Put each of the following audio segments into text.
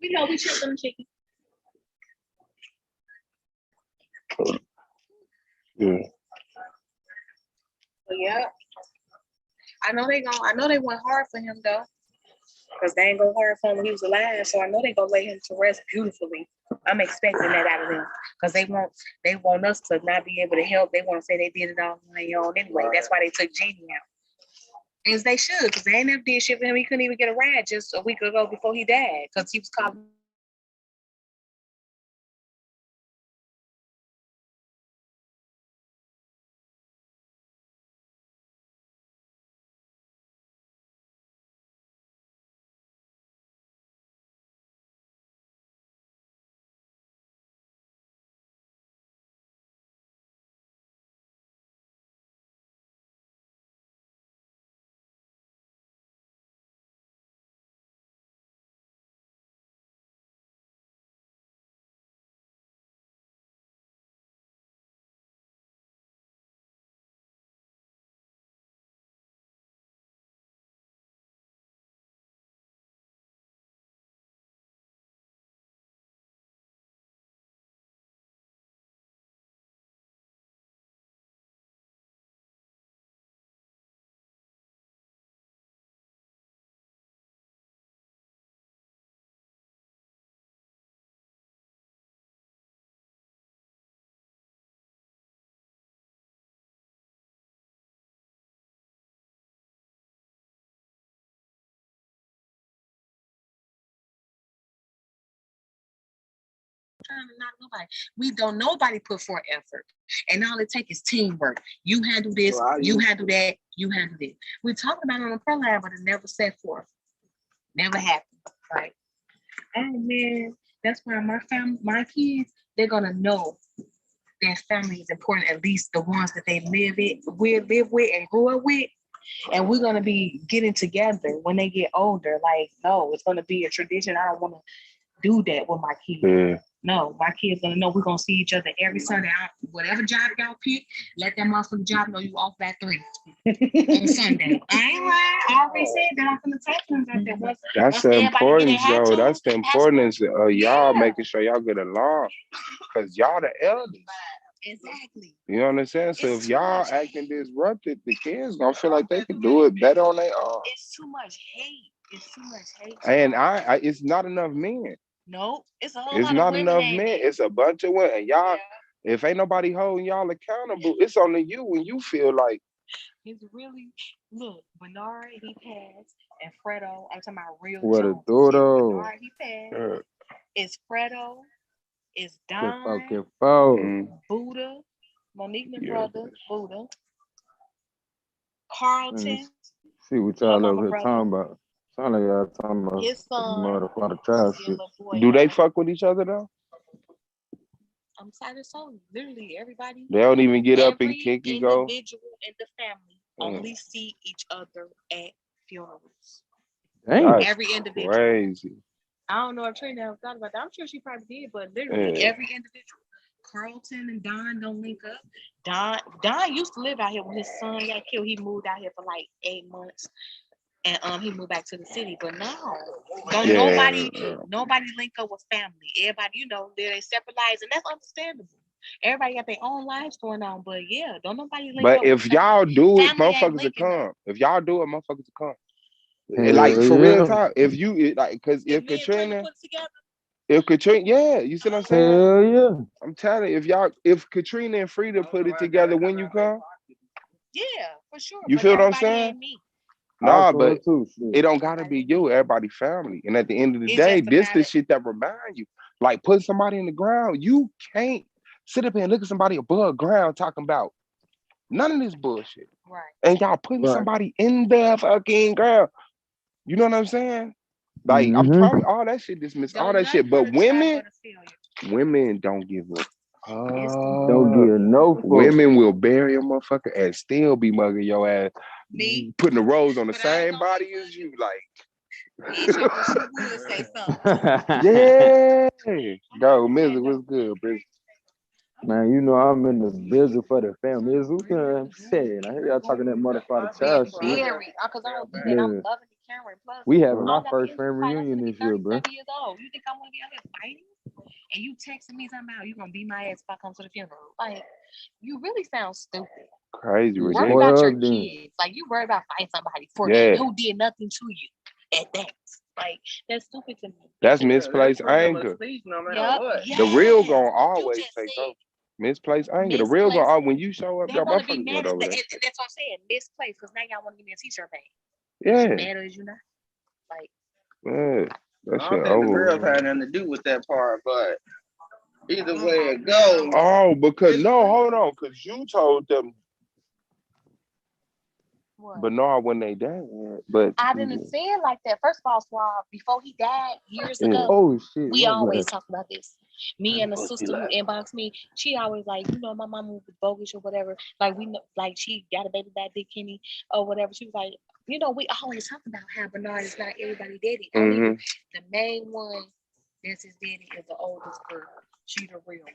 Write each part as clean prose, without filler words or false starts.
We know we chipped them chicken. Yeah. But yeah, I know they went hard for him though. Because they ain't go hard for him when he was alive. So I know they gonna lay him to rest beautifully. I'm expecting that out of them. Because they want us to not be able to help. They want to say they did it all on their own anyway. That's why they took Genie out. As they should, because they ain't never did shit for him. He couldn't even get a ride just a week ago before he died. Because he was calling. Trying to knock nobody. We don't nobody put forth effort. And all it takes is teamwork. You handle this, you handle that, you handle this. We talked about it on the prayer line, but it never set forth. Never happened. Right. Oh man, that's why my family, my kids, they're gonna know that family is important, at least the ones that they live with and grew up with. And we're gonna be getting together when they get older. Like, no, it's gonna be a tradition. I don't wanna do that with my kids. Yeah. No, my kids gonna know we're gonna see each other every Sunday. Whatever job y'all pick, let that motherfucking job know you off by 3 on Sunday. I ain't lying. I already said that I'm gonna text them that once. That's the importance, though. That's the importance of y'all making sure y'all get along. Because y'all the elders. Exactly. You know what I'm saying? So if y'all acting disrupted, the kids gonna feel like they can do it better on their own. It's too much hate. It's too much hate. And it's not enough men. No, it's a whole It's lot not of women. enough men. It's a bunch of women. Y'all, if ain't nobody holding y'all accountable, it's only you when you feel like. It's really, look, Bernard, he passed, and Fredo, I'm talking about real What a Jones. duro. Bernard, he passed. It's Fredo, it's Don, Buddha, Monique, my brother, Buddha, Carlton. See what y'all over here talking about. Sound like y'all talking about his son, motherfucking child shit. Do they fuck with each other though? I'm sorry, so literally everybody. They don't even get up and kick you go. Every individual in the family only see each other at funerals. Damn. Every individual. Crazy. I don't know if Trina ever thought about that. I'm sure she probably did, but literally every individual. Carlton and Don don't link up. Don used to live out here when his son got killed. He moved out here for like 8 months. And he moved back to the city, but no, nobody link up with family. Everybody, they're separate lives, and that's understandable. Everybody got their own lives going on, but yeah, don't nobody link up. But if y'all do it, motherfuckers will come. If y'all do it, motherfuckers will come. Like for real talk, if you like, because if Katrina you see what I'm saying? Hell yeah. I'm telling you, if Katrina and Frida put it together when you come, yeah, for sure. You feel what I'm saying? Nah, but it don't gotta be you. Everybody family. And at the end of the day, this the shit that remind you. Like putting somebody in the ground. You can't sit up here and look at somebody above ground talking about none of this bullshit. Right. And y'all putting somebody in the fucking ground. You know what I'm saying? Like I'm probably all that shit dismiss all that shit. But women don't give a don't give no fuck. Women will bury a motherfucker and still be mugging your ass. Me putting the rose on the same body as you, like. Yeah. Go, Mizzy, what's good, bitch? Man, you know I'm in the business for the family. It's who can say it. I hear y'all talking that motherfucking child shit. Because I don't do that. I'm loving the Cameron. Plus, We having I our don't got first the family fight. I'm reunion gonna be this year, bro. 37 years old. You think I want to be out here fighting? And you texting me talking about you gonna beat my ass if I come to the funeral? Like, you really sound stupid. Crazy, Worry ridiculous. about your kids. Like, you worry about fighting somebody for who did nothing to you. At that, like, that's stupid to me. That's misplaced anger. The real gonna always take over. Misplaced anger. The real gonna always, when you show up, they y'all want to be motherfuckers mad over there. That's what I'm saying. Misplaced, because now y'all want to give me a t-shirt back. Yeah. Is you mad or is you not? Like, yeah. That I shit don't think the over. girls had nothing to do with that part, but either way it goes. Oh, because no, hold on, because you told them. what? But no, when they died, but I didn't say it like that. First of all, Swab, before he died years ago, Oh shit. we always talk about this. Me and the sister who inboxed me, she always like, you know, my mama was bogus or whatever. Like, we know, like, she got a baby by Dick Kenny or whatever. She was like, you know, we always talk about how Bernard is not everybody's daddy. Only the main one that's his daddy is the oldest girl. She the real one.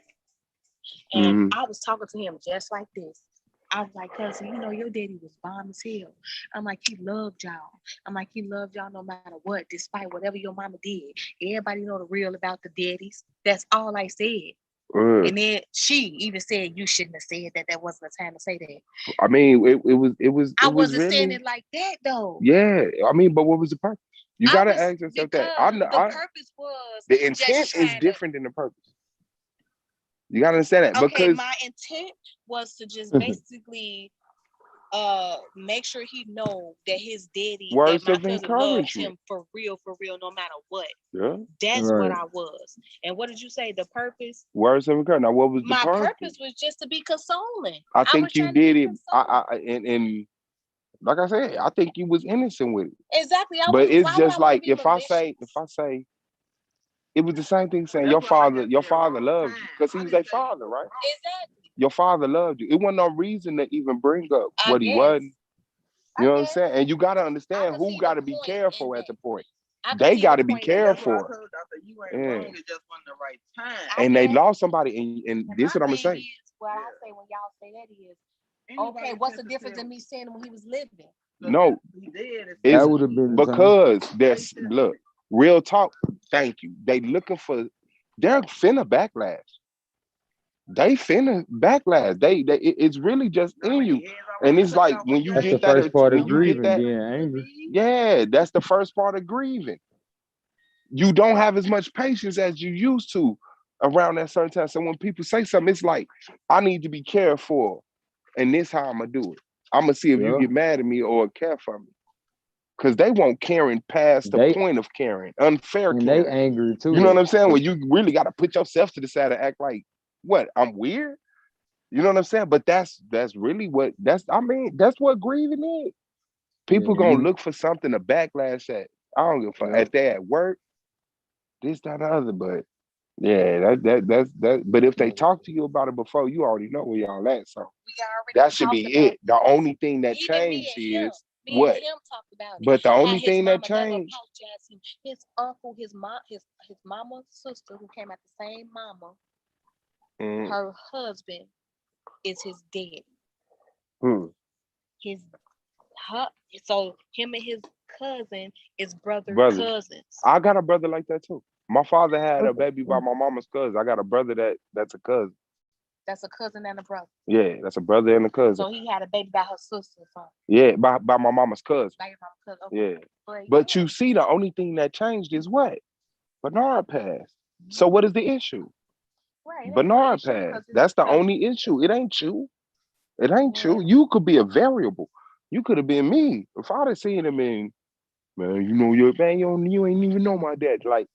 And I was talking to him just like this. I was like, cousin, you know, your daddy was bomb as hell. I'm like, he loved y'all. I'm like, he loved y'all no matter what, despite whatever your mama did. Everybody know the real about the daddies. That's all I said. And then she even said you shouldn't have said that. That wasn't the time to say that. I mean, it was. I wasn't really, saying it like that though. Yeah, I mean, but what was the purpose? You gotta ask yourself that. The purpose was the intent is different than the purpose. You gotta understand that. Okay, because my intent was to just basically make sure he know that his daddy, that my cousin loves him for real, no matter what. Yeah. That's what I was. And what did you say? The purpose? Words of encouragement. Now, what was the purpose? My purpose was just to be consoling. I think you did it. And like I said, I think you was innocent with it. Exactly. But it's just like if I say, it was the same thing saying your father loves you because he was their father, right? Exactly. Your father loved you. It wasn't no reason to even bring up what he wasn't. You know what I'm saying? And you got to understand who got to be careful at the point. They got to be careful. And they lost somebody. And this is what I'm going to say. What I say when y'all say that is, okay, what's the difference in me saying when he was living? No, that would have been because there's look, real talk. Thank you. They're finna backlash. They finna backlash. It's really just in you, and it's like when you that's get the that. First part of when you grieving, get that, being angry. Yeah, that's the first part of grieving. You don't have as much patience as you used to around that certain time. So when people say something, it's like I need to be careful, and this how I'm gonna do it. I'm gonna see if you get mad at me or care for me. Because they won't caring past the point of caring. Unfair and caring. They angry too. You know what I'm saying? When you really got to put yourself to the side and act like, what? I'm weird? You know what I'm saying? But that's really what, that's what grieving is. People gonna look for something to backlash at. I don't give a fuck. If they at work, this, that, the other, but yeah, that's that. But if they talk to you about it before, you already know where y'all at. So that should be it. The only thing that changed is what? But the only thing that changed, his uncle, his mom, his mama's sister, who came out the same mama, her husband is his daddy. So him and his cousin is brother cousins. I got a brother like that too. My father had a baby by my mama's cousin. I got a brother that's a cousin. That's a cousin and a brother. Yeah, that's a brother and a cousin. So he had a baby by her sister. Huh? Yeah, by my mama's cousin. By your mama's cousin. Okay. Yeah. But you see, the only thing that changed is what? Bernard passed. So what is the issue? Right. Bernard passed. That's the only issue. It ain't you. It ain't you. You could be a variable. You could have been me. If I'd have seen him in, man, you know your man, you ain't even know my dad. Like,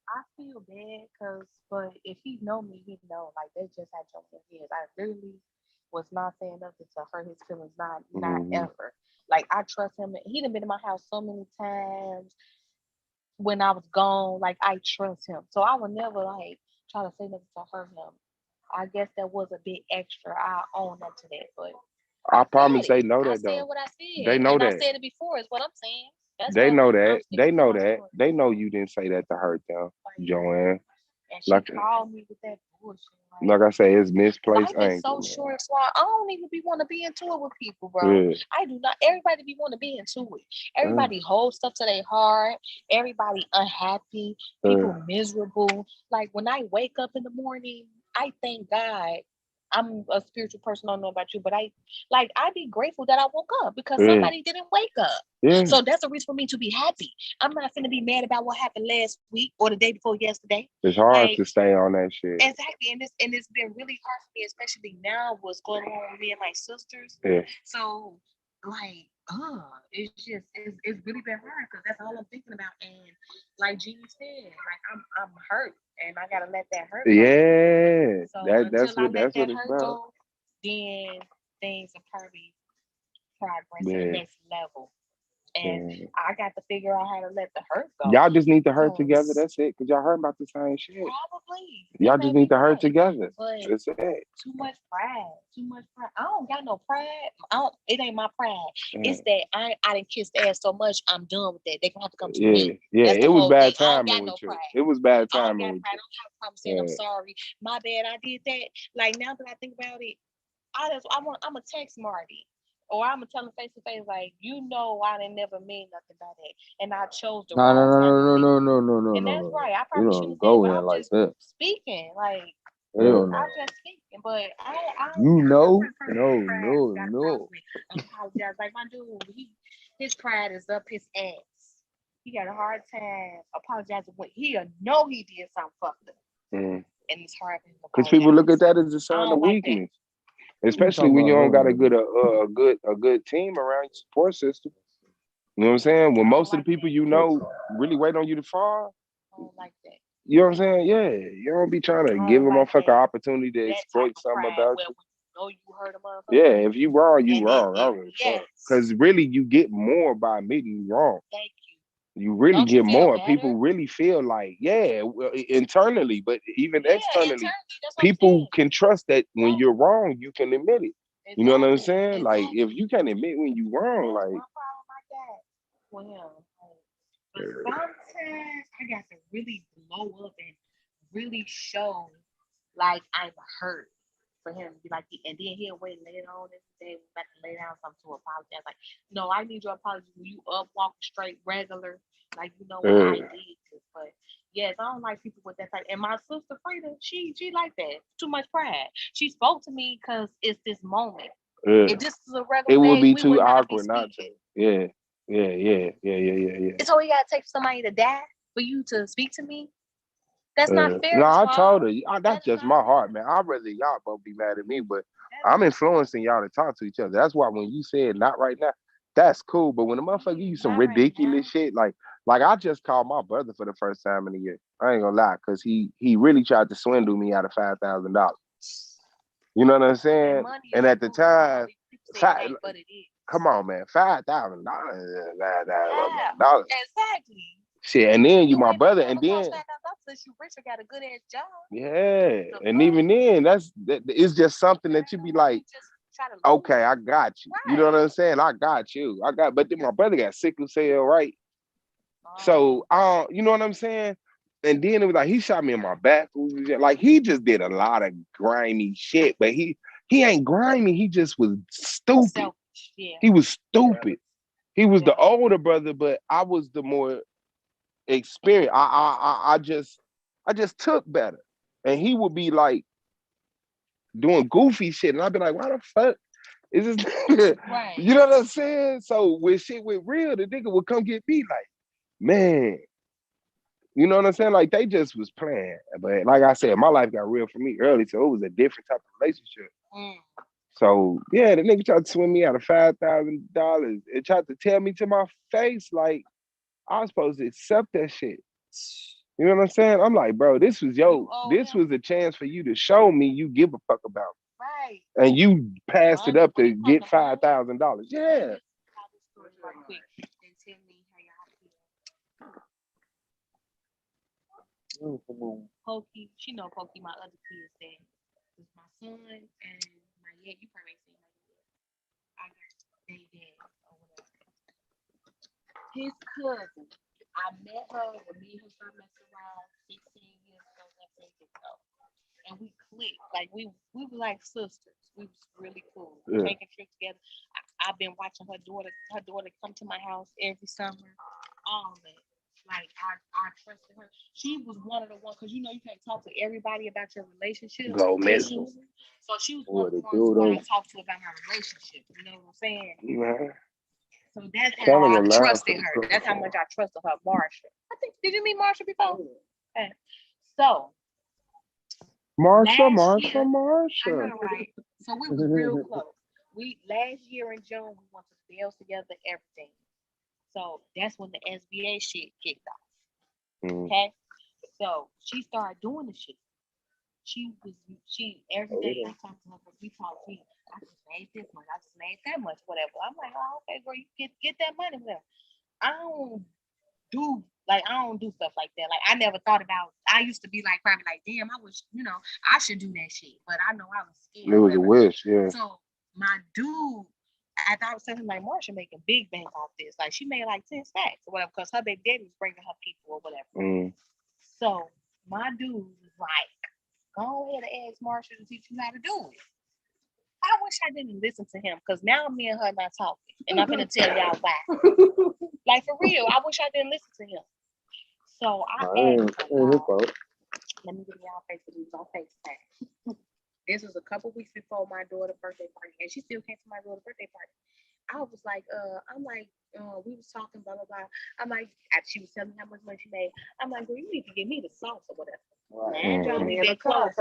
I feel bad but if he know me, he know. Like, they just had jumped in his. I literally was not saying nothing to hurt his feelings, not ever. Like, I trust him. He done been in my house so many times when I was gone. Like, I trust him. So I would never, like, try to say nothing to hurt him. I guess that was a bit extra. I own up to that, but I promise they know that, though. I said what I said. They know that. I said it before, is what I'm saying. They know that. They know that. They know you didn't say that to hurt them, Joanne. And she called me with that bullshit. Like I say, it's misplaced life is so short, so I don't even want to be into it with people, bro. Yeah. I do not. Everybody be want to be into it. Everybody holds stuff to their heart. Everybody unhappy. People miserable. Like when I wake up in the morning, I thank God. I'm a spiritual person. I don't know about you, but I be grateful that I woke up because somebody didn't wake up. Yeah. So that's a reason for me to be happy. I'm not finna be mad about what happened last week or the day before yesterday. It's hard to stay on that shit. Exactly, and it's been really hard for me, especially now what's going on with me and my sisters. Yeah. So it's really been hard because that's all I'm thinking about. And like Jeannie said, like I'm hurt. And I gotta let that hurt go. Yeah, so that's what it's about. Go, then things will probably progress to the next level. And I got to figure out how to let the hurt go. Y'all just need to hurt together. That's it. Because y'all heard about the same shit. Probably. Y'all just need to hurt together. But that's it. Too much pride. I don't got no pride. It ain't my pride. It's that I didn't kiss the ass so much. I'm done with that. They gonna have to come to me. Yeah, it was bad timing with you. It was bad timing with you. I don't have a problem saying I'm sorry. My bad. I did that. Like now that I think about it, I'm a text Marty. Or I'm gonna tell him face to face, like, I didn't never mean nothing by that, and I chose the wrong time. No. And that's right. I probably shouldn't go in like that. Speaking, like, I'm just speaking, but I no. I apologize. Like my dude, his pride is up his ass. He got a hard time apologizing when he know he did something fucked up, and it's hard because people look at that as a sign of weakness. Especially when you don't got a good team around your support system. You know what I'm saying? When most of the people really wait on you to fall. I don't like that. You know what I'm saying? Yeah. You don't be trying to give a motherfucker opportunity to exploit something about you. You hurt a motherfucker. Yeah, if you wrong, you wrong. Because really you get more by admitting you wrong. Thank you. You really get more. Better? People really feel like, internally, but even externally, people can trust that when you're wrong, you can admit it. Exactly. You know what I'm saying? Exactly. Like, if you can admit when you're wrong, like. But sometimes I got to really blow up and really show like I'm hurt for him to be like, and then he'll wait later on this day, we got to lay down something to apologize. Like, no, I need your apology when you up, walk straight, regular. Like, what I did. But yes, I don't like people with that type. And my sister Frida, she like that. Too much pride. She spoke to me because it's this moment. If this is a regular it would be too awkward not to. Yeah. So we gotta take somebody to die for you to speak to me? That's not fair. No, I told her. That's just my heart, man. I'd rather y'all both be mad at me, but I'm influencing y'all to talk to each other. That's why when you said not right now, that's cool. But when a motherfucker give you some ridiculous shit, like I just called my brother for the first time in a year. I ain't gonna lie, because he really tried to swindle me out of $5,000. You know what I'm saying? And at the time, come on, man, $5,000. Exactly. Shit, and then you my brother, and then you rich or got a good ass job. Yeah, and even then, it's just something that you be like, okay, I got you. Right. You know what I'm saying? I got you. But then my brother got sickle cell, right? So, you know what I'm saying? And then it was like he shot me in my back. Like he just did a lot of grimy shit, but he ain't grimy. He just was stupid. He was stupid. He was the older brother, but I was the more experienced. I just took better, and he would be like doing goofy shit, and I'd be like, "Why the fuck is this nigga?" Right. You know what I'm saying? So when shit went real, the nigga would come get me like, man. You know what I'm saying? Like they just was playing. But like I said, my life got real for me early, so it was a different type of relationship. So yeah, the nigga tried to swim me out of $5,000 and tried to tell me to my face like I was supposed to accept that shit. You know what I'm saying? I'm like, bro, this was was a chance for you to show me you give a fuck about me. Right. And you passed it up to get $5,000. Yeah. Pokey, she know Pokey, my other kids that was my son and my you probably ain't seen my I got they dad or whatever. His cousin, I met her when me and her started messing around 16 years ago. and we clicked. Like we were like sisters. We was really cool. Yeah. Taking trips together. I've been watching her daughter come to my house every summer. All that. Like I trusted her. She was one of the ones because you can't talk to everybody about your relationship. Go missing. So she was one of the ones who I talked to about my relationship. You know what I'm saying? Yeah. So that's how I trusted her. That's how much I trusted her, Marsha. Did you meet Marsha before? Okay. So Marsha. I know, right? So we was real close. Last year in June we went to the Bills together, everything. So that's when the SBA shit kicked off. Okay. So she started doing the shit. She every day I talked to her because we talked. I just made this much. I just made that much. Whatever. I'm like, oh, okay, girl, you get that money. Whatever. I don't do stuff like that. Like I never thought about. I used to be like probably like, damn, I wish I should do that shit. But I know I was scared. It was a wish, yeah. So my dude. After I was telling like Marsha making big bank off this, like she made like 10 stacks or whatever, because her baby daddy was bringing her people or whatever. So my dude was like, go ahead and ask Marsha to teach you how to do it. I wish I didn't listen to him because now me and her not talking, and I'm gonna tell y'all why. Like for real, I wish I didn't listen to him. So I asked him, let me give y'all face to these on FaceTime. This was a couple weeks before my daughter's birthday party, and she still came to my daughter's birthday party. I was like, we was talking, blah, blah, blah. I'm like, after she was telling me how much money she made, I'm like, girl, you need to give me the sauce or whatever. Man, John, we've been close.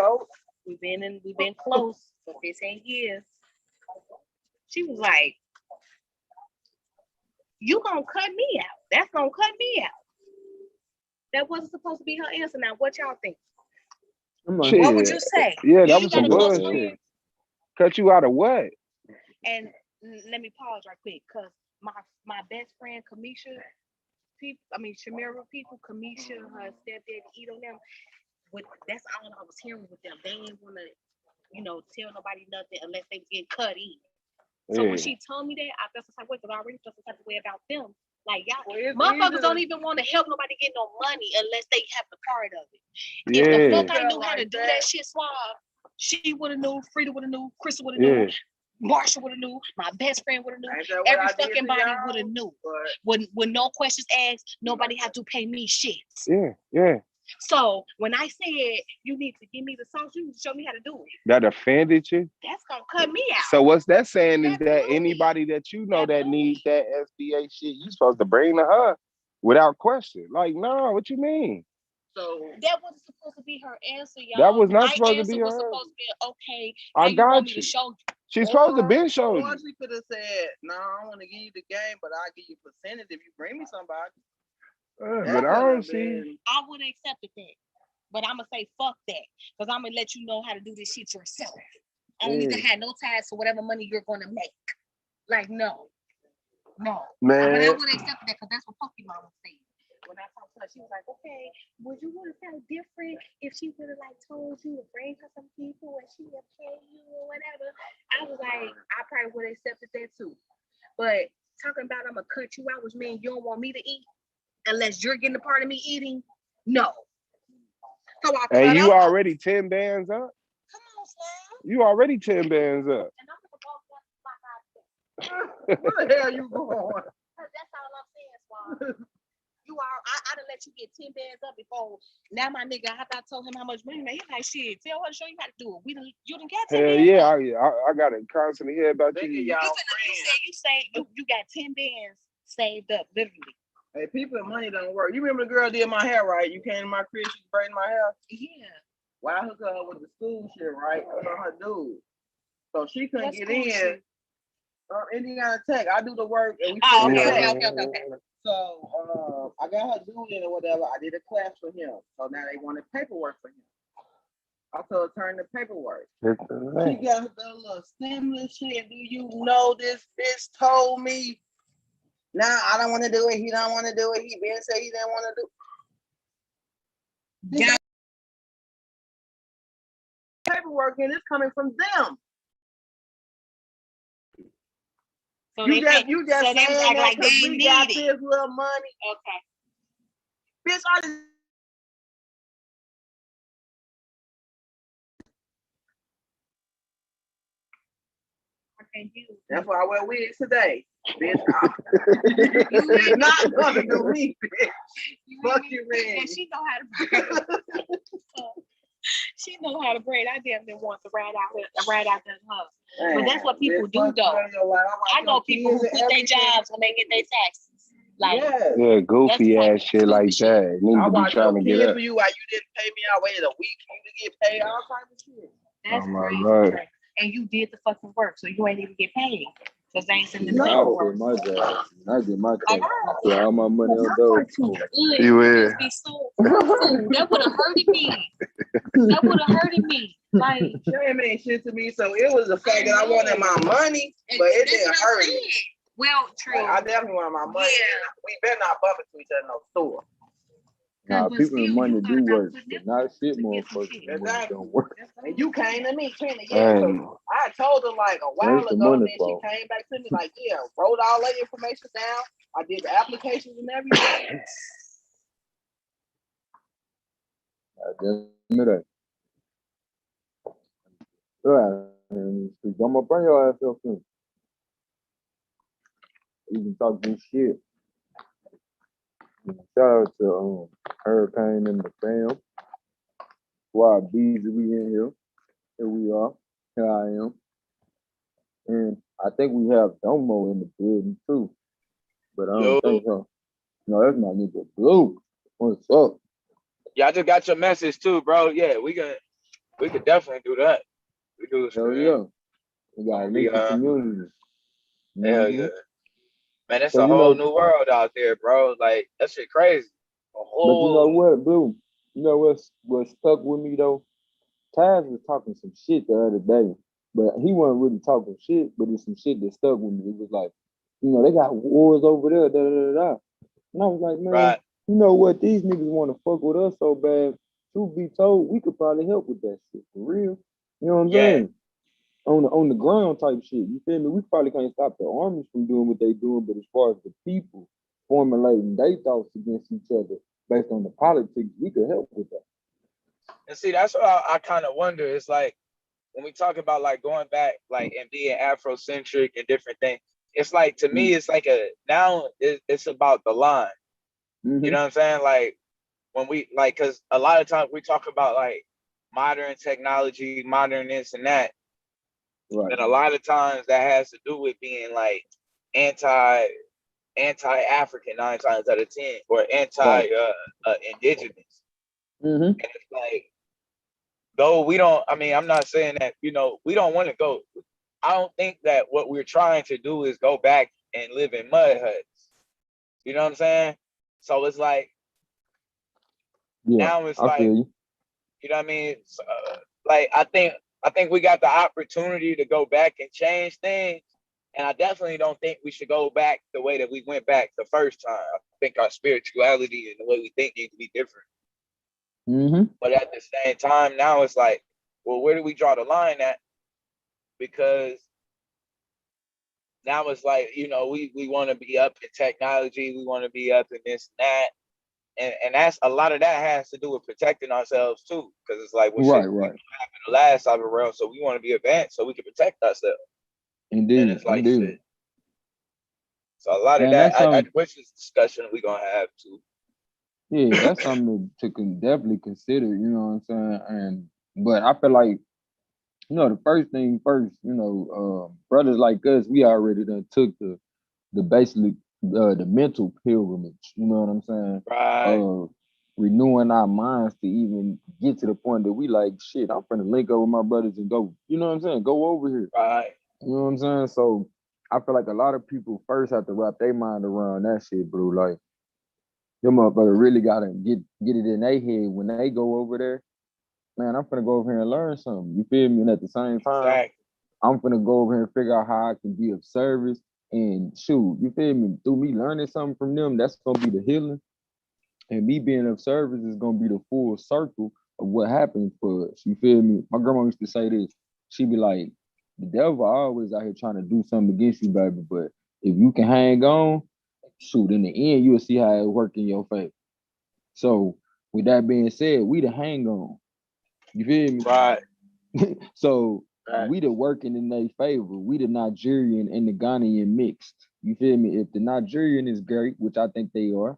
We've been close for 15 years. She was like, you gonna cut me out. That's gonna cut me out. That wasn't supposed to be her answer. Now, what y'all think? What would you say? Yeah, that was some bullshit. Cut you out of what? And let me pause right quick, because my best friend Kamisha, Shamira people, Kamisha, her stepdad, Edo, them. That's all I was hearing with them. They didn't want to, tell nobody nothing unless they get cut in. So when she told me that, I felt some type of way, because I already felt some type of way about them. Like, y'all, motherfuckers don't even want to help nobody get no money unless they have the part of it. Yeah. If the fuck I knew how to do that shit, Suave, she would have knew, Frida would have knew, Crystal would have knew, Marsha would have knew, my best friend would have knew, every fucking body would have knew. When no questions asked, nobody had to pay me shit. Yeah. So when I said you need to give me the sauce, you need to show me how to do it. That offended you? That's gonna cut me out. So what's that saying is that anybody that you know that needs that SBA shit, you supposed to bring to her without question. Like, no, what you mean? So that wasn't supposed to be her answer, y'all. That was not supposed to be her answer. Supposed to be okay. I got you. To show you. She's supposed to be showing you. She could have said, no, I don't want to give you the game, but I'll give you a percentage if you bring me somebody. But I don't see. I would have accepted that. But I'm going to say, fuck that. Because I'm going to let you know how to do this shit yourself. I don't need to have no ties for whatever money you're going to make. Like, no. Man. But I would have accepted that because that's what Pokemon was saying. When I talked to her, she was like, okay, would you would have felt different if she would have like told you to bring her some people and she would pay you or whatever? I was like, I probably would have accepted that too. But talking about I'm going to cut you out, which means you don't want me to eat unless you're getting a part of me eating, no. So and you already 10 bands up? Come on, Slam. You already 10 bands up. And I'm going to go where the hell you going? That's all I'm saying, Slam. I done let you get 10 bands up before. Now my nigga, after I told him how much money, he's like, shit, tell her to show you how to do it. You done got 10 bands. Yeah, I got to constantly hear about you. You got 10 bands saved up, literally. Hey, people and money don't work. You remember the girl did my hair, right? You came to my crib, she braiding my hair. Yeah. Well, I hooked her up with the school shit, right? I know her dude. So she couldn't get in. Indiana Tech. I do the work and we okay. So I got her dude in or whatever. I did a class for him. So now they wanted paperwork for him. I told her turn the paperwork. She got the little stimulus shit. Do you know this bitch told me? Nah, I don't want to do it. He don't want to do it. He been say he didn't want to do it. Yeah. Paperwork and it's coming from them. So you just so saying that like because we got this little money. Okay. Bitch, And you. That's why I wear wigs today. Bitch, you're not gonna do me, bitch. Fuck you, man. And she know how to braid. She know how to braid. I damn near want to ride out that her. But that's what people do, though. I know people who quit their jobs when they get their taxes. Like, yeah, goofy ass shit like that. Need to be trying to get up. For you, why you didn't pay me? I waited a week for you to get paid. All type of shit. That's crazy. And you did the fucking work, so you ain't even get paid. Because they ain't sending the paperwork. My job. I get my check. So all my money on those. You will. That would have hurted me. That would have hurted me. Like, she ain't made shit to me, so it was the fact that I wanted my money, but it didn't hurt me. Well, true. Like, I definitely wanted my money. Yeah. We better not bump into each other in no store. Nah, people in money do work, but not shit motherfuckers. Exactly. Don't work. And you came to me, Kenny. Yeah, so I told her like a while ago, and then she came back to me like, yeah, wrote all that information down. I did the applications and everything. Give me that. Alright, I'm gonna bring your ass up soon. You can talk this shit. Shout out to Hurricane and the fam. Squad B's, we in here. Here we are. Here I am. And I think we have Domo in the building too. But I don't think so. No, that's my nigga Blue. What's up? Yeah, I just got your message too, bro. Yeah, we could definitely do that. We do this. Hell yeah. We got a mixed community. Hell yeah. Man, it's a whole new world out there, bro. Like, that shit crazy. But you know what, Blue? You know what stuck with me though? Taz was talking some shit the other day, but he wasn't really talking shit, but it's some shit that stuck with me. It was like, you know, they got wars over there, da da da da. And I was like, man, you know what? These niggas want to fuck with us so bad. Truth be told, we could probably help with that shit for real. You know what I'm saying? On the ground type shit. You feel me? We probably can't stop the armies from doing what they doing, but as far as the people formulating their thoughts against each other based on the politics, we could help with that. And see, that's what I kind of wonder. It's like when we talk about like going back, like and being Afrocentric and different things. It's like to me, it's like it's about the line. You know what I'm saying? Like when we like, because a lot of times we talk about like modern technology, modern this and that. Right. And a lot of times that has to do with being like anti-African 9 times out of 10 or indigenous. And it's like, though we don't, I mean, I'm not saying that, you know, we don't want to go. I don't think that what we're trying to do is go back and live in mud huts. You know what I'm saying? So it's like, now it's like, you know what I mean? So, like, I think we got the opportunity to go back and change things. And I definitely don't think we should go back the way that we went back the first time. I think our spirituality and the way we think need to be different. But at the same time, now it's like, well, where do we draw the line at? Because now it's like, you know, we want to be up in technology. We want to be up in this and that. And that's a lot of that has to do with protecting ourselves too. Because it's like, well, shit happened the last time around, so we want to be advanced so we can protect ourselves. Indeed. And it's like shit. So a lot of that, which is discussion we're gonna have too. Yeah, that's something to definitely consider, you know what I'm saying? But I feel like, you know, the first thing first, you know, brothers like us, we already done took the basically the mental pilgrimage, you know what I'm saying? Right. Renewing our minds to even get to the point that we like, shit, I'm finna link up with my brothers and go, you know what I'm saying? Go over here. Right. You know what I'm saying? So I feel like a lot of people first have to wrap their mind around that shit, bro. Like, them motherfuckers really gotta get it in their head when they go over there. Man, I'm finna go over here and learn something. You feel me? And at the same time, I'm finna go over here and figure out how I can be of service. And shoot, you feel me? Through me learning something from them, that's gonna be the healing. And me being of service is gonna be the full circle of what happens for us. You feel me? My grandma used to say this. She'd be like, the devil always out here trying to do something against you, baby. But if you can hang on, shoot, in the end, you'll see how it work in your favor. So with that being said, we the hang on. You feel me? Right. So we the working in their favor. We the Nigerian and the Ghanaian mixed. You feel me? If the Nigerian is great, which I think they are,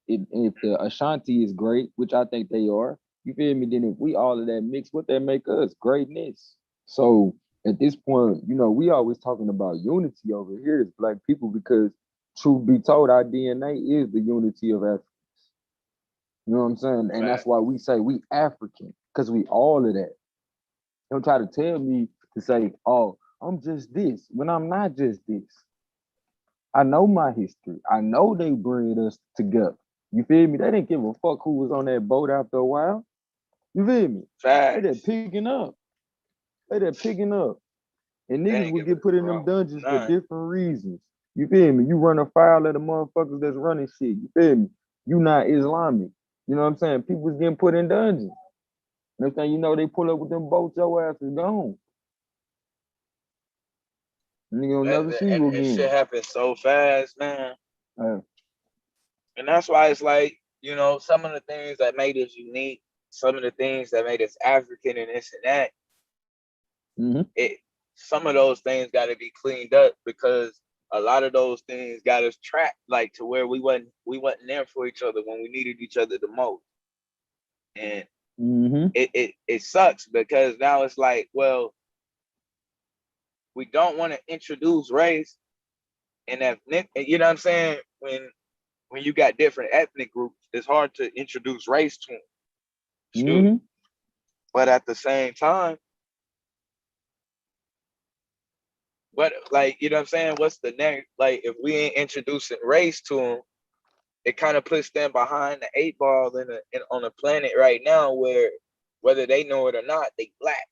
if the Ashanti is great, which I think they are, you feel me? Then if we all of that mix, what that make us? Greatness. So at this point, you know, we always talking about unity over here as Black people because truth be told, our DNA is the unity of Africans. You know what I'm saying? And that's why we say we African, because we all of that. Don't try to tell me to say, oh, I'm just this, when I'm not just this. I know my history. I know they bred us together. You feel me? They didn't give a fuck who was on that boat after a while. You feel me? They just picking up. They just picking up. And niggas would get put in them dungeons for different reasons. You feel me? You run afoul of the motherfuckers that's running shit. You feel me? You not Islamic. You know what I'm saying? People was getting put in dungeons. Next thing you know, they pull up with them boats, your ass is gone. And you never see you again. And shit happens so fast, man. And that's why it's like, you know, some of the things that made us unique, some of the things that made us African and this and that, some of those things got to be cleaned up because a lot of those things got us trapped, like to where we wasn't there for each other when we needed each other the most. And it sucks because now it's like, well, we don't want to introduce race and ethnic, you know what I'm saying? When you got different ethnic groups, it's hard to introduce race to them. But at the same time, but like, you know what I'm saying? What's the next? Like, if we ain't introducing race to them, it kind of puts them behind the 8 ball on a planet right now where whether they know it or not, they Black.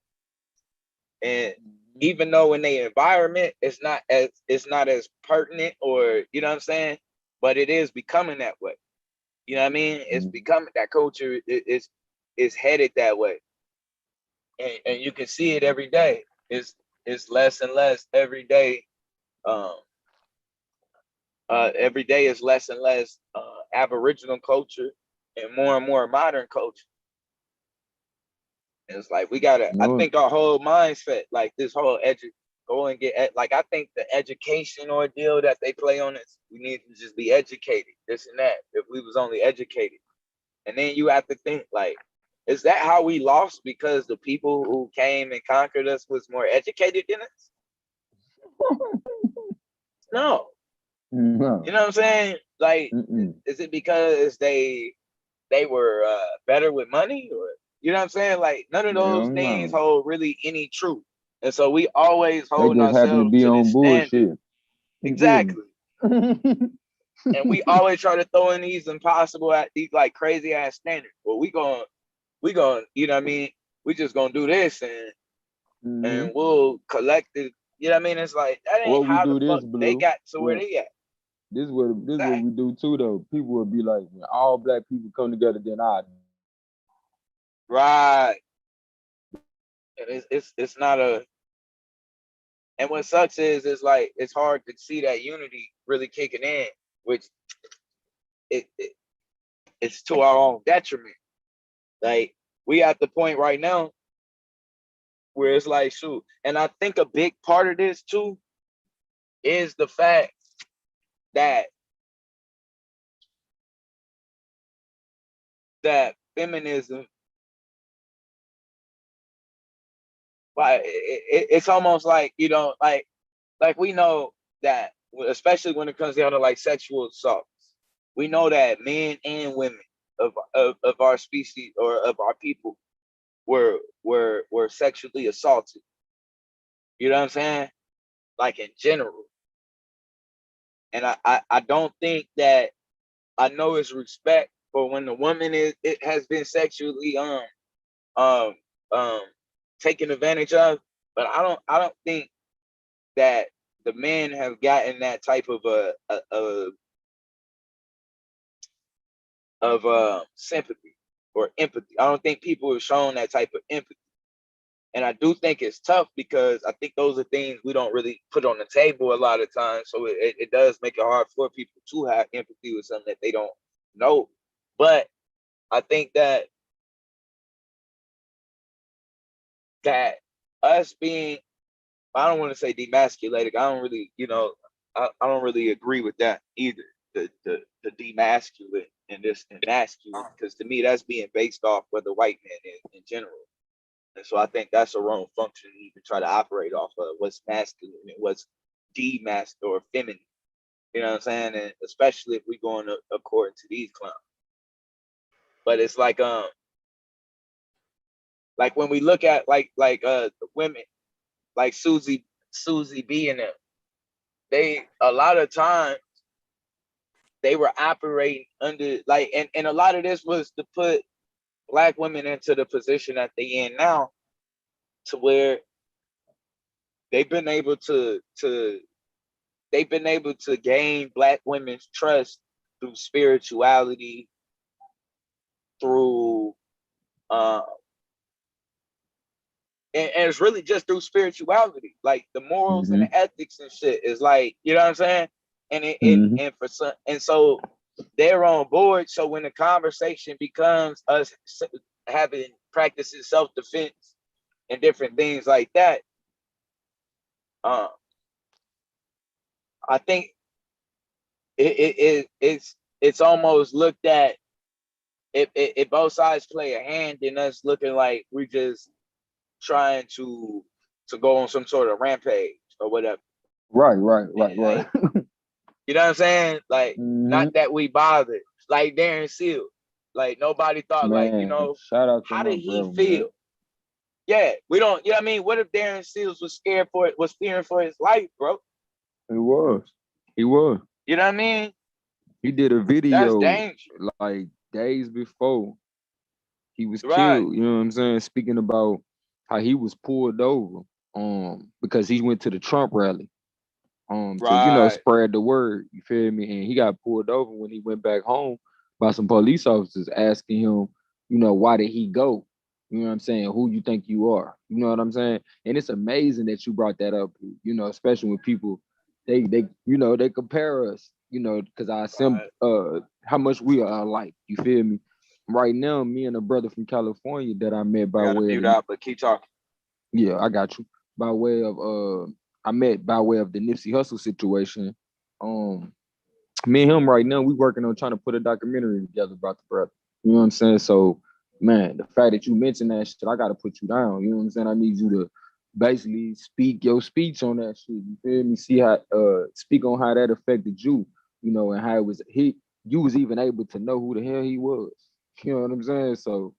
And even though in their environment it's not as pertinent, or you know what I'm saying, but it is becoming that way. You know what I mean? It's becoming, that culture is headed that way, and you can see it every day. It's less and less every day. Every day is less and less Aboriginal culture and more modern culture. And it's like we gotta. I think our whole mindset, like this whole go and get like, I think the education ordeal that they play on this, we need to just be educated, this and that. If we was only educated, and then you have to think like, is that how we lost because the people who came and conquered us was more educated than us? No. You know what I'm saying? Like, is it because they were better with money, or you know what I'm saying? Like, none of those things hold really any truth. And so we always hold ourselves to this standard. Exactly. And we always try to throw in these impossible, these like crazy ass standards. Well, we gonna, you know what I mean? We just gonna do this and we'll collect it. You know what I mean? It's like, that ain't how the fuck they got to where they at. This is what we do too, though. People will be like, when all Black people come together, then I. Right. And it's not a. And what sucks is, it's like, it's hard to see that unity really kicking in, which it's to our own detriment. Like, we at the point right now where it's like, shoot. And I think a big part of this too is the fact that feminism, like, it's almost like, you know, like we know that, especially when it comes down to like sexual assaults, we know that men and women of our species or of our people were sexually assaulted. You know what I'm saying? Like, in general. And I don't think that, I know it's respect for when the woman it has been sexually taken advantage of, but I don't think that the men have gotten that type of sympathy or empathy. I don't think people have shown that type of empathy. And I do think it's tough because I think those are things we don't really put on the table a lot of times. So it does make it hard for people to have empathy with something that they don't know. But I think that us being, I don't want to say demasculated. I don't really, I don't really agree with that either. The demasculate and this and masculine, because to me that's being based off what the white man is in general. And so I think that's a wrong function to even try to operate off of what's masculine and what's demasculine or feminine. You know what I'm saying? And especially if we're going according to these clowns. But it's like when we look at the women like Susie B and them, they a lot of times they were operating under and a lot of this was to put Black women into the position that they in now, to where they've been able to gain Black women's trust through spirituality, through and it's really just through spirituality, like the morals and the ethics and shit is like, you know what I'm saying? And and for some, and so they're on board. So when the conversation becomes us having practices self-defense and different things like that, I think it's almost looked at if both sides play a hand in us looking like we just trying to go on some sort of rampage or whatever. Right. Like, you know what I'm saying? Like, not that we bothered. Like Darren Seal. Like nobody thought, man, shout out to how did he bro, feel? Man. Yeah, we don't, you know what I mean? What if Darren Seals was fearing for his life, bro? He was. You know what I mean? He did a video dangerous. like days before he was killed. You know what I'm saying? Speaking about how he was pulled over because he went to the Trump rally to spread the word. You feel me? And he got pulled over when he went back home by some police officers asking him, why did he go? You know what I'm saying? Who you think you are? You know what I'm saying? And it's amazing that you brought that up, especially when people they compare us, because how much we are alike. You feel me? Right now, me and a brother from California that I met by way of out, but keep talking. Yeah, I got you. By way of I met by way of the Nipsey Hussle situation. Me and him right now, we working on trying to put a documentary together about the brother. You know what I'm saying? So, man, the fact that you mentioned that shit, I gotta put you down. You know what I'm saying? I need you to basically speak your speech on that shit. You feel me? See how speak on how that affected you, and how it was you was even able to know who the hell he was. You know what I'm saying? So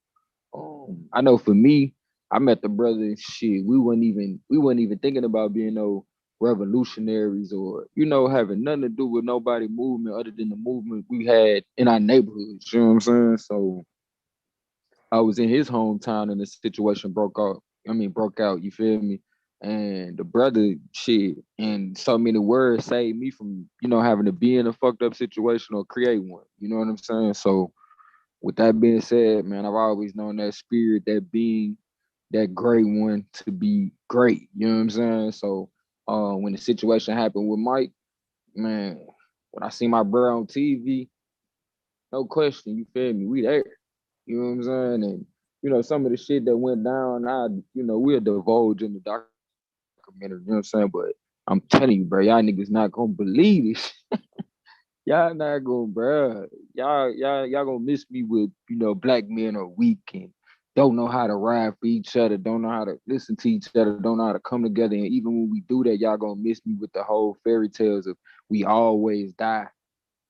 I know for me, I met the brother and shit. We weren't even thinking about being no revolutionaries or, having nothing to do with nobody movement other than the movement we had in our neighborhoods. You know what I'm saying? So I was in his hometown and the situation broke out, you feel me? And the brother shit and so many words saved me from, having to be in a fucked up situation or create one. You know what I'm saying? So with that being said, man, I've always known that spirit, that being, that great one to be great. You know what I'm saying? So when the situation happened with Mike, man, when I see my bro on TV, no question, you feel me? We there. You know what I'm saying? And some of the shit that went down, we'll divulge in the documentary, you know what I'm saying? But I'm telling you, bro, y'all niggas not gonna believe this. Y'all not gonna, bro. Y'all gonna miss me with, black men are weak and don't know how to ride for each other, don't know how to listen to each other, don't know how to come together. And even when we do that, y'all gonna miss me with the whole fairy tales of we always die.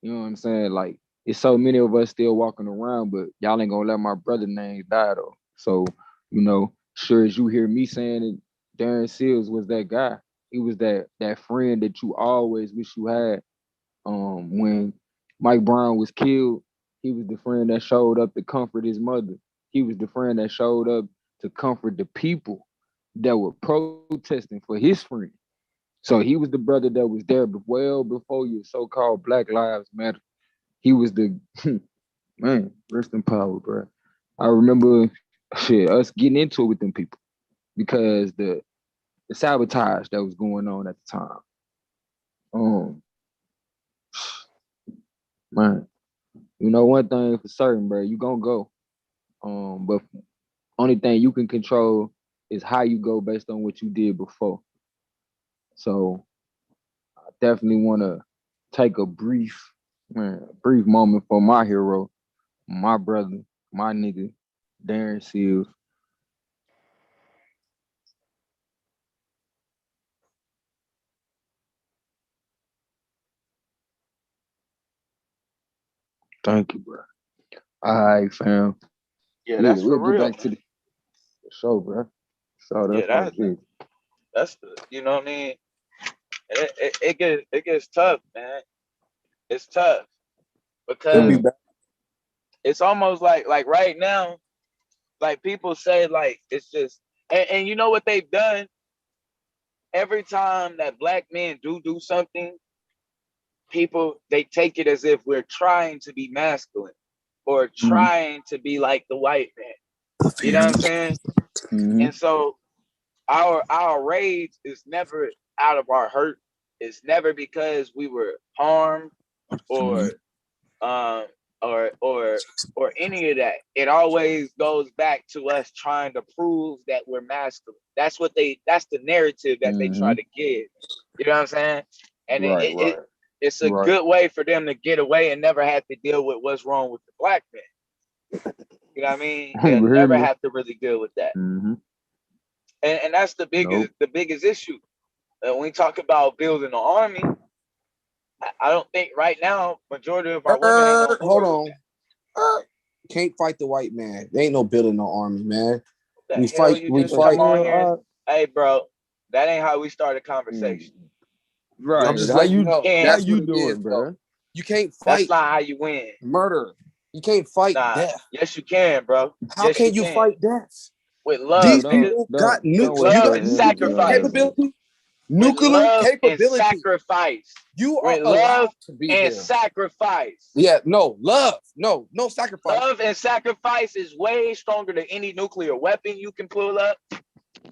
You know what I'm saying? Like, it's so many of us still walking around, but y'all ain't gonna let my brother name die though. So, sure as you hear me saying it, Darren Seals was that guy. He was that friend that you always wish you had. When Mike Brown was killed, he was the friend that showed up to comfort his mother. He was the friend that showed up to comfort the people that were protesting for his friend. So he was the brother that was there well before your so-called Black Lives Matter. He was the man, rest in power, bro. I remember us getting into it with them people because the sabotage that was going on at the time. Man, one thing for certain, bro, you gonna go. But only thing you can control It's how you go based on what you did before. So I definitely want to take a brief moment for my hero, my brother, my nigga, Darren Seals. Thank you, bro. All right, fam. Yeah, that's we'll for real. Get back to the show, bro. So that's you know what I mean. It gets tough, man. It's tough because it's almost like right now, like people say, like it's just and you know what they've done. Every time that black men do something, people they take it as if we're trying to be masculine or trying to be like the white man. You know what I'm saying? And so our rage is never out of our hurt. It's never because we were harmed or any of that. It always goes back to us trying to prove that we're masculine. That's the narrative that they try to give. You know what I'm saying? And it's a good way for them to get away and never have to deal with what's wrong with the black man. You know what I mean? They'll never have to really deal with that. And that's the biggest issue. When we talk about building an army, I don't think right now majority of our women hold on. Can't fight the white man. There ain't no building no army, man. We fight. Hey, bro, that ain't how we start a conversation. Right. I'm just letting you know. That's you doing, bro. You can't fight. That's not how you win. Murder. You can't fight death. Yes, you can, bro. How can you fight death? With love. These people got nuclear capability. Nuclear capability. And sacrifice. You are allowed to be and sacrifice. Yeah, no love. No sacrifice. Love and sacrifice is way stronger than any nuclear weapon you can pull up.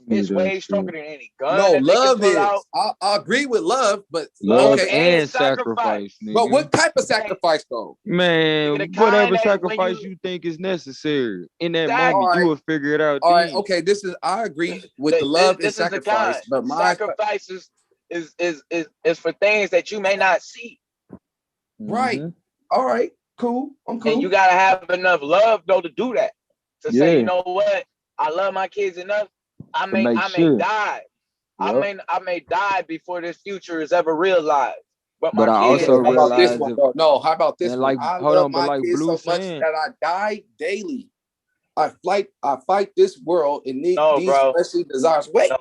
It's way stronger than any gun. No, love is. I agree with love, but love and sacrifice. But what type of sacrifice, though? Man, whatever sacrifice you think is necessary in that moment, you will figure it out. All right, okay. I agree with the love and sacrifice, but my sacrifice is for things that you may not see. Right. All right. Cool. I'm cool. And you gotta have enough love though to do that. To say, you know what, I love my kids enough. I may die. Yep. I may die before this future is ever realized. But I also realize how about this one? Like, I love my kids so much that I die daily. I fight this world and these fleshly desires. Wait. No.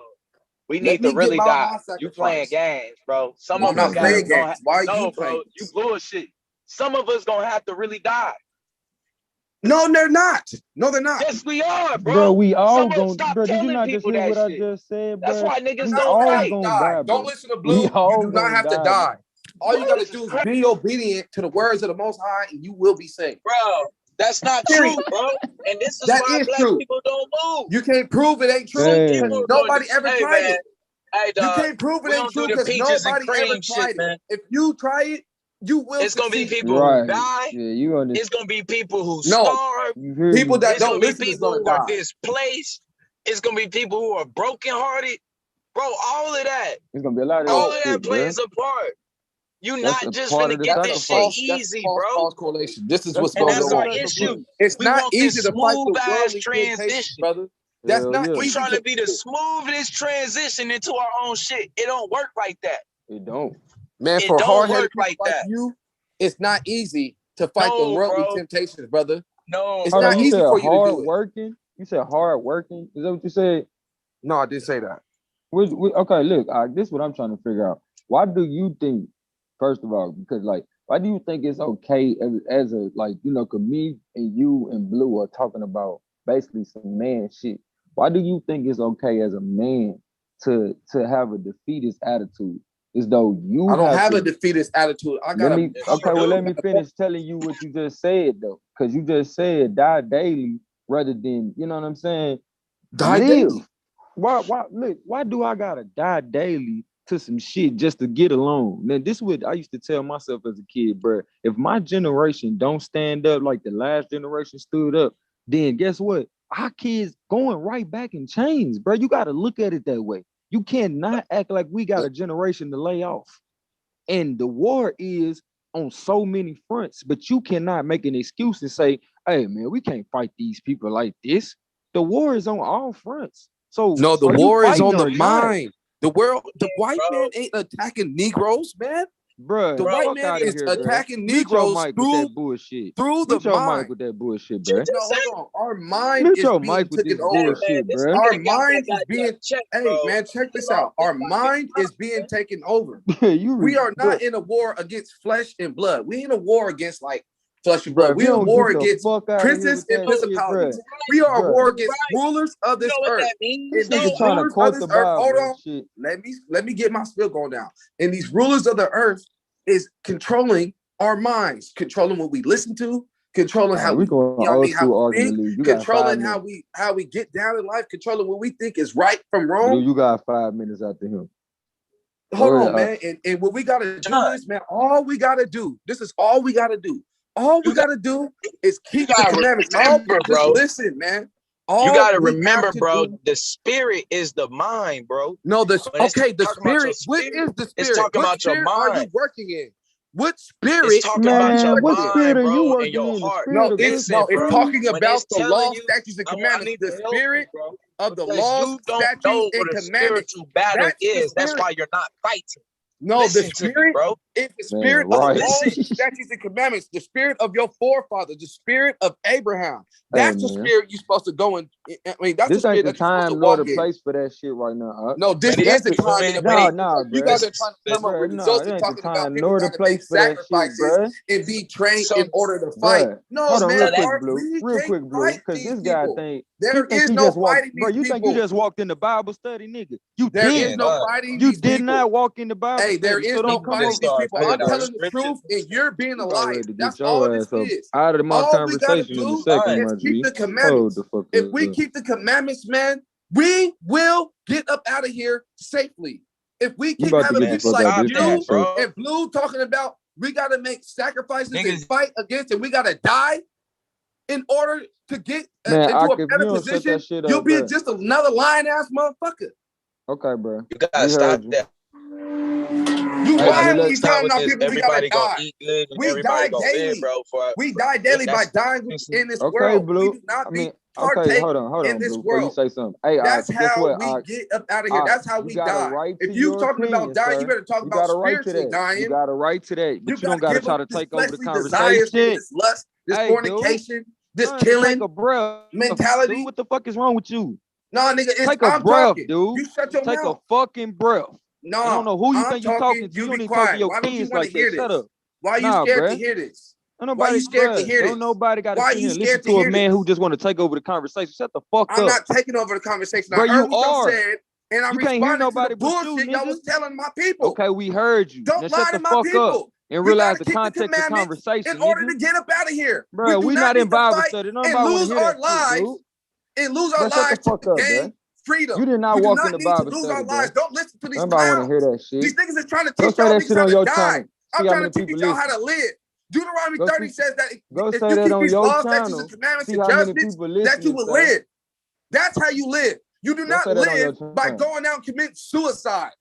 We need to really die. You playing games, bro. Some of us playing games. Why are you playing? Bro, you bullshit. Some of us gonna have to really die. No, they're not. No, they're not. Yes, we are, bro. Bro, we all gonna. Bro, did you not just hear what I just said, bro? That's why niggas don't die. Don't listen to Blue. You do not have to die. All you gotta do is be obedient to the words of the Most High, and you will be saved. Bro, that's not true, bro. And this is why black people don't move. You can't prove it ain't true. Nobody ever tried it. Hey, dog, you can't prove it ain't true because nobody ever tried it. If you try it, you will. It's gonna be people who die. Yeah, it's gonna be people who starve. People that don't listen is gonna be people who are displaced. It's gonna be people who are brokenhearted. Bro, all of that. It's gonna be a lot of all of that plays a part. You're not just gonna get this shit easy, bro. False correlation. This is what's going on. That's our issue. It's not easy to fight the worldly transition, brother. That's not we trying to be the smoothest transition into our own shit. It don't work like that. It don't. Man, for hard-headed people like you, it's not easy to fight the worldly temptations, brother. No, it's not easy for you to do it. Working. You said hard working. Is that what you said? No, I didn't say that. Okay, look, this is what I'm trying to figure out. Why do you think, first of all, because like, why do you think it's okay as a like, you know, cause me and you and Blue are talking about basically some man shit. Why do you think it's okay as a man to have a defeatist attitude? As though you I don't have a defeatist attitude. Let me finish telling you what you just said though. Because you just said die daily rather than, you know what I'm saying? Die daily. Why do I gotta die daily to some shit just to get along? Now, this is what I used to tell myself as a kid, bro. If my generation don't stand up like the last generation stood up, then guess what? our kids going right back in chains, bro. You got to look at it that way. You cannot act like we got a generation to lay off. And the war is on so many fronts, but you cannot make an excuse and say, hey, man, we can't fight these people like this. The war is on all fronts. So no, the war is on the mind. The white man ain't attacking Negroes, man. Bruh, the white man is attacking Negroes through the mind. With that bullshit, bro. No, hold on. Our mind is being taken over. Our mind is being. Hey, man, check this out. Our mind is being taken over. We are not in a war against flesh and blood. We in a war against like flesh and blood. We in a war against princes and principalities. We are a war against rulers of this earth. And these rulers of this earth. Hold on. Let me get my spiel going down. And these rulers of the earth is controlling our minds, controlling what we listen to, controlling how we think, controlling how we get down in life, controlling what we think is right from wrong. Dude, you got 5 minutes after him. Hold on, man. And what we gotta do is, man, all we gotta do. This is all we gotta do. All we gotta do is keep the commandments. Remember, bro. Listen, man. You gotta remember, bro. The spirit is the mind, bro. No, the spirit. What is the spirit? It's talking about your mind. Are you working in? What spirit? It's talking about your mind, bro, and your heart. No, it's talking about the law, statutes, and commandments. The spirit of the law, statutes, and commandments. Battle is. That's why you're not fighting. No, the spirit is the spirit of the law, statutes, and commandments. The spirit of your forefathers, the spirit of Abraham. That's the spirit you're supposed to go in. I mean, that's the spirit that you're supposed to walk in. This ain't the time nor the place for that shit right now. No, this is the time. No, you guys are trying to come up with results and talking about people got to make sacrifices and be trained in order to fight. No, man, real quick, Blue, because this guy think there is no fighting. Bro, you think you just walked in the Bible study, nigga? There is no fighting. You did not walk in the Bible. Hey, there is no fighting these people. I'm telling the truth, and you're being a liar. That's all this is. Out of my conversation in a second, is keep the commandments. If we keep the commandments, man, we will get up out of here safely. If we keep having people like you and Blue talking about we got to make sacrifices and fight against and we got to die in order to get into a better position, you'll be just another lying-ass motherfucker. Okay, bro. You got to stop that. You lying when you telling our people we gotta die. We die daily, bro. We die daily by dying in this world. Blue. We do not partake in this world. Say something. Hey, that's how we get up out of here. That's how we die. If you talking about dying, you better talk about spiritually dying. You got a right to that, but you don't gotta try to take over the conversation. This lust, this fornication, this killing mentality. What the fuck is wrong with you? No, nigga, take a breath, dude. You shut your mouth. Take a fucking breath. No, I don't know who you think you're talking to. You don't even talk to your kids like that. Shut up. Why are you scared to hear this? Why you scared to hear this? Don't nobody got to listen to a man who just want to take over the conversation. Shut the fuck up. I'm not taking over the conversation. Bro, I heard you are. Said, and I can't hear nobody to the bullshit y'all was telling my people. Okay, we heard you. Don't lie to my people. And realize the context of conversation. In order to get up out of here. Bro, we not in Bible study. Nobody want to hear that shit, dude. And lose our lives to gain freedom. You did not walk in the Bible study, our lives. Don't listen to these Nobody want to hear that shit. These niggas is trying to teach y'all niggas how to die. I'm trying to teach y'all how to live. Deuteronomy 30 says that if you keep these laws, statutes, and commandments and judgments, that you will live. That's how you live. You do not live by going out and commit suicide.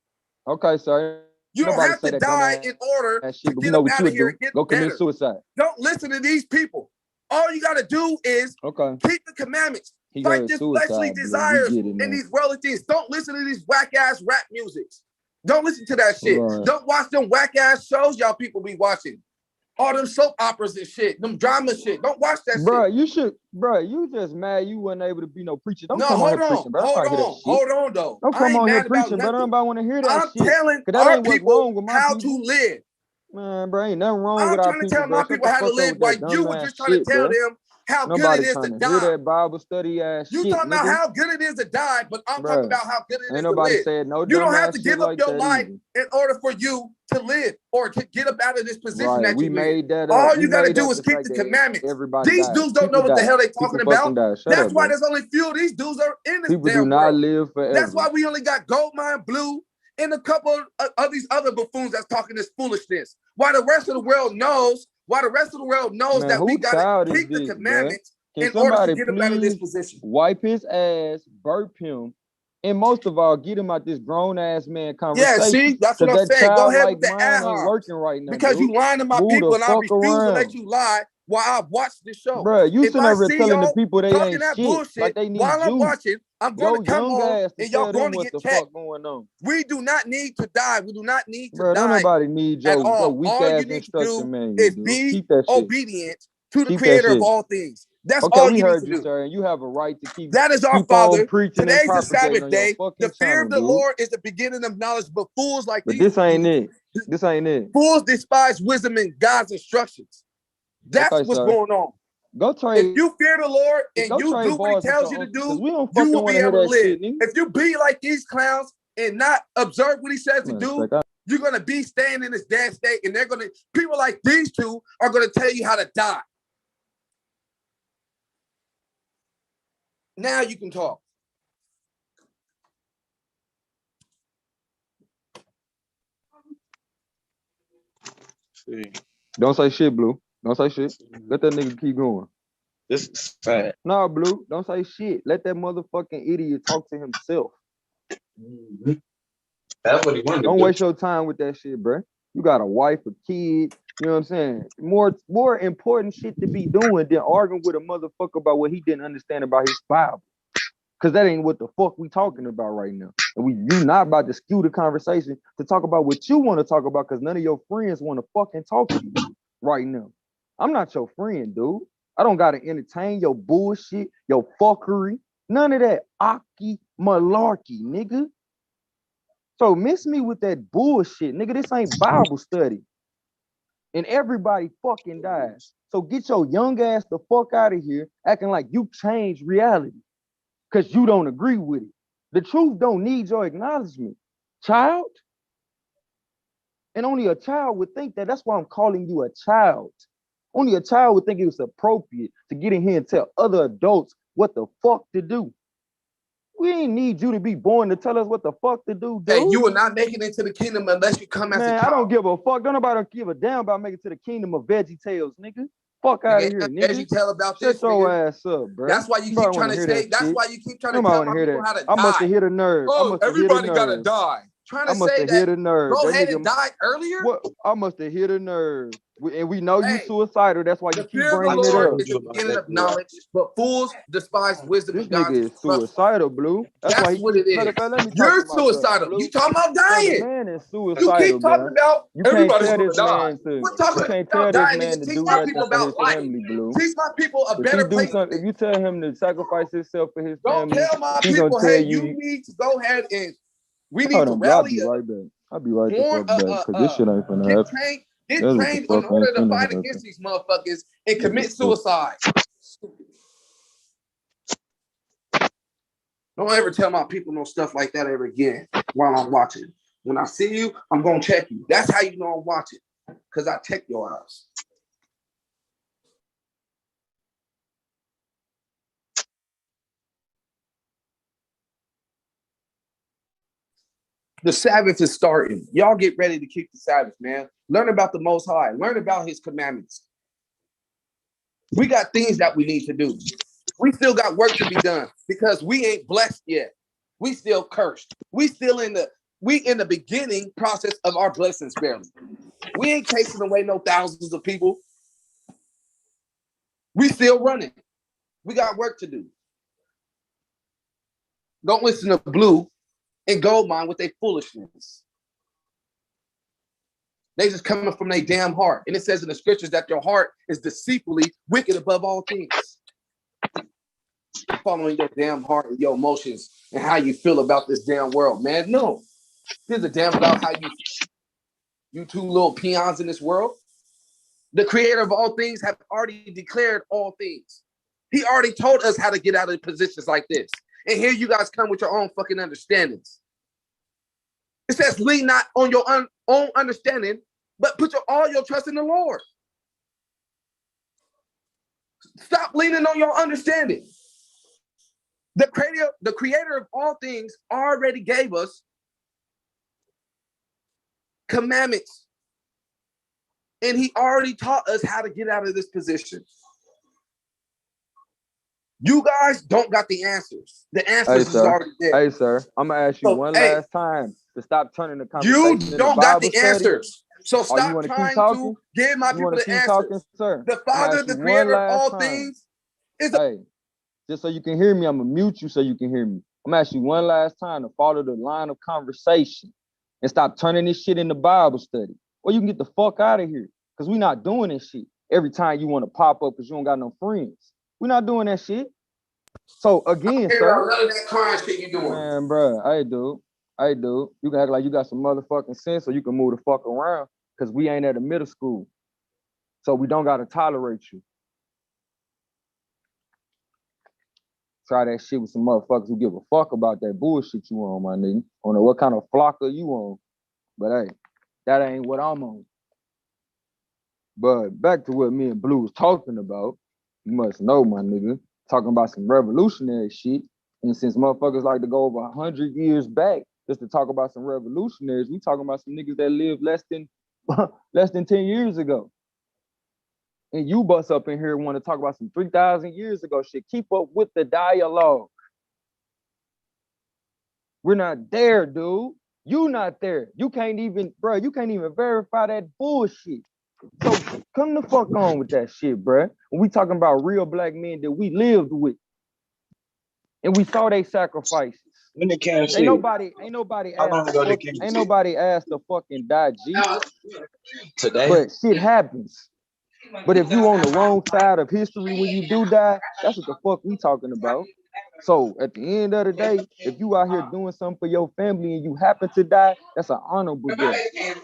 Okay, sorry. You don't have to die in order to get up out of here and get go commit suicide. Don't listen to these people. All you got to do is keep the commandments. Fight this fleshly desires and these worldly things. Don't listen to these whack-ass rap musics. Don't listen to that shit. Right. Don't watch them whack-ass shows y'all people be watching. All them soap operas and shit, them drama shit. Don't watch that shit. You should, you just mad you wasn't able to be no preacher. Don't come hold on, preaching, bro. Hold on, though. Don't come on here preaching, bro. Nobody want to hear that shit. I'm telling our people how to live. Man, bro, ain't nothing wrong with our people. I'm trying to tell my people how to live while you were just trying to tell them how good it is to die. Hear that Bible study ass you shit, talking about how good it is to die, but I'm talking about how good it is to live. Said no. You don't have to give up your life in order for you to live or to get up out of this position that you made. All you got to do is keep the commandments. These dudes don't know what the hell they talking about. That's why there's only few of these dudes are in this damn world. People do not live forever. That's why we only got Goldmine, Blue, and a couple of these other buffoons that's talking this foolishness. Why the rest of the world knows that we got to keep the commandments in order to get him out of this position. Wipe his ass, burp him, and most of all, get him out this grown-ass man conversation. Yeah, see, that's what I'm saying. Go ahead with the ad ain't working right now. Because you lying to my people, and I refuse to let you lie while I watch the show. Bro, you sitting over telling the people they ain't that shit, bullshit like they need while you. I'm watching, I'm going to come on, and y'all going to get checked. Going on. We do not need to die. We do not need to die. Don't nobody need your weak ass instruction, man. Is be obedient to the creator of all things. That's all you need to do. Sir, and you have a right to keep. That is our Father. Today's the Sabbath day. The fear of the Lord is the beginning of knowledge, but fools like these. This ain't it. This ain't it. Fools despise wisdom and God's instructions. That's what's going on. Go trade. If you fear the Lord and you do what He tells you to do, you will be able to live. If you be like these clowns and not observe what He says to do, you're gonna be staying in this dead state, and people like these two are gonna tell you how to die. Now you can talk. See. Don't say shit, Blue. Don't say shit. Let that nigga keep going. This is sad. Nah, Blue. Don't say shit. Let that motherfucking idiot talk to himself. Mm-hmm. That's what he wanted. Don't waste your time with that shit, bro. You got a wife, a kid. You know what I'm saying? More important shit to be doing than arguing with a motherfucker about what he didn't understand about his Bible. Cause that ain't what the fuck we talking about right now. And you not about to skew the conversation to talk about what you want to talk about, because none of your friends want to fucking talk to you right now. I'm not your friend, dude. I don't gotta entertain your bullshit, your fuckery, none of that aki malarkey, nigga. So miss me with that bullshit, nigga. This ain't Bible study. And everybody fucking dies. So get your young ass the fuck out of here, acting like you changed reality because you don't agree with it. The truth don't need your acknowledgement, child. And only a child would think that. That's why I'm calling you a child. Only a child would think it was appropriate to get in here and tell other adults what the fuck to do. We ain't need you to be born to tell us what the fuck to do, dude. Hey, you will not make it into the kingdom unless you come as a child. I don't give a fuck. Don't nobody give a damn about making it to the kingdom of Veggie Tales, nigga. Fuck out of here, nigga. Veggie Tale about this, shut your ass up, bro. That's why you keep trying to say. That's why you keep trying to tell my people how to die. I must have hit a nerve. Oh, everybody gotta die. Trying to say that. Hit a nerve. Go ahead and die earlier. What? I must have hit a nerve. And we know you suicidal. That's why you keep bringing it up. Is the beginning of knowledge, but fools despise wisdom. This nigga is suicidal, Blue. That's why what it is. You're suicidal. You talking about dying? Man is suicidal. You keep talking about everybody's gonna die. We're talking about dying. Teach my people about life. Teach my people a better place. If you tell him to sacrifice himself for his family, don't tell my people, hey, you need to go ahead and we need to rally. I'll be right the fuck back, because this shit ain't finna happen. Get trained in order to fight against these motherfuckers and commit suicide. Don't ever tell my people no stuff like that ever again while I'm watching. When I see you, I'm gonna check you. That's how you know I'm watching, because I check your eyes. The Sabbath is starting. Y'all get ready to keep the Sabbath, man. Learn about the Most High. Learn about His commandments. We got things that we need to do. We still got work to be done because we ain't blessed yet. We still cursed. We in the beginning process of our blessings barely. We ain't chasing away no thousands of people. We still running. We got work to do. Don't listen to Blue and Goldmine with their foolishness. They just coming from their damn heart. And it says in the scriptures that your heart is deceitfully wicked above all things. Following your damn heart and your emotions and how you feel about this damn world, man. No. There's a damn about how you two little peons in this world. The creator of all things have already declared all things. He already told us how to get out of positions like this. And here you guys come with your own fucking understandings. It says, lean not on your own understanding, but put all your trust in the Lord. Stop leaning on your understanding. The creator of all things already gave us commandments. And he already taught us how to get out of this position. You guys don't got the answers. The answers is already there. Hey, sir, I'm gonna ask you one last time to stop turning the conversation. You don't got the answers. So stop trying to give my people the answers. Talking, sir? The Father, the Creator of all things, is just so you can hear me, I'm gonna mute you so you can hear me. I'm gonna ask you one last time to follow the line of conversation and stop turning this shit into Bible study. Or you can get the fuck out of here. Cause we not doing this shit every time you want to pop up because you don't got no friends. We're not doing that shit. So again, sir. None of that crying shit you doing. Man, bro, I do. You can act like you got some motherfucking sense so you can move the fuck around. Cause we ain't at a middle school. So we don't gotta tolerate you. Try that shit with some motherfuckers who give a fuck about that bullshit you on, my nigga. I don't know what kind of flocker you on. But hey, that ain't what I'm on. But back to what me and Blue was talking about. You must know, my nigga. Talking about some revolutionary shit. And since motherfuckers like to go over 100 years back just to talk about some revolutionaries, we talking about some niggas that lived less than 10 years ago. And you bust up in here and want to talk about some 3,000 years ago shit. Keep up with the dialogue. We're not there, dude. You not there. You can't even verify that bullshit. So come the fuck on with that shit, bruh. When we talking about real black men that we lived with. And we saw they sacrifices. When it came ain't nobody asked to fucking die G. Today. But shit happens. But if you on the wrong side of history when you do die, that's what the fuck we talking about. So at the end of the day, if you out here doing something for your family and you happen to die, that's an honorable death.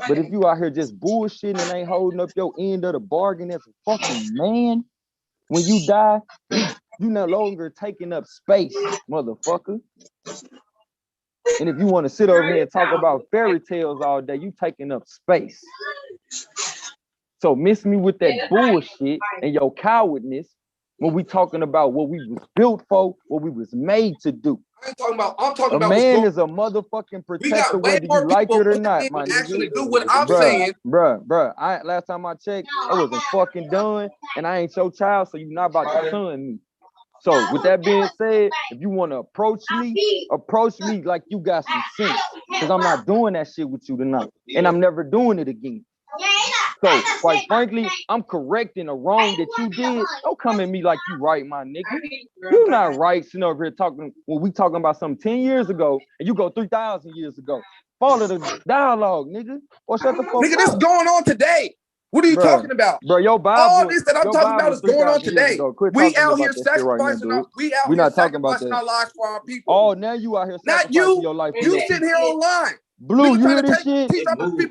But if you out here just bullshitting and ain't holding up your end of the bargain as a fucking man, when you die, you no longer taking up space, motherfucker. And if you want to sit over here and talk about fairy tales all day, you taking up space. So miss me with that bullshit and your cowardness when we talking about what we was built for, what we was made to do. I'm talking about a man is a motherfucking protector, whether you like it or not, my nigga. Do what I'm saying. Bruh, last time I checked, I wasn't fucking done, and I ain't your child, so you not about to son me. So with that being said, if you want to approach me like you got some sense, because I'm not doing that shit with you tonight, and I'm never doing it again. So, quite frankly, I'm correcting a wrong that you did. Don't come at me like you right, my nigga. You not right sitting over here talking when we talking about something 10 years ago and you go 3,000 years ago. Follow the dialogue, nigga. Or shut the fuck up. Nigga, this is going on today. What are you talking about? Bro, your Bible. All this that I'm talking about is going on today. We out here sacrificing our lives for our people. Oh, now you out here sacrificing your life. You sitting here online. Blue, you hear this shit?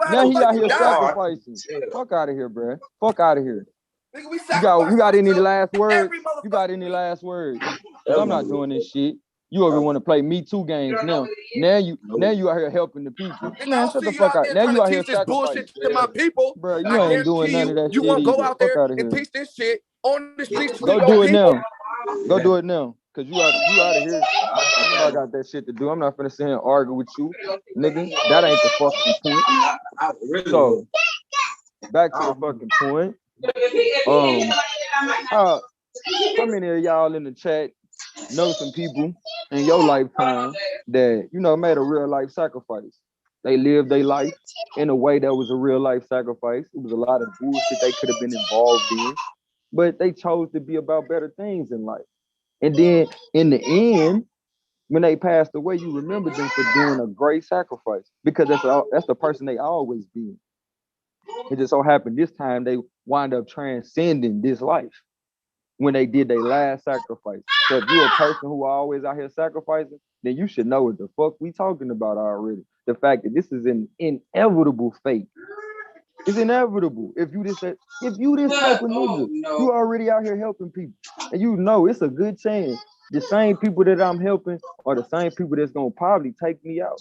Now he out here sacrificing. Fuck out of here, bro. Fuck out of here. Nigga, you got any last words? You got any last words? Cause I'm not doing this shit. You ever want to play Me Too games now? Now you out here helping the people. Man, shut the fuck out. Now you out here sacrificing to my people. Bro, you ain't doing none of that shit. You won't go out there and teach this shit on the streets. Go do it now. Go do it now. Cause you out of here. I got that shit to do. I'm not finna sit here and argue with you, nigga. That ain't the fucking point. So back to the fucking point. How many of y'all in the chat know some people in your lifetime that made a real life sacrifice? They lived their life in a way that was a real life sacrifice. It was a lot of bullshit they could have been involved in, but they chose to be about better things in life. And then in the end, when they passed away, you remember them for doing a great sacrifice because that's the person they always been. It just so happened this time they wind up transcending this life when they did their last sacrifice. So if you're a person who always out here sacrificing, then you should know what the fuck we talking about already. The fact that this is an inevitable fate. It's inevitable. If you this type of nigga, you already out here helping people. And it's a good chance the same people that I'm helping are the same people that's gonna probably take me out.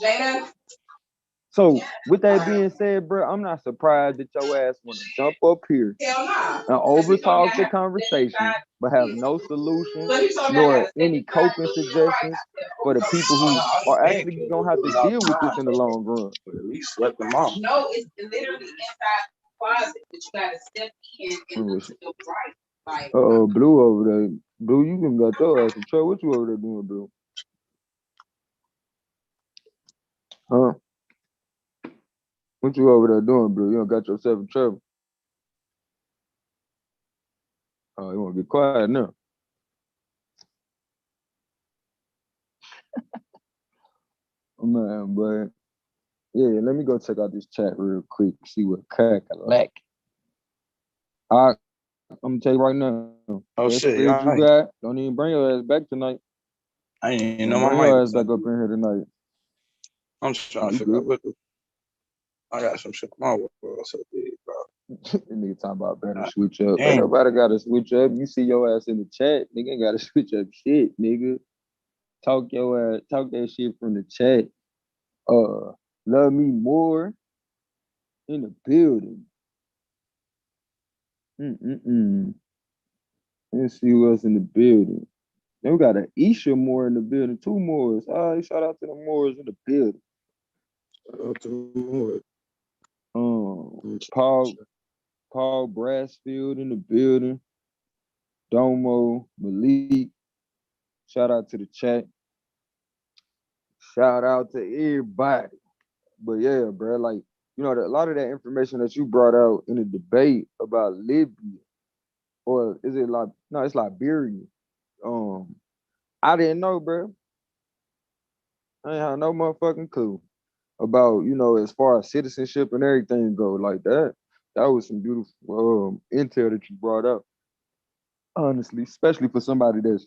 So with that being said, bro, I'm not surprised that your ass want to jump up here and overtalk the conversation, but have no solution nor any coping suggestions for the people who are actually gonna have to deal with this in the long run. At least let them off. No, it's literally inside the closet, but you gotta step in and look to the right. Blue over there. Blue, you can got your ass in trouble. What you over there doing, Blue? Huh? What you over there doing, Blue? You don't got yourself in trouble. Oh, you want to be quiet now? Man, but yeah, let me go check out this chat real quick, see what crack a lack. I'm gonna tell you right now. Oh shit, you got. Don't even bring your ass back tonight. I ain't know bring your ass back up in here tonight. I'm just trying to figure out what I got some shit tomorrow. So big, bro. Nigga talking about better switch up. Ain't nobody gotta switch up. You see your ass in the chat, nigga ain't gotta switch up shit, nigga. Talk your ass, talk that shit from the chat. Love me more in the building. Let's see who else in the building. Then we got an Isha Moore in the building, 2 Moores. Shout out to the Moores in the building. Shout out to the Moores. Paul Brassfield in the building. Domo, Malik. Shout out to the chat. Shout out to everybody. But yeah, bro, like, you know, a lot of that information that you brought out in the debate about Libya, or is it like, no, it's Liberia. I didn't know, bro. I ain't had no motherfucking clue about, you know, as far as citizenship and everything go like that. That was some beautiful intel that you brought up. Honestly, especially for somebody that's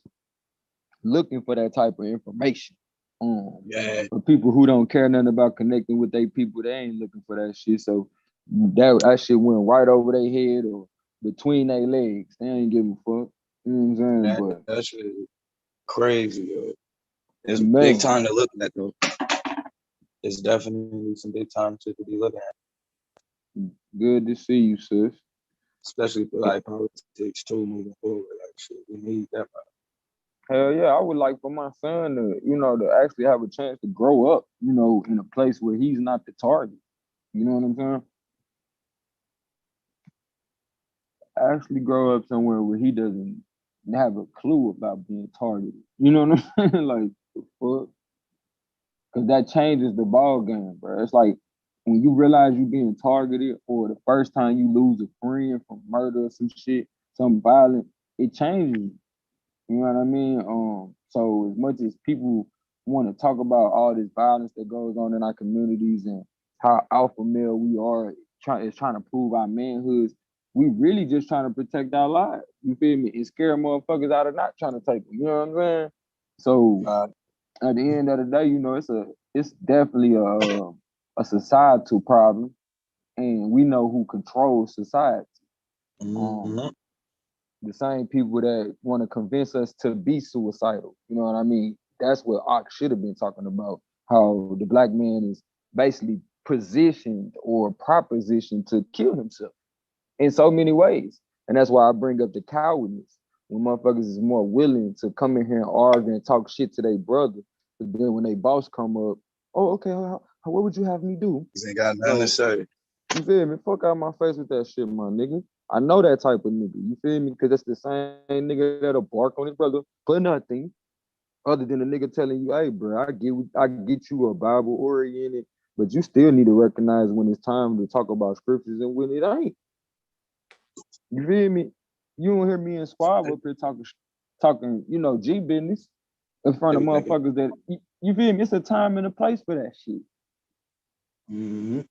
looking for that type of information. For people who don't care nothing about connecting with their people, they ain't looking for that shit. So that shit went right over their head or between their legs. They ain't give a fuck. You know what I'm saying? That shit is crazy, yo. It's big time to look at, though. It's definitely some big time to be looking at. Good to see you, sis. Especially for like politics too, moving forward. Like shit, we need that. Hell yeah, I would like for my son to, you know, to actually have a chance to grow up, you know, in a place where he's not the target. You know what I'm saying? Actually grow up somewhere where he doesn't have a clue about being targeted. You know what I'm saying? Like, the fuck? Because that changes the ball game, bro. It's like when you realize you're being targeted, or the first time you lose a friend from murder or some shit, something violent, it changes you. You know what I mean? So as much as people want to talk about all this violence that goes on in our communities and how alpha male we are, trying to prove our manhoods, we really just trying to protect our lives. You feel me? And scare motherfuckers out of not trying to take them. You know what I'm saying? So at the end of the day, you know, it's definitely a societal problem, and we know who controls society. The same people that want to convince us to be suicidal. You know what I mean? That's what Ox should have been talking about, how the black man is basically positioned or propositioned to kill himself in so many ways. And that's why I bring up the cowardness. When motherfuckers is more willing to come in here and argue and talk shit to their brother, but then when they boss come up, oh, okay, what would you have me do? He ain't got nothing to say. You feel me? Fuck out my face with that shit, my nigga. I know that type of nigga. You feel me? Because that's the same nigga that'll bark on his brother for nothing, other than a nigga telling you, hey, bro, I get you a Bible oriented, but you still need to recognize when it's time to talk about scriptures and when it ain't. You feel me? You don't hear me and Squab up here talking, you know, G business in front of motherfuckers that, you feel me? It's a time and a place for that shit. And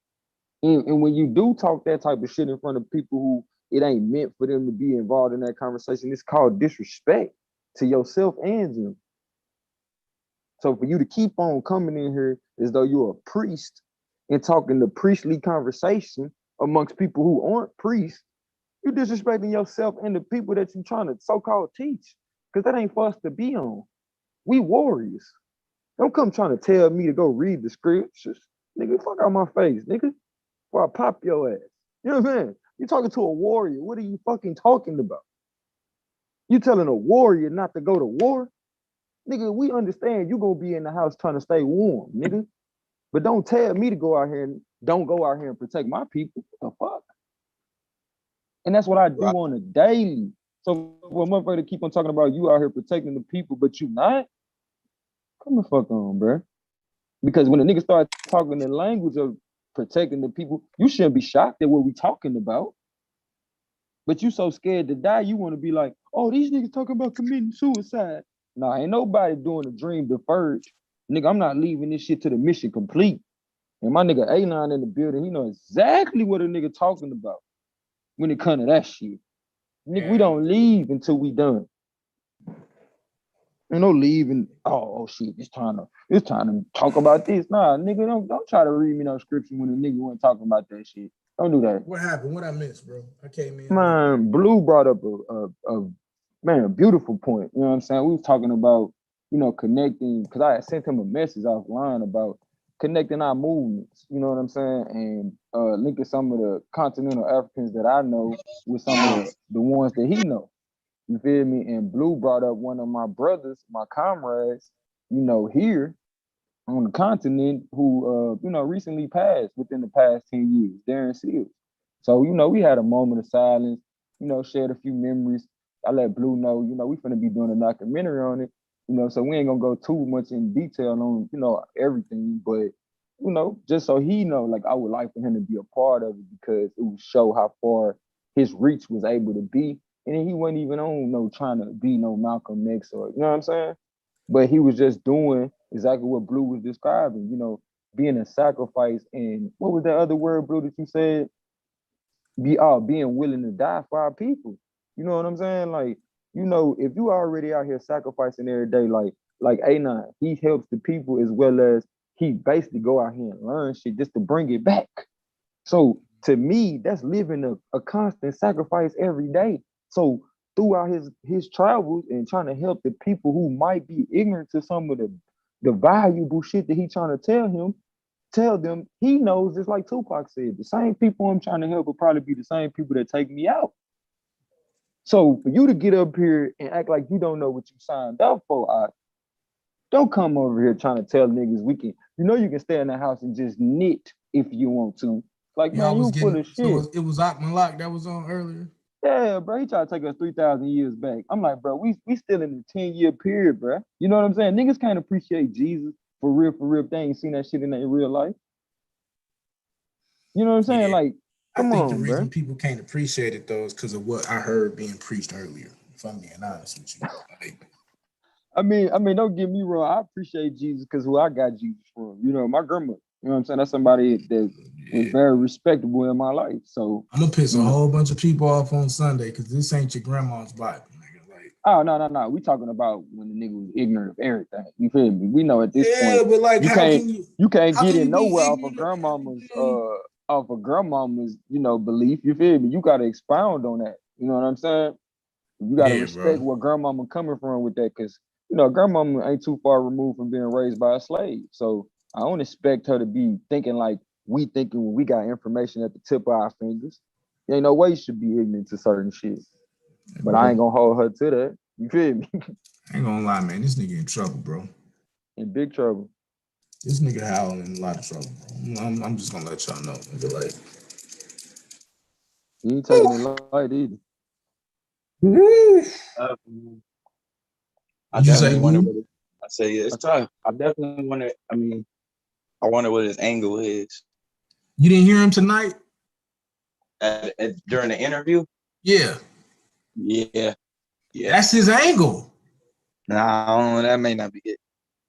when you do talk that type of shit in front of people who it ain't meant for them to be involved in that conversation, it's called disrespect to yourself and them. So for you to keep on coming in here as though you're a priest and talking the priestly conversation amongst people who aren't priests, you're disrespecting yourself and the people that you're trying to so-called teach. Because that ain't for us to be on. We warriors. Don't come trying to tell me to go read the scriptures. Nigga, fuck out my face, nigga. Or I pop your ass. You know what I'm saying? You're talking to a warrior. What are you fucking talking about? You telling a warrior not to go to war? Nigga, we understand you gonna be in the house trying to stay warm, nigga. But don't tell me to go out here and don't go out here and protect my people. What the fuck? And that's what I do on a daily. So for a motherfucker to keep on talking about you out here protecting the people, but you not, come the fuck on, bro. Because when the nigga start talking the language of protecting the people, you shouldn't be shocked at what we talking about. But you so scared to die, you want to be like, oh, these niggas talking about committing suicide. Nah, ain't nobody doing a dream deferred. Nigga, I'm not leaving this shit to the mission complete. And my nigga A-Line in the building, he know exactly what a nigga talking about when it come to that shit. Nigga, we don't leave until we done. Ain't no leaving. Oh shit, it's time to talk about this. Nah, nigga, don't try to read me no scripture when a nigga wasn't talking about that shit. Don't do that. What happened? What I missed, bro? I came in. Man, Blue brought up a beautiful point. You know what I'm saying? We was talking about, connecting, because I had sent him a message offline about connecting our movements, you know what I'm saying? And linking some of the continental Africans that I know with some of the ones that he know. You feel me? And Blue brought up one of my brothers, my comrades, here on the continent who, recently passed within the past 10 years, Darren Seals. So, we had a moment of silence, shared a few memories. I let Blue know, we finna be doing a documentary on it, so we ain't gonna go too much in detail on, everything, but, just so he know, like, I would like for him to be a part of it because it would show how far his reach was able to be. And then he wasn't even on trying to be no Malcolm X or, you know what I'm saying? But he was just doing exactly what Blue was describing, being a sacrifice. And what was that other word, Blue, that you said? Being willing to die for our people. You know what I'm saying? Like, if you already out here sacrificing every day, like A9, he helps the people as well as he basically go out here and learn shit just to bring it back. So to me, that's living a constant sacrifice every day. So throughout his travels and trying to help the people who might be ignorant to some of the valuable shit that he trying to tell them, he knows, just like Tupac said, the same people I'm trying to help will probably be the same people that take me out. So for you to get up here and act like you don't know what you signed up for, don't come over here trying to tell niggas you can stay in the house and just knit if you want to. Like, man, you full of shit. So it was Malak that was on earlier? Yeah, bro, he tried to take us 3,000 years back. I'm like, bro, we still in the 10-year period, bro. You know what I'm saying? Niggas can't appreciate Jesus for real. They ain't seen that shit in their real life. You know what I'm saying? Yeah. Like, come on, I think the reason bro. people can't appreciate it, though, is because of what I heard being preached earlier, if I'm being honest with you. I mean, don't get me wrong. I appreciate Jesus because who I got Jesus from. My grandma. You know what I'm saying? That's somebody that was very respectable in my life. So I'm gonna piss a whole bunch of people off on Sunday because this ain't your grandma's Bible, nigga. Like, oh no. We talking about when the nigga was ignorant of everything. You feel me? We know at this point. But like, you can't get it nowhere off of grandmama's belief. You feel me? You gotta expound on that. You know what I'm saying? You gotta respect where grandmama coming from with that, because grandmama ain't too far removed from being raised by a slave. So I don't expect her to be thinking like we thinking when we got information at the tip of our fingers. There ain't no way you should be ignorant to certain shit. But I ain't gonna hold her to that. You feel me? I ain't gonna lie, man. This nigga in trouble, bro. In big trouble. This nigga Howell in a lot of trouble, bro. I'm just gonna let y'all know. Like, he ain't taking it light either. I definitely wonder what I say it's tough. I definitely wonder. I wonder what his angle is. You didn't hear him tonight? During the interview? Yeah. That's his angle. Nah, I don't know. That may not be it.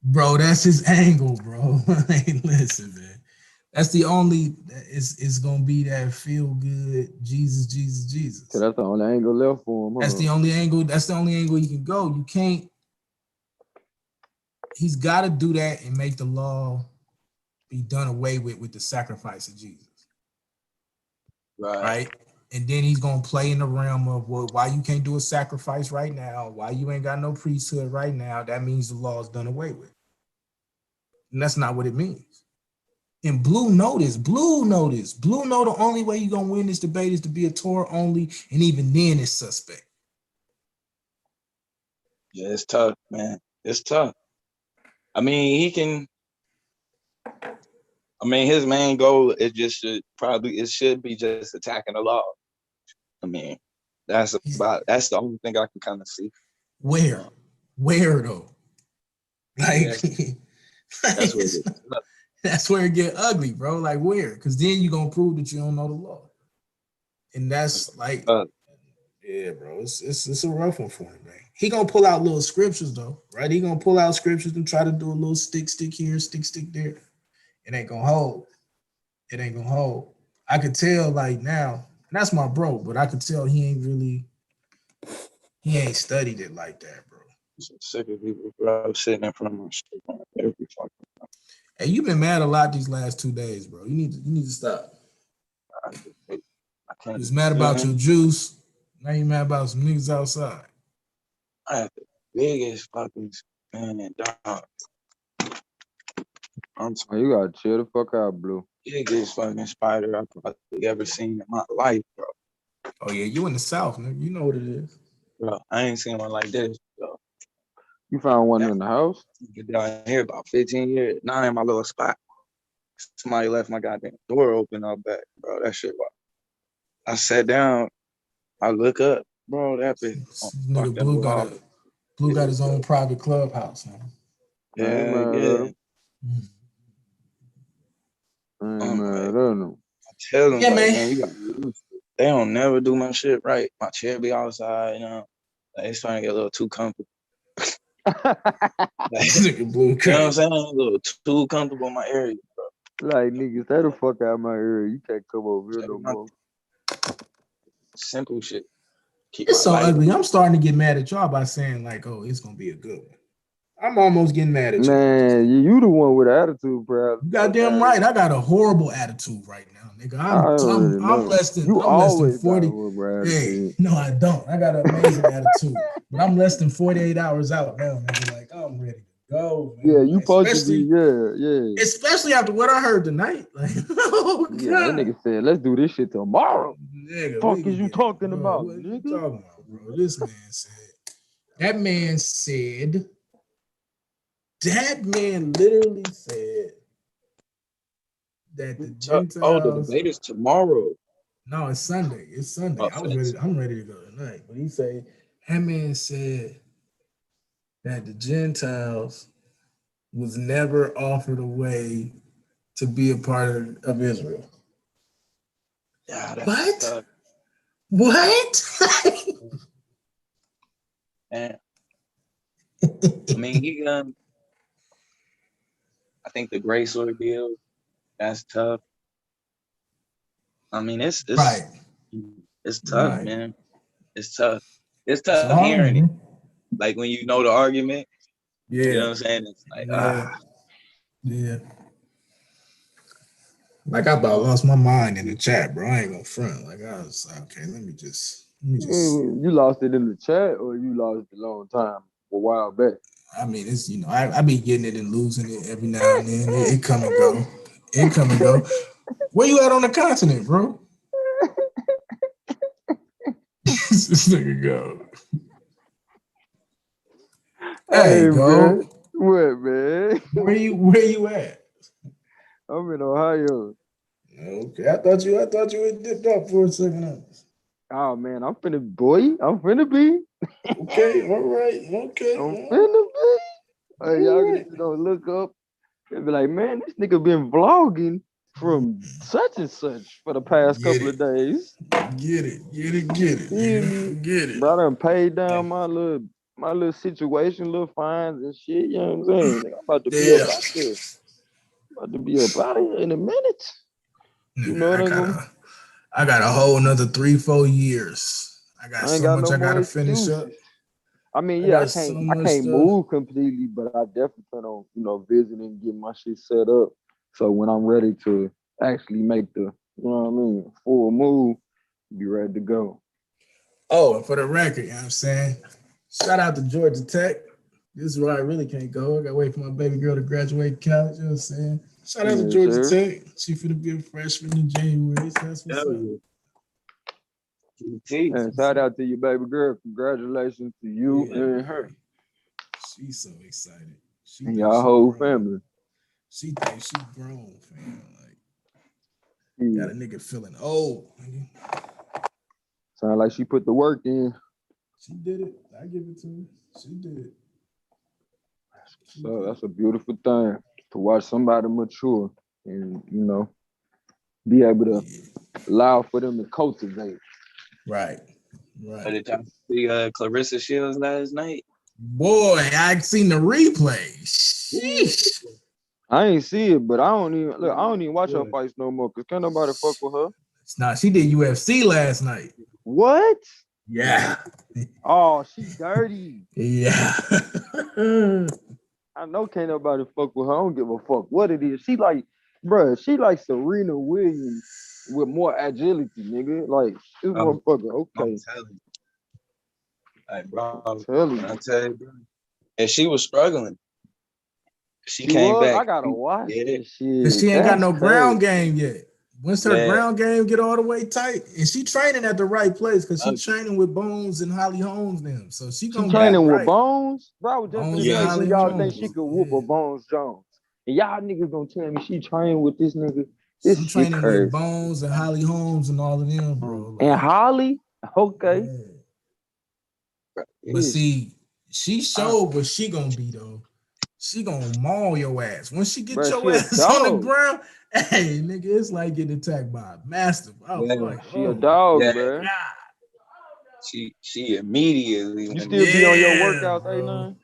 Bro, that's his angle, bro. Hey, listen, man. That's the only, it's going to be that feel good, Jesus. So that's the only angle left for him. Huh? That's the only angle you can go. You can't, he's got to do that and make the law be done away with the sacrifice of Jesus. Right? And then he's going to play in the realm of, well, why you can't do a sacrifice right now? Why you ain't got no priesthood right now? That means the law is done away with. And that's not what it means. And Blue know this. Blue know the only way you're going to win this debate is to be a Torah only. And even then it's suspect. Yeah, it's tough, man. It's tough. His main goal is should be just attacking the law. That's the only thing I can kind of see. Where though? Like, that's where it get ugly, bro. Like where? Because then you're gonna prove that you don't know the law. And that's like, yeah, bro. It's a rough one for him, man. He gonna pull out little scriptures though, right? He gonna pull out scriptures and try to do a little stick here, stick there. It ain't gonna hold. It ain't gonna hold. I could tell like now, and that's my bro, but I could tell he ain't studied it like that, bro. I'm sick of people, bro, sitting in front of my shit every fucking time. Hey, you've been mad a lot these last 2 days, bro. You need to stop. You was mad about your juice. Now you mad about some niggas outside. I have the biggest fucking man, dog. You gotta chill the fuck out, Blue. Biggest fucking spider I've probably ever seen in my life, bro. Oh yeah, you in the South, nigga. You know what it is. Bro, I ain't seen one like this, bro. You found one in the house? Get down here about 15 years. Now I'm in my little spot. Somebody left my goddamn door open up back, bro. That shit, bro. I sat down. I look up, bro. That bitch. Nigga, Blue got his own private clubhouse, man. Yeah. I tell them, yeah, like, man, you got, they don't never do my shit right. My chair be outside, you know. Like, it's trying to get a little too comfortable. Nigga, Blue, you know what I'm saying? A little too comfortable in my area, bro. Like, nigga, stay the fuck out of my area. You can't come over here no more. Simple shit. It's so ugly. I'm starting to get mad at y'all by saying, like, oh, it's gonna be a good one. I'm almost getting mad at you. Man, you the one with attitude, bro. You goddamn right. I got a horrible attitude right now, nigga. I'm less than 40. Hey, no, I don't. I got an amazing attitude, but I'm less than 48 hours out now, nigga. Like, I'm ready to go, man. Yeah, you supposed to be, yeah. Especially after what I heard tonight. Like, oh, God. Yeah, that nigga said, let's do this shit tomorrow. Nigga, fuck is you talking about, what nigga? You talking about, bro? This man said. That man literally said that the Gentiles. Oh, the debate is tomorrow. No, it's Sunday. It's Sunday. I'm ready to go tonight. But that man said that the Gentiles was never offered a way to be a part of Israel. Yeah, what? Tough. What? Man. I mean, I think the grace ordeal, that's tough. I mean, it's right. It's tough, right. Man. It's tough. It's tough hearing it. Like when you know the argument. Yeah. You know what I'm saying? It's like, Yeah. Like I about lost my mind in the chat, bro. I ain't gonna front. Like I was okay. Let me just. You lost it in the chat, or you lost it a long time, a while back. I mean, it's I be getting it and losing it every now and then. It come and go. It come and go. Where you at on the continent, bro? This nigga go. Hey, go. Man. What, man? Where you at? I'm in Ohio. Okay, I thought you had dipped up for a second. Oh man, I'm finna be. Okay, all right, okay. I'm finna be. Hey, y'all gonna look up and be like, man, this nigga been vlogging from such and such for the past couple of days. Get it. Bro, I done paid down my little situation, little fines and shit. You know what I'm saying? I'm about to be up out there. About to be up out of here in a minute. You know what I got a whole another 3-4 years. I got so much I gotta finish up. I mean, I can't move completely, but I definitely plan on, visiting and getting my shit set up. So when I'm ready to actually make the, full move, be ready to go. Oh, and for the record, you know what I'm saying? Shout out to Georgia Tech. This is where I really can't go. I gotta wait for my baby girl to graduate college, you know what I'm saying? Shout out to Georgia Tech. She finna be a freshman in January. So that's what's up. And shout out to your baby girl. Congratulations to you and her. She's so excited. And y'all whole family. She thinks she's grown, fam. Like, got a nigga feeling old. Sound like she put the work in. She did it. I give it to her. She did it. So that's a beautiful thing to watch somebody mature and, you know, be able to allow for them to cultivate. Right. Right. Did y'all see Clarissa Shields last night? Boy, I seen the replay. Sheesh. I ain't see it, but I don't even watch her fights no more because can't nobody fuck with her. It's not. She did UFC last night. What? Yeah. Oh, she dirty. Yeah. I know can't nobody fuck with her. I don't give a fuck what it is. She like, bruh, she like Serena Williams with more agility, nigga. Like, this motherfucker, okay. I'm telling you. And she was struggling. She came back. I gotta watch this shit. But she ain't got no ground game yet. Once her ground game get all the way tight, and she training at the right place because she's training with Bones and Holly Holmes them. So she gonna training with right. Bones? Bro, I was just gonna say, y'all think she could whoop a Bones Jones. And y'all niggas gonna tell me she trained with this nigga. This she training with Bones and Holly Holmes and all of them, bro. Like, and Holly? Okay. Yeah. But see, she showed what she gonna be though. She gonna maul your ass. Once she get your ass on the ground, hey, nigga, it's like getting attacked by a mastiff. I was like, she a dog, bro. God. She immediately. You still be on your workouts, A9?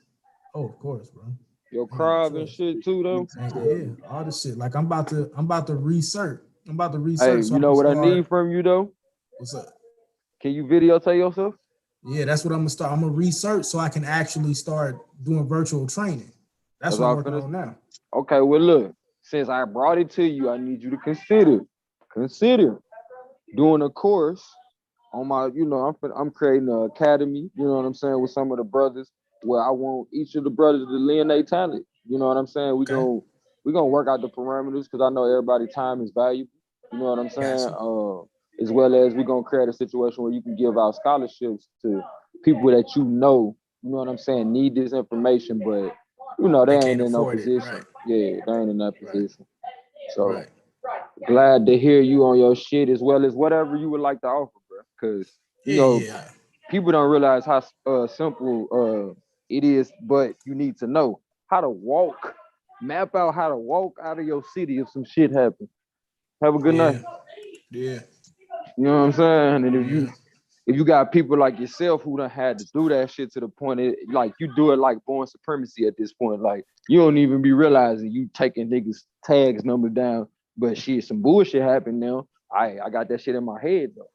Oh, of course, bro. Your crab and shit too, though. Yeah, all the shit. Like I'm about to research. Hey, you know what I need from you though? What's up? Can you videotape yourself? Yeah, that's what I'm gonna start. I'm gonna research so I can actually start doing virtual training. That's what I'm working on now. Okay, well, look, since I brought it to you, I need you to consider doing a course on my, you know, I'm creating an academy, you know what I'm saying, with some of the brothers where I want each of the brothers to lend their talent. You know what I'm saying? We're gonna work out the parameters because I know everybody's time is valuable. You know what I'm saying? As well as we're gonna create a situation where you can give out scholarships to people that you know what I'm saying, need this information, but you know, they ain't in no position. Right. Yeah, they ain't in that position. So glad to hear you on your shit as well as whatever you would like to offer, bro. Because you know, people don't realize how simple it is, but you need to know how to map out how to walk out of your city if some shit happens. Have a good night. Yeah. You know what I'm saying? And if you got people like yourself who done had to do that shit to the point, like you do it like born supremacy at this point. Like you don't even be realizing you taking niggas tags number down, but shit, some bullshit happened now. I got that shit in my head though.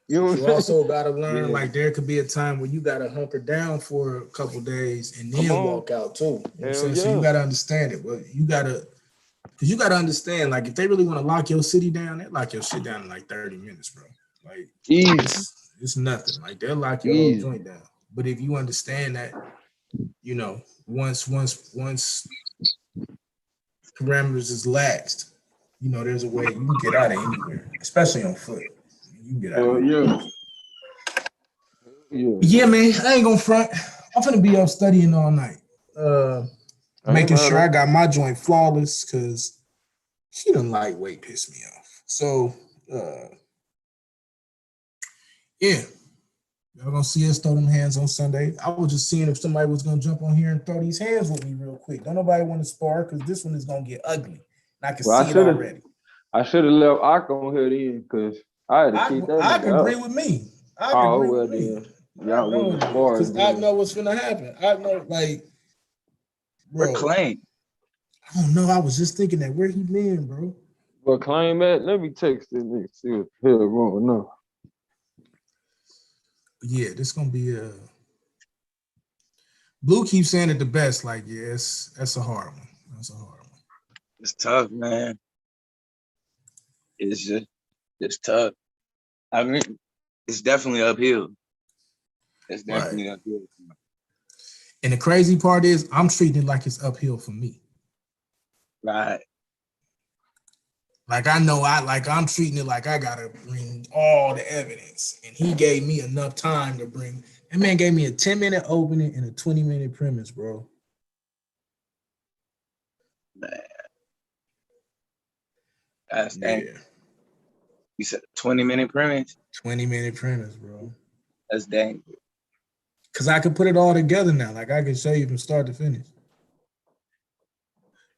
You know what you also gotta learn like there could be a time where you gotta hunker down for a couple days and then walk out too. You know what I'm saying? So you gotta understand it. But you gotta understand, like if they really want to lock your city down, they lock your shit down in like 30 minutes, bro. Like it's nothing. Like they'll lock your whole joint down. But if you understand that, you know, once parameters is laxed, you know, there's a way you can get out of anywhere, especially on foot. You can get out of anywhere. Yeah, man, I ain't gonna front. I'm finna be up studying all night. Making sure I got my joint flawless because she done lightweight pissed me off. So yeah. Y'all gonna see us throw them hands on Sunday. I was just seeing if somebody was gonna jump on here and throw these hands with me real quick. Don't nobody want to spar because this one is gonna get ugly. And I can see it already. I should have left Ak on here then because I had to keep that. I can agree with me. Y'all wouldn't spar. Because I know what's gonna happen. I know, like, bro. Claim. I don't know. I was just thinking that where he been, bro. But claim that. Let me text this nigga. See what the hell wrong. No. Yeah, this gonna be a Blue keeps saying it the best. Like, yes, that's a hard one. That's a hard one. It's tough, man. It's tough. I mean, it's definitely uphill. It's definitely uphill. And the crazy part is, I'm treating it like it's uphill for me. Right. Like I'm treating it like I gotta bring all the evidence, and he gave me enough time to bring. That man gave me a 10-minute opening and a 20-minute premise, bro. Man, that's You said 20-minute premise? 20-minute premise, bro. That's dangerous. Because I could put it all together now. Like, I can show you from start to finish.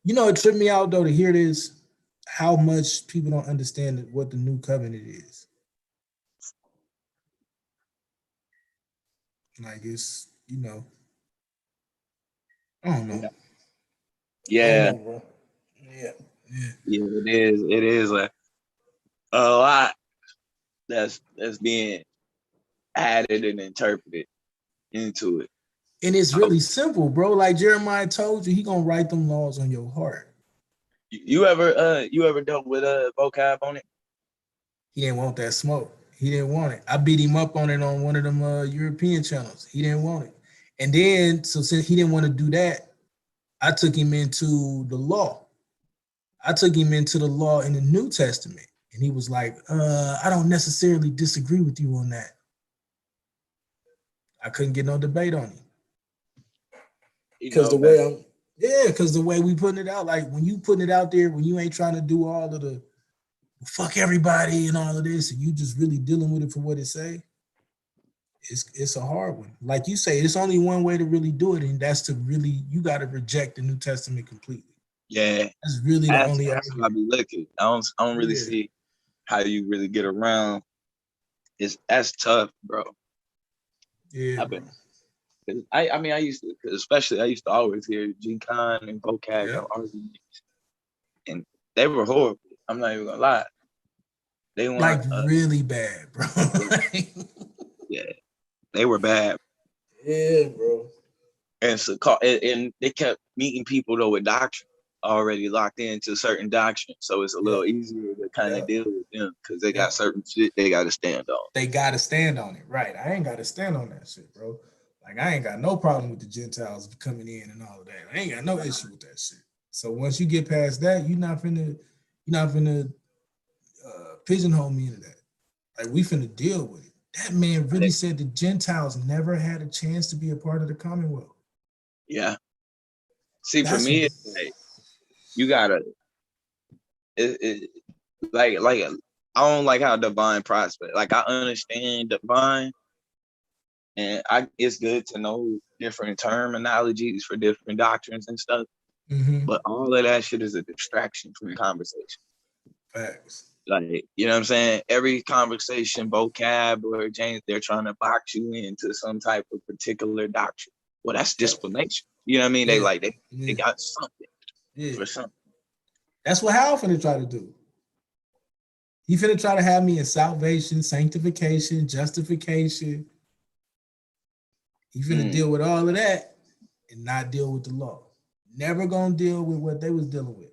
You know, it tripped me out, though, to hear this, how much people don't understand what the new covenant is. Like, it's, you know, I don't know. Yeah. Know, bro. Yeah, it is. It is a lot that's being added and interpreted into it. And it's really simple, bro. Like Jeremiah told you, he gonna write them laws on your heart. You ever dealt with vocab on it? He didn't want that smoke. He didn't want it. I beat him up on it on one of them European channels. He didn't want it. And then, so since he didn't want to do that, I took him into the law. I took him into the law in the New Testament. And he was like, I don't necessarily disagree with you on that. I couldn't get no debate on him. Because the way we putting it out, like when you putting it out there, when you ain't trying to do all of the fuck everybody and all of this, and you just really dealing with it for what it say, it's a hard one. Like you say, it's only one way to really do it, and that's to really, you got to reject the New Testament completely. Yeah, that's really the only. That's how I be looking. I don't really see how you really get around. That's tough, bro. Yeah, I used to always hear G-Con and vocab arguments, and they were horrible. I'm not even gonna lie. They were like really bad, bro. Yeah, they were bad. Yeah, bro. And they kept meeting people though with doctrine already locked into certain doctrine, so it's a little easier to kind of deal with them because they got certain shit they got to stand on. They got to stand on it, right? I ain't got to stand on that shit, bro. Like I ain't got no problem with the Gentiles coming in and all of that. I ain't got no issue with that shit. So once you get past that, you're not finna pigeonhole me into that. Like we finna deal with it. That man really said the Gentiles never had a chance to be a part of the Commonwealth. Yeah. See, for me, it's like you gotta. Like I don't like how divine prospect. Like I understand divine, and it's good to know different terminologies for different doctrines and stuff. Mm-hmm. But all of that shit is a distraction from the conversation. Facts. Like, you know what I'm saying? Every conversation, vocab or James, they're trying to box you into some type of particular doctrine. Well, that's displanation. You know what I mean? They got something for something. That's what Hal finna try to do. He finna try to have me in salvation, sanctification, justification. He finna deal with all of that and not deal with the law. Never gonna deal with what they was dealing with.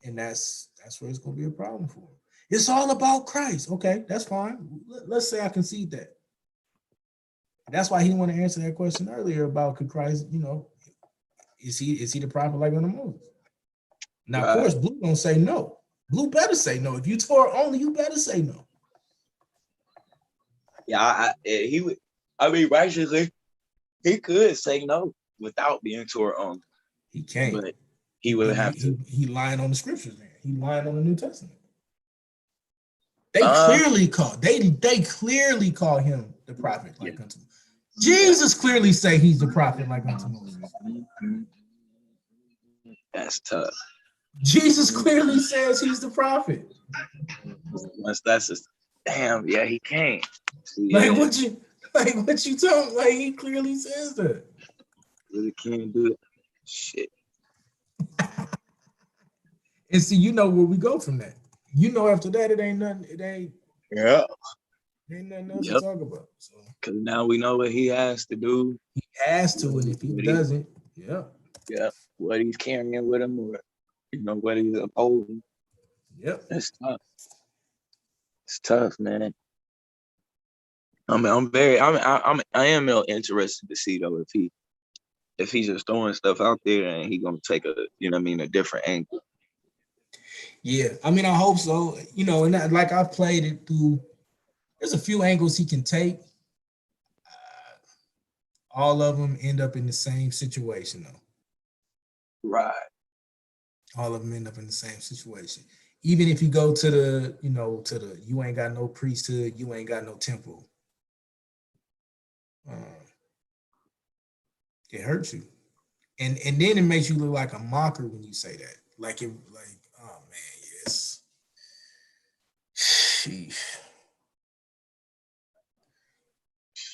And that's where it's gonna be a problem for him. It's all about Christ. Okay, that's fine. Let's say I concede that. That's why he didn't want to answer that question earlier about could Christ, is he the prophet like unto Moses? Now, of course, Blue gonna say no. Blue better say no. If you Torah only, you better say no. Yeah, he would. I mean, righteously, he could say no without being Torah only. He can't. But he would have to. He lying on the scriptures, man. He lying on the New Testament. They clearly call him the prophet like unto Moses. Jesus clearly say he's the prophet like unto Moses. That's tough. Jesus clearly says he's the prophet. That's just damn. Yeah, he can't. Like what you talking? Like he clearly says that. Really can't do that. Shit. And see, you know where we go from that. After that, it ain't nothing. It ain't. Yeah. Ain't nothing else to talk about. So. Because now we know what he has to do. He has to, and if he doesn't, what he's carrying with him, or what he's upholding. Yep, it's tough. It's tough, man. I am interested to see though if he's just throwing stuff out there and he gonna take a different angle. Yeah, I mean, I hope so. And that, like I've played it through. There's a few angles he can take. All of them end up in the same situation, though. Right. All of them end up in the same situation. even if you go to the, you ain't got no priesthood, you ain't got no temple. It hurts you. And then it makes you look like a mocker when you say that. Like, oh man, yes. Sheesh.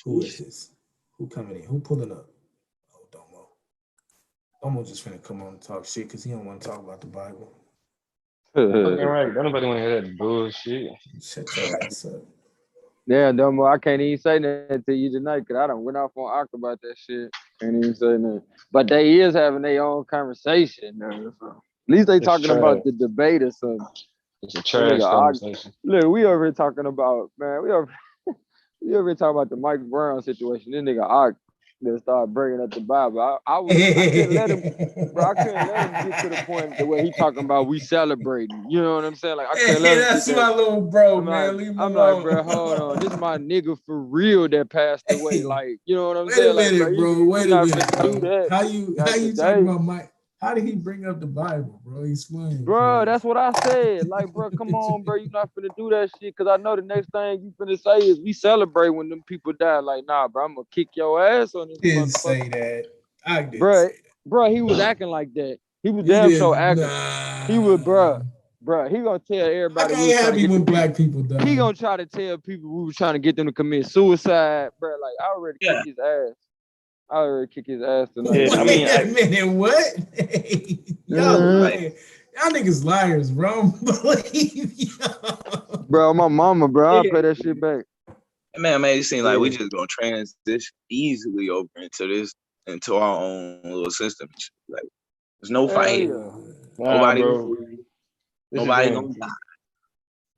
Who is this? Who coming in? Who pulling up? Oh, Domo. Domo just finna come on and talk shit because he don't want to talk about the Bible. Fucking right. Nobody want to hear that bullshit. Shut your ass up. Yeah, Domo, I can't even say that to you tonight because I done went off on Ark about that shit. Can't even say nothing. But they is having their own conversation. Man. So, at least they talking about the debate or something. It's a trash conversation. Look, we over here talking about, man, we over here talking about the Mike Brown situation. This nigga Ark that started bringing up the Bible. I couldn't let him, bro. I couldn't let him get to the point where he talking about we celebrating. You know what I'm saying? Like I couldn't let him. That's my little bro, man. I'm like, bro, hold on. This is my nigga for real that passed away. Like, you know what I'm saying? Wait a minute, bro. Wait a minute, bro. How you talking about Mike? How did he bring up the Bible, bro? Explain. Bro, that's what I said. Like, bro, come on, bro. You're not finna do that shit. Cause I know the next thing you finna say is we celebrate when them people die. Like, nah, bro, I'm gonna kick your ass on this. Didn't say that. I didn't bro, say that. Bro, he was acting like that. He was damn sure acting. He was, bro, he gonna tell everybody. I can't happy when black people die. He gonna try to tell people we were trying to get them to commit suicide, bro. Like, I already kicked his ass. I already kick his ass tonight. Wait a minute, what? Y'all niggas liars, bro. Believe y'all. Bro, my mama, bro. I'll play that shit back. Man, it seems like we just gonna transition easily over into our own little system. Like, there's no fight. Nobody gonna die.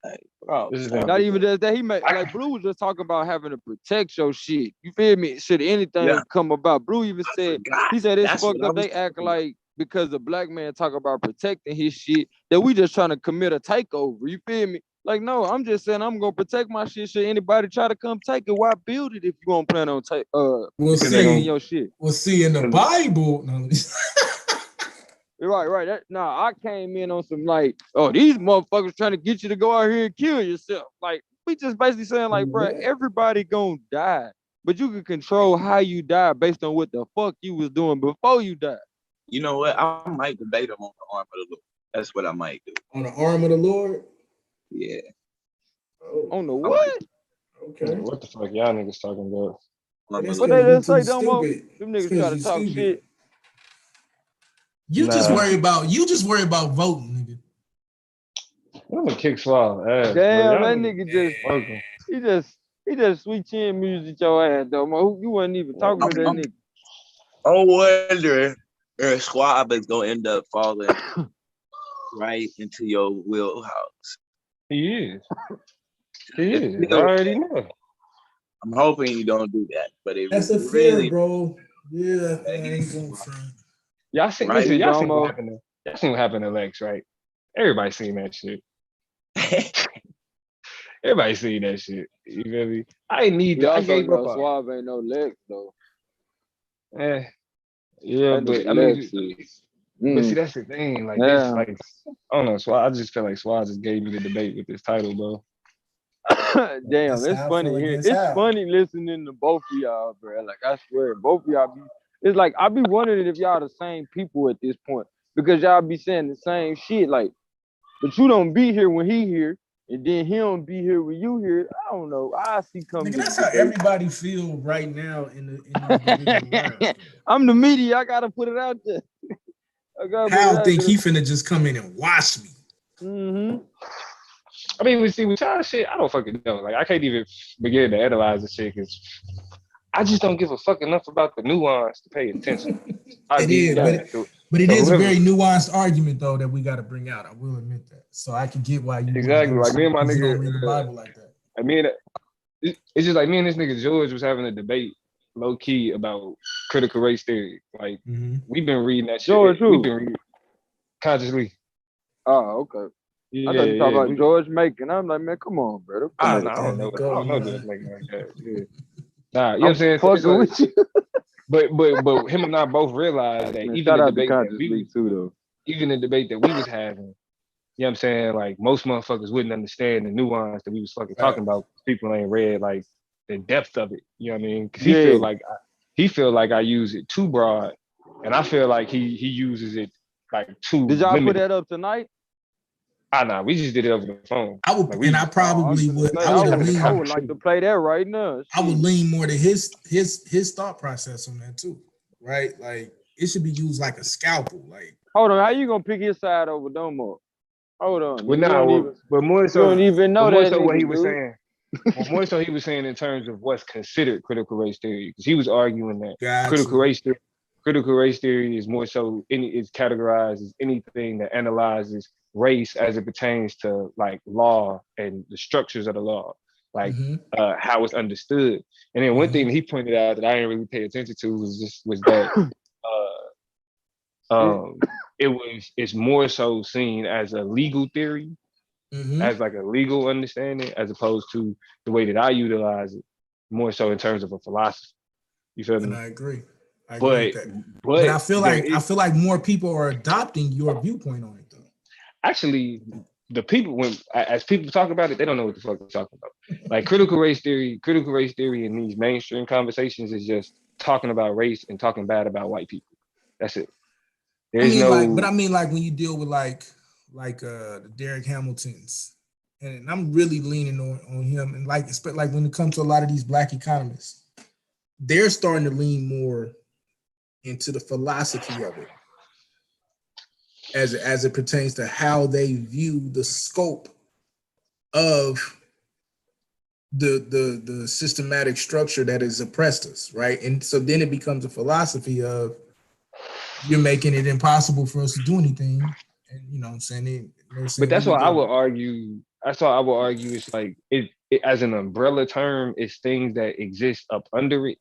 Like, not even just that. He made like Blue was just talking about having to protect your shit. You feel me? Should anything come about, Blue even said he said it's fucked up. They act like because the black man talk about protecting his shit that we just trying to commit a takeover. You feel me? Like, no, I'm just saying I'm gonna protect my shit. Should anybody try to come take it, why build it if you don't plan on protecting your shit? We'll see in the Bible. No. Right. I came in on some like, oh, these motherfuckers trying to get you to go out here and kill yourself. Like, we just basically saying like, bro, everybody gonna die, but you can control how you die based on what the fuck you was doing before you died. You know what? I might debate him on the arm of the Lord. That's what I might do. On the arm of the Lord? Yeah. Oh. On the what? Okay. What the fuck y'all niggas talking about? What they just say, Domo? Them niggas try to talk shit. You just worry about voting, nigga. I'm gonna kick Swallow ass. Damn, that nigga he just sweet chin music your ass, Domo. You wasn't even talking to that nigga. I'm wondering if Squab is gonna end up falling right into your wheelhouse. He is. I already know. I'm hoping you don't do that, but that's a fear, bro. Yeah, I ain't going front. Y'all seen what happened to Lex, right? Everybody seen that shit. Everybody seen that shit. You feel me? I need that. I gave up. Suave ain't no Lex though. Yeah, but I mean, but see, that's the thing. Like this, like I don't know. Suave, I just feel like Suave just gave me the debate with this title, bro. Damn, it's funny here. It's funny listening to both of y'all, bro. Like I swear, both of y'all be. It's like I be wondering if y'all the same people at this point because y'all be saying the same shit. Like, but you don't be here when he here, and then he don't be here when you here. I don't know. I see coming. That's how everybody feel right now in the I'm the media. I gotta put it out there. I think he finna just come in and watch me. Mm-hmm. I mean, we see with y'all shit. I don't fucking know. Like, I can't even begin to analyze the shit because I just don't give a fuck enough about the nuance to pay attention. But it is a very nuanced argument though that we got to bring out. I will admit that. So I can get why you exactly like me and my nigga don't read the Bible like that. I mean, it's just like me and this nigga George was having a debate low key about critical race theory. Like we've been reading that shit. George who? We've been reading consciously. Oh, okay. I thought you talking about George Macon. I'm like, man, come on, bro. I don't know George Macon like that. Yeah. Nah, you know what I'm saying? Fucking with you. But him and I both realized that even the debate that we too, though. Even the debate that we was having, you know what I'm saying? Like most motherfuckers wouldn't understand the nuance that we was fucking talking about. People ain't read like the depth of it. You know what I mean? Because he feel like I use it too broad, and I feel like he uses it like too. Did y'all limited. put that up tonight? Nah, we just did it over the phone. I would, like and I probably would. I would like to play that right now. I would lean more to his thought process on that too, right? Like it should be used like a scalpel. Like, hold on, how you gonna pick his side over Domo? Hold on. Well, but more so, you don't even know more that. So what he was saying. Well, more so he was saying in terms of what's considered critical race theory, because he was arguing that critical race theory is more so is categorized as anything that analyzes race as it pertains to like law and the structures of the law, like how it's understood. And then one thing that he pointed out that I didn't really pay attention to was that it's more so seen as a legal theory, as like a legal understanding, as opposed to the way that I utilize it, more so in terms of a philosophy. You feel me? And I agree. With that. But I feel like more people are adopting your viewpoint on it though. Actually, the people as people talk about it, they don't know what the fuck they're talking about. Like critical race theory in these mainstream conversations is just talking about race and talking bad about white people. That's it. I mean, like when you deal with like the Derek Hamiltons, and I'm really leaning on him, and like when it comes to a lot of these black economists, they're starting to lean more into the philosophy of it as it pertains to how they view the scope of the systematic structure that has oppressed us, right? And so then it becomes a philosophy of you're making it impossible for us to do anything. And you know what I'm saying? But that's why I would argue. That's why I would argue it's like it as an umbrella term, it's things that exist up under it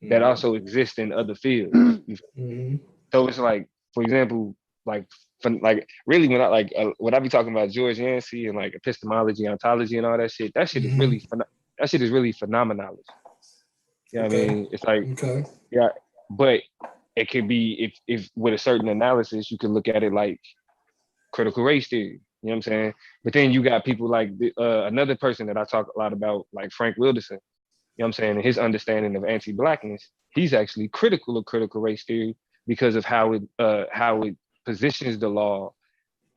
that also exist in other fields. So it's like, for example, like really when I be talking about George Yancey and like epistemology, ontology, and all that shit is really phenomenology. You know what I mean? It's like but it could be if with a certain analysis, you could look at it like critical race theory. You know what I'm saying? But then you got people like another person that I talk a lot about, like Frank Wilderson. You know what I'm saying? And his understanding of anti-blackness, he's actually critical of critical race theory because of how it positions the law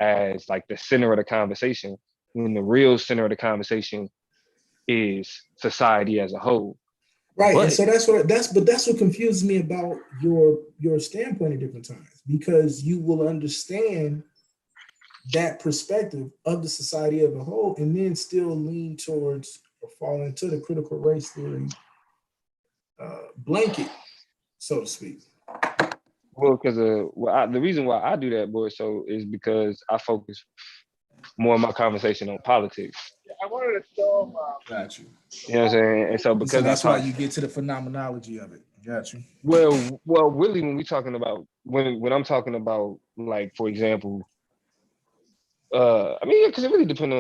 as like the center of the conversation, when the real center of the conversation is society as a whole. Right. And so that's what confuses me about your standpoint at different times, because you will understand that perspective of the society as a whole and then still lean towards or fall into the critical race theory blanket, so to speak. Well, because the reason why I do that, boy, so is because I focus more of my conversation on politics. I wanted to show Got you. You know what I'm saying? And so because that's why you get to the phenomenology of it. Got you. Well, really, when we talking about when I'm talking about, like, for example, I mean, because it really depends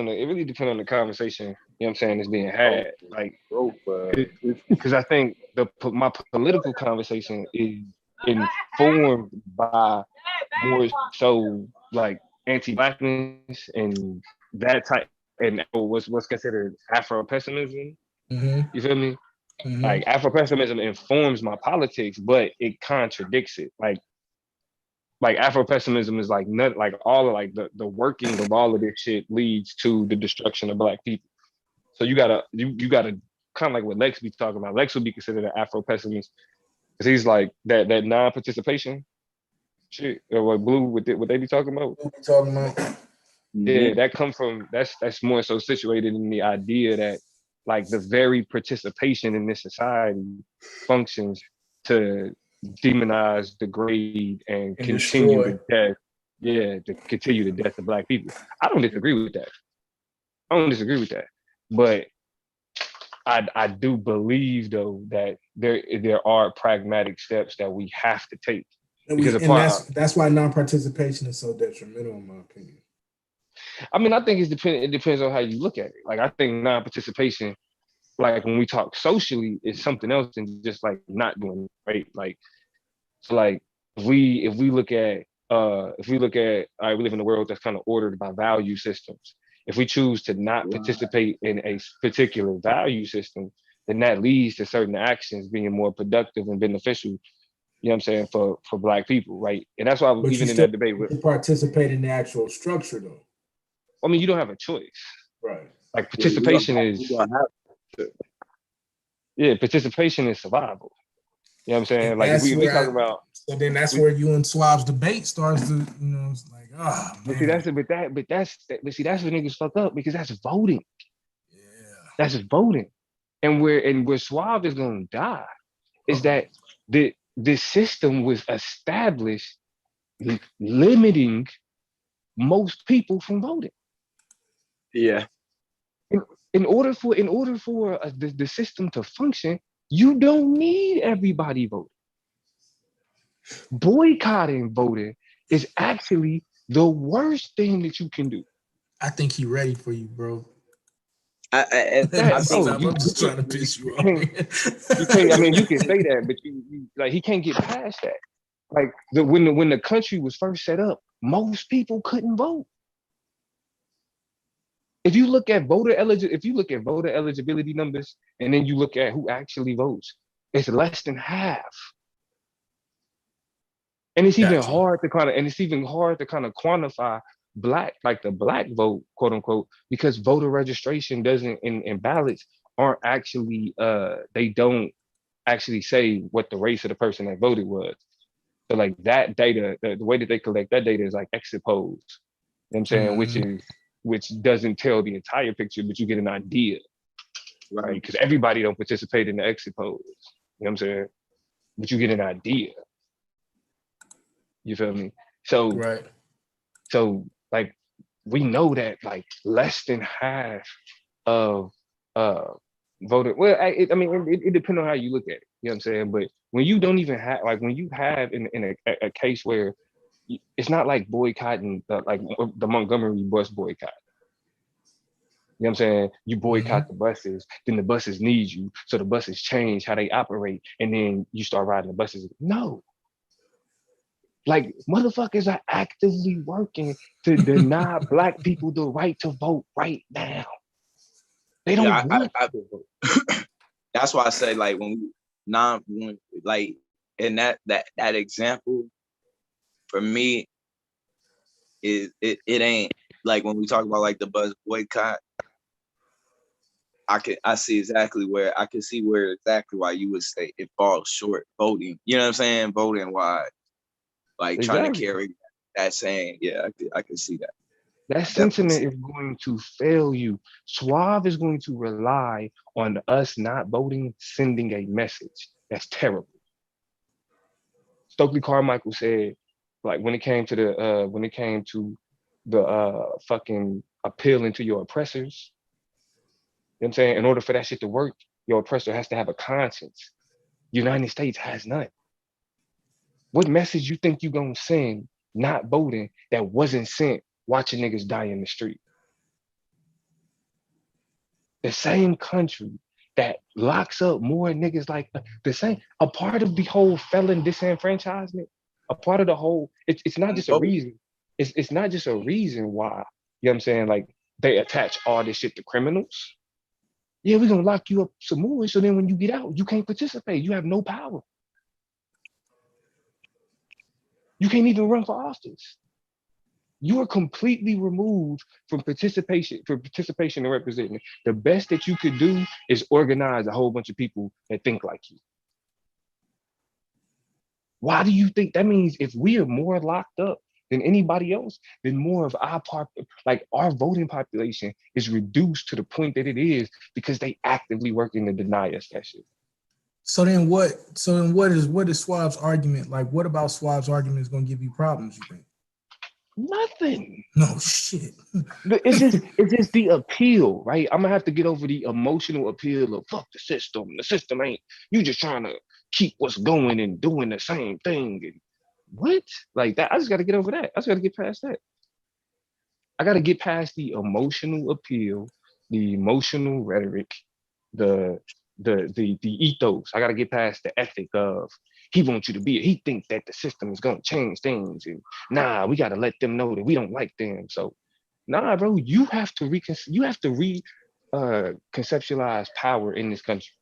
on the conversation. You know what I'm saying? Is being had, like, because I think my political conversation is informed by more so like anti-blackness and that type, and what's considered Afro-pessimism. You feel me? Like Afro-pessimism informs my politics, but it contradicts it. Like Afro-pessimism is like not like all of like the working of all of this shit leads to the destruction of black people. So you gotta kind of like what Lex be talking about. Lex would be considered an Afro-pessimist because he's like that non-participation shit, or what Blue what they be talking about. What we talking about? Yeah, that come from that's more so situated in the idea that like the very participation in this society functions to demonize, degrade, and continue the death. Yeah, to continue the death of black people. I don't disagree with that. But I do believe though that there are pragmatic steps that we have to take. That's why non-participation is so detrimental, in my opinion. I mean, I think it depends on how you look at it. Like, I think non-participation, like when we talk socially, is something else than just like not doing it, right? Like, so like if we look at if we look at, all right, we live in a world that's kind of ordered by value systems. If we choose to not participate in a particular value system, then that leads to certain actions being more productive and beneficial, you know what I'm saying, for Black people, right? And that's why I was even in that debate with participate in the actual structure though. I mean, you don't have a choice. Right. Like participation participation is survival. You know what I'm saying? And like if we talk about, so then that's where you and Swab's debate starts to, you know, it's like, oh man. But see, that's where niggas fuck up, because that's voting. Yeah. That's voting. And where Suave is gonna die is that the system was established limiting most people from voting. Yeah. In order for the system to function, you don't need everybody voting. Boycotting voting is actually the worst thing that you can do. I think he ready for you, bro. I'm just trying to piss you off. You can't. I mean, you can say that, but you like, he can't get past that. Like when the country was first set up, most people couldn't vote. If you look at voter eligibility numbers, and then you look at who actually votes, it's less than half. And it's even hard to kind of quantify the Black vote, quote unquote, because voter registration doesn't and ballots aren't actually they don't actually say what the race of the person that voted was. So like that data, the way that they collect that data is like exit polls. You know what I'm saying? Which doesn't tell the entire picture, but you get an idea. Right? Because everybody don't participate in the exit polls. You know what I'm saying? But you get an idea. You feel me? So like we know that like less than half of voted. Well, it depends on how you look at it. You know what I'm saying? But when you don't even have, like, when you have in a case where it's not like boycotting the Montgomery bus boycott. You know what I'm saying? You boycott the buses, then the buses need you, so the buses change how they operate, and then you start riding the buses. No. Like, motherfuckers are actively working to deny Black people the right to vote right now. They don't want to vote. That's why I say, like, when in that example, for me, it ain't like when we talk about like the bus boycott. I see exactly where why you would say it falls short voting. You know what I'm saying? Voting wide, like trying to carry that saying. Yeah, I can see that. That sentiment is going to fail you. Suave is going to rely on us not voting, sending a message. That's terrible. Stokely Carmichael said, like, when it came to the fucking appealing to your oppressors, you know what I'm saying? In order for that shit to work, your oppressor has to have a conscience. United States has none. What message you think you gonna send not voting that wasn't sent watching niggas die in the street? The same country that locks up more niggas, like a part of the whole felon disenfranchisement, a part of the whole, it's not just a reason. It's not just a reason why, you know what I'm saying, like they attach all this shit to criminals. Yeah, we're gonna lock you up some more, so then when you get out, you can't participate. You have no power. You can't even run for office. You are completely removed from participation and representing. The best that you could do is organize a whole bunch of people that think like you. Why do you think that means? If we are more locked up than anybody else, then more of our voting population is reduced to the point that it is because they actively working to deny us that shit. So then what is Suave's argument? Like, what about Suave's argument is going to give you problems, you think? Nothing. No shit. It's just the appeal, right? I'm gonna have to get over the emotional appeal of fuck the system. The system ain't, you just trying to keep what's going and doing the same thing. And what? Like that, I just gotta get over that. I just gotta get past that. I gotta get past the emotional appeal, the emotional rhetoric, the ethos. I gotta get past the ethic of He wants you to be. He thinks that the system is gonna change things, and nah, we gotta let them know that we don't like them. So, nah, bro, you have to conceptualize power in this country.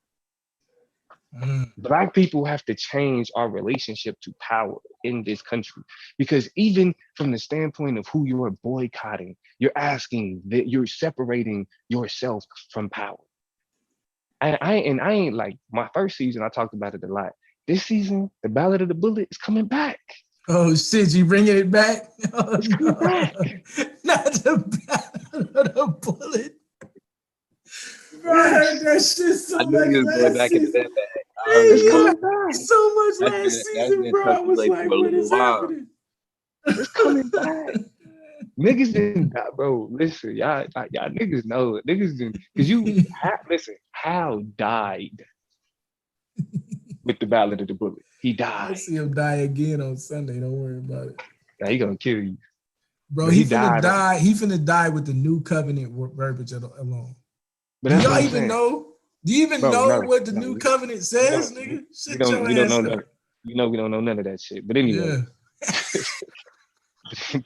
Black people have to change our relationship to power in this country, because even from the standpoint of who you are boycotting, you're asking that you're separating yourself from power. And I ain't like my first season, I talked about it a lot. This season, the Ballad of the Bullet is coming back. Oh shit, you bringing it back? Oh, it's coming back. Not the Ballad of the Bullet. Bro, I heard that shit so much last season. It's coming back. So much last season, bro. I was like, what is happening? It's coming back. Niggas didn't die, bro. Listen, y'all niggas know it. Niggas didn't, because listen, Hal died with the Ballad of the Bullet. He died. I'll see him die again on Sunday. Don't worry about it. Now he gonna kill you. Bro, he finna die. He finna die with the new covenant verbiage alone. But do y'all even know? Do you even know what the new covenant says, nigga? We don't know none. You know we don't know none of that shit. But anyway. Yeah.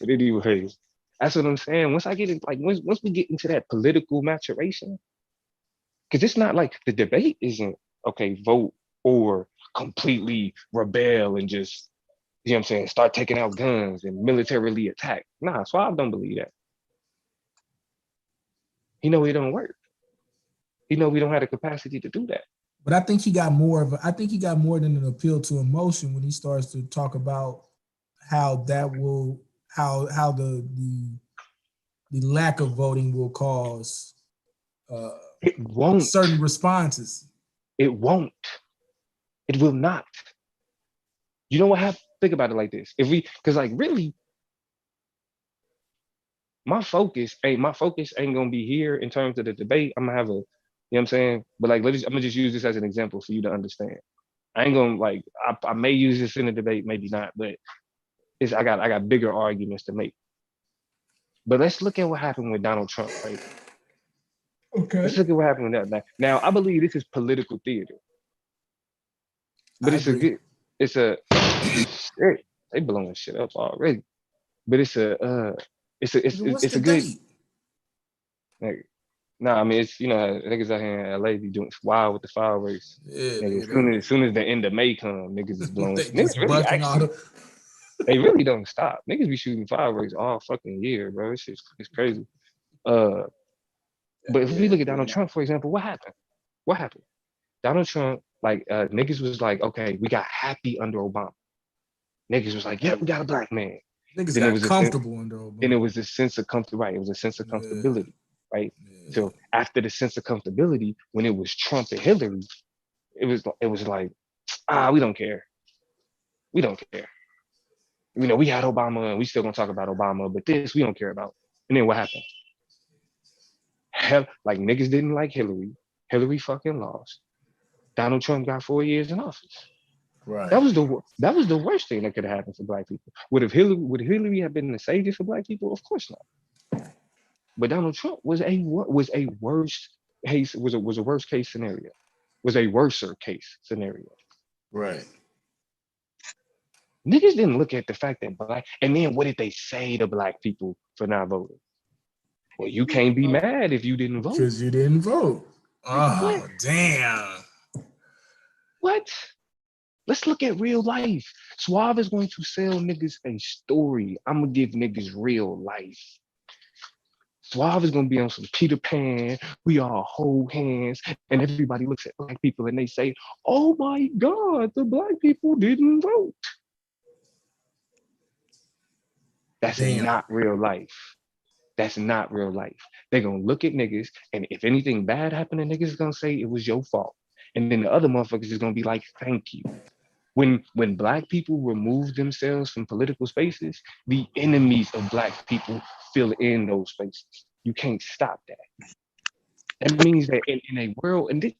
But anyways, that's what I'm saying. Once I get it, like once we get into that political maturation, because it's not like the debate isn't okay, vote or completely rebel and just, you know what I'm saying, start taking out guns and militarily attack. Nah, Suave don't believe that. He know it don't work. He know we don't have the capacity to do that. But I think he got more than an appeal to emotion when he starts to talk about how that will how the lack of voting will cause it won't certain responses. It won't. It will not. You know what happened? Think about it like this. Because like really, my focus ain't gonna be here in terms of the debate. I'm gonna have a, you know what I'm saying? But like, I'm gonna just use this as an example for you to understand. I ain't gonna like, I may use this in a debate, maybe not, but I got bigger arguments to make. But let's look at what happened with Donald Trump, right? Okay. Let's look at what happened with that. Now, I believe this is political theater. But they blowing shit up already. But it's a good. Like, I mean, it's, niggas out here in LA be doing wild with the fireworks. Yeah, as soon as the end of May come, niggas is blowing. They really don't stop. Niggas be shooting fireworks all fucking year, bro. It's crazy. But if we look at Donald Trump, for example, what happened? Donald Trump, like, niggas was like, okay, we got happy under Obama. Niggas was like, yeah, we got a black man. Niggas got comfortable under Obama. Then it was a sense of right? It was a sense of comfortability, right? Yeah. So after the sense of comfortability, when it was Trump and Hillary, it was like, we don't care. We don't care. We had Obama and we still gonna talk about Obama, but this we don't care about. And then what happened? Like niggas didn't like Hillary. Hillary fucking lost. Donald Trump got 4 years in office. Right. That was the worst thing that could have happened for black people. Would Hillary have been the savior for black people? Of course not. But Donald Trump was a worse case scenario. Was a worser case scenario. Right. Niggas didn't look at the fact that and then what did they say to black people for not voting? Well, you can't be mad if you didn't vote. Because you didn't vote. Oh, damn. What? Let's look at real life. Suave is going to sell niggas a story. I'm going to give niggas real life. Suave is going to be on some Peter Pan. We all hold hands. And everybody looks at black people and they say, oh my God, the black people didn't vote. That's not real life. That's not real life. They're going to look at niggas, and if anything bad happened, the niggas is going to say it was your fault. And then the other motherfuckers is going to be like, thank you. When black people remove themselves from political spaces, the enemies of black people fill in those spaces. You can't stop that. That means that in a world, and this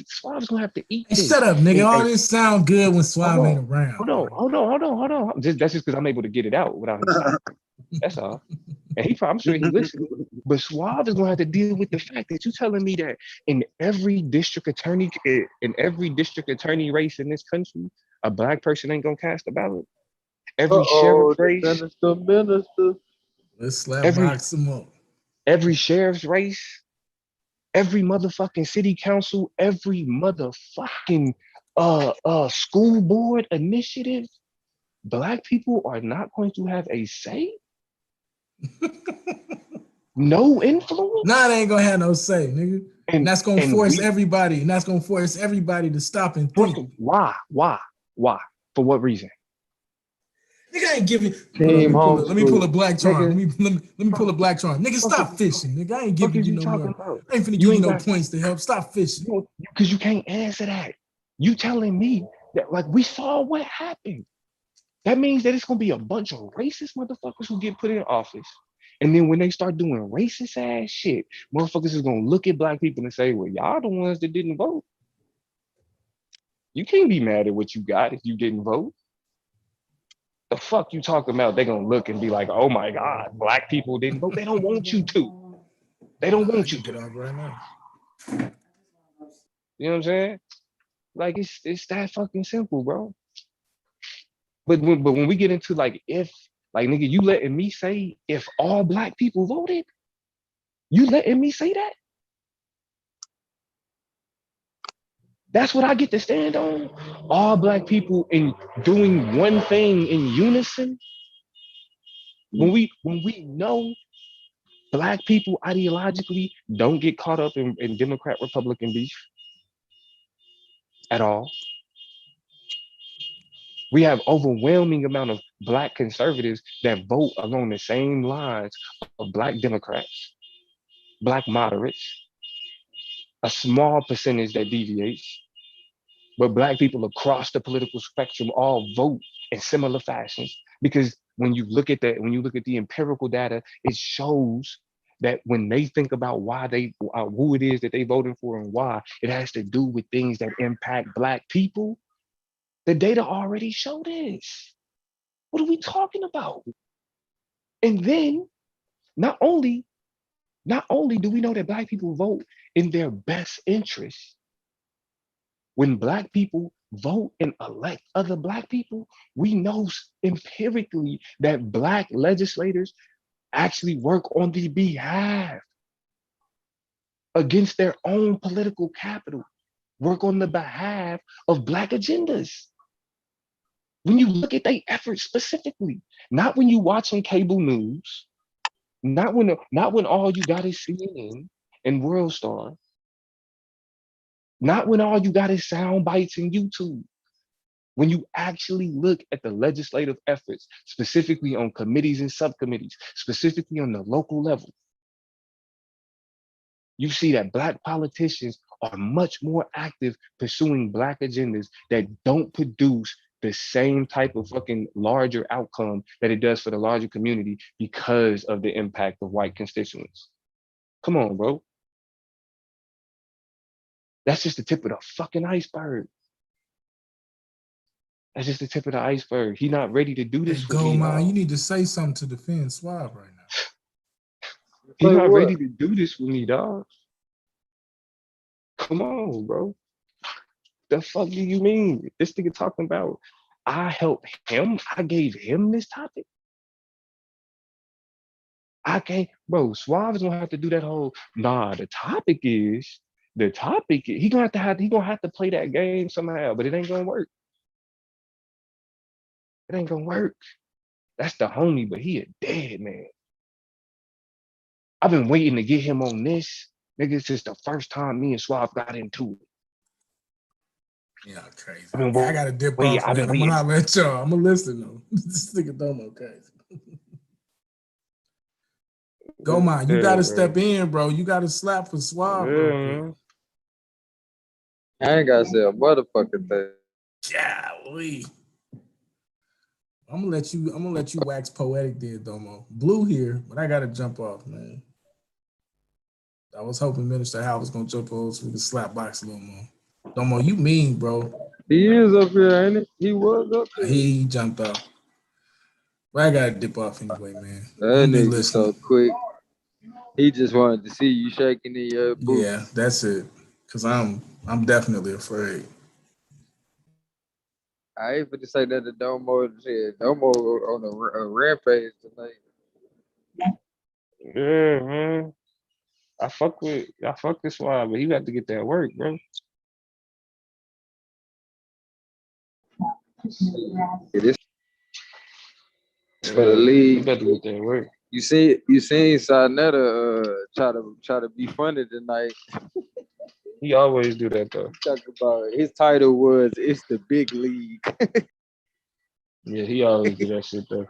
Suave's gonna have to eat this. Shut up, nigga. All this sound good when Suave ain't around. Hold on. That's just because I'm able to get it out without him stopping. That's all. And I'm sure he listened. But Suave is gonna have to deal with the fact that you're telling me that in every district attorney race in this country, a black person ain't gonna cast a ballot. Every sheriff race, minister. Let's slap box them up. Every sheriff's race, every motherfucking city council, every motherfucking school board initiative, black people are not going to have a say. No influence. Nah, they ain't gonna have no say, nigga. And that's gonna force everybody. And that's gonna force everybody to stop and think. Why? For what reason? Nigga, I ain't giving. Let me pull a black charm. Let me pull a black charm. Nigga, stop fishing. Nigga, I ain't giving you no more. I ain't finna give you no points to help. Stop fishing. Because you can't answer that. You telling me that like we saw what happened. That means that it's gonna be a bunch of racist motherfuckers who get put in office. And then when they start doing racist ass shit, motherfuckers is gonna look at black people and say, well, y'all the ones that didn't vote. You can't be mad at what you got if you didn't vote. The fuck you talking about? They're gonna look and be like, oh my God, black people didn't vote. They don't want you to. They don't want you to. Right now. You know what I'm saying? Like it's that fucking simple, bro. But when we get into like if, like nigga, you letting me say if all black people voted? You letting me say that? That's what I get to stand on? All black people in doing one thing in unison? When we know black people ideologically don't get caught up in Democrat-Republican beef at all. We have overwhelming amount of black conservatives that vote along the same lines of black Democrats, black moderates, a small percentage that deviates, but black people across the political spectrum all vote in similar fashions. Because when you look at the empirical data, it shows that when they think about why they who it is that they voted for and why, it has to do with things that impact black people. The data already show this. What are we talking about? And then not only do we know that black people vote in their best interest, when black people vote and elect other black people, we know empirically that black legislators actually work on the behalf against their own political capital, work on the behalf of black agendas. When you look at their efforts specifically, not when you watching cable news, not when all you got is CNN and World Star, not when all you got is sound bites in YouTube. When you actually look at the legislative efforts, specifically on committees and subcommittees, specifically on the local level, you see that black politicians are much more active pursuing black agendas that don't produce the same type of fucking larger outcome that it does for the larger community because of the impact of white constituents. Come on, bro. That's just the tip of the fucking iceberg. That's just the tip of the iceberg. He's not ready to do this. Hey, go, man. You need to say something to defend Suave right now. He's not ready to do this with me, dog. Come on, bro. The fuck do you mean? This nigga talking about I helped him. I gave him this topic. I can't, bro. Suave is gonna have to do that whole. Nah, he gonna have to play that game somehow, but it ain't gonna work. It ain't gonna work. That's the homie, but he a dead man. I've been waiting to get him on this, nigga, since the first time me and Suave got into it. Yeah, crazy. I gotta dip off. I'm gonna holler at y'all. I'm gonna listen though. This nigga Domo crazy. Go, man. You gotta step in, bro. You gotta slap for Suave. I ain't gotta say a motherfucking thing. Golly. I'm gonna let you wax poetic there, Domo. Blue here, but I gotta jump off, man. I was hoping Minister Hal was gonna jump over so we could slap box a little more. Domo, you mean, bro. He is up here, ain't it? He was up here. He jumped off. But I gotta dip off anyway, man. That nigga so quick. He just wanted to see you shaking in your boots. Yeah, that's it. Cause I'm definitely afraid. I ain't finna say that the Domo shit. Domo on a rampage tonight. Yeah, man. I fuck this Suave, but he got to get that work, bro. It is for the league. He got to get that work. You seen Sarnetta try to be funny tonight. He always do that though. Talk about his title was "It's the Big League." Yeah, he always do that shit though.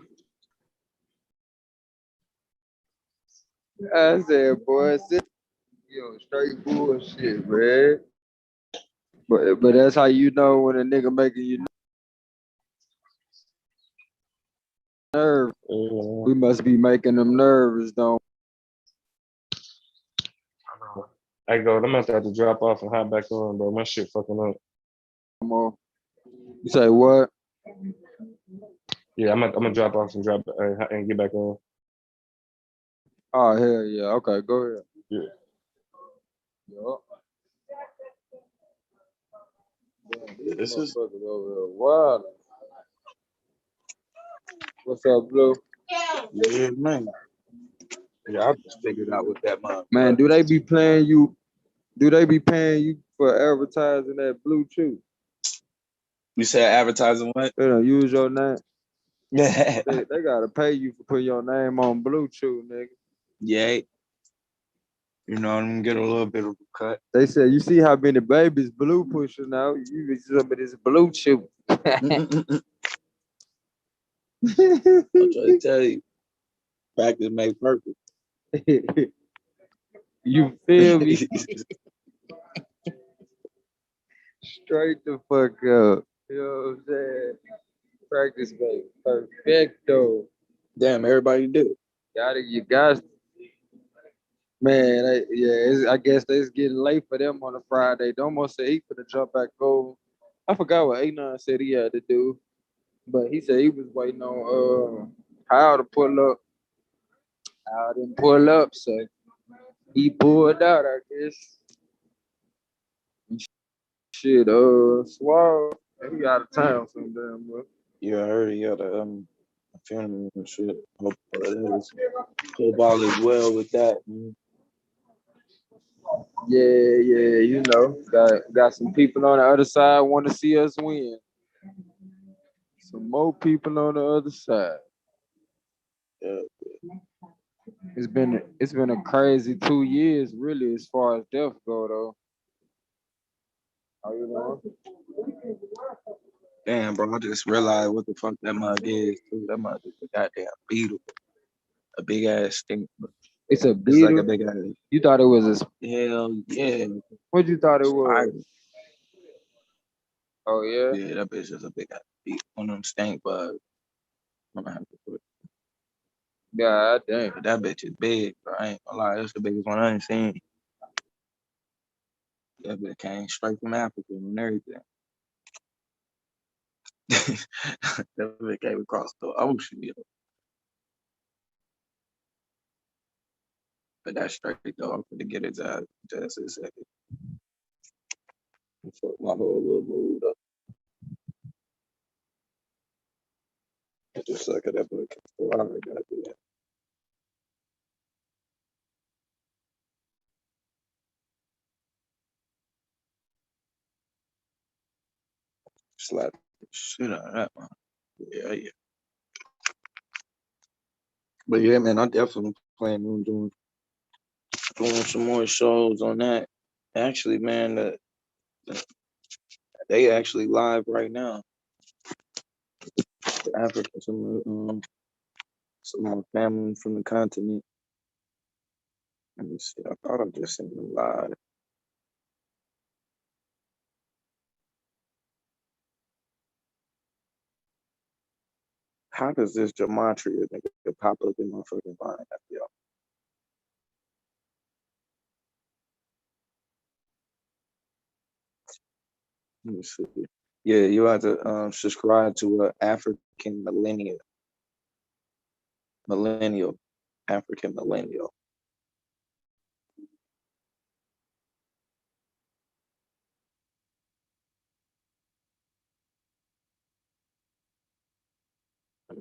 I said, boy, straight bullshit, man. But that's how you know when a nigga making you nerve. We must be making them nervous, don't. I go. I'm gonna have to drop off and hop back on, bro. My shit fucking up. Come on. You say what? Yeah, I'm gonna drop off and and get back on. Oh hell yeah. Okay, go ahead. Yeah. Yup. This is over there. Wow. What's up, Blue? yeah, man. Yeah, I just figured out what that Man, do they be playing you? Do they be paying you for advertising that Blue Chew? You said advertising what? They don't use your name. Yeah. They gotta pay you for putting your name on Blue Chew, nigga. Yeah. You know, I'm gonna get a little bit of a cut. They said, you see how many babies Blue pushing out? You get some of this Blue Chew. I'm trying to tell you, practice makes perfect. You feel me? Straight the fuck up. You know what I'm saying? Practice makes perfecto. Damn, everybody do. You got. Man, I guess it's getting late for them on a Friday. Don't almost say he finna jump back over. I forgot what A9 said he had to do, but he said he was waiting on Hal to pull up. Hal didn't pull up, so he pulled out, I guess. Shit, Swab, he out of town sometime, bro. Yeah, I heard he had a funeral and shit. Hope all is well with that. Man. Yeah, you know, got some people on the other side want to see us win. Some more people on the other side. Yeah. It's been a crazy 2 years, really, as far as death go, though. How you know? Damn, bro, I just realized what the fuck that mug is, too. That mug is a goddamn beetle. A big ass stink. It's a beetle? It's like a big ass. You thought it was a... Hell yeah. What you thought it was? Spider. Oh, yeah? Yeah, that bitch is a big ass beetle. One of them stink bugs. I'm gonna have to put. God damn. But that bitch is big, bro. I ain't gonna lie. That's the biggest one I ain't seen. That bitch came straight from Africa and everything. That bitch came across the ocean, you know. But that's straight though. I'm gonna get his ass just a second. Fuck my whole little mood up. Just a second, that book. I already gotta do that. Slap the shit out of that one. Yeah. But yeah, man, I definitely plan on doing some more shows on that. Actually, man, they actually live right now. Africa, some of my family from the continent. Let me see. I thought I just seen them live. How does this gematria nigga pop up in my fucking mind? Let me see. Yeah, you have to subscribe to African African millennial.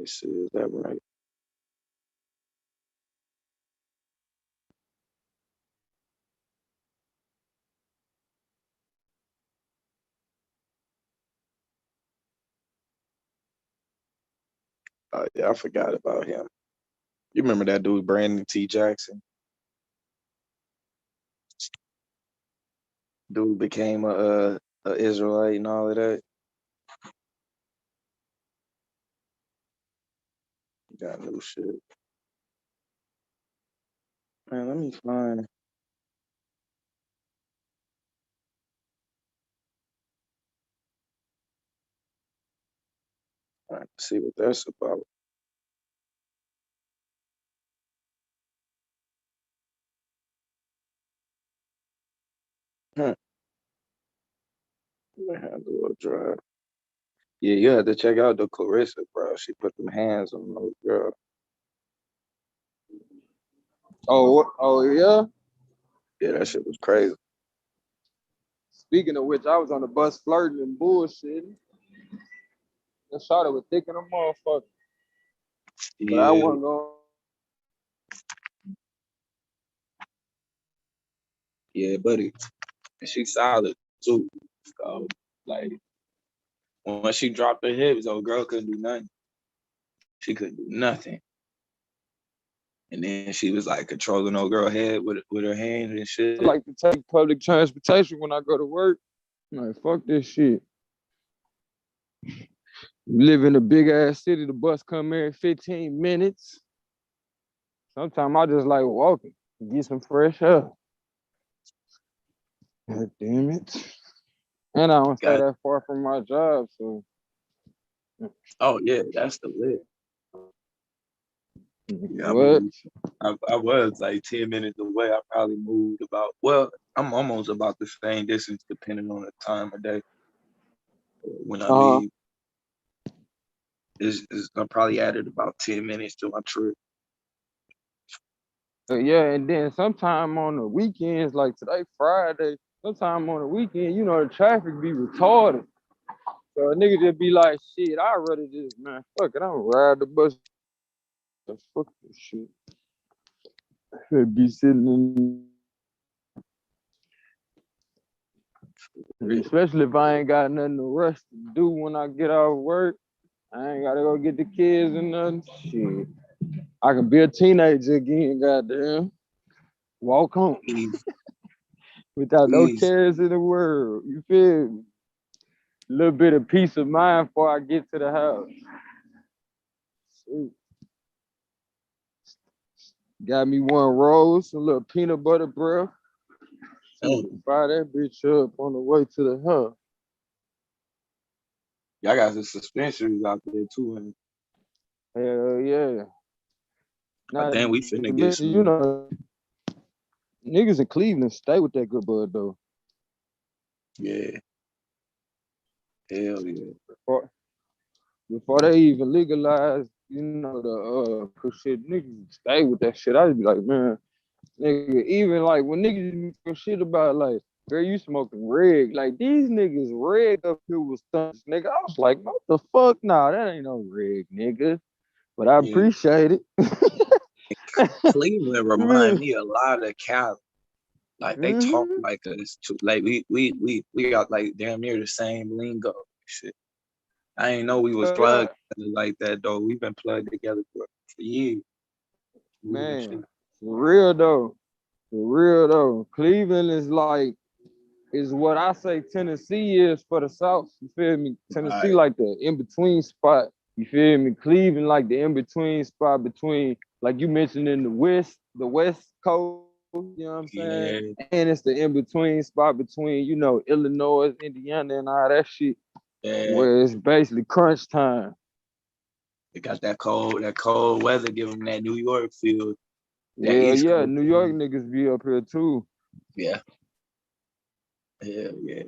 see, is that right? Oh yeah, I forgot about him. You remember that dude, Brandon T. Jackson? Dude became a Israelite and all of that. Got new shit. Man, let me find. All right, see what that's about. Huh. Handle a drive. Yeah, you had to check out the Clarissa, bro. She put them hands on those girl. Oh yeah. Yeah, that shit was crazy. Speaking of which, I was on the bus flirting and bullshitting. The shot was thick in a motherfucker. Yeah. But I wasn't going. Yeah, buddy. And she solid too. So, like, when she dropped her hips, old girl couldn't do nothing. She couldn't do nothing. And then she was like controlling old girl head with her hands and shit. I like to take public transportation when I go to work. I'm like, fuck this shit. Live in a big ass city, the bus come every 15 minutes. Sometimes I just like walking, get some fresh air. God damn it. And I don't stay that far from my job, so. Oh yeah, that's the lit. Yeah, What? I was like 10 minutes away. I probably moved about, well, I'm almost about the same distance depending on the time of day. When I leave, I probably added about 10 minutes to my trip. Yeah, and then sometime on the weekends, like today, Friday, sometime on the weekend, you know, the traffic be retarded. So a nigga just be like, shit, I'd rather just, man, fuck it, I'm gonna ride the bus. Fuck this shit. I'd be sitting in, especially if I ain't got nothing to rush to do when I get off work. I ain't gotta go get the kids and nothing. Shit. I can be a teenager again, goddamn. Walk home. Without no cares in the world. You feel me? A little bit of peace of mind before I get to the house. Shoot. Got me one roll, some little peanut butter bread. Fire that bitch up on the way to the house. Y'all got the suspensions out there too. And hell yeah. Now, then we finna get some. You know, niggas in Cleveland stay with that good bud though. Yeah. Hell yeah. Before they even legalize, you know, the shit, niggas stay with that shit. I'd be like, man, nigga, even like when niggas be shit about like, girl, you smoking reg. Like these niggas reg up here with stunts, nigga. I was like, what the fuck? Nah, that ain't no reg, nigga. But I appreciate it. Cleveland remind me a lot of Cali. Like they talk like us too. Like we got like damn near the same lingo. Shit. I ain't know we was plugged like that though. We've been plugged together for years. Man, for real though. For real though. Cleveland is what I say Tennessee is for the South. You feel me? Tennessee like the in-between spot. You feel me? Cleveland like the in-between spot between, like you mentioned in the West Coast, you know what I'm saying? Yeah. And it's the in-between spot between, you know, Illinois, Indiana, and all that shit. Yeah. Where it's basically crunch time. They got that cold weather, give them that New York feel. Yeah, New York niggas be up here too. Yeah. Hell yeah.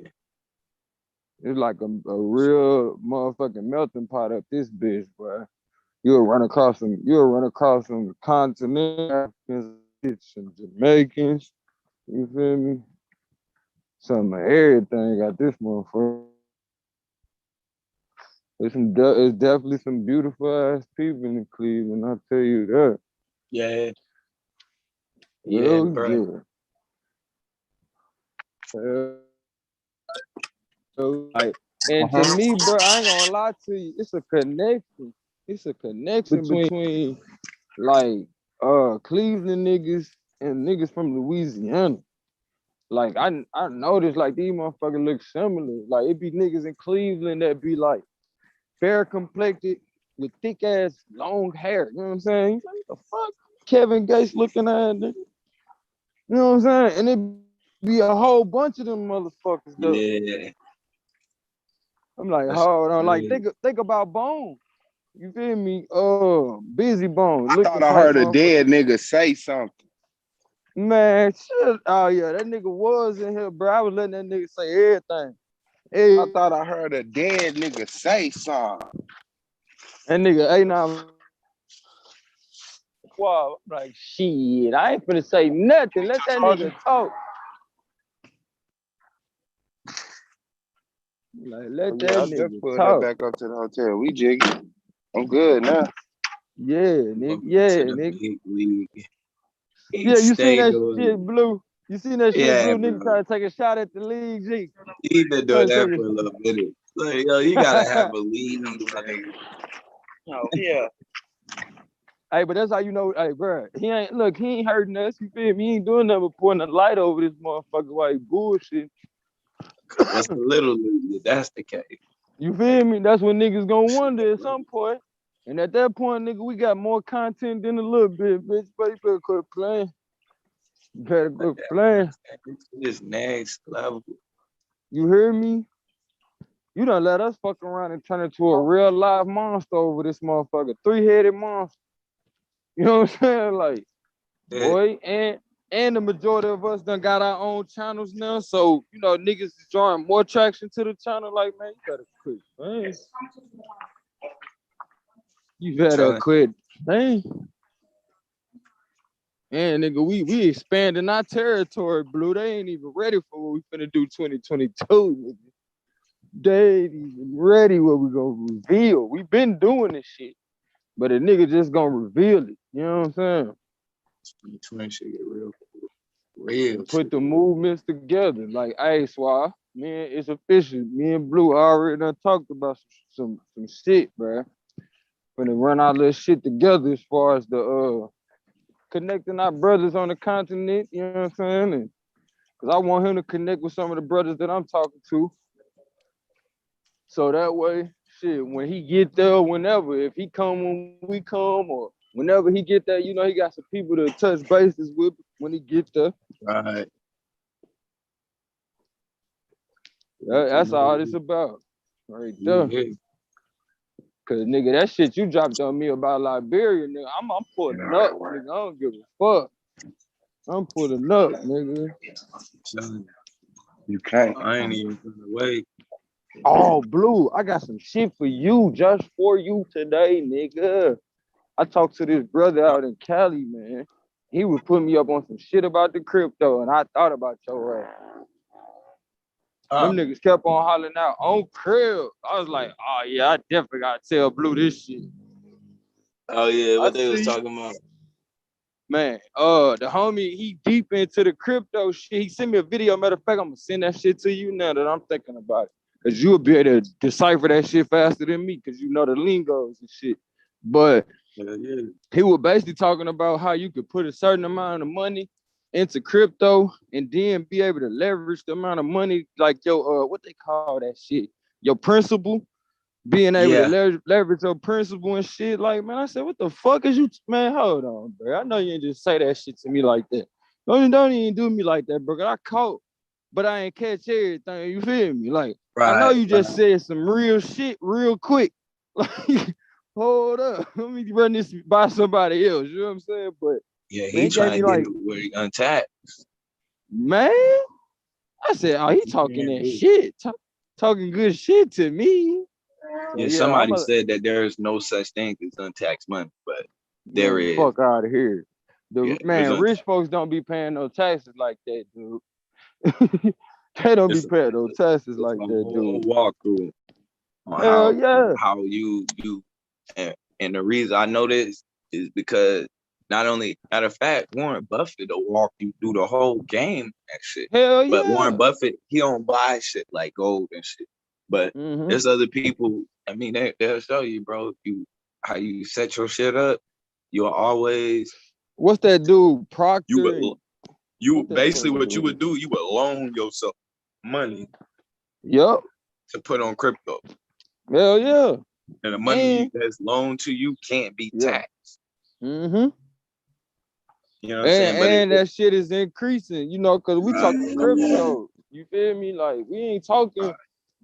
It's like a real motherfucking melting pot up this bitch, bro. You'll run across some continental Africans and Jamaicans. You feel me? Some of everything got this motherfucker. It's definitely some beautiful ass people in Cleveland. I'll tell you that. Yeah. Yeah, bro. Like, and to me, bro, I ain't gonna lie to you. It's a connection. It's a connection between like Cleveland niggas and niggas from Louisiana. Like I noticed like these motherfuckers look similar. Like it be niggas in Cleveland that be like fair complected with thick ass long hair. You know what I'm saying? He's like, what the fuck? Kevin Gates looking at nigga. You know what I'm saying? And it be a whole bunch of them motherfuckers though. Yeah. I'm like, hold on, like think about Bone. You feel me? Busy Bone. I thought I heard a dead nigga say something. Man, shit. Oh yeah, that nigga was in here, bro. I was letting that nigga say everything. Hey, I thought I heard a dead nigga say something. That nigga ain't not. Wow, I'm like, shit, I ain't finna say nothing. Let that nigga talk. Like, let that nigga just put talk. That back up to the hotel. We jiggy. I'm good now. Yeah, nigga. Yeah, nigga. Yeah, you seen that shit, Blue? You seen that shit, Blue? Nigga try to take a shot at the league, G. He been doing that for a little bit. Like, yo, you gotta have a lead. Like, oh yeah. Hey, but that's how you know, hey, bro, he ain't hurting us, you feel me? He ain't doing nothing but pointing a light over this motherfucker while he bullshit. What's the little league? That's the case. You feel me? That's what niggas gonna wonder at some point. And at that point, nigga, we got more content than a little bit, bitch. But you better quit playing. You better quit playing. This next level. You hear me? You done let us fuck around and turn into a real live monster over this motherfucker. 3-headed monster. You know what I'm saying? Like, boy, and the majority of us done got our own channels now. So, you know, niggas is drawing more traction to the channel. Like, man, you better quit, man. You better quit, man. And nigga, we expanding our territory, Blue. They ain't even ready for what we finna do 2022, nigga. They ain't even ready what we gonna reveal. We been doing this shit. But a nigga just gonna reveal it. You know what I'm saying? 2020 shit get real. Put the movements together. Like, hey, Swah, man, it's official. Me and Blue already done talked about some shit, bro. Gonna run our little shit together as far as the connecting our brothers on the continent, you know what I'm saying? And cause I want him to connect with some of the brothers that I'm talking to. So that way, shit, when he get there, whenever, if he come when we come, or whenever he get there, you know, he got some people to touch bases with when he get there. Right. That's all it's about, right there. Yeah. Cause nigga, that shit you dropped on me about Liberia, nigga, I'm pulling up, nigga. I don't give a fuck. I'm pulling up, nigga. You can't. I ain't even gonna wait. Oh, Blue, I got some shit for you, just for you today, nigga. I talked to this brother out in Cali, man. He was putting me up on some shit about the crypto, and I thought about your ass. Them niggas kept on hollering out on crib. I was like, oh yeah, I definitely gotta tell Blue this shit. Oh yeah, what they was talking about? Man, the homie, he deep into the crypto shit. He sent me a video. Matter of fact, I'm gonna send that shit to you now that I'm thinking about it. Cause you'll be able to decipher that shit faster than me, cause you know the lingos and shit. But he was basically talking about how you could put a certain amount of money into crypto and then be able to leverage the amount of money, like your what they call that shit, your principal, being able to leverage your principal and shit. Like, man, I said, what the fuck is you, man? Hold on, bro. I know you ain't just say that shit to me like that. Don't even do me like that, bro. I caught, but I ain't catch everything. You feel me? Like, I know you just said some real shit real quick. Like, hold up, let me run this by somebody else. You know what I'm saying? But yeah, he trying to get where he untapped. Man, I said, oh, he talking that shit, talking good shit to me. Yeah, somebody said that there is no such thing as untaxed money, but there is. Fuck out of here. Man, rich folks don't be paying no taxes like that, dude. They don't be paying no taxes like that, dude. Walk through. on how you and the reason I know this is because not only, matter of fact, Warren Buffett will walk you through the whole game and shit. Hell yeah. But Warren Buffett, he don't buy shit like gold and shit. But there's other people, I mean, they'll show you, bro, how you set your shit up. You'll always. What's that dude, Proctor? You basically what you would do, you would loan yourself money. Yep. To put on crypto. Hell yeah. And the money that's loaned to you can't be taxed. Mm-hmm. You know what I'm saying? But that shit is increasing, you know, because we talking crypto. You feel me? Like, we ain't talking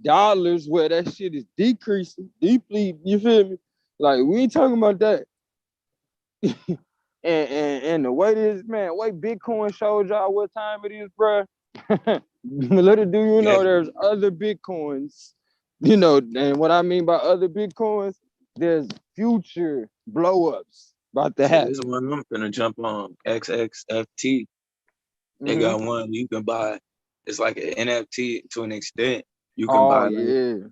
dollars where that shit is decreasing deeply. You feel me? Like, we ain't talking about that. and the way this, man, way Bitcoin showed y'all what time it is, bro. Little do you know, there's other Bitcoins. You know, and what I mean by other Bitcoins, there's future blow-ups about to happen. This one I'm gonna jump on XXFT. They got one you can buy. It's like an NFT to an extent. You can buy it.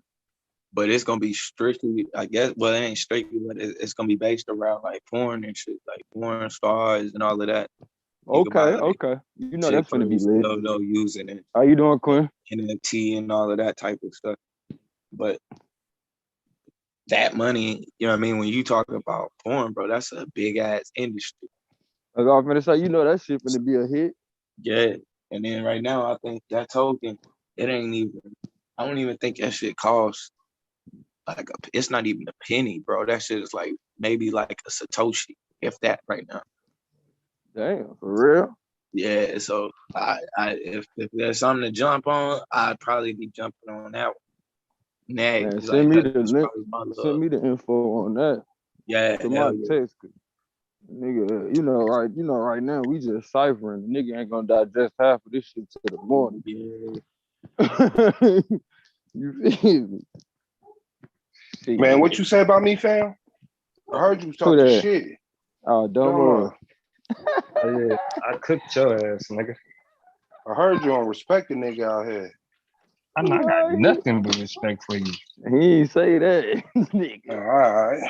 But it's gonna be strictly, I guess. Well, it ain't strictly, but it's gonna be based around like porn and shit, like porn stars and all of that. Okay. You know that's gonna be lit. No using it. How you doing, Quinn? NFT and all of that type of stuff. But that money, you know what I mean? When you talk about porn, bro, that's a big ass industry. I was gonna say, you know that shit gonna be a hit. Yeah. And then right now, I think that token, it ain't even. I don't even think that shit costs. Like it's not even a penny, bro. That shit is like maybe like a Satoshi, if that, right now. Damn, for real? Yeah. So if there's something to jump on, I'd probably be jumping on that one. Man, send me the link. Send me the info on that. Yeah. To my text. Nigga, you know, right now we just ciphering. The nigga ain't gonna digest half of this shit till the morning. Yeah. You feel me? Man, what you say about me, fam? I heard you talking shit. Oh, don't yeah, I cooked your ass, nigga. I heard you on respect the nigga out here. I got nothing but respect for you. He ain't say that. Nigga. All right.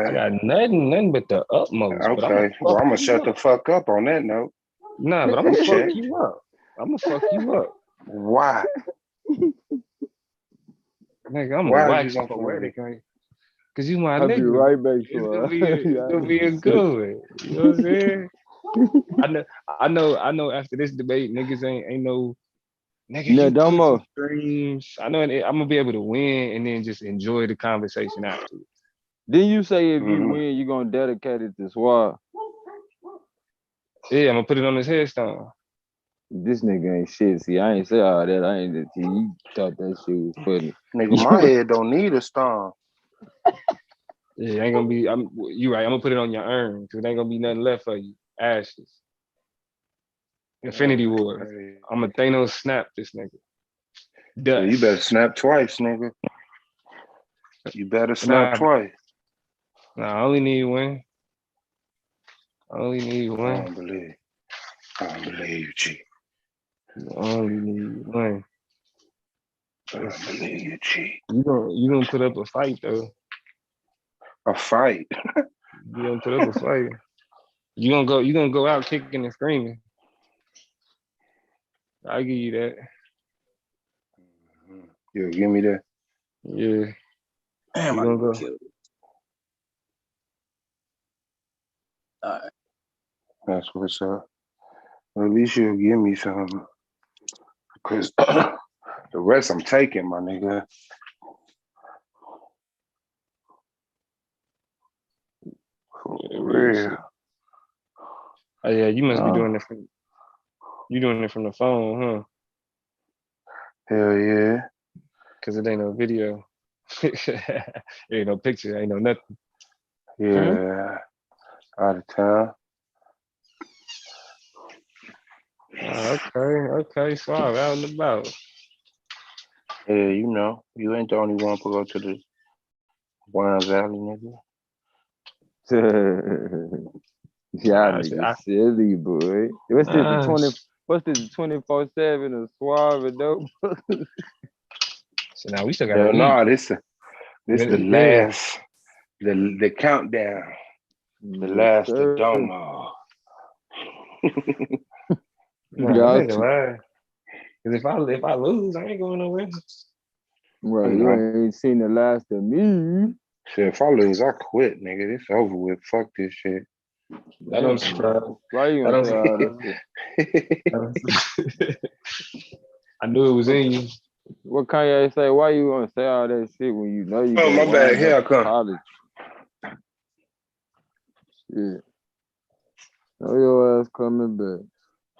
I got nothing but the utmost. Okay, well, I'm gonna shut the fuck up on that note. Nah, but I'm gonna fuck you up. I'm gonna fuck you up. Why? Nigga, I'm gonna wax poetic, cause you my nigga. I'll be right back. It's gonna be a good. You know what I'm saying? I know. After this debate, niggas ain't no. Nigga, no, don't more streams. I know I'm gonna be able to win and then just enjoy the conversation afterwards. Then you say if you win, you're gonna dedicate it to Swab. Yeah, I'm gonna put it on his headstone. This nigga ain't shit. See, I ain't say all that. I ain't that. You thought that shit was funny. Nigga, my head don't need a stone. Yeah, ain't gonna be. You right. I'm gonna put it on your urn because there ain't gonna be nothing left for you. Ashes. Infinity War. I'm a Thanos snap this nigga. Yeah, you better snap twice, nigga. You better snap twice. Nah, I only need one. I only need one. I don't believe you, G. I only need one. I don't believe you, G. You gonna put up a fight though. A fight? You gonna put up a fight. You gonna go out kicking and screaming. I'll give you that. You give me that? Yeah. Damn, I'm gonna kill it. All right. That's what's up. Well, at least you'll give me some. Because the rest I'm taking, my nigga. For real. Oh yeah, you must be doing it from. You doing it from the phone, huh? Hell yeah. Cause it ain't no video. It ain't no picture, ain't no nothing. Yeah. Out of town. Okay, suave, out and about. Yeah, you know, you ain't the only one to go to the Wine Valley, nigga. Y'all niggas silly, boy. What's this, 24/7 of Suave and dope? So now we still got no, this This the last, the countdown. The last of Doma. Because if I lose, I ain't going nowhere. Right, you ain't seen the last of me. Shit, if I lose, I quit, nigga. It's over with. Fuck this shit. I don't surprise. Why you gonna say all that shit? I knew it was in you. What Kanye say? Why you gonna say all that shit when you know you? Oh, my bad. Here I come. College. Shit. Know your ass coming back.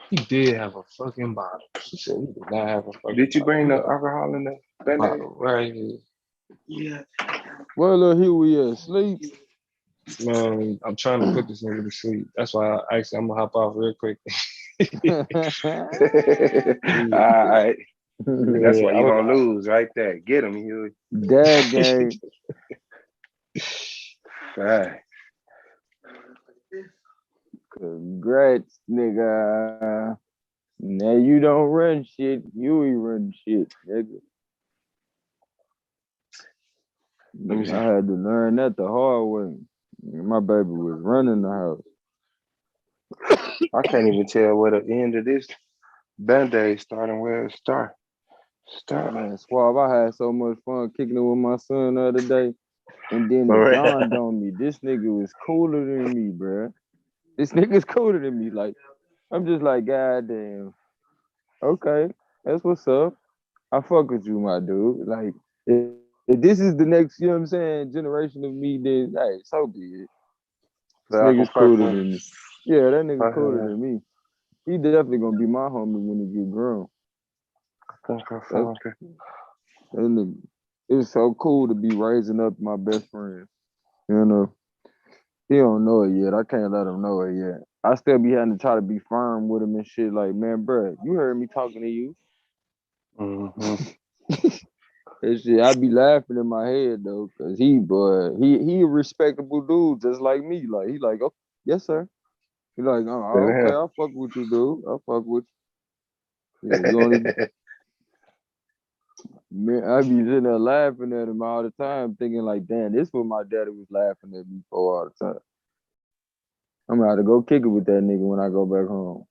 He did have a fucking bottle. She said he did not have a fucking Did you bring the alcohol in the bottle right here? Yeah. Well, look, here we at. Sleep. Man, I'm trying to put this nigga to sleep. That's why I'm gonna hop off real quick. All right. That's why you're gonna lose right there. Get him, Huey. Dad game. Right. Congrats, nigga. Now you don't run shit. Huey run shit, nigga. I had to learn that the hard way. My baby was running the house. I can't even tell where the end of this Band-Aid starting, where it start. Man, Suave, I had so much fun kicking it with my son the other day. And then it dawned on me, this nigga was cooler than me, bruh. This nigga's cooler than me. Like, I'm just like, God damn. Okay, that's what's up. I fuck with you, my dude. Like, if this is the next, you know what I'm saying, generation of me, then, hey, so be it. This nigga's cooler than me. Yeah, that nigga cooler than me. He definitely gonna be my homie when he get grown. And it's so cool to be raising up my best friend. You know, he don't know it yet. I can't let him know it yet. I still be having to try to be firm with him and shit. Like, man, bro, you heard me talking to you. And shit, I be laughing in my head though, cause he a respectable dude just like me. Like he like, oh yes sir. He like, oh okay, I fuck with you, dude. I fuck with you. Yeah, you only. Man, I be sitting there laughing at him all the time, thinking like, damn, this is what my daddy was laughing at me for all the time. I'm gonna have to go kick it with that nigga when I go back home.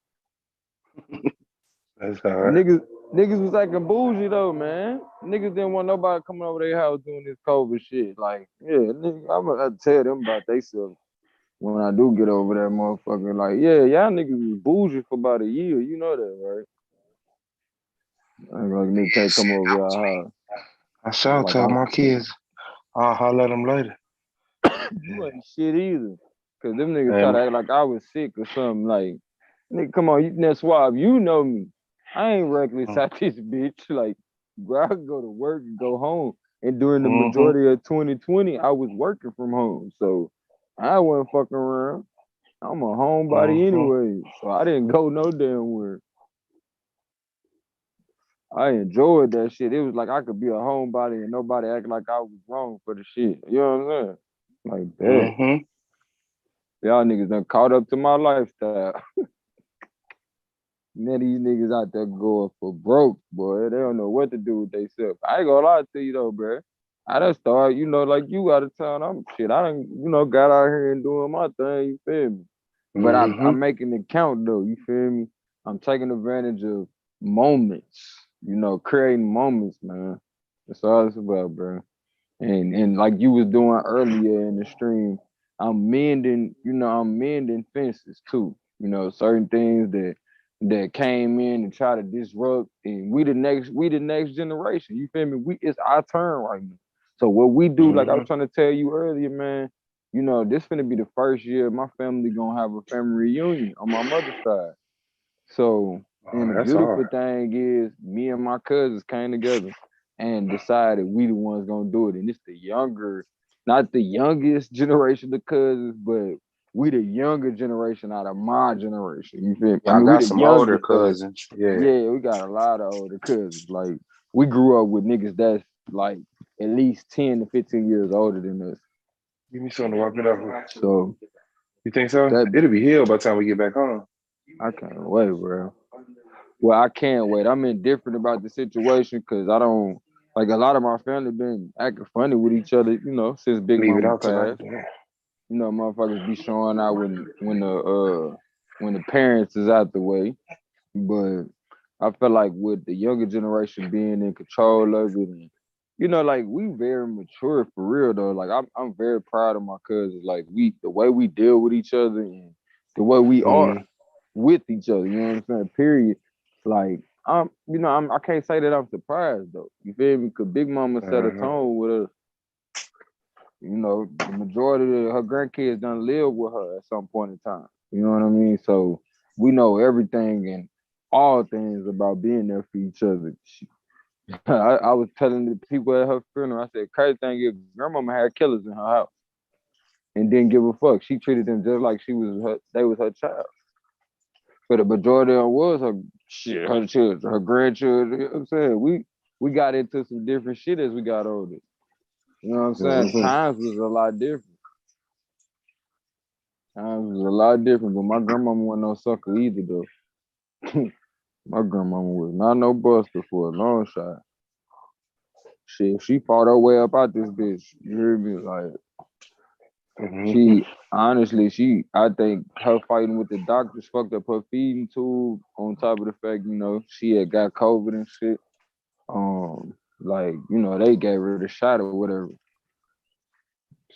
That's all right. Niggas was acting bougie though, man. Niggas didn't want nobody coming over their house doing this COVID shit. Like, yeah, nigga, I'm gonna tell them about themselves when I do get over that motherfucker. Like, yeah, y'all niggas was bougie for about a year. You know that, right? I ain't like nigga can't come over y'all house. I shall tell my kids. I'll holler at them later. You ain't shit either. Cause them niggas try to act like I was sick or something. Like, nigga, come on, that's Suave. You know me. I ain't reckless at this bitch. Like, bro, I go to work and go home. And during the majority of 2020, I was working from home. So I wasn't fucking around. I'm a homebody anyway. So I didn't go no damn where. I enjoyed that shit. It was like I could be a homebody and nobody act like I was wrong for the shit. You know what I'm saying? Like that. Y'all niggas done caught up to my lifestyle. Now these niggas out there going for broke, boy. They don't know what to do with themselves. I ain't gonna lie to you though, bro. I done started, like you out of town. I done, got out here and doing my thing, you feel me? But I'm making it count though, you feel me? I'm taking advantage of moments, creating moments, man. That's all it's about, bro. And like you was doing earlier in the stream, I'm mending fences too. Certain things that came in and try to disrupt, and we the next generation. You feel me? It's our turn right now. So what we do, like I was trying to tell you earlier, man, this finna be the first year my family gonna have a family reunion on my mother's side. So, and the beautiful thing is, me and my cousins came together and decided we the ones gonna do it. And it's the younger, not the youngest generation of cousins, but we the younger generation out of my generation. You feel me? I got some older cousins. Yeah, we got a lot of older cousins. Like, we grew up with niggas that's like at least 10 to 15 years older than us. Give me something to wipe it up. So, you think so? It'll be healed by the time we get back home. I can't wait, bro. Well, I can't wait. I'm indifferent about the situation because I don't Like a lot of my family been acting funny with each other, you know, since Big Mama passed. You know, motherfuckers be showing out when the parents is out the way. But I feel like with the younger generation being in control of it, and, you know, like we very mature for real though. Like I'm very proud of my cousins. Like the way we deal with each other and the way we are with each other. You know what I'm saying? Period. Like I can't say that I'm surprised though. You feel me? Cause Big Mama set a tone with us. You know, the majority of her grandkids done live with her at some point in time. You know what I mean? So we know everything and all things about being there for each other. I was telling the people at her funeral, I said, crazy thing is, grandmama had killers in her house and didn't give a fuck. She treated them just like they was her child. But the majority of them was her children, her grandchildren. You know what I'm saying? We got into some different shit as we got older. You know what I'm saying? Times was a lot different. But my grandmama wasn't no sucker either though. My grandmama was not no buster for a long shot. Shit, she fought her way up out this bitch. You hear me? Like I think her fighting with the doctors fucked up her feeding tube. On top of the fact, you know, she had got COVID and shit. Like, you know, they gave her the shot or whatever.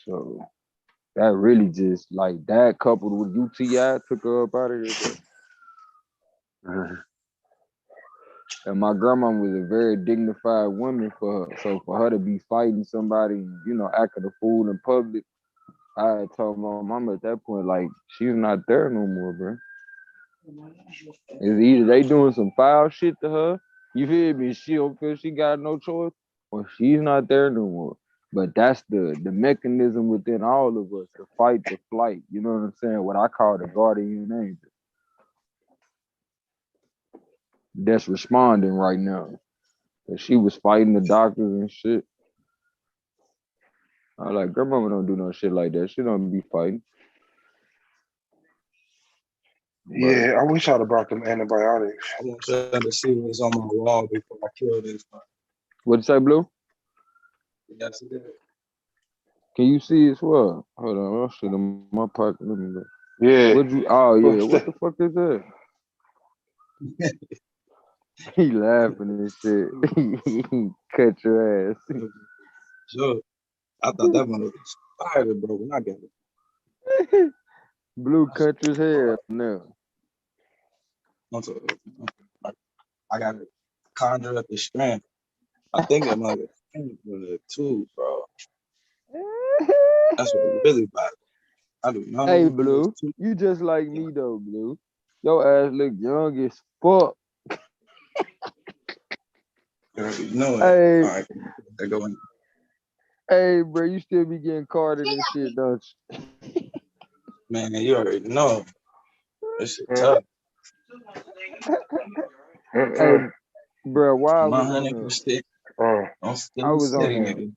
So that really just like that coupled with UTI took her up out of here. And my grandma was a very dignified woman for her. So for her to be fighting somebody, you know, acting a fool in public, I had told my mama at that point, like, she's not there no more, bro. It's either they doing some foul shit to her, you feel me, she don't feel she got no choice, or she's not there no more. But that's the mechanism within all of us, the fight, the flight, you know what I'm saying? What I call the guardian angel. That's responding right now. And she was fighting the doctors and shit. I was like, grandmama don't do no shit like that. She don't be fighting. Yeah, I wish I'd have brought them antibiotics. I want y'all to see what's on my wall before I kill this one. What'd you say, Blue? Yes, it is. Can you see it as well? Hold on, I'll shit in my pocket. Let me look. Yeah. Oh, yeah. What the fuck is that? He laughing and shit. Cut your ass. Sure. I thought that one was expired, bro. When I got it. Blue cut his hair now. I got to conjure up the strength. I think it might have been it too, bro. That's what it really about. I do not. Hey, Blue, you just like me though, Blue. Your ass look young as fuck. No, hey, all right, they're going. Hey, bro, you still be getting carded and shit, don't you? Man, you already know. This shit tough. Hey, bro, why I was on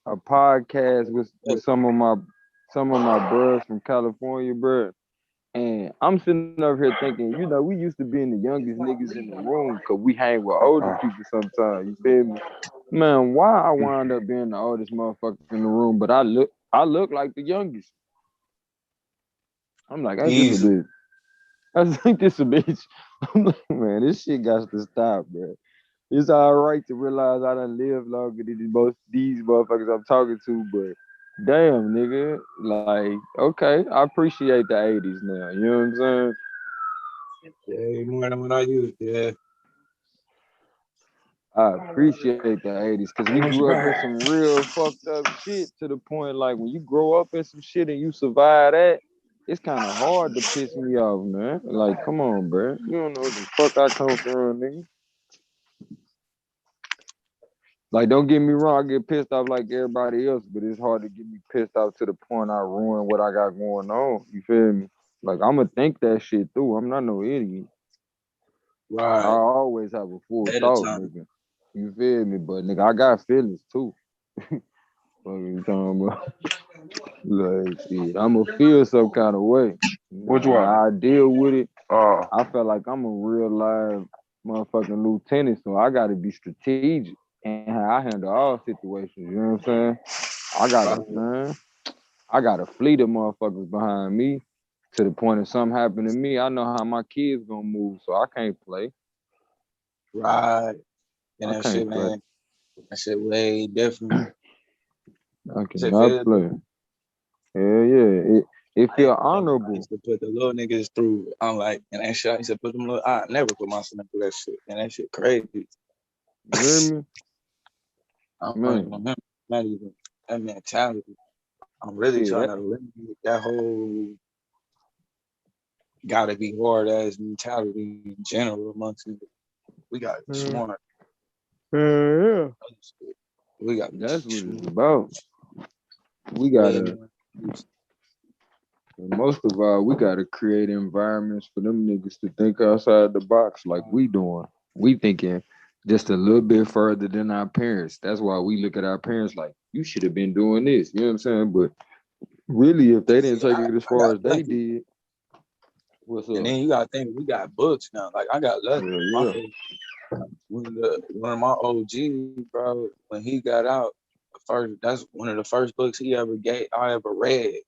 a podcast with some of my bros from California, bro. And I'm sitting over here thinking, you know, we used to being the youngest niggas in the room because we hang with older people sometimes. You feel me? Man, why I wind up being the oldest motherfucker in the room, but I look like the youngest. I'm like, ain't this a bitch? I think this a bitch. I'm like, man, this shit got to stop, man. It's all right to realize I done lived longer than these motherfuckers I'm talking to, but damn, nigga, like, okay, I appreciate the 80s now. You know what I'm saying? Yeah, more than what I used, yeah. I appreciate the 80s because we grew up in some real fucked up shit to the point like when you grow up in some shit and you survive that, it's kind of hard to piss me off, man. Like, come on, bro. You don't know what the fuck I come from, nigga. Like, don't get me wrong, I get pissed off like everybody else, but it's hard to get me pissed off to the point I ruin what I got going on. You feel me? Like, I'm gonna think that shit through. I'm not no idiot. Right. I always have a full thought, nigga. You feel me? But nigga, I got feelings too. What are you talking about? Like, shit, I'm gonna feel some kind of way. Which one? I deal with it. I feel like I'm a real live motherfucking lieutenant, so I gotta be strategic. and how I handle all situations. You know what I'm saying? I got a fleet of motherfuckers behind me to the point if something happened to me, I know how my kids gonna move, so I can't play. Right. And that shit, man. That shit way different. I cannot play. Hell yeah. It feel honorable. I used to put the little niggas through. I'm like, and that shit, I used to put them little, I never put my son through that shit. And that shit crazy. You hear me? I'm not even that mentality. I'm really trying to eliminate that whole gotta be hard ass mentality in general amongst it. We got to be smart. Yeah. We got to That's what it's about. We gotta most of all, we gotta create environments for them niggas to think outside the box like we doing. We thinking just a little bit further than our parents. That's why we look at our parents like, you should have been doing this. You know what I'm saying? But really, if they didn't take it as far as they did, what's up? And then you gotta think we got books now. Like I got lucky. One of my OGs, bro, when he got out, that's one of the first books I ever read.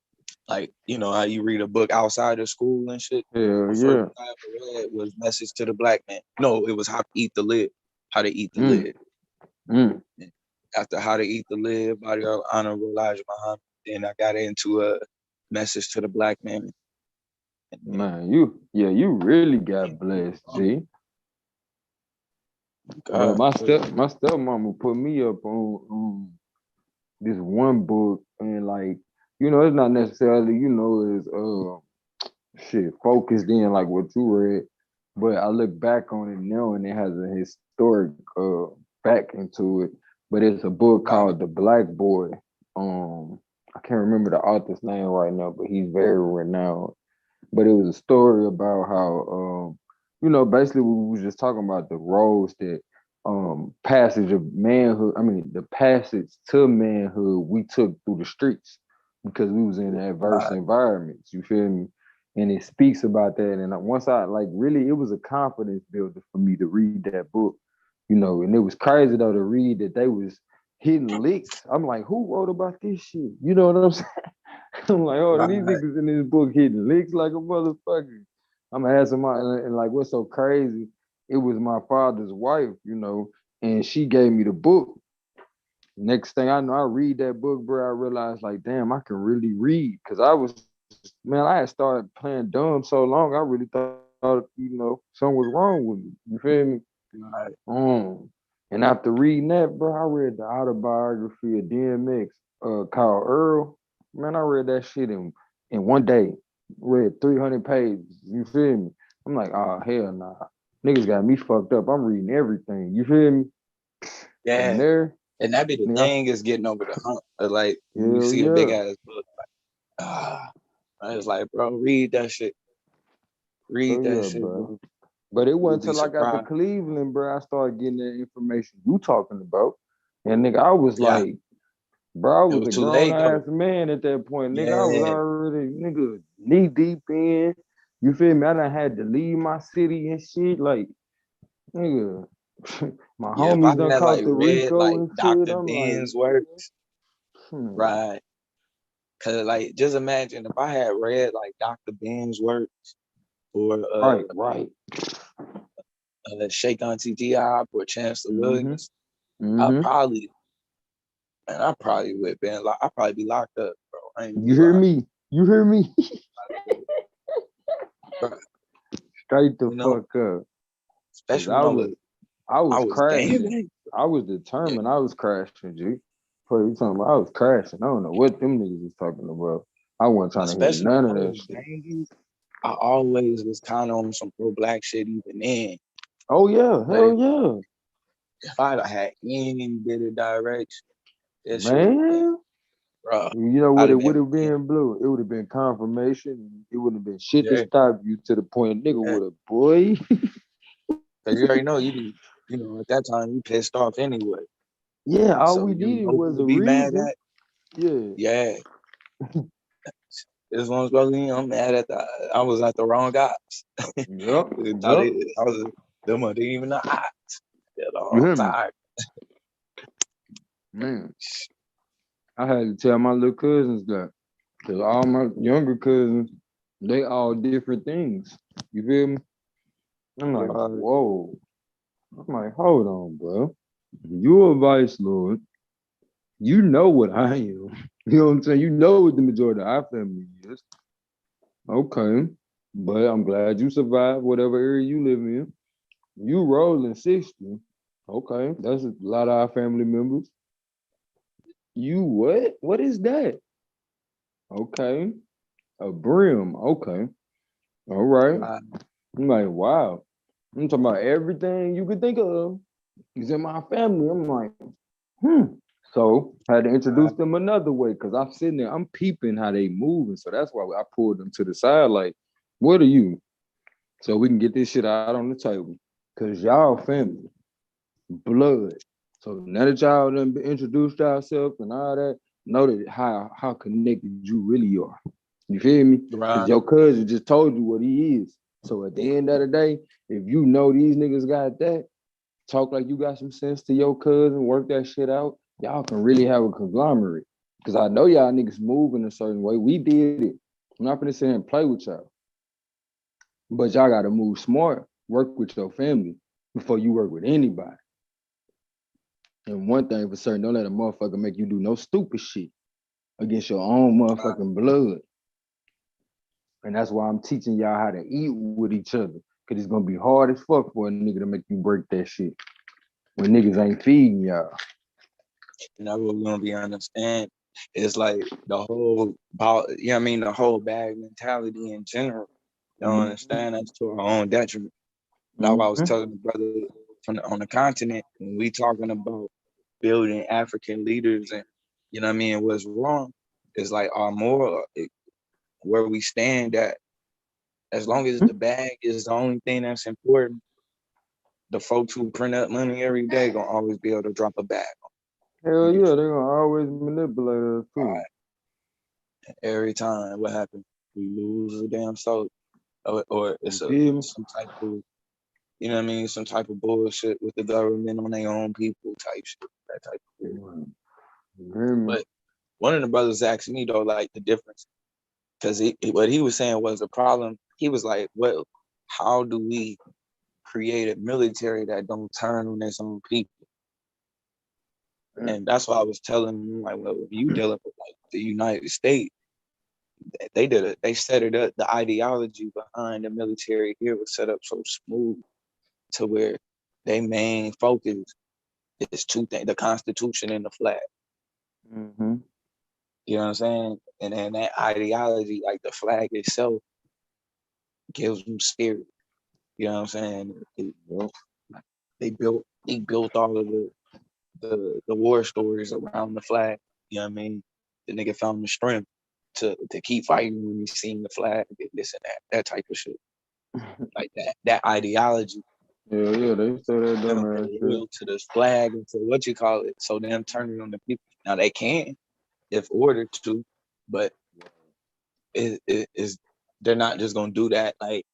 Like, you know how you read a book outside of school and shit? Yeah. First book I ever read was Message to the Black Man. No, it was How to Eat the Lid. How to Eat the Lid. After How to Eat the Lid by the Honorable Elijah Muhammad, then I got into a Message to the Black Man. Man, you really got blessed, G. My stepmama put me up on this one book, and like, you know, it's not necessarily, you know, is focused in like what you read, but I look back on it now and it has a historic back into it. But it's a book called The Black Boy. I can't remember the author's name right now, but he's very renowned. But it was a story about how you know, basically we was just talking about the roles that passage of manhood, the passage to manhood we took through the streets because we was in adverse environments, you feel me? And it speaks about that. And once I really, it was a confidence builder for me to read that book, you know, and it was crazy though to read that they was hitting licks. I'm like, who wrote about this shit? You know what I'm saying? I'm like, oh, these niggas in this book hitting licks like a motherfucker. I'm asking and like, what's so crazy? It was my father's wife, you know, and she gave me the book. Next thing I know, I read that book, bro. I realized, like, damn, I can really read. Cause I had started playing dumb so long, I really thought, you know, something was wrong with me. You feel me? And after reading that, bro, I read the autobiography of DMX, called Earl. Man, I read that shit in one day. Read 300 pages. You feel me? I'm like, oh, hell nah. Niggas got me fucked up. I'm reading everything. You feel me? Yeah. And that be the thing is getting over the hump. Like, you see a big ass book, like, I was like, bro, read that shit. Read that shit, bro. But it wasn't until I got to Cleveland, bro, I started getting that information you talking about. And nigga, I was like, bro, I was a grown ass man at that point. Nigga, I was already knee deep in. You feel me? I done had to leave my city and shit. Like, nigga, my homies done caught the Rico like and Dr. shit. I'm Ben's works. Right. Cause like, just imagine if I had read like Dr. Ben's works or Sheikh Auntie Diop or Chancellor Williams, I probably would have been like, I'd probably be locked up, bro. You hear me? You hear me? Straight the fuck up. Especially I was crashing. I was determined. I was crashing, G. What you talking about? I was crashing. I don't know what them niggas was talking about. I wasn't trying to hear none of that shit. I always was kind of on some pro-black shit even then. Oh yeah, hell yeah. If I'd had any bit of direction, man, bro, you know what it would have been, Blue? It would have been confirmation. It would have been shit to stop you to the point, nigga, would have, boy. Cause you already know you know, at that time you pissed off anyway. Yeah, all we needed was a reason. Yeah. As long as I'm mad at I was at the wrong guys. Yep. Them didn't even know odds. You hear me? Man, I had to tell my little cousins that, because all my younger cousins, they all different things. You feel me? I'm like, whoa. I'm like, hold on, bro. You a vice lord. You know what I am. You know what I'm saying? You know what the majority of our family is. Okay. But I'm glad you survived whatever area you live in. You rolling 60. Okay. That's a lot of our family members. You what? What is that? Okay. A brim. Okay. All right. I'm like, wow. I'm talking about everything you could think of is in my family. I'm like, So I had to introduce them another way because I'm sitting there, I'm peeping how they move. And so that's why I pulled them to the side, like, what are you? So we can get this shit out on the table. Cause y'all family, blood. So now that y'all done introduced yourself and all that, know that how connected you really are. You feel me? Because your cousin just told you what he is. So at the end of the day, if you know these niggas got that, talk like you got some sense to your cousin, work that shit out, y'all can really have a conglomerate. Because I know y'all niggas move in a certain way. We did it. I'm not gonna sit here and play with y'all. But y'all gotta move smart, work with your family before you work with anybody. And one thing for certain, don't let a motherfucker make you do no stupid shit against your own motherfucking blood. And that's why I'm teaching y'all how to eat with each other. Cause it's gonna be hard as fuck for a nigga to make you break that shit when niggas ain't feeding y'all. And that's what we're gonna be understand. It's like the whole about, you know what I mean, the whole bag mentality in general. You don't understand that's to our own detriment. That's why I was telling the brother on the continent when we talking about building African leaders and you know what I mean, what's wrong. It's like our moral, where we stand at. As long as the bag is the only thing that's important, the folks who print up money every day gonna always be able to drop a bag. Hell yeah, they're gonna always manipulate us too. Right. Every time, what happens? We lose a damn soul, or it's some type of, you know what I mean, some type of bullshit with the government on their own people type shit, that type of shit. But one of the brothers asked me though, like the difference, because what he was saying was the problem. He was like, well, how do we create a military that don't turn on its own people? And that's why I was telling him, like, well, if you dealing with like the United States, they set it up, the ideology behind the military here was set up so smooth to where their main focus is two things: the Constitution and the flag. You know what I'm saying? And then that ideology, like the flag itself, gives them spirit. You know what I'm saying? They built all of the war stories around the flag. You know what I mean? The nigga found the strength to keep fighting when he seen the flag, this and that type of shit. Like that ideology. Yeah, they say that dumb real to this flag and to what you call it. So them turning on the people. Now they can, if ordered to, but it is they're not just gonna do that. Like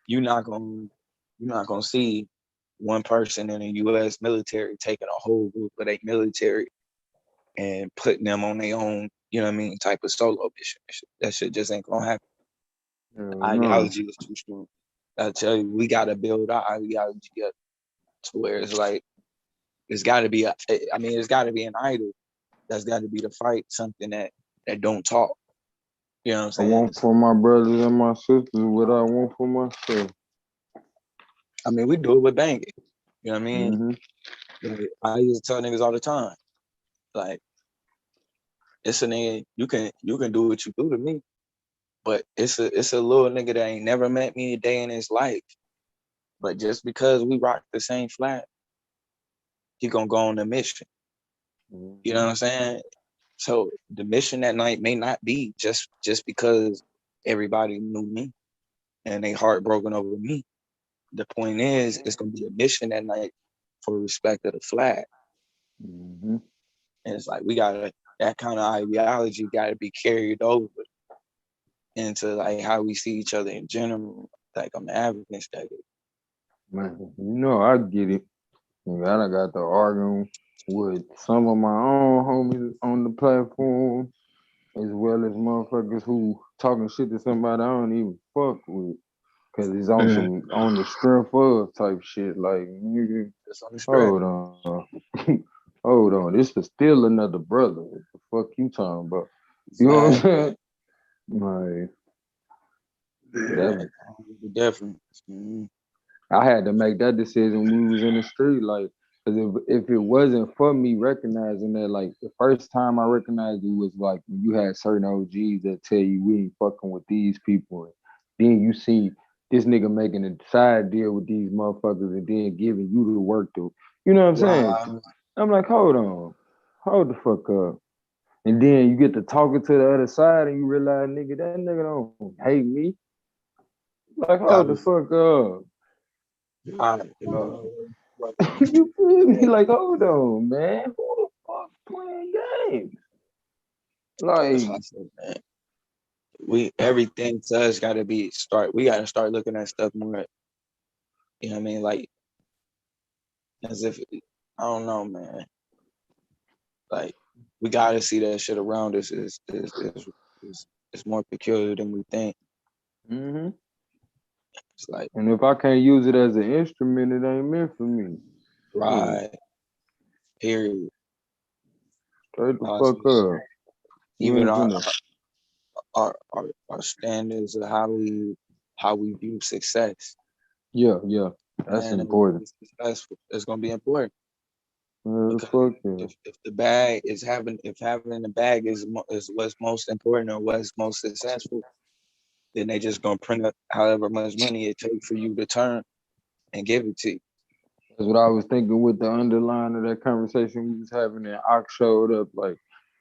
you're not gonna see one person in the U.S. military taking a whole group of their military and putting them on their own, you know what I mean, type of solo mission. That shit just ain't gonna happen. The ideology is too strong. I tell you, we gotta build our ideology up to where it's like it's gotta be it's gotta be an idol. That's gotta be to fight something that don't talk. You know what I'm saying? I want for my brothers and my sisters what I want for myself. I mean, we do it with banging. You know what I mean? Like, I used to tell niggas all the time, like, it's a nigga, you can do what you do to me, but it's a little nigga that ain't never met me a day in his life. But just because we rock the same flag, he gonna go on the mission. You know what I'm saying? So the mission that night may not be just because everybody knew me and they heartbroken over me. The point is, it's gonna be a mission that night for respect of the flag. And it's like that kind of ideology gotta be carried over into like how we see each other in general, like on the African stage. Man, you know I get it. I got the arguing with some of my own homies on the platform, as well as motherfuckers who talking shit to somebody I don't even fuck with. Cause it's on some on the strength of type shit. Like, nigga, hold on. Hold on. This is still another brother. What the fuck you talking about? You know what I'm saying? Like, the difference. I had to make that decision when we was in the street. Like, cause if it wasn't for me recognizing that, like the first time I recognized it was like when you had certain OGs that tell you we ain't fucking with these people. And then you see this nigga making a side deal with these motherfuckers and then giving you the work to, you know what I'm saying? I'm like, hold the fuck up. And then you get to talking to the other side and you realize, nigga, that nigga don't hate me. Like, hold the fuck up. You feel me? Like, hold on, man. Who the fuck playing games? Like, everything to us gotta be we gotta start looking at stuff more, you know what I mean? Like, as if, I don't know, man. Like, we gotta see that shit around us is more peculiar than we think. Mm-hmm. It's like, and if I can't use it as an instrument, it ain't meant for me. Right. Period. Straight the fuck up. Even our standards of how we view success. Yeah, that's important. It's gonna be important. If the bag is having the bag is what's most important or what's most successful, then they just gonna print up however much money it takes for you to turn and give it to you. That's what I was thinking with the underline of that conversation we was having, and Ox showed up like,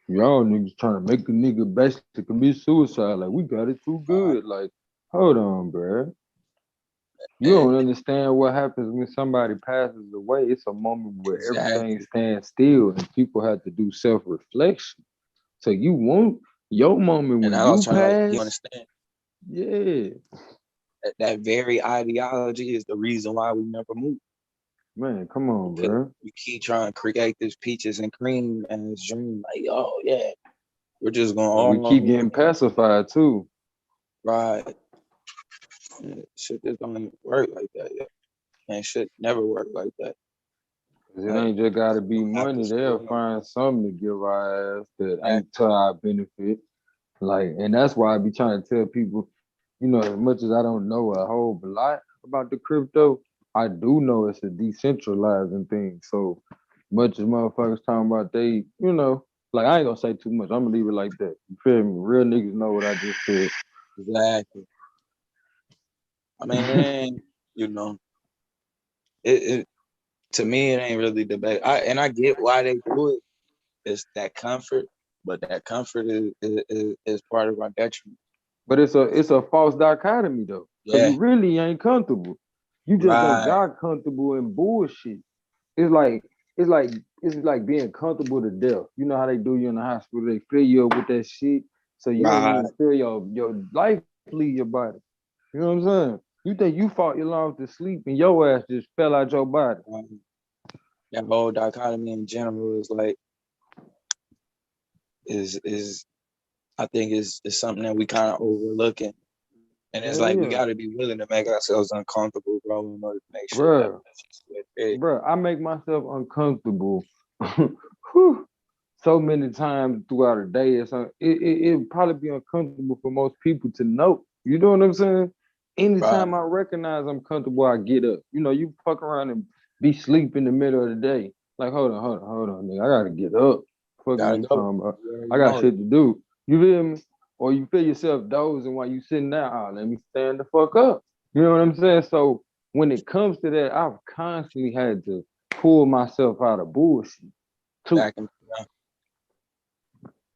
y'all niggas trying to make a nigga basically commit suicide. Like, we got it too good. Like, hold on, bruh. You don't understand what happens when somebody passes away. It's a moment where everything stands still and people have to do self-reflection. So you want your moment when you pass. You understand? Yeah. That very ideology is the reason why we never move. Man, come on, bro. We keep trying to create this peaches and cream and this dream. Like, oh yeah, we're just going. We keep getting pacified too. Right. Shit just don't work like that. Yeah. And shit never work like that. It ain't just gotta be money. They'll find something to give our ass that ain't to our benefit. Like, and that's why I be trying to tell people, you know, as much as I don't know a whole lot about the crypto, I do know it's a decentralizing thing. So much as motherfuckers talking about they, you know, like I ain't gonna say too much. I'm gonna leave it like that. You feel me? Real niggas know what I just said. Exactly. I mean, it ain't, you know, it to me it ain't really debate. I get why they do it. It's that comfort, but that comfort is part of our detriment. But it's a false dichotomy though. Because you really ain't comfortable. You just done got comfortable in bullshit. It's like being comfortable to death. You know how they do you in the hospital? They fill you up with that shit, so you don't even feel your life leave your body. You know what I'm saying? You think you fought your lungs to sleep and your ass just fell out your body. That whole dichotomy in general is like is I think is something that we kind of overlooking. And it's like we gotta be willing to make ourselves uncomfortable, bro, in order to make sure Bro, I make myself uncomfortable so many times throughout a day. It'd probably be uncomfortable for most people to know. You know what I'm saying? Anytime I recognize I'm comfortable, I get up. You know, you fuck around and be sleep in the middle of the day. Like, hold on, nigga. I gotta get up. Fuck you talking about? I got shit to do. You feel me? Or you feel yourself dozing while you sitting there. Oh, let me stand the fuck up. You know what I'm saying? So when it comes to that, I've constantly had to pull myself out of bullshit too.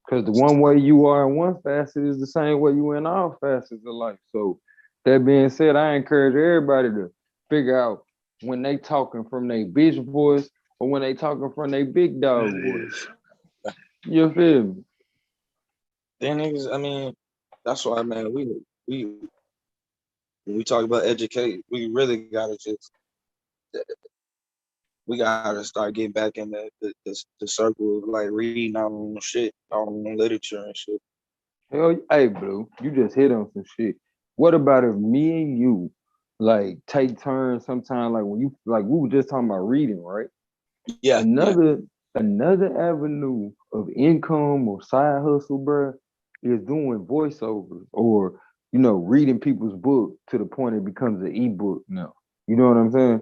Because the one way you are in one facet is the same way you in all facets of life. So that being said, I encourage everybody to figure out when they talking from their bitch voice or when they talking from their big dog voice. You feel me? Then niggas, I mean, that's why, man, we when we talk about educate, we really gotta just we gotta start getting back in the circle of like reading our own shit, our own literature and shit. Hell, hey, Blue, you just hit on some shit. What about if me and you like take turns sometime, like when you like we were just talking about reading, right? Yeah. Another avenue of income or side hustle, bro, is doing voiceovers or reading people's book to the point it becomes an ebook now. You know what I'm saying?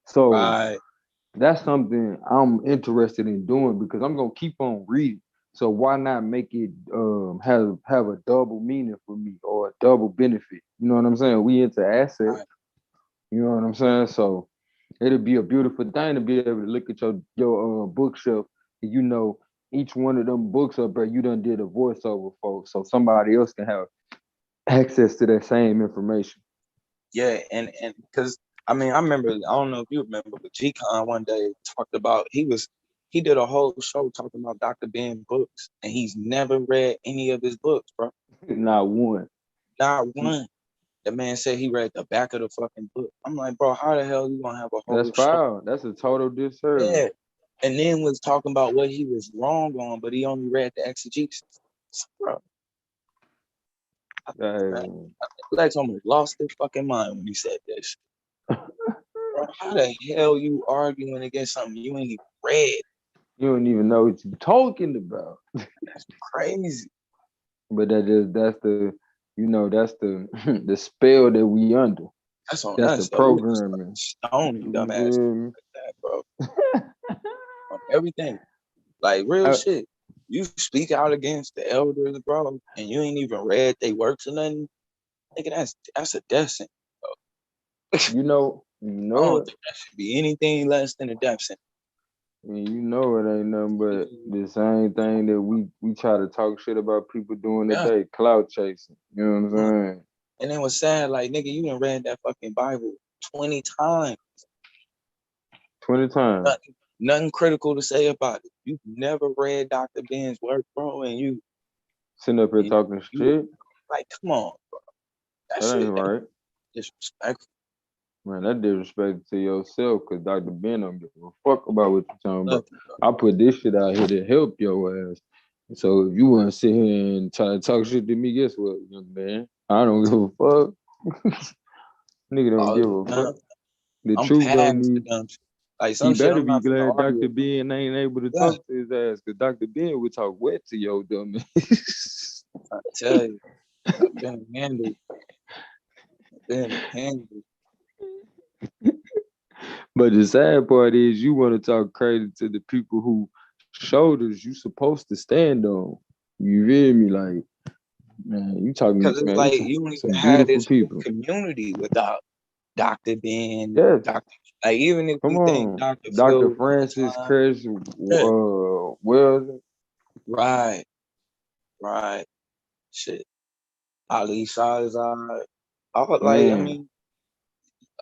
So that's something I'm interested in doing because I'm gonna keep on reading. So why not make it have a double meaning for me or a double benefit? You know what I'm saying? We into assets. You know what I'm saying? So it'll be a beautiful thing to be able to look at your bookshelf and each one of them books up there you done did a voiceover for, so somebody else can have access to that same information. Yeah, and because I remember, I don't know if you remember, but G-Con one day talked about he did a whole show talking about Dr. Ben books, and he's never read any of his books, bro. Not one. Not one. The man said he read the back of the fucking book. I'm like, bro, how the hell you gonna have a whole That's foul. That's a total disservice. Yeah. And then was talking about what he was wrong on, but he only read the exegesis. Bro. Lex almost lost his fucking mind when he said this. Bro, how the hell you arguing against something you ain't even read? You don't even know what you're talking about. That's crazy. But that's the the spell that we under. That's on that's us. The programming. Stony dumbass, that, bro. On everything, like real shit. You speak out against the elders, bro, and you ain't even read their works or nothing. Nigga, that's a death sentence, bro. You know I don't think that should be anything less than a death sentence. I mean, it ain't nothing but the same thing that we try to talk shit about people doing today, clout chasing. You know what I'm saying? And it was sad, like, nigga, you done read that fucking Bible 20 times. 20 times. Nothing critical to say about it. You've never read Dr. Ben's work, bro, and you sitting up here talking shit. Like, come on, bro. That ain't right. Disrespectful. Man, that disrespect to yourself, because Dr. Ben don't give a fuck about what you're talking about. I put this shit out here to help your ass. So if you want to sit here and try to talk shit to me, guess what, young man? I don't give a fuck. Nigga don't give a fuck. The truth don't need. Like, some he shit better I'm be glad Dr. Ben ain't able to talk to his ass, because Dr. Ben would talk wet to your dumb ass. I tell you, I've been handled. But the sad part is you want to talk crazy to the people who shoulders you supposed to stand on. You feel me? Like, man, you talking because it's man, like you don't even have this community without Dr. Ben, Dr. Like, even if we think Dr. Francis, Chris, Wells. Right. Shit. Ali Shahzad. Like, I mean,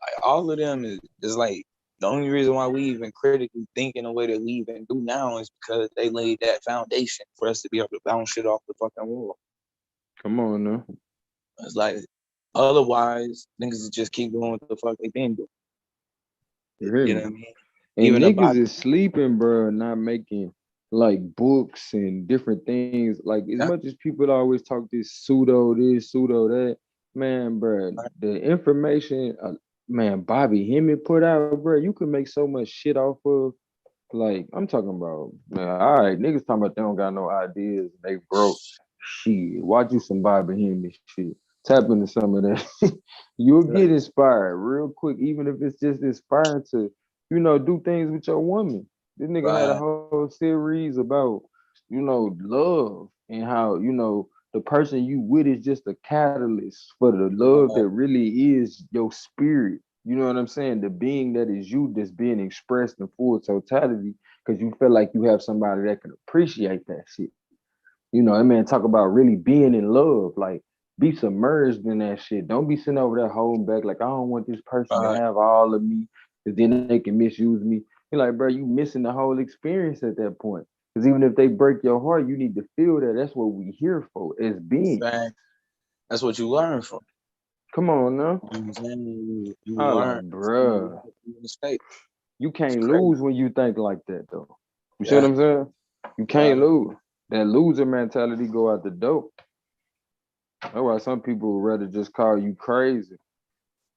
like, all of them is like the only reason why we even critically think in the way that we even do now is because they laid that foundation for us to be able to bounce shit off the fucking wall. Come on now. It's like, otherwise, niggas just keep doing what the fuck they been doing. You know what I mean? And even niggas is sleeping, bro, not making like books and different things. Like, as much as people always talk this, pseudo that, man, bro, the information, man, Bobby Hemmett put out, bro, you can make so much shit off of. Like, I'm talking about, man, all right, niggas talking about they don't got no ideas, they broke. Shit, watch you some Bobby Hemmett shit. Tap into some of that. You'll get inspired real quick, even if it's just inspiring to, do things with your woman. This nigga had a whole series about, love and how, the person you with is just a catalyst for the love that really is your spirit. You know what I'm saying? The being that is you that's being expressed in full totality, because you feel like you have somebody that can appreciate that shit. That man talk about really being in love, like be submerged in that shit. Don't be sitting over there holding back like, I don't want this person to have all of me, because then they can misuse me. You're like, bro, you missing the whole experience at that point. Because even if they break your heart, you need to feel that. That's what we here for, as beings. That's what you learn from. Come on now. You learn, bro. Mistake. You can't lose when you think like that, though. You see what I'm saying? You can't lose. That loser mentality go out the door. That's why some people would rather just call you crazy,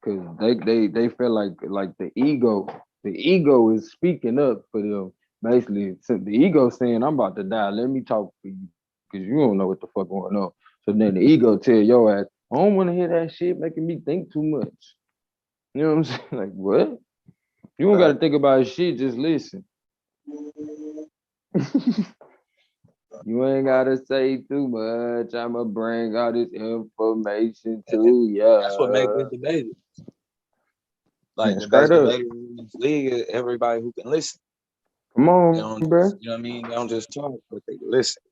because they feel like the ego is speaking up for them. Basically, the ego saying, "I'm about to die. Let me talk for you, because you don't know what the fuck going on." So then the ego tell your ass, "I don't want to hear that shit making me think too much." You know what I'm saying? Like, what? You don't got to think about shit. Just listen. You ain't gotta say too much. I'ma bring all this information to ya. That's what makes it debated. Like the straight best up. debaters in this league is everybody who can listen. Come on, bro. You know what I mean? They don't just talk, but they listen.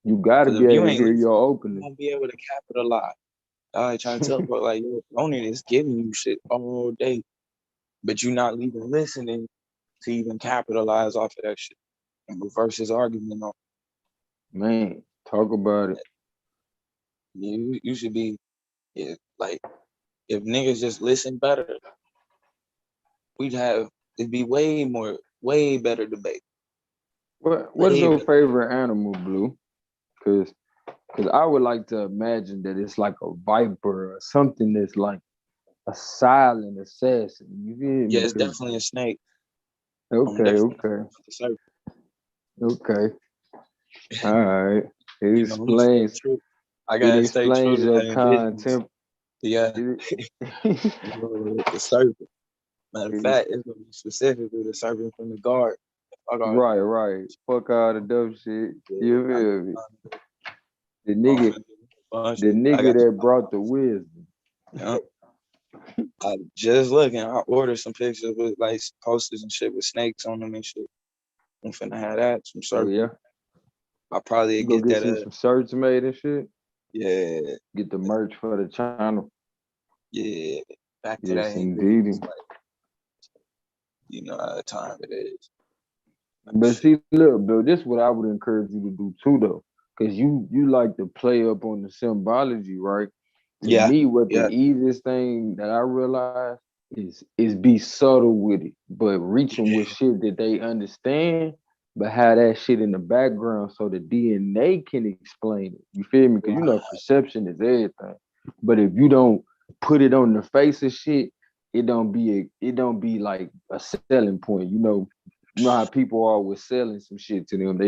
You gotta be able to hear your opening. You won't be able to capitalize. I try to tell people like, your opponent is giving you shit all day, but you're not even listening to even capitalize off of that shit and reverse his argument on. Man, talk about it. You should be like, if niggas just listen better, it'd be way better debate. What is your favorite animal, Blue? Cause I would like to imagine that it's like a viper or something that's like a silent assassin. You feel me? Yeah, it's definitely a snake. Okay. All right. It explains. I gotta stay true to your content. Yeah. The serpent. Matter of fact, it's gonna be specifically the serpent from the guard. Right. Fuck all the dope shit. You feel me? The nigga that brought the wisdom. Yeah. I just looking. I ordered some pictures with like posters and shit with snakes on them and shit. I'm finna have that, some serpent. Oh, yeah. I'll probably get that. Some shirts made and shit. Yeah. Get the merch for the channel. Yeah. Back to yes, that. Indeed. Like, you know how the time it is. But see, look, Bill, this is what I would encourage you to do too, though, because you like to play up on the symbology, right? To me, what the easiest thing that I realize is be subtle with it, but reaching with shit that they understand, but have that shit in the background so the DNA can explain it. You feel me? Because you know perception is everything. But if you don't put it on the face of shit, it don't be like a selling point. You know how people are with selling some shit to them.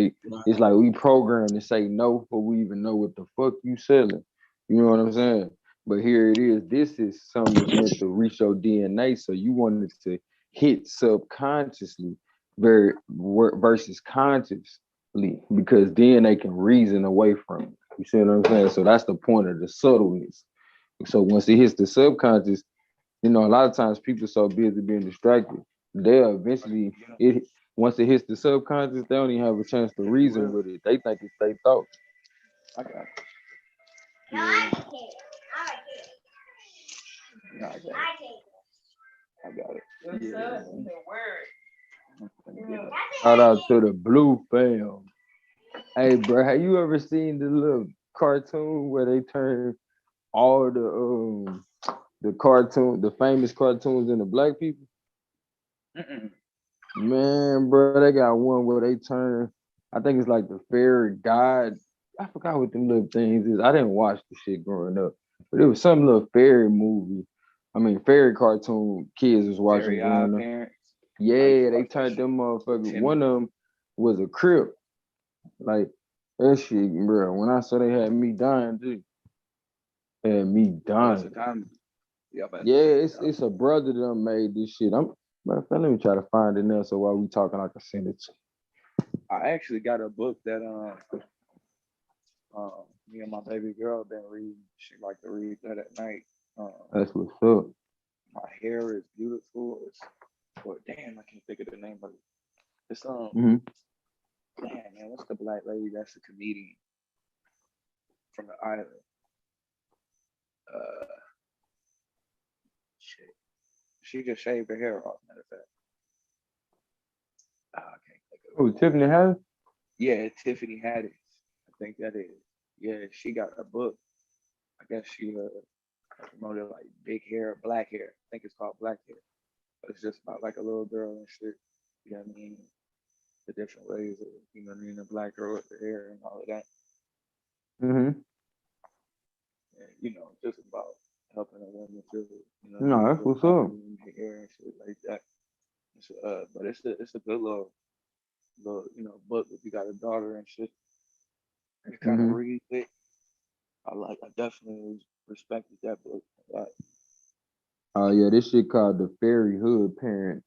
It's like we programmed to say no before we even know what the fuck you selling. You know what I'm saying? But here it is. This is something that's meant to reach your DNA. So you wanted to hit subconsciously versus consciously, because then they can reason away from it. You see what I'm saying? So that's the point of the subtleness. So once it hits the subconscious, a lot of times people so busy being distracted, they'll eventually once it hits the subconscious, they don't even have a chance to reason with it. They think it's their thought. I got it. I got it. Yeah. Shout out to the Blue fam. Hey, bro, have you ever seen the little cartoon where they turn all the famous cartoons into black people? Man, bro, they got one where they turn, I think it's like the fairy god. I forgot what them little things is. I didn't watch the shit growing up, but it was some little fairy movie. I mean, fairy cartoon kids was watching growing up. Parents. Yeah, they turned them motherfuckers. One of them was a crip. Like, that shit, bro. When I saw they had me dying, dude. Had me dying. Yeah, it's a brother that made this shit. Let me try to find it now, so while we talking, I can send it to you. I actually got a book that me and my baby girl been reading. She like to read that at night. That's what's up. My hair is beautiful. Damn, I can't think of the name of it. It's Damn, man, what's the black lady that's a comedian from the island? Shit. She just shaved her hair off, matter of fact. I can't think of it. Oh, Tiffany Haddish? Yeah, Tiffany Haddish. I think that is. Yeah, she got a book. I guess she promoted like big hair, black hair. I think it's called Black Hair. It's just about like a little girl and shit. You know what I mean? The different ways of, you know what I mean, the black girl with the hair and all of that. Mm-hmm. And, you know, just about helping a woman feel, you know, No, that's what's up. the hair and shit like that. So, but it's a good little you know, book if you got a daughter and shit. And kind of read it. I definitely respected that book a lot. Oh yeah, this shit called The Fairy Hood Parent.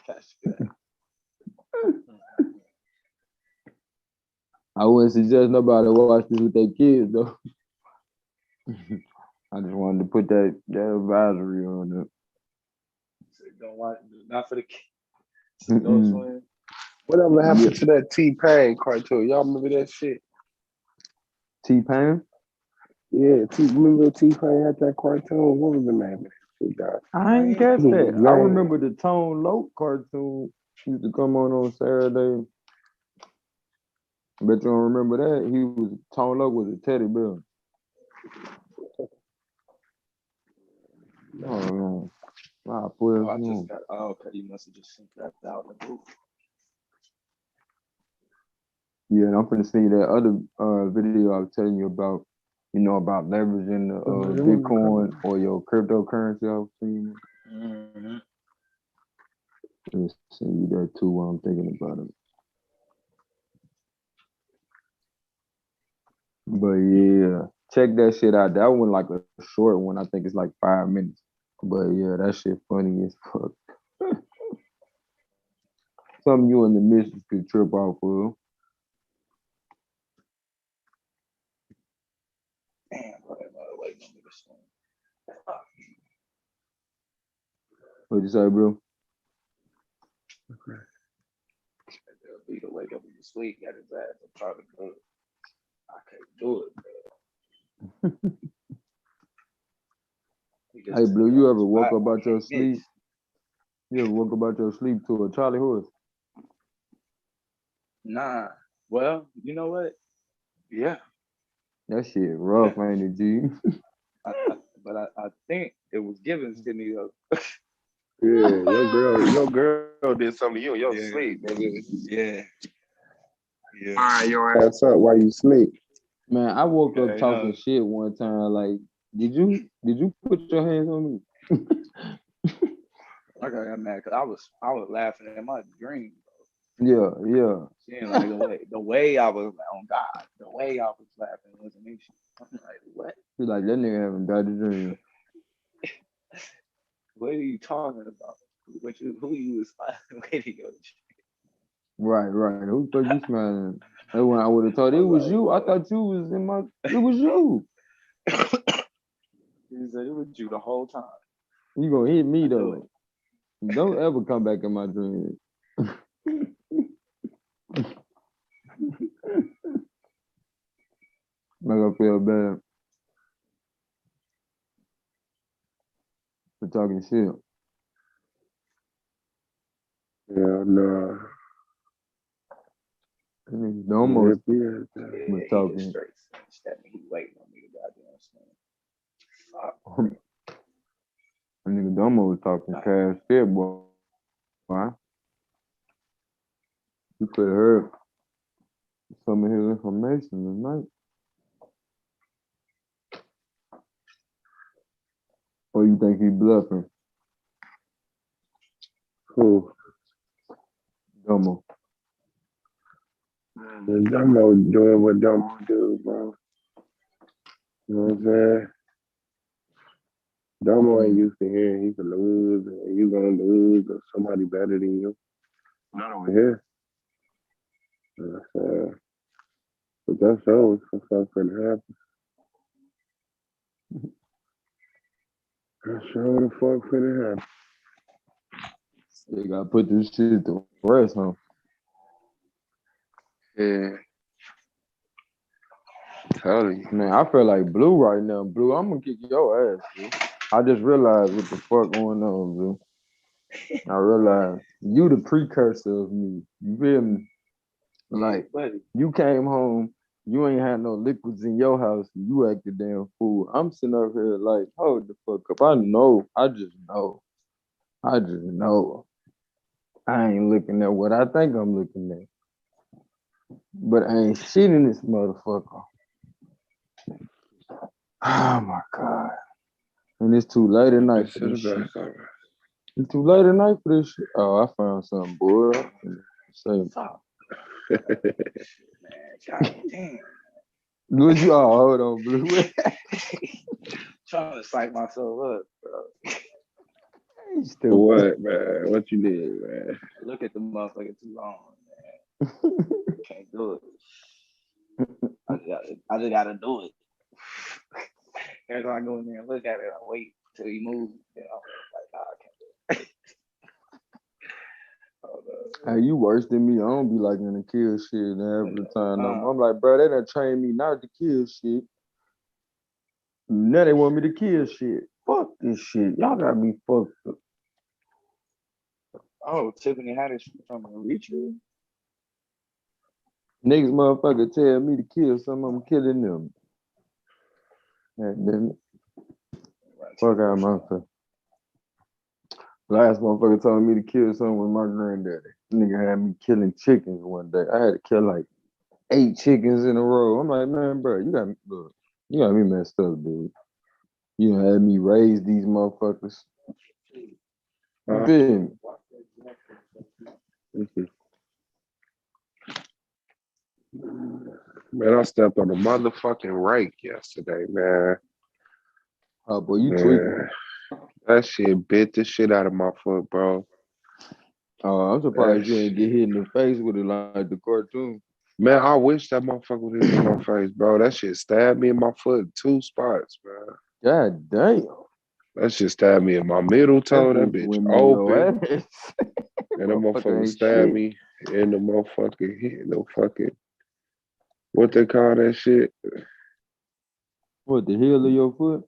That's good. I wouldn't suggest nobody watch this with their kids though. I just wanted to put that advisory on it. So don't watch, not for the kids. Whatever happened to that T-Pain cartoon? Y'all remember that shit? T-Pain? Yeah, remember T-Pain had that cartoon? What was the name of that shit, I ain't got that. I remember the Tone Loc cartoon used to come on Saturday. Bet you don't remember that. Tone Loc was a teddy bear. Oh no. Okay, you must have just sent that out in the booth. Yeah, and I'm finna see that other video I was telling you about, you know, about leveraging the Bitcoin or your cryptocurrency I was seeing. Mm-hmm. Let's send you that too while I'm thinking about it. But yeah, check that shit out. That one like a short one. I think it's like 5 minutes. But yeah, that shit funny as fuck. Something you and the missus could trip off of. Damn, wait, let me just What'd you say, bro? Okay. Be to wake up in the sleep, got his ass. I'm trying to do it. I can't do it, bro. Hey, Blue, you ever woke up out your sleep? You ever woke up out your sleep to a Charlie horse? Nah. Well, you know what? Yeah. That shit rough, ain't it, G? But I think it was given to me though. Yeah, your girl did something to you in your sleep, nigga. Yeah. Fire your ass up while you sleep. Man, I woke up talking shit one time. Like, did you put your hands on me? I got mad because I was laughing at my dream, bro. Yeah. Seeing like the way I was on God, the way I was laughing wasn't me. I'm like, what? You're like, that nigga having bad dream. What are you talking about? Who you was waiting on? Right. Who thought you smiling? That's when I would have thought it was you. I thought you was in my. It was you. He said it was you the whole time. You gonna hit me though? Don't ever come back in my dreams. Like I feel bad for talking shit. Yeah, no. Nigga almost was talking. He waiting on me to goddamn Nigga Domo was talking cash shit, boy. Why? You could have heard some of his information tonight. Or you think he bluffing? Who? Domo. Domo doing what Domo do, bro. You know what I'm saying? Domo ain't used to hearing he can lose and you gonna lose or somebody better than you. Not over here. But that's all. What's gonna happen? That's all the fuck finna happen. They gotta put this shit to rest, huh? Yeah. Totally. Man, I feel like Blue right now. Blue, I'm gonna kick your ass, Blue. I just realized what the fuck going on, Blue. I realized you the precursor of me. You feel me? Like, you came home, you ain't had no liquids in your house, you acted damn fool. I'm sitting up here like, hold the fuck up. I just know. I just know I ain't looking at what I think I'm looking at. But I ain't shit in this motherfucker. Oh my God. And it's too late at night for this shit. It's too late at night for this shit. Oh, I found something, boy. Say, God damn. Would you? Oh, hold on, Blue. Trying to psych myself up, bro. What, man? What you did, man? Look at the motherfucker too long, man. Can't do it. I just gotta do it. Every time I go in there and look at it, I wait till he moves. You know, like, nah, I can't do it. Hey, you worse than me. I don't be like in the kill shit every time. I'm like, bro, they done trained me not to kill shit. Now they want me to kill shit. Fuck this shit. Y'all got me fucked up. Oh, Tiffany had this from a reacher. Niggas motherfucker tell me to kill some of them, killing them. Damn it. Fuck out my face. Last motherfucker told me to kill someone with my granddaddy. Nigga had me killing chickens one day. I had to kill like 8 chickens in a row. I'm like, man, bro, you got me messed up, dude. You done had me raise these motherfuckers. Man, I stepped on a motherfucking rake yesterday, man. Oh, boy, you tweaking. That shit bit the shit out of my foot, bro. Oh, I'm surprised you ain't get hit in the face with it like the cartoon. Man, I wish that motherfucker would hit me in my face, bro. That shit stabbed me in my foot in 2 spots, man. God damn. That shit stabbed me in my middle toe. That bitch open. And that motherfucker stabbed me in the motherfucking, what they call that shit? What, the heel of your foot?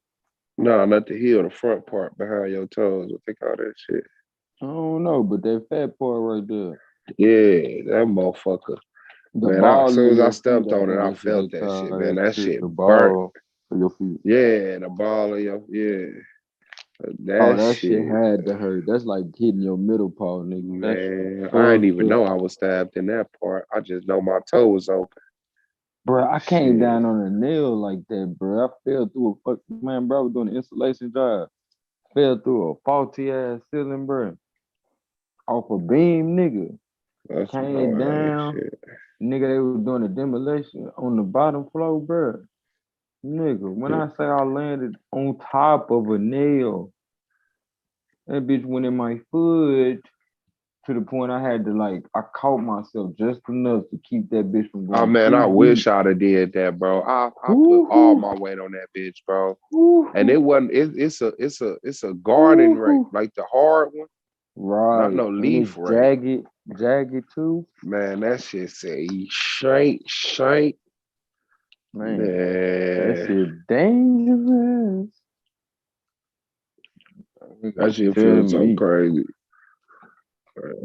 No, not the heel, the front part behind your toes. What they call that shit? I don't know, but that fat part right there. Yeah, that motherfucker. Man, as soon as I stepped on it, I felt that shit, man. That shit burnt. Your feet. Yeah, the ball of your, yeah. That shit had to hurt. That's like hitting your middle paw, nigga. Man, I didn't even know I was stabbed in that part. I just know my toe was open. Bro, I came down on a nail like that, bro. I fell through a man, bro. I was doing an installation job. Fell through a faulty ass ceiling, bro. Off a beam, nigga. That's came down. Nigga, they was doing a demolition on the bottom floor, bro. Nigga, when I say I landed on top of a nail, that bitch went in my foot to the point I had to I caught myself just enough to keep that bitch from going. Oh man, I wish I'd have did that, bro. I put all my weight on that bitch, bro. And it wasn't. It's a garden rake, like the hard one. Right. Not no leaf rake. Jagged too. Man, that shit say shank. Man, that shit dangerous. That shit feels so crazy.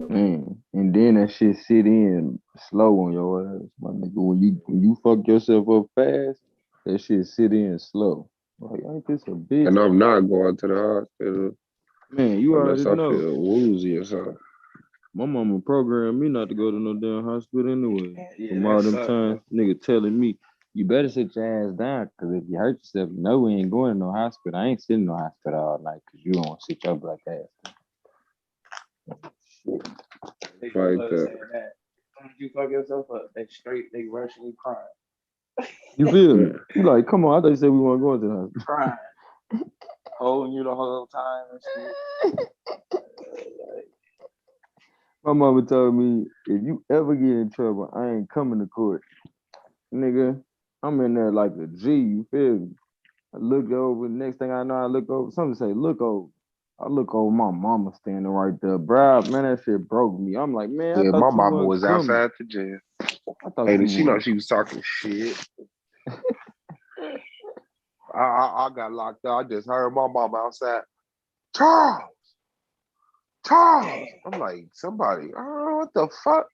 Man, and then that shit sit in slow on your ass, my nigga. When you fuck yourself up fast, that shit sit in slow. Like, ain't this a bitch? And I'm not going to the hospital. Man, you unless already know. I feel woozy or something. My mama programmed me not to go to no damn hospital anyway. From all them times, nigga telling me, you better sit your ass down, because if you hurt yourself, you know we ain't going to no hospital. I ain't sitting in no hospital all night, because you don't sit your black ass. Shit. Like that. You fuck yourself up, they rushing you crying. You feel me? You like, come on, I thought you said we weren't going to the hospital. Crying. Holding you the whole time and shit. My mama told me, if you ever get in trouble, I ain't coming to court. Nigga, I'm in there like a G, you feel me? I look over, next thing I know, I look over, something say, look over. I look over, my mama standing right there. Bro, man, that shit broke me. I'm like, man, yeah, my mama was outside the jail. Hey, did she know she was talking shit? I got locked up. I just heard my mama outside. Charles! I'm like, somebody, oh, what the fuck?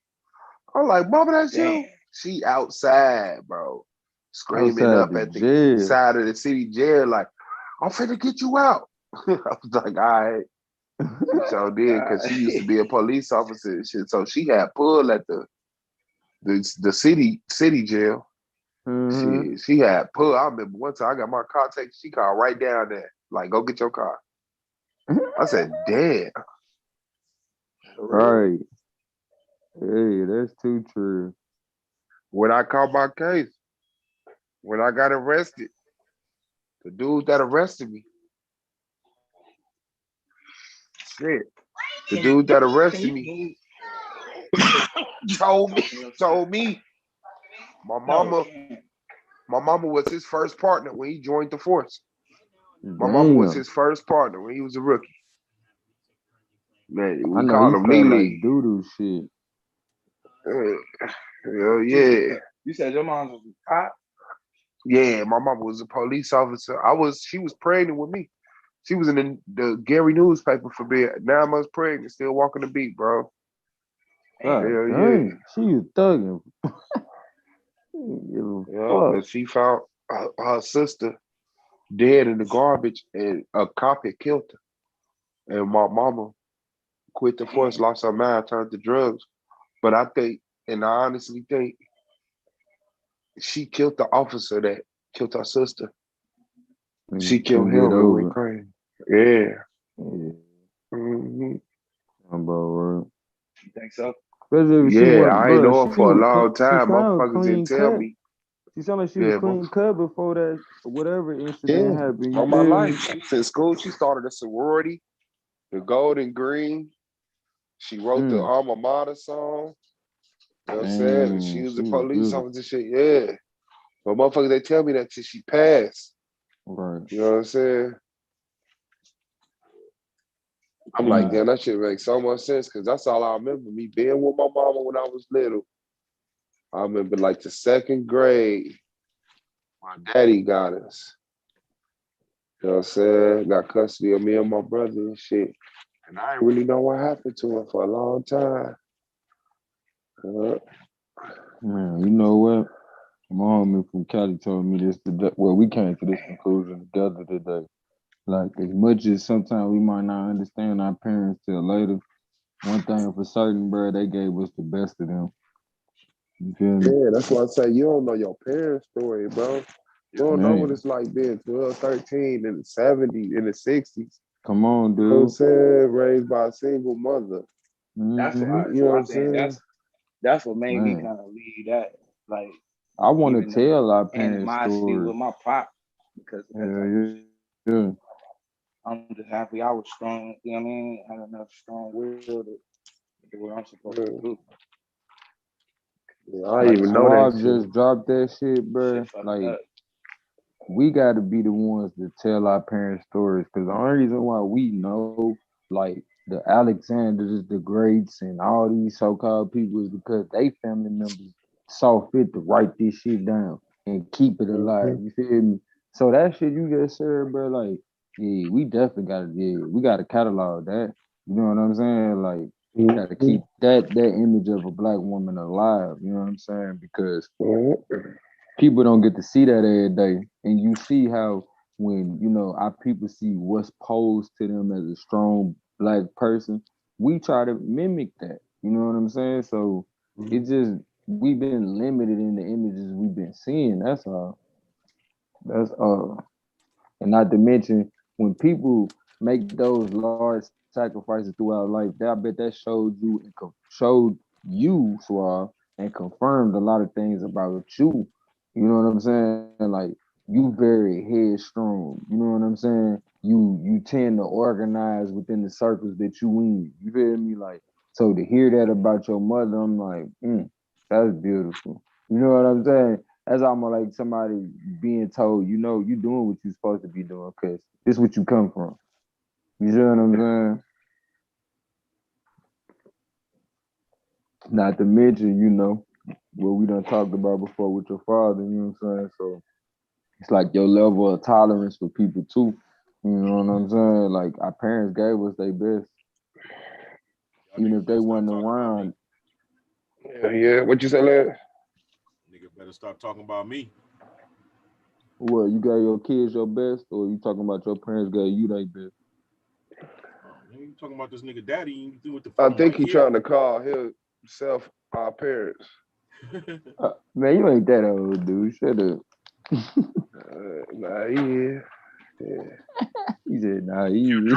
I'm like, mama, that's you? She outside, bro. Screaming up at the side of the city jail, like, I'm finna get you out. I was like, all right. So did, because she used to be a police officer and shit. So she had pulled at the city jail. She had pulled. I remember one time I got my car taken. She called right down there, like, go get your car. I said, damn. Right. Hey, that's too true. When I caught my case, when I got arrested, the dude that arrested me, shit, the dude that arrested me told me my mama was his first partner when he joined the force. My mama was his first partner when he was a rookie. Man, we called him Lily. Like doodoo shit. Hell yeah. You said your mom was a cop? Yeah, my mama was a police officer. She was pregnant with me. She was in the Gary newspaper for being 9 months pregnant, still walking the beat, bro. Hell yeah. She was thugging. And she found her sister dead in the garbage, and a cop had killed her. And my mama quit the force, lost her mind, turned to drugs. But I honestly think she killed the officer that killed her sister. She killed him and went crazy. Yeah. Mm-hmm. Bro, you think so? Yeah, I ain't know her for a long time. Motherfuckers didn't tell me. She sounded like she was clean cut before that whatever incident happened. All my life. Since school, she started a sorority, the Gold and Green. She wrote the Alma Mater song. You know what I'm saying? And she was a police officer shit. Yeah. But motherfuckers, they tell me that till she passed. Right. You know what I'm saying? I'm like, damn, that shit makes so much sense, because that's all I remember, me being with my mama when I was little. I remember like the 2nd grade, my daddy got us. You know what I'm saying? Got custody of me and my brother and shit. And I didn't really know what happened to her for a long time. Man, you know what? My homie from Cali told me this today. Well, we came to this conclusion together today. Like, as much as sometimes we might not understand our parents till later, one thing for certain, bro, they gave us the best of them. You feel me? Yeah, that's why I say you don't know your parents' story, bro. You don't know what it's like being 12, 13 in the 70s, in the 60s. Come on, dude. You know what I'm saying? Raised by a single mother. That's why, you know what I'm saying? That's what made me kind of leave that. Like, I want to tell our parents' story with my pop, because I'm just happy I was strong. You know what I mean? I had enough strong will to do what I'm supposed to do. Yeah, I even know that shit. Just dropped that shit, bro. Like, we got to be the ones to tell our parents' stories, because the only reason why we know, like, the Alexanders, the Greats, and all these so-called people is because they family members saw fit to write this shit down and keep it alive. You feel me? So that shit you just said, bro, like, yeah, we definitely we got to catalog that. You know what I'm saying? Like, we got to keep that image of a black woman alive. You know what I'm saying? Because people don't get to see that every day. And you see how when, you know, our people see what's posed to them as a strong black person, we try to mimic that. You know what I'm saying? So it just, we've been limited in the images we've been seeing. That's all. That's all. And not to mention, when people make those large sacrifices throughout life, I bet that showed you, Suave, and confirmed a lot of things about you. You know what I'm saying? Like, you very headstrong. You know what I'm saying? You tend to organize within the circles that you in. You feel me? Like, so to hear that about your mother, I'm like, that's beautiful. You know what I'm saying? That's almost like somebody being told, you know, you doing what you're supposed to be doing, because this is what you come from. You see what I'm saying? Not to mention, you know, what we done talked about before with your father, you know what I'm saying? So it's like your level of tolerance for people too. You know what I'm saying? Like, our parents gave us their best. Even if they wasn't around. Yeah. What you say, lad? Nigga better stop talking about me. What, you got your kids your best, or you talking about your parents gave you their best? You talking about this nigga daddy? You do with the I think he trying to call himself our parents. Man, you ain't that old, dude. Shut up. Nah, he is. Yeah. He said, nah, he is.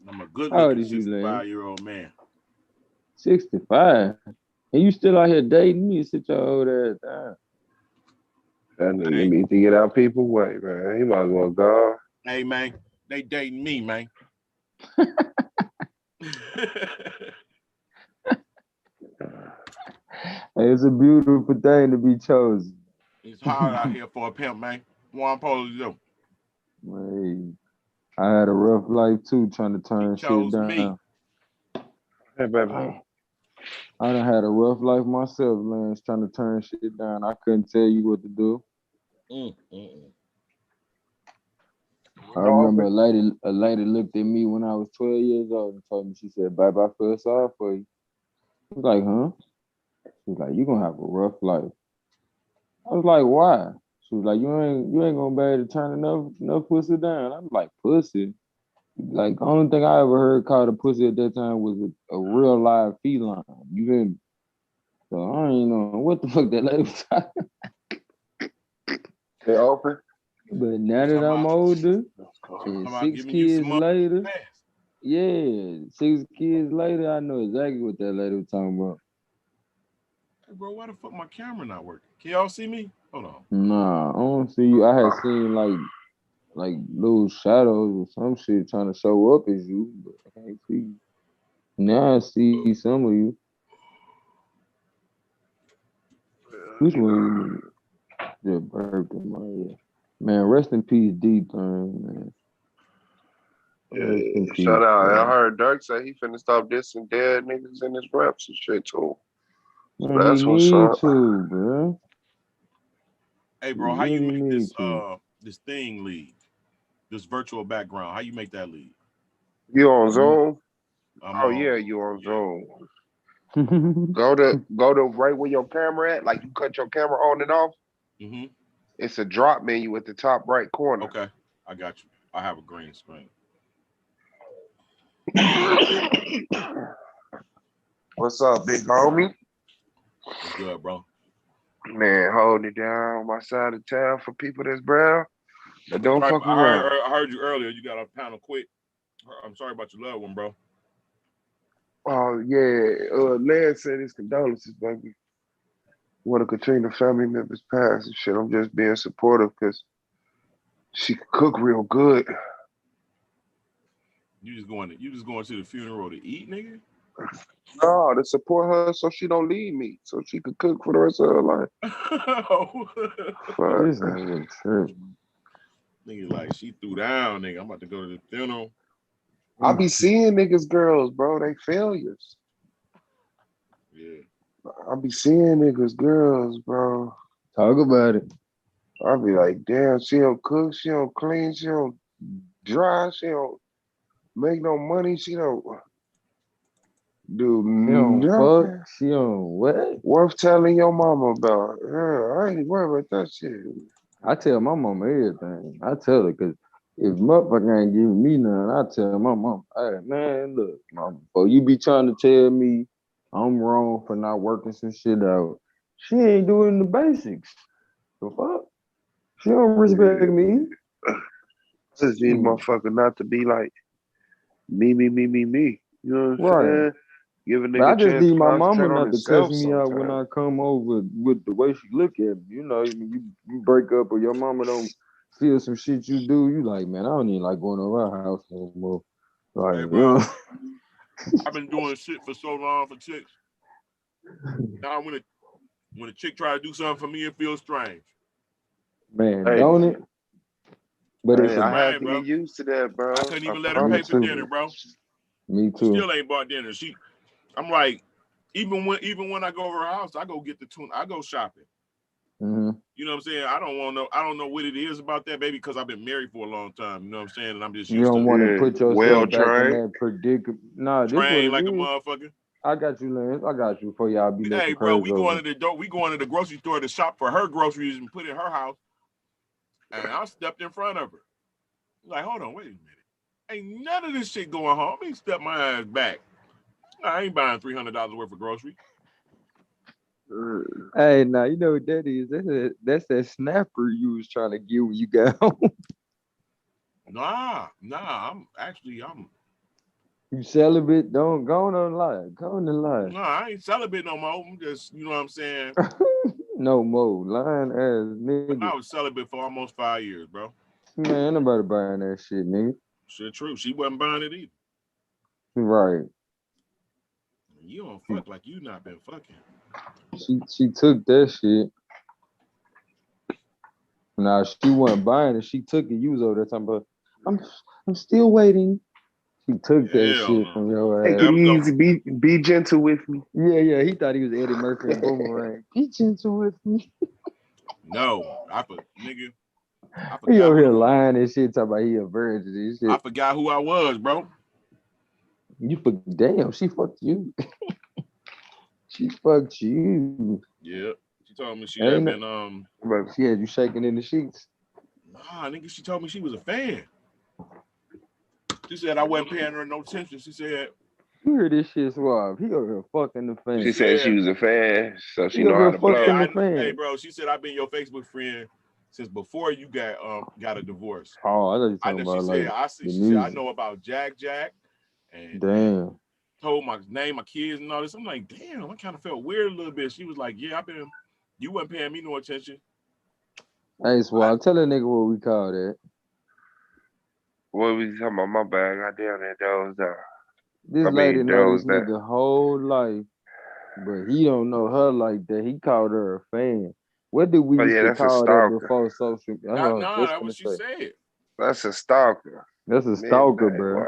I'm a good looking 65-year-old man. 65? And you still out here dating me? Sit your old ass down. That nigga needs to get out people's way, man. He might as well go. Hey, man, they dating me, man. It's a beautiful thing to be chosen. It's hard out here for a pimp, man. What I'm supposed to do? Man, I had a rough life too, trying to turn shit down. Me. Hey, baby. I done had a rough life myself, man. Trying to turn shit down. I couldn't tell you what to do. I remember a lady looked at me when I was 12 years old and told me, she said, "Baby, I feel sorry for you." I was like, huh? She was like, "You gonna have a rough life." I was like, "Why?" She was like, you ain't gonna be able to turn enough pussy down." I'm like, pussy? Like, the only thing I ever heard called a pussy at that time was a real live feline. You feel me? So I don't even know what the fuck that lady was talking. They open? But now that I'm older, and 6 kids later, 6 kids later, I know exactly what that lady was talking about. Hey, bro, why the fuck my camera not working? Can y'all see me? Hold on. Nah, I don't see you. I had seen like little shadows or some shit trying to show up as you, but I can't see you. Now I see some of you. Which one? The burger, man. Rest in peace, D-Thing, man. Yeah, shout out. I heard Dirk say he finna stop dissing dead niggas in his raps and shit too. So man, that's what's up. To, bro. Hey, bro, how you make this this thing lead? This virtual background, how you make that lead? You on Zoom? Yeah, you on Zoom. Go to right where your camera at, like you cut your camera on and off. Mm-hmm. It's a drop menu at the top right corner. Okay, I got you. I have a green screen. What's up, big homie? What's good, bro? Man, holding it down on my side of town for people that's brown. But don't fuck around. I heard you earlier. You got a panel quick. I'm sorry about your loved one, bro. Oh yeah, Lance said his condolences, baby. One of Katrina's family members passed and shit. I'm just being supportive because she could cook real good. You just going to the funeral to eat, nigga? No, to support her so she don't leave me, so she could cook for the rest of her life. This nigga trip. Nigga, like, she threw down, nigga. I'm about to go to the funeral. I be seeing niggas, girls, bro. They failures. Yeah. I be seeing niggas, girls, bro. Talk about it. I be like, damn, she don't cook, she don't clean, she don't dry, she don't make no money, she don't do nothing. She don't what? Worth telling your mama about. Yeah, I ain't worried about that shit. I tell my mama everything. I tell her, because if motherfucker ain't giving me none, I tell my mom, hey, man, look, mama, before you be trying to tell me I'm wrong for not working some shit out, she ain't doing the basics. The fuck? She don't respect me. Just need motherfucker not to be like me. You know what I'm saying? Give a nigga I just need my mama not to cuss me sometimes. out when I come over with the way she look at me. You know, you break up or your mama don't feel some shit you do, you like, man, I don't even like going to our house no more. Like, hey, bro, I've been doing shit for so long for chicks. Now when a chick try to do something for me, it feels strange. Man, don't it? But it's I have to get used to that, bro. I couldn't even let her pay for dinner, bro. Me too. She still ain't bought dinner. I'm like, even when I go over her house, I go get the tuna. I go shopping. Mm-hmm. You know what I'm saying? I don't know what it is about that, baby, because I've been married for a long time. You know what I'm saying? And I'm just used you don't want to put yourself back in that predicament. Nah, this what it like is. A motherfucker. I got you, Lance. I got you for y'all be looking Hey, bro, we over. going to the grocery store to shop for her groceries and put in her house. And I stepped in front of her. Like, hold on, wait a minute. Ain't none of this shit going home. Let me step my ass back. I ain't buying $300 worth of groceries. Hey, now you know what that is? That's that snapper you was trying to get when you got home. Nah. I'm You celibate? Don't go on the lie. Go on the lie. No, I ain't celibate no more. I'm just, you know what I'm saying? No more. Lying ass nigga. I was celibate for almost 5 years, bro. Man, ain't nobody buying that shit, nigga. Shit, true. She wasn't buying it either. Right. You don't fuck like you not been fucking. She took that shit. Now she wasn't buying it. She took it. You was over there talking about, I'm still waiting. She took that shit from your ass. Take it easy. Be gentle with me. Yeah. He thought he was Eddie Murphy and Boomerang. Be gentle with me. No, nigga. He over here lying and shit, talking about he a virgin and shit. I forgot who I was, bro. Damn, she fucked you. She fucked you. Yeah. She told me she had been She had you shaking in the sheets. Nah, nigga, she told me she was a fan. She said I wasn't paying her no attention. She said, you heard this shit, Suave. He over here fucking the fan. She said she was a fan, so she know how to blow. Hey, bro, she said I've been your Facebook friend since before you got a divorce. Oh, I know you're talking about she said I know about Jack and damn. Told my name, my kids and all this. I'm like, damn, I kind of felt weird a little bit. She was like, yeah, you wasn't paying me no attention. Hey, Suave, tell a nigga what we call that. What was you talking about? My bag. I damn that those This lady know this nigga whole life, but he don't know her like that. He called her a fan. What did we used to call that before social? No, that's what she said. That's a stalker. That's a stalker, bro.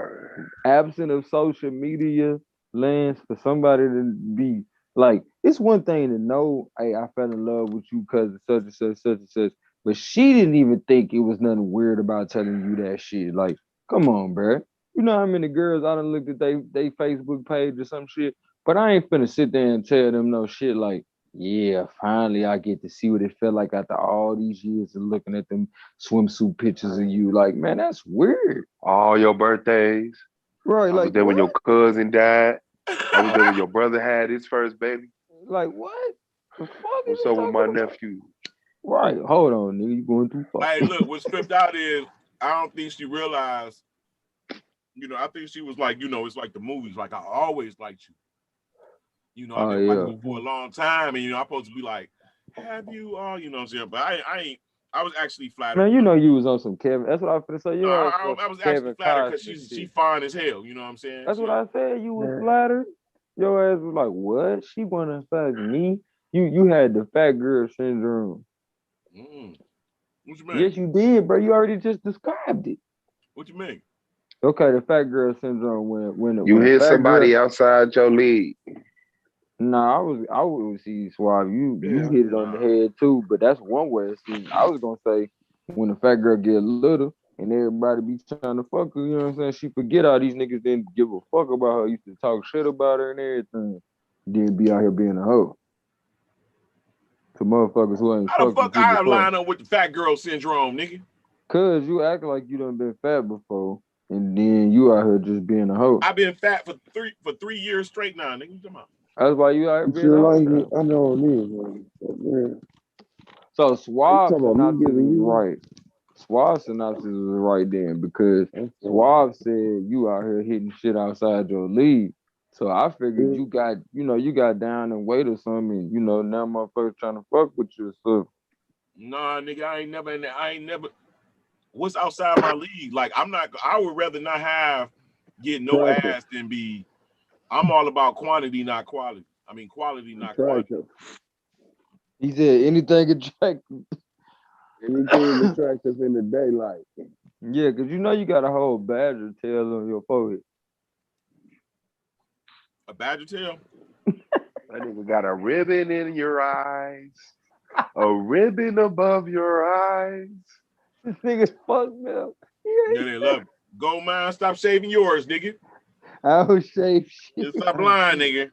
Absent of social media lands, for somebody to be like, it's one thing to know, hey, I fell in love with you because of such and such, such and such. But she didn't even think it was nothing weird about telling you that shit. Like, come on, bro. You know how many girls I done looked at they Facebook page or some shit, but I ain't finna sit there and tell them no shit like, yeah, finally I get to see what it felt like after all these years of looking at them swimsuit pictures of you. Like, man, that's weird. All your birthdays. Right, I was there when your cousin died. I was there when your brother had his first baby. Like, what? The fuck What's up with my nephew? Right, hold on, nigga, you going too far. Hey, look, what's stripped out is I don't think she realized, I think she was like, it's like the movies, like I always liked you. I've been liking you for a long time, and I'm supposed to be like, have you you know what I'm saying? But I was actually flattered. Man, you was on some Kevin. That's what I was gonna say. I was actually flattered because she's fine as hell, you know what I'm saying? That's what I said. You was flattered. Your ass was like, what? She wanna fuck me? You had the fat girl syndrome. What you mean? Yes, you did, bro. You already just described it. What you mean? Okay, the fat girl syndrome when you hit somebody outside your league. Nah, I would see Suave. You hit it on the head too, but that's one way of seeing. I was gonna say when the fat girl get little and everybody be trying to fuck her, you know what I'm saying? She forget all these niggas didn't give a fuck about her, used to talk shit about her and everything. Then be out here being a hoe. To motherfuckers who ain't how the fuck I line up with the fat girl syndrome, nigga? Cause you act like you done been fat before, and then you out here just being a hoe. I've been fat for 3 years straight now, nigga. You talking about? That's why you out here being a hoe. I know it is. So Suave synopsis is right. Suave synopsis was right then because Suave said you out here hitting shit outside your league. So I figured you got down and weight or something, and now motherfuckers trying to fuck with you. So nah, nigga, I ain't never. What's outside my league? Like I would rather not get no ass than be. I'm all about quantity, not quality. I mean quality, not quantity. He said anything attractive. Anything attractive in the daylight. Yeah, because you got a whole badger tail on your forehead. A badger tail? That nigga got a ribbon in your eyes. A ribbon above your eyes. This nigga's fucked me up. Yeah, they love it. Go, man, stop shaving yours, nigga. I don't shave shit. Stop lying, nigga.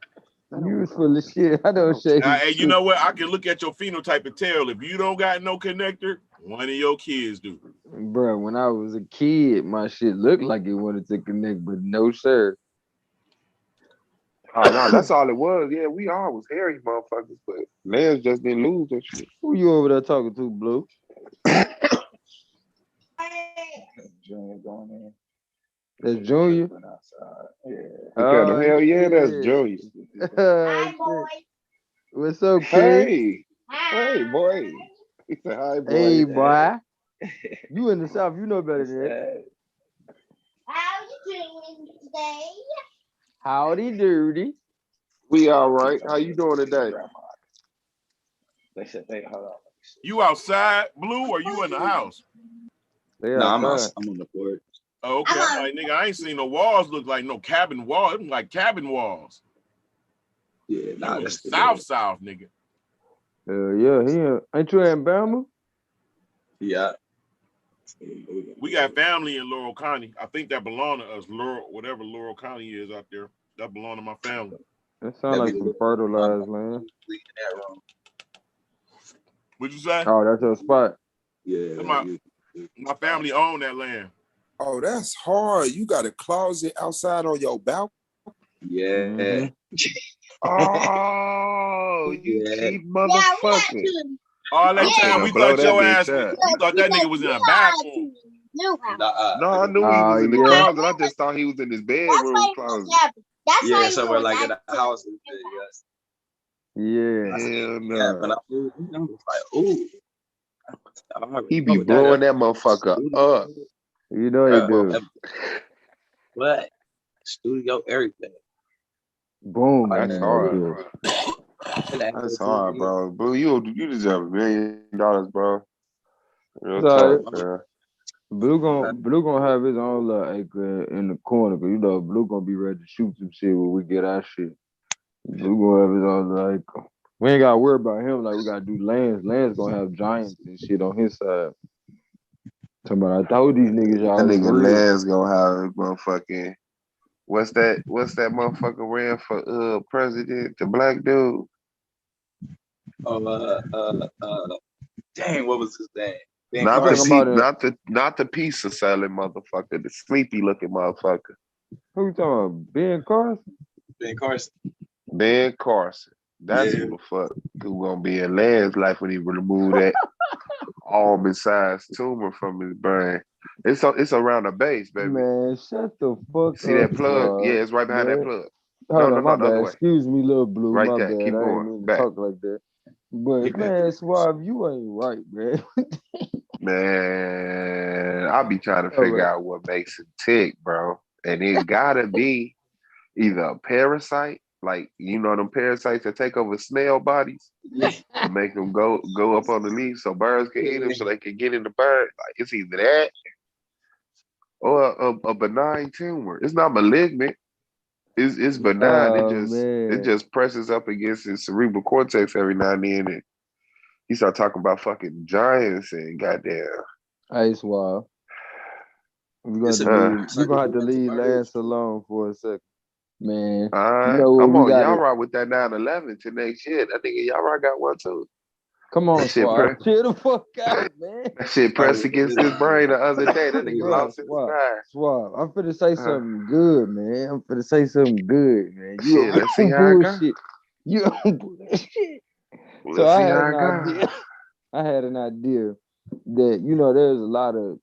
You was full of shit. I don't shave Hey, you know what? I can look at your phenotype and tell if you don't got no connector, one of your kids do. Bro, when I was a kid, my shit looked like it wanted to connect, but no, sir. Oh no, that's all it was. Yeah, we all was hairy motherfuckers, but Lance just didn't lose that shit. Who you over there talking to, Blue? Junior going in. That's Junior? Yeah. Hell yeah, that's Junior. Hi, boy. What's up, Kid? Hey, boy. He said, hi, boy. Hey, boy. You in the South, you know better than that. How you doing today? Howdy doody. We all right. How you doing today? They said they hold on. You outside, Blue, or you in the house? No, I'm on the porch. Oh, okay. I'm like, nigga, I ain't seen no walls look like no cabin walls. It look like cabin walls. Yeah, nah, that's South, nigga. Yeah, ain't you in Bama? Yeah. We got family in Laurel County. I think that belong to us. Whatever Laurel County is out there, that belong to my family. That sounds like some fertilized land. What'd you say? Oh, that's your spot. Yeah. My family own that land. Oh, that's hard. You got a closet outside on your balcony? Yeah. Mm-hmm. Oh, you cheap motherfucker. All that time we thought your ass was, we thought that nigga was in a bathroom. No, I knew he was in the closet. I just thought he was in his bedroom closet. Yeah, somewhere like in a house. Yeah. Hell no. Yeah, but I was like, ooh. He be blowing that motherfucker up. You know he do. What? Studio, everything. Boom. That's hard, bro. That's hard, bro. Blue, you deserve $1 million, bro. Real talk, bro. Blue gonna have his own little acre in the corner, cause you know Blue gonna be ready to shoot some shit when we get our shit. Blue gonna have his own little acre. We ain't gotta worry about him like we gotta do Lance. Lance gonna have giants and shit on his side. Talking about I told these niggas y'all. That nigga Lance gonna have motherfucking what's that motherfucker ran for president, the black dude? Dang, what was his name? Not the pizza selling motherfucker, the sleepy looking motherfucker. Who you talking about? Ben Carson? Ben Carson. That's who the fuck who gonna be in Lance life when he remove that almond-sized tumor from his brain. It's around the base, baby. Man, shut the fuck up. See that plug? Bro. Yeah, it's right behind that plug. Hold on, my the other bad. way. Excuse me, little Blue. Right my there. bad. Keep I going. ain't mean to Back. talk like that. But man, Suave, you ain't right, man. Man, I'll be trying to figure out what makes it tick, bro. And it gotta be either a parasite, like you know them parasites that take over snail bodies and make them go up on the leaves so birds can eat them so they can get in the bird. Like it's either that or a benign tumor. It's not malignant. It's benign. It just presses up against his cerebral cortex every now and then, and he start talking about fucking giants and goddamn. Hey, Suave. You're gonna have to leave Lance alone for a second. Man, come on, Yara with that 911 to next year. I think Yara got one too. Come on, Suave. Chill the fuck out, man. That shit pressed against his brain the other day. That nigga lost his mind. Suave. I'm finna say something good, man. I'm finna say something good, man. Shit, let's see how it goes. You on bullshit. So I had an idea that, you know, there's a lot of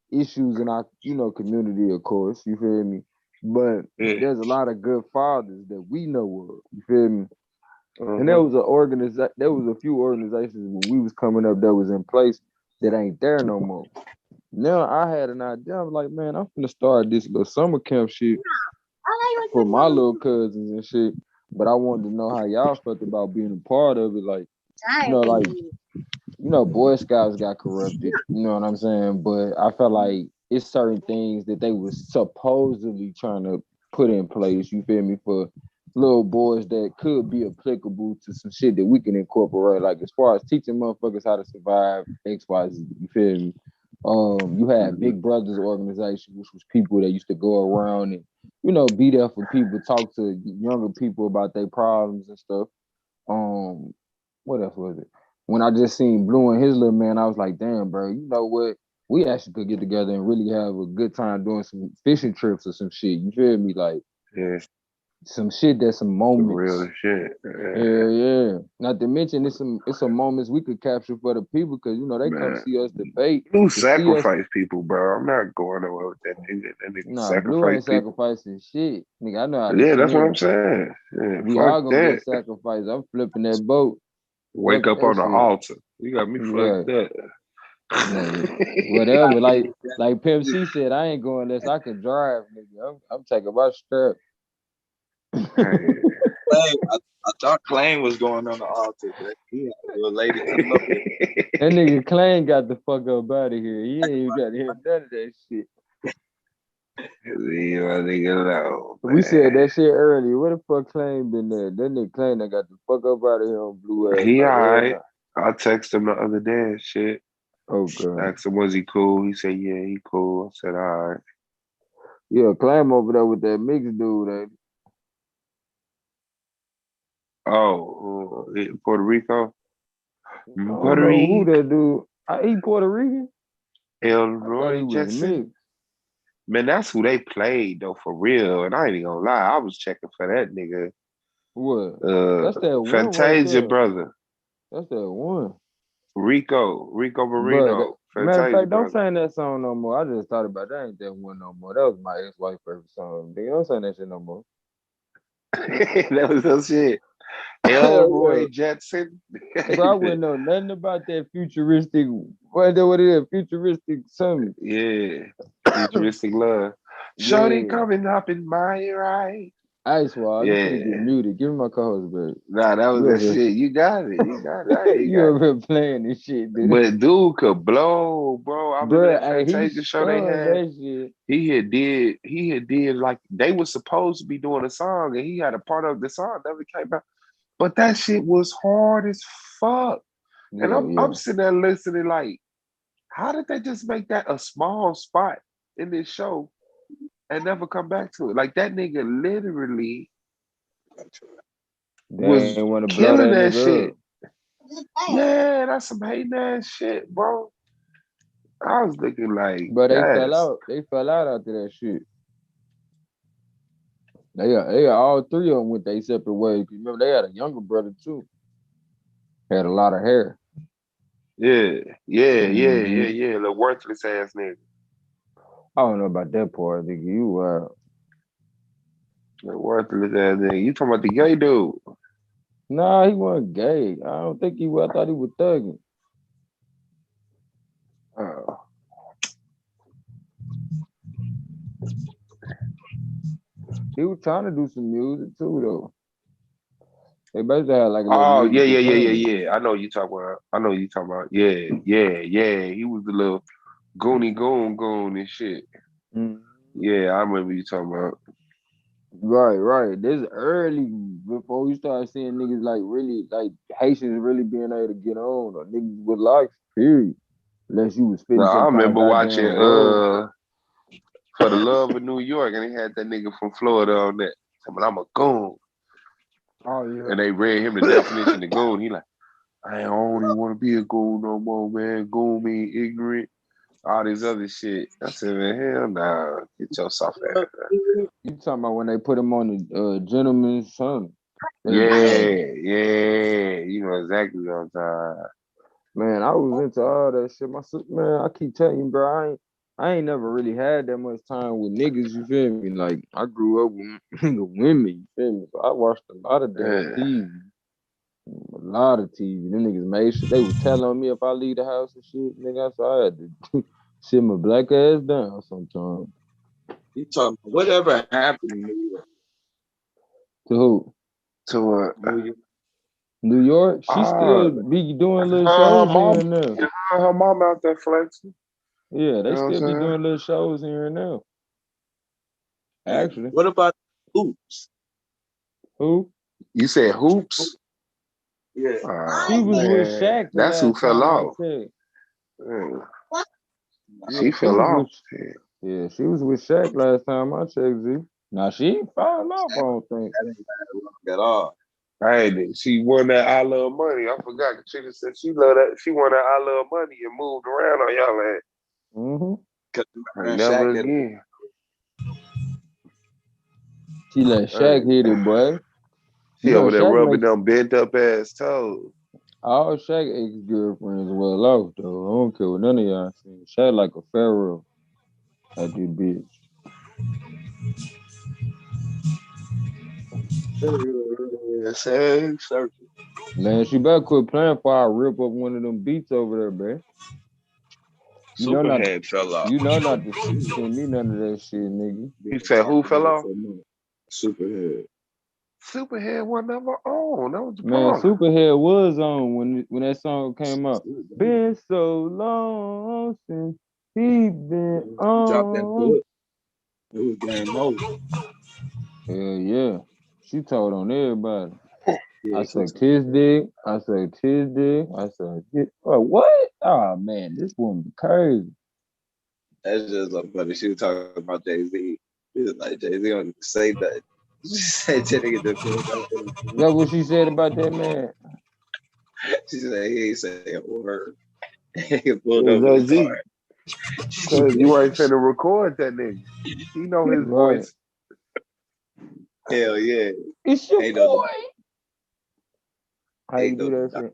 issues in our, you know, community, of course, you feel me? But there's a lot of good fathers that we know of, you feel me? And there was a few organizations when we was coming up that was in place that ain't there no more. Now I had an idea. I was like, man, I'm gonna start this little summer camp shit for my little cousins and shit. But I wanted to know how y'all felt about being a part of it. Like, Boy Scouts got corrupted. You know what I'm saying? But I felt like it's certain things that they was supposedly trying to put in place, you feel me, for little boys that could be applicable to some shit that we can incorporate. Like as far as teaching motherfuckers how to survive XYZ, you feel me? You had Big Brothers organization, which was people that used to go around and, you know, be there for people, talk to younger people about their problems and stuff. What else was it? When I just seen Blue and his little man, I was like, damn, bro, you know what? we actually could get together and really have a good time doing some fishing trips or some shit. You feel me? Like, yeah, some shit that's some moments. Real shit. Yeah. Not to mention it's some moments we could capture for the people because they come see us debate. Blue sacrifice people, bro. I'm not going nowhere with that nigga. That nigga nah, Blue ain't people. Sacrificing shit. Nigga, I know how to yeah, that's what I'm saying. Yeah, we all gonna get sacrificed. I'm flipping that boat. Wake up on the altar. You got me fucked up. Whatever. Like Pimp C said, I ain't going unless I can drive, nigga. I'm taking my strap. I thought Clay was going on the altar, but he had a lady come up here. That nigga Clay got the fuck up out of here. He ain't even got to hear none of that shit. We said that shit earlier. Where the fuck Clay been there? That nigga Clay that got the fuck up out of here on Blue ass. He alright. I texted him the other day and shit. Okay. Asked him, was he cool? He said, yeah, he cool. I said, all right. Yeah, Clam over there with that mixed dude, ain't he? Oh, Puerto Rico? Puerto Rico. Who that dude? He Puerto Rican? Elroy Jetson. Man, that's who they played, though, for real. And I ain't even gonna lie. I was checking for that nigga. What? That's that one Fantasia, right brother. That's that one. Rico Marino. Matter of fact, don't sing that song no more. I just thought about that. Ain't that one no more. That was my ex-wife's favorite song. Nigga, don't sing that shit no more. That was her shit. Elroy Jetson. Bro, I wouldn't know nothing about that futuristic. What it is? Futuristic something. Yeah. Futuristic love. Shorty coming up in my right. Ice Wall, you can get muted. Give me my co-host, baby. Nah, that was that shit. You got it. You over playing this shit, dude. But dude could blow, bro. I remember that Fantasia show they had. That shit. He had did like they were supposed to be doing a song, and he had a part of the song that never came out. But that shit was hard as fuck. And I'm sitting there listening like, how did they just make that a small spot in this show and never come back to it? Like that nigga literally was killing that shit. Yeah, that's some hating ass shit, bro. I was looking like, but they fell out. They fell out after that shit. They all three of them went their separate ways. Remember, they had a younger brother too. Had a lot of hair. Yeah. The worthless ass nigga. I don't know about that part, nigga. You the worthless ass nigga. You talking about the gay dude? Nah, he wasn't gay. I don't think he was. I thought he was thugging. Oh. He was trying to do some music too, though. They basically had like a little yeah. I know you talking about. Yeah. He was the little goony goon and shit. Mm-hmm. Yeah, I remember you talking about. Right. This is early before we started seeing niggas like really like Haitians really being able to get on or niggas with likes, period. Unless you was spitting. I remember watching For the Love of New York, and they had that nigga from Florida on that. I'm a goon. Oh yeah. And they read him the definition of goon. He like, I don't even want to be a goon no more, man. Goon mean ignorant. All this other shit. I said, man, hell nah. Get your soft ass. You talking about when they put him on the Gentleman's Son? Yeah. You know exactly what I'm talking. Man, I was into all that shit. My sister, man, I keep telling you, bro, I ain't never really had that much time with niggas, you feel me? Like, I grew up with the women, you feel me? So I watched a lot of damn TV. A lot of TV. Them niggas made shit. They was telling on me if I leave the house and shit, nigga. So I had to sit my black ass down sometimes. You talking whatever happened in New York? To who? To New York. New York? She still be doing little shows here and there. Her mom out there flexing. Yeah, they still be doing little shows here and there. Actually. What about Hoops? Who? You said Hoops? Yeah. She was with Shaq. That's who fell off. She fell off. Yeah, she was with Shaq last time I checked, Z. Now she ain't falling off, I don't think. That ain't bad at all. Hey, she won that I Love Money. I forgot. Katrina said she loved that. She won that I Love Money and moved around on y'all ass. Never again. She let Shaq hit it, boy. She over there rubbing them bent up ass toes. All Shaq ex-girlfriends well off, though. I don't care what none of y'all saying. Shaq like a pharaoh at this bitch. Man, she better quit playing before I rip up one of them beats over there, man. Superhead fell off. You know not to send me none of that shit, nigga. You said who fell off? Superhead. Superhead wasn't never on. That was the man. problem. Superhead was on when that song came out. Been so long since he been on. Dropped that book. It was game over. Hell yeah. She told on everybody. Yeah, I sucked his dick. I sucked his dick. I sucked his. Oh, what? Oh man, this woman crazy. That's just so funny. She was talking about Jay-Z. She was like, Jay-Z don't say that. She said, that's what she said about that man. She said he ain't saying a word. He pulled over the car. Because you ain't finna record that nigga. He know his voice. Hell yeah. It's your boy. How you do that shit?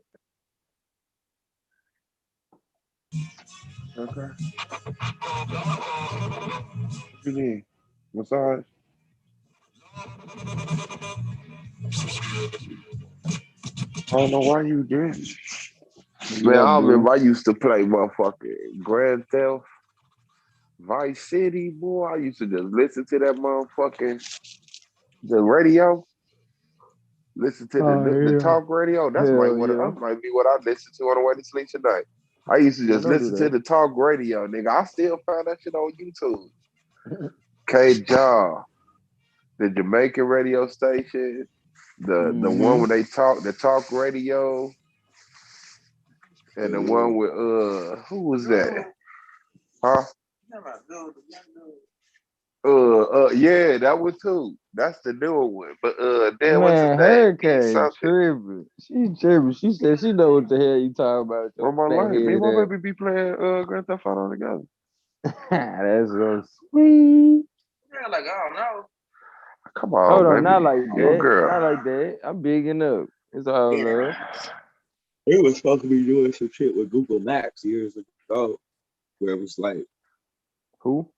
Okay. What you need? Massage? I don't know why you did. Man, I remember I used to play motherfucking Grand Theft, Vice City, boy. I used to just listen to that motherfucking the radio. Listen to the talk radio. That's that might be what I listen to on the way to sleep tonight. I used to just listen to the talk radio, nigga. I still find that shit on YouTube. K-Jaw, the Jamaican radio station, the one where they talk, the talk radio, and the one with who was that? Huh? Yeah, that one too. That's the newer one. But damn, what's his name? Hurricane tripping. She tripping. She said she know what the hell you talking about. On my life, me and my baby be playing Grand Theft Auto together. That's so sweet. Yeah, like I don't know. Come on, hold on, baby. not like that. Girl. Not like that. I'm bigging up. It's all love. They was supposed to be doing some shit with Google Maps years ago, where it was like, who?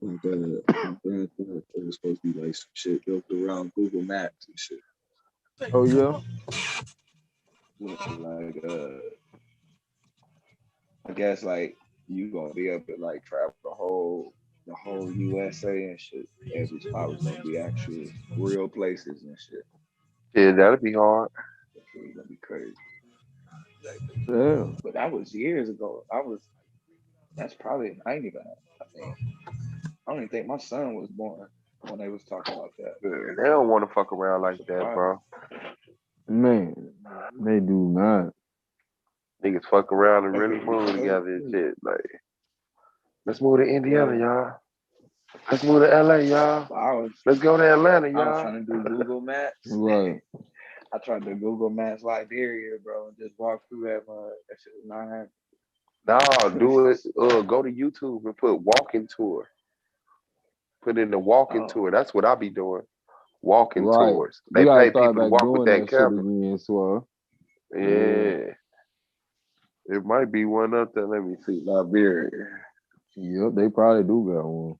Like it was supposed to be like some shit built around Google Maps and shit. Oh yeah. Like I guess like you gonna be able to like travel the whole USA and shit. Every spot was gonna be actual real places and shit. Yeah, that'd be hard. It's gonna be crazy. Yeah. But that was years ago. That's probably 90, I think. I don't even think my son was born when they was talking about that. Yeah, they don't want to fuck around like that, bro. Man, they do not. Niggas fuck around and really move together and shit. Like, let's move to Indiana, y'all. Let's move to LA, y'all. Let's go to Atlanta, y'all. I was trying to do Google Maps. Right. I tried to Google Maps Liberia, bro, and just walk through that mud. That shit was not happening. No, do it. Go to YouTube and put walking tour. Put in the walking tour. That's what I be doing. Walking tours. They pay people to walk with that camera. Again, so. Yeah. It might be one up there. Let me see. Liberia. Yep, they probably do got one.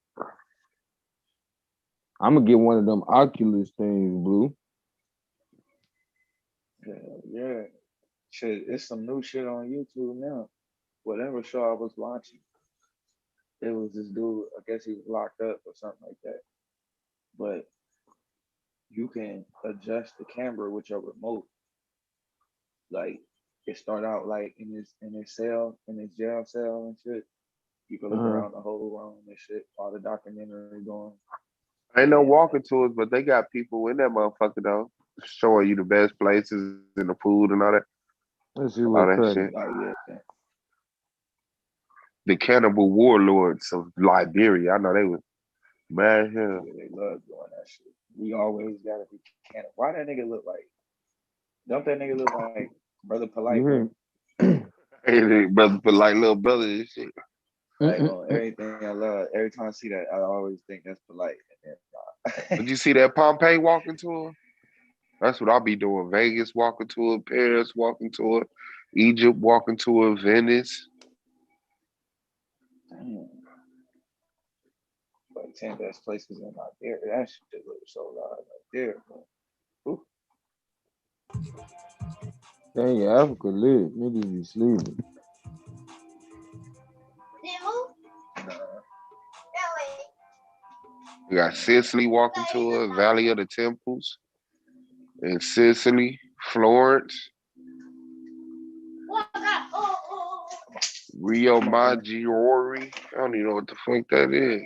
I'm gonna get one of them Oculus things, Blue. Yeah. Shit, it's some new shit on YouTube now. Whatever show I was watching, it was this dude, I guess he was locked up or something like that. But you can adjust the camera with your remote. Like it start out like in his jail cell and shit. You can look around the whole room and shit while the documentary going. Ain't no walking tours, but they got people in that motherfucker though, showing you the best places and the food and all that. Let's see what that shit. Oh, yeah. The cannibal warlords of Liberia. I know they was mad here. Yeah, they love doing that shit. We always gotta be cannibal. Why that nigga look like? Don't that nigga look like Brother Polite? Hey, Brother Polite, little brother and shit. everything I love. Every time I see that, I always think that's polite. Did you see that Pompeii walking tour? That's what I'll be doing. Vegas walking tour, Paris walking tour, Egypt walking tour, Venice. Damn. Like 10 best places in Nigeria. That shit looks so loud right there. Ooh. Dang, Africa lit. Niggas be sleeping. We got Sicily walking tour, Valley of the Temples, in Sicily, Florence, Rio Maggiore. I don't even know what the fuck that is.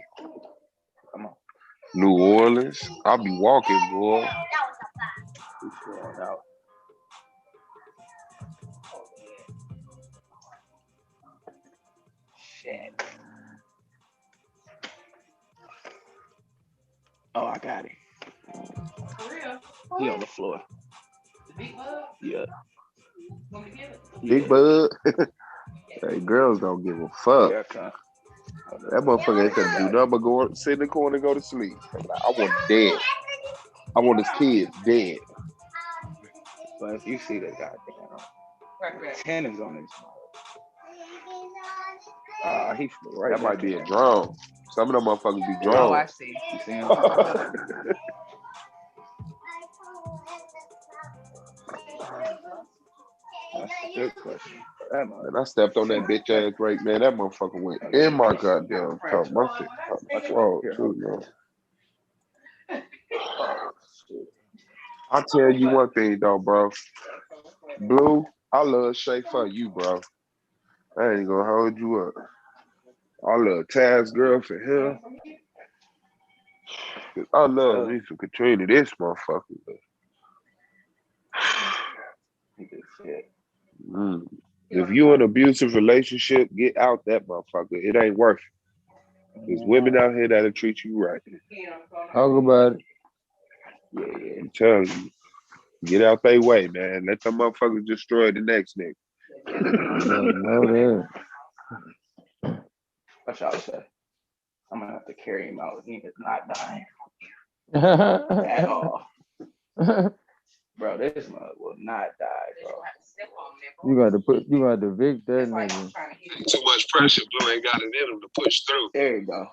Come on. New Orleans. I'll be walking, boy. Shit. Oh, I got it. For real? He on the floor. The big bug? Yeah. Want me to get it? Big bug. Hey, girls don't give a fuck. Yeah, that motherfucker ain't gonna do nothing but go sit in the corner and go to sleep. Like, I want him dead. I want his kids dead. But if you see the goddamn tennis on his mouth, he right. That might be a drone. Some of them motherfuckers be drones. Oh, I see. You see him? That's a good question. And I stepped on that bitch ass break, man. That motherfucker went in my goddamn top. My shit. Whoa, too, man. I'll tell you one thing though, bro. Blue, I love Shay for you, bro. I ain't gonna hold you up. I love Taz girl for him. I love me some Katrina, this motherfucker. If you in an abusive relationship, get out that motherfucker. It ain't worth it. There's women out here that'll treat you right. Talk about it. Yeah, I'm telling you. Get out their way, man. Let them motherfuckers destroy the next nigga. Know that. What y'all say? I'm gonna have to carry him out. He is not dying at all. Bro, this mug will not die, bro. You got to Vic that nigga. Too much pressure, Blue ain't got it in him to push through. There you go.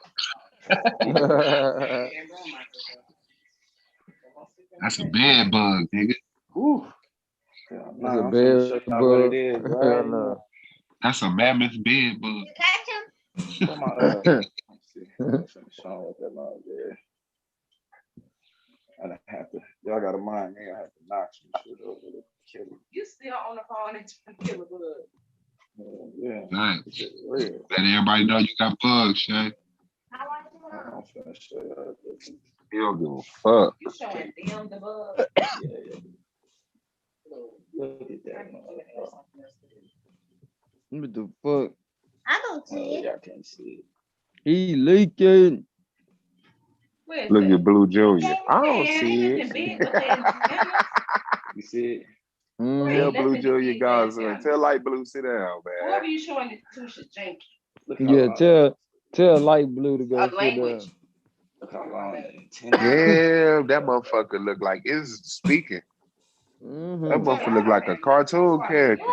That's a bad bug, nigga. Ooh. That's a bad bug. Right? No. That's a mammoth bed bug. Come on, let's see. Show what that mug is. I have to. Y'all got a mind me. I have to knock some shit over to kill it. You still on the phone and trying to kill a bug? Yeah. Right. Let everybody know you got bugs, Shay. You don't give a fuck. You showing them the bug? Yeah. Look at that. What the fuck? I don't see it. Y'all can't see it. He leaking. Look at Blue Junior. I don't see it. You see it? Tell Blue Junior guys, tell Light Blue sit down, man. Whoever you showing it to should janky. Yeah, tell Light Blue to go sit down. Look how long yeah, that motherfucker look like it's speaking. That motherfucker look like a cartoon character.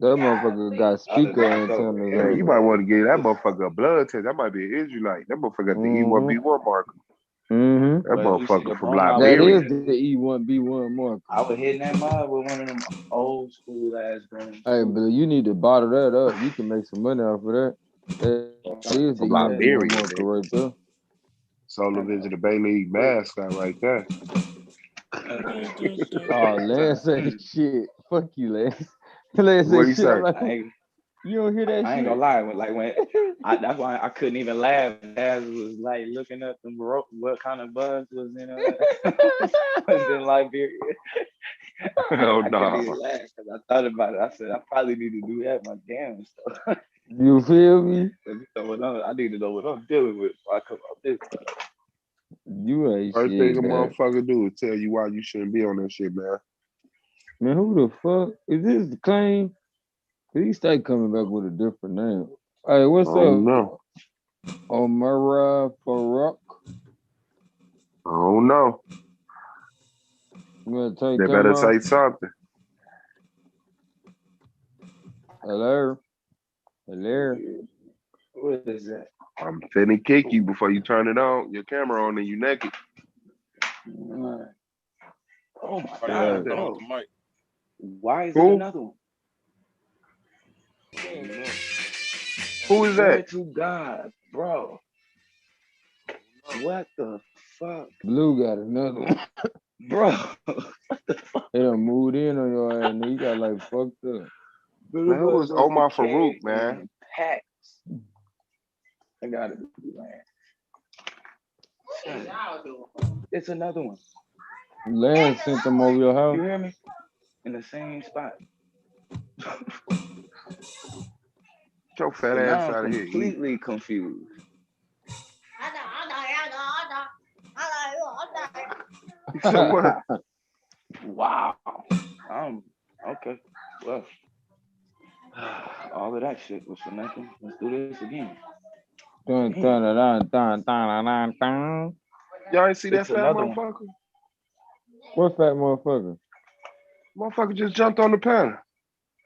That motherfucker got speaker antennas. Yeah, you might want to give that motherfucker a blood test. That might be an Israelite. That motherfucker got the E1B1 marker. That motherfucker from Liberia. That is the E1B1 marker. I was hitting that mud with one of them old school ass guns. Hey, but you need to bottle that up. You can make some money off of that. That is the Liberia marker right there. Solar Vision, the Bay League mascot right there. Oh, Lance ain't shit. Fuck you, Lance. Lance What ain't you shit. say? Like, you don't hear that shit? I ain't gonna lie. That's why I couldn't even laugh. As was like looking up them what kind of bugs was in was in Liberia. Oh I no! couldn't even laugh because I thought about it. I said I probably need to do that my damn stuff. You feel me? I need to know what I'm dealing with before I come out this. You ain't First shit, thing a man. motherfucker do is tell you why you shouldn't be on that shit, man. Man, who the fuck is this? The claim? He stay coming back with a different name. Hey, what's up? No. Omara Farouk. I don't know. They better say something. Hello. Hello. What is that? I'm finna kick you before you turn it on. Your camera on and you naked. Oh my God, bro. Why is it another one? Who is that? To God, bro. What the fuck? Blue got another one. Bro. What the fuck? They done moved in on your ass and you got like fucked up. Man, who was Omar Farouk, man? Packs. I gotta be man. It's another one. Lance sent them over your house. You hear me? In the same spot. Get your fat ass out of here. Completely confused. So what? Wow. Okay. Well, all of that shit was for nothing. Let's do this again. Y'all ain't see that fat motherfucker? What fat motherfucker? Motherfucker just jumped on the panel.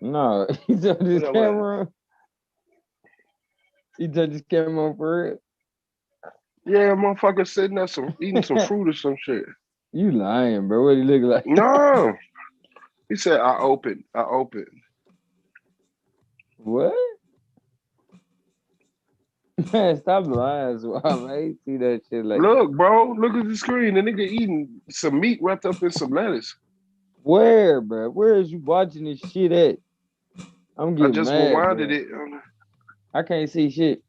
No, he turned his camera on. He turned his camera on for it. Yeah, motherfucker sitting there eating some fruit or some shit. You lying, bro. What he look like? No. He said, I opened. What? Man, stop lying, Swab. I ain't see that shit like Look, bro. Look at the screen. The nigga eating some meat wrapped up in some lettuce. Where, bro? Where is you watching this shit at? I'm getting mad. I just rewinded it. I can't see shit.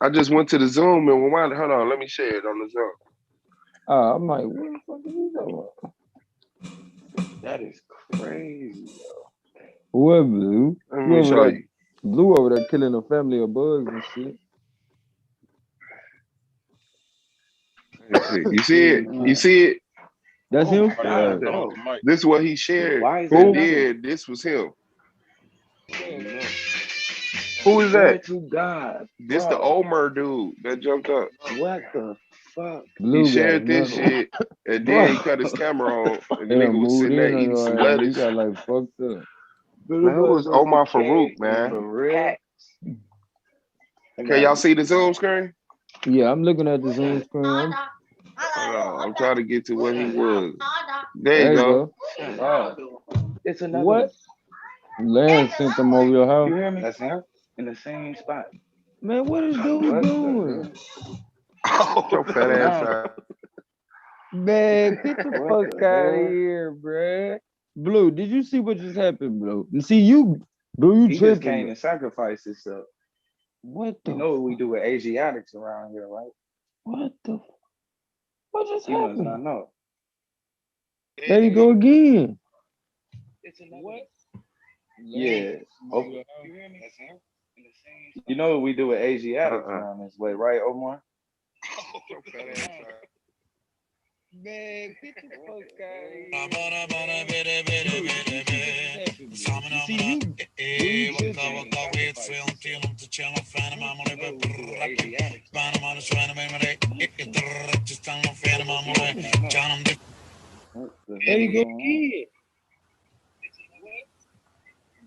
I just went to the Zoom and rewinded. Hold on. Let me share it on the Zoom. Oh, I'm like, what the fuck is you talking about? That is crazy, yo. What, Blue? Let me show you. Blue over there killing a family of bugs and shit. You see it? You see it? That's him? God, this is what he shared. Why is and then this was him. Who is that? To God. This the Omer dude that jumped up. What the fuck? Blue he shared this shit and then he cut his camera on and the nigga was sitting there eating some lettuce. You got like fucked up. Man, who was Omar Farouk, man? For real? Can y'all see the Zoom screen? Yeah, I'm looking at the Zoom screen. Hold on, I'm trying to get to where he was. There you go. It's another what? Lance sent them over your house. You hear me? That's him in the same spot. Man, what is dude doing? Get your fat ass out. Man, get the fuck out of here, bruh. Blue, did you see what just happened, Blue? You see, Blue, you he tripping. Just came and sacrificed himself. What the? You know what we do with Asiatics around here, right? What the? What just you happened? Must not know. There you go again. It's another what? Yeah. Okay. You know what we do with Asiatics around this way, right, Omar? Man, get the fuck out There you go again.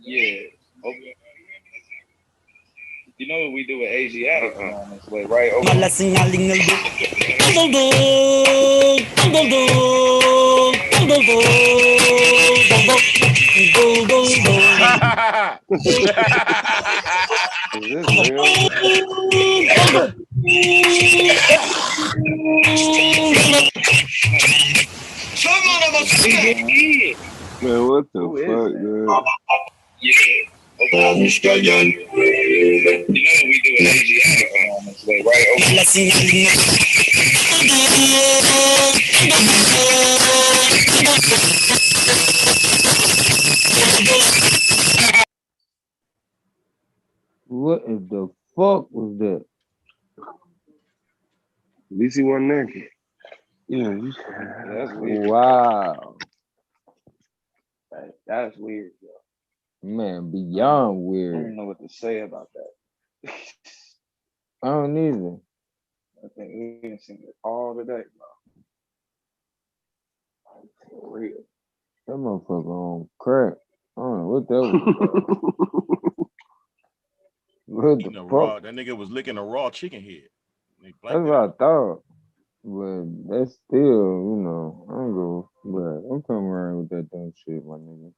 Yeah. Okay. You know what we do with Asiatics around this way, right? Is this real? Man, what the fuck, man? Yeah. Okay. You know what we do with Asiatics around this way, right? What in the fuck was that? At least he wasn't naked. Yeah, that's weird. Wow. That's weird, yo. Man, beyond weird. I don't know what to say about that. I don't either. I think we didn't sing it all today, bro. For real. That motherfucker on crack. I don't know what that was. What the fuck? Raw, that nigga was licking a raw chicken head. That's what I thought. But that's still, you know, I don't go, but I'm coming around with that dumb shit, my nigga.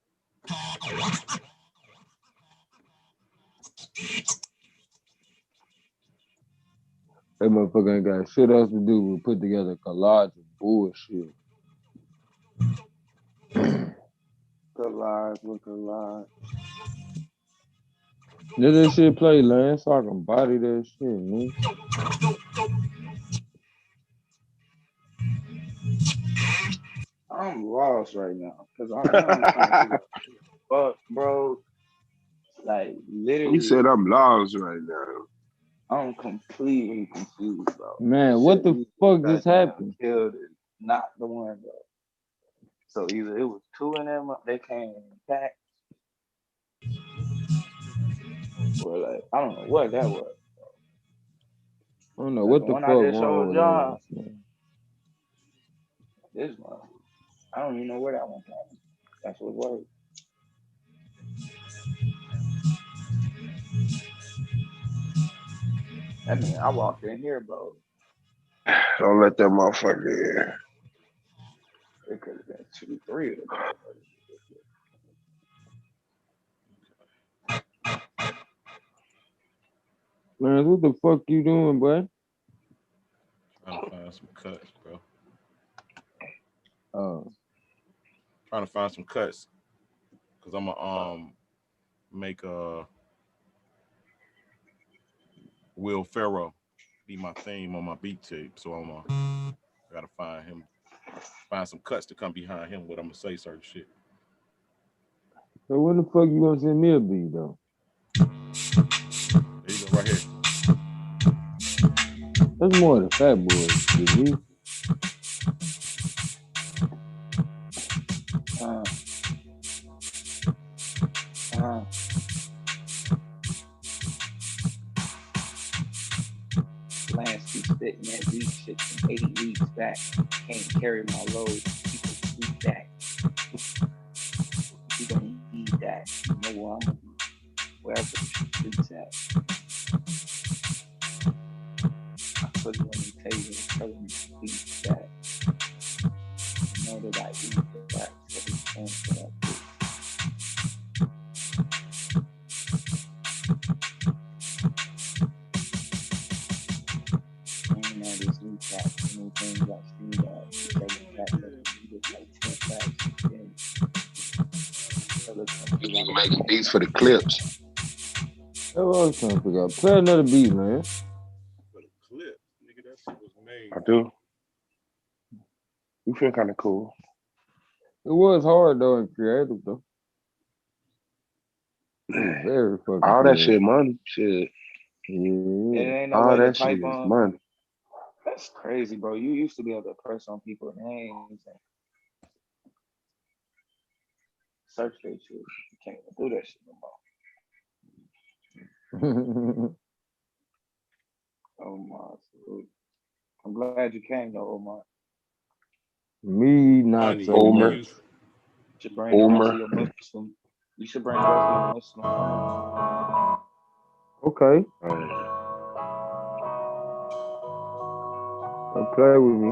That motherfucker ain't got shit else to do but put together a collage of bullshit. Collage. Let that shit play, Lance, so I can body that shit, man. I'm lost right now because I'm trying to figure out, bro. Like literally, You said I'm lost right now. I'm completely confused, bro. Man, what the fuck just happened? Killed it, not the one, bro. So either it was two of them, they came back, or like I don't know what that was. I don't know what the fuck wrong with y'all. This one, I don't even know where that one came from. That's what it was. I mean, I walked in here, bro. Don't let that motherfucker in. It could have been 2, 3 of them. Man, what the fuck you doing, boy? Trying to find some cuts, bro. Oh. Trying to find some cuts. Cause I'm gonna make Will Ferrell be my theme on my beat tape. So gotta find some cuts to come behind him when I'm gonna say certain shit. So when the fuck you gonna send me a beat though? There you go, right here. That's more the Fat Boy than me. Lance be spitting that beat shit from 80 weeks back. Can't carry my load. People speak back. You don't need that. You know where I'm gonna be. Wherever the streets at. I put it on the table and tell them to speak back. You know that I eat that. So they stand for that bitch. And now this new cat, new things I see that. Second cat that you look like 10 flags. You making beats for the clips. That's what I was trying to figure out. Play another beat, man. For the clip, nigga, that shit was made. I do. You feel kind of cool. It was hard though and creative though. Very fucking all that creative. Shit money. Shit. Yeah. It ain't no all way that to type shit on. is money. That's crazy, bro. You used to be able to press on people's names and search their shit. You can't even do that shit no more. Omar, I'm glad you came though, Omar. Me not so Omar. much. You should bring the rest of your Muslim. You should bring the rest of your Muslim friends. Okay. Play with me.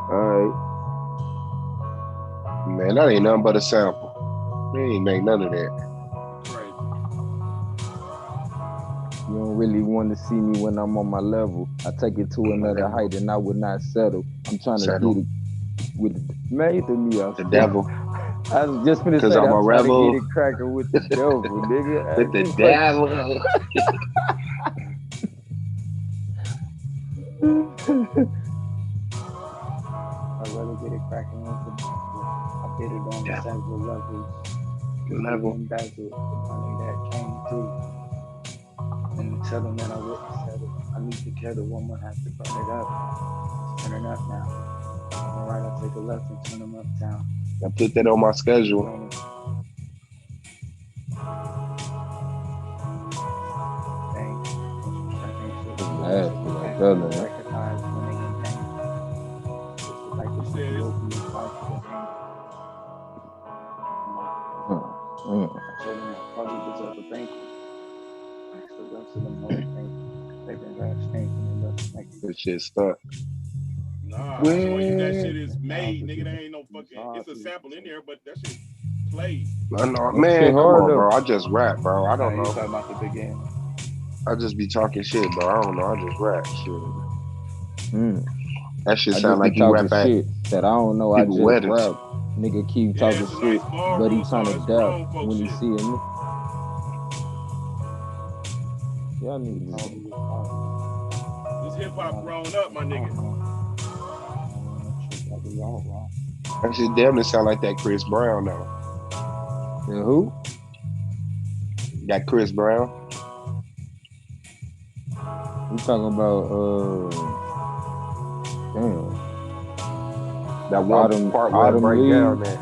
Alright. Man, that ain't nothing but a sample. They ain't make none of that. You don't really want to see me when I'm on my level. I take it to another height and I would not settle. I'm trying to get it with made to me off the devil. I was just gonna say that. I'm trying to get it cracking with the devil, nigga. With the devil. I'd rather get it cracking with the devil. I did it on several levels. And that's the money that came through. And tell them that I wouldn't settle. I need to kill the woman, have to burn it up. It's turning up now. Alright, I'll take a left and turn them uptown. I put that on my schedule. Nasty, I'm telling you. Recognize when they in pain. It's like the Ethiopian cycle of anger. I told them that probably deserve a banquet. Ask the rest of them how they think. They've been rap stank and they left naked. This shit stuck. Nah, I'm showing you that shit is made, nigga. There ain't no fucking. It's a sample in there, but that shit played. No, man, come on, bro. I just rap, bro. I don't know. You talking about the beginning? I just be talking shit, bro. I don't know. I just rap shit. That shit sound like you rap shit that I don't know. I just weddings. rap. Nigga keep talking shit, but he trying to doubt when he see me. Y'all niggas. This hip hop grown up, my nigga. That shit damn near sound like that Chris Brown though. And who? That Chris Brown. You talking about damn. That one part where it break down there.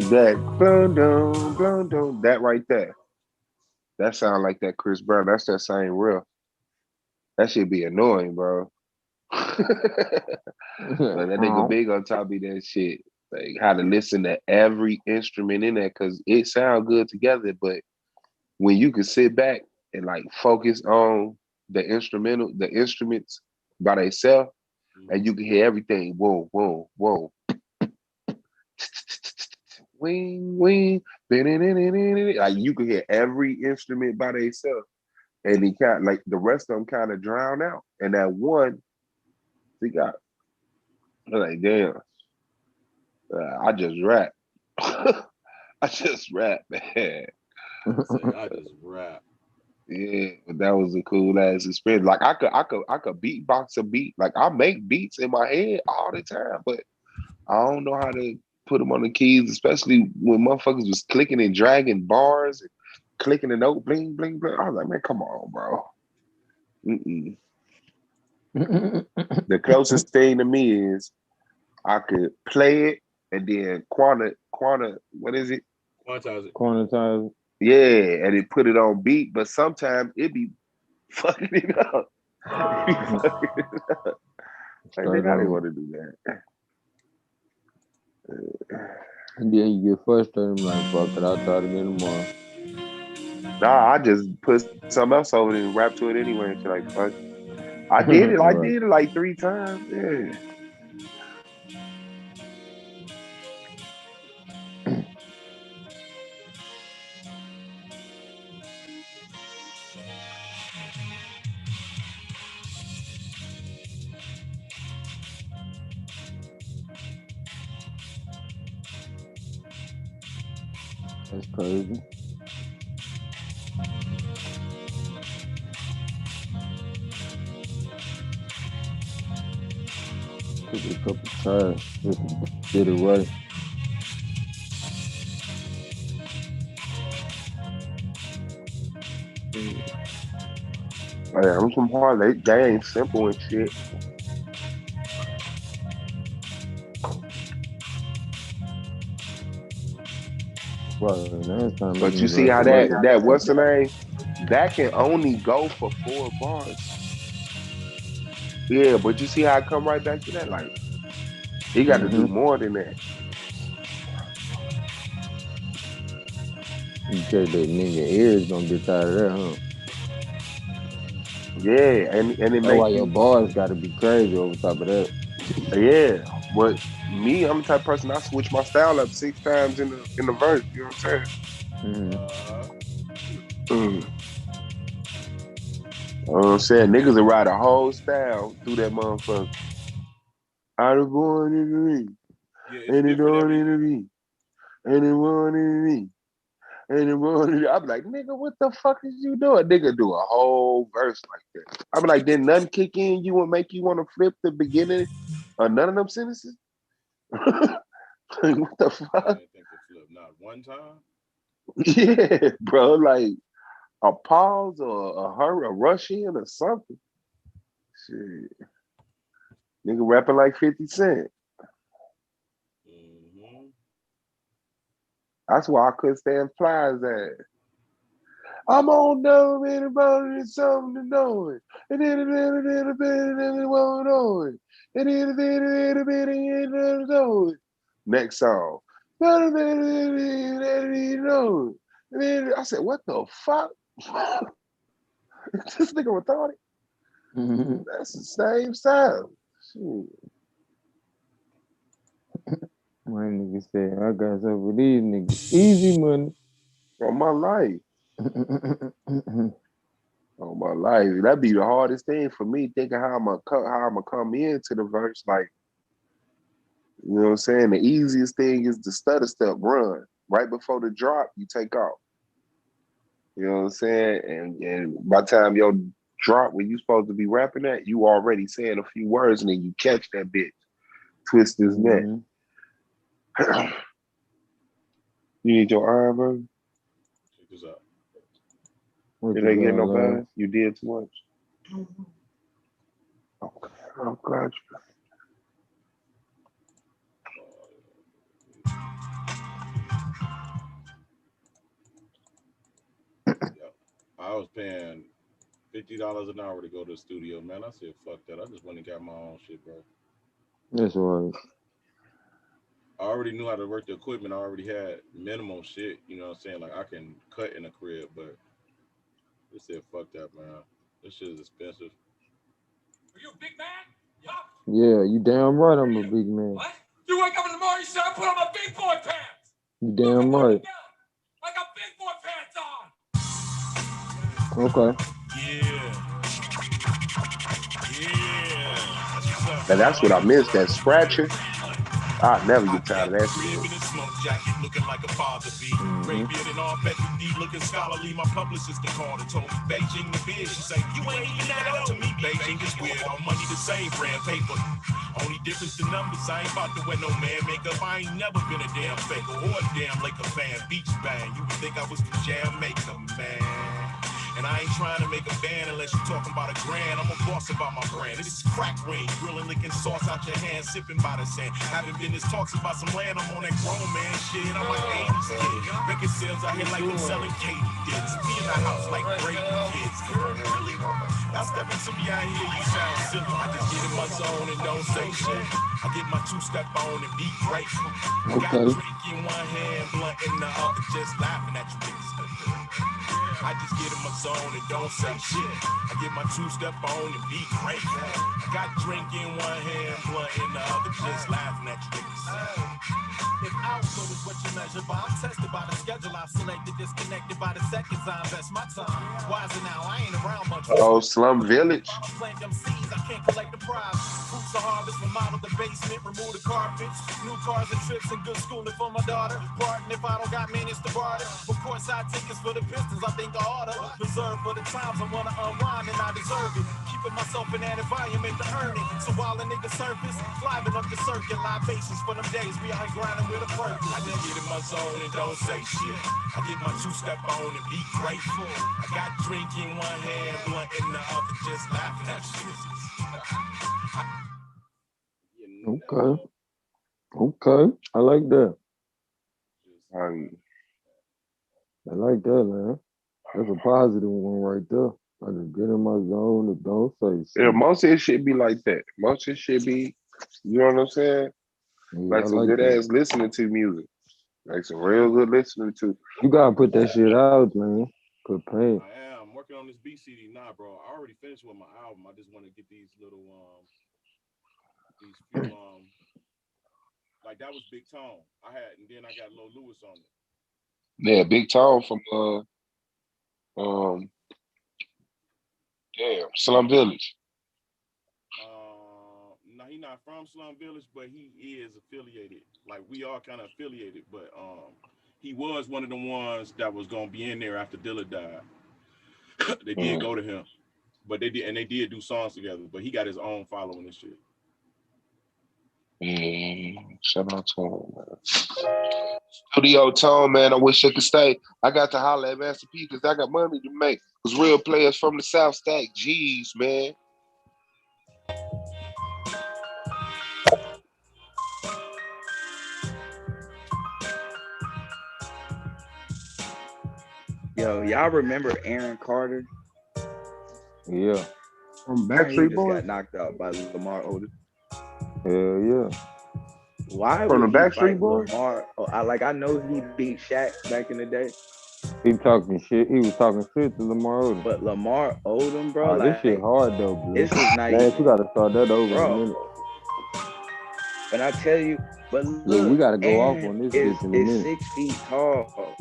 That that right there. That sound like that Chris Brown. That's that same real. That should be annoying, bro. But that nigga big on top of that shit. Like how to listen to every instrument in there because it sound good together, but when you can sit back and like focus on the instruments by themselves, and you can hear everything. Whoa, whoa, whoa. Wing, wing. Like you can hear every instrument by themselves. And he kind of, like the rest of them kind of drown out. And that one, he got like, damn. I just rap. I just rap, man. I just rap. Yeah, but that was a cool ass experience. Like I could beatbox a beat. Like I make beats in my head all the time, but I don't know how to put them on the keys, especially when motherfuckers was clicking and dragging bars and clicking the note, bling, bling, bling. I was like, man, come on, bro. The closest thing to me is I could play it and then what is it? Quantize it. Yeah, and it put it on beat, but sometimes it be fucking it up. Like, nigga, I didn't want to do that. And then you get frustrated, I'm like, fuck it, I'll try it again tomorrow. Nah, I just put something else over there and rap to it anyway. And shit like, fuck. I did it. I did it like 3 times. Yeah. That's crazy. Took a couple tries. Did it right. Man, I'm some hard. They ain't simple and shit. But you see how that what's the name? That can only go for 4 bars. Yeah, but you see how I come right back to that? Like, he got to do more than that. You said that nigga ears gonna get tired of that, huh? Yeah, and it makes why your bars got to be crazy over top of that. Yeah, but me, I'm the type of person I switch my style up 6 times in the verse. You know what I'm saying? You know what I'm saying? Niggas will ride a whole style through that motherfucker. I was born in the ring. And it on in the ring. And it born in the ring. And it born in the I'm like, nigga, what the fuck is you doing? Nigga do a whole verse like that. I be like, did nothing kick in you and make you want to flip the beginning of none of them sentences? What the fuck? I didn't think to flip not one time. Yeah, bro, like a pause or a rush in or something. Shit. Nigga rapping like 50 Cent. That's why I couldn't stand Fly's ass. I'm on down, anybody there's something to know it. And then a bit won't know it. And then a bit know it. Next song. Know it. And then I said, what the fuck? This nigga retarded. That's the same sound. Shit. My nigga said, I got some with these niggas. Easy money. On my life. On my life. That'd be the hardest thing for me, thinking how I'm gonna come into the verse. Like, you know what I'm saying? The easiest thing is the stutter step run. Right before the drop, you take off. You know what I'm saying? And by the time your drop, when you supposed to be rapping that, you already saying a few words and then you catch that bitch. Twist his neck. You need your iron, bro? Check this out. Did they get no bad? You did too much. Okay, I'm glad you. I was paying $50 an hour to go to the studio, man. I said, fuck that. I just went and got my own shit, bro. That's right. I already knew how to work the equipment. I already had minimal shit, you know what I'm saying? Like, I can cut in a crib, but they said, fuck that, man. This shit is expensive. Are you a big man? Yeah, you damn right I'm a big man. What? You wake up in the morning, you say, I put on my big boy pants. You damn right. I got big boy pants on. Okay. Yeah. And that's what I missed, that scratching. I'll never get tired of that shit. Looking like a father be. Gray beard and all bet deep looking scholarly. My publicist called and told me Beijing the biz. She say, you ain't even that old. To me, Beijing is weird. All money the same, brand paper. Only difference the numbers. I ain't about to wear no man makeup. I ain't never been a damn faker or a damn Laker fan. Beach bang. You would think I was the Jamaica man. And I ain't trying to make a band unless you're talking about a grand. I'm a boss about my brand. This is crack rain, grilling, licking sauce out your hand, sipping by the sand. Having business talks about some land, I'm on that grown man shit. I'm like 80s kid. Making sales out here like I'm selling Katie dits. Me in the house like Brady kids. Really? Now step into me out here, you sound silly. I just get in my zone and don't say shit. I get my two-step on and be grateful. Got a drink in one hand, blunt in the other, just laughing at you niggas. I just get in my zone and don't say shit. I get my two-step on and be grateful. I got drink in one hand, blunt in the other, just laughing at you niggas. If output is what you measure by, I'm tested by the schedule I've selected, disconnected by the seconds I invest my time. Wiser now, I ain't around much. Oh, Slum Village. Plant them seeds, I can't collect the prize. Fruits of harvest, remodel the basement, remove the carpets. New cars and trips and good schooling for my daughter. Pardon if I don't got minutes to barter. Of course, I tickets for the Pistons, I think I oughta reserve for the times I wanna unwind and I deserve it. Keeping myself in that environment to earn it. So while a nigga surface, flying up the circuit, libations for them days we out grinding with a purpose. I just get in my zone and don't say shit. I get my two-step on and be grateful. I got drink in one hand, blunt in the other, just laughing at shit. Okay. Okay. I like that. I like that, man. That's a positive one right there. I just get in my zone and don't say shit. Yeah, most of it should be like that. Most of it should be, you know what I'm saying? Yeah, like some good ass listening to music. Like some real good listening to. You gotta put that shit out, man. Put pain. I am working on this beat CD now, bro. I already finished with my album. I just want to get these little these few like that was Big Tone. I had, and then I got Lil Lewis on it. Yeah, Big Tone from Slum Village. No, he not from Slum Village, but he is affiliated. Like we are kind of affiliated, but he was one of the ones that was gonna be in there after Dilla died. They did go to him, but they did do songs together. But he got his own following and shit. Shout out to him, man. Studio Tone, man, I wish I could stay. I got to holler at Master P because I got money to make. Because real players from the South Stack, G's, man. Yo, y'all remember Aaron Carter? Yeah. From Backstreet Boys? Got knocked out by Lamar Odom. Hell yeah. Why from would the he Backstreet fight Boys? Lamar? I know he beat Shaq back in the day. He talking shit. He was talking shit to Lamar Odom. But Lamar Odom, bro, oh, this shit hard though, bro. This is not Lance, we gotta start that over bro. in a minute. And I tell you, but look, yeah, we gotta go Aaron off on this bitch in a minute. 6 feet tall.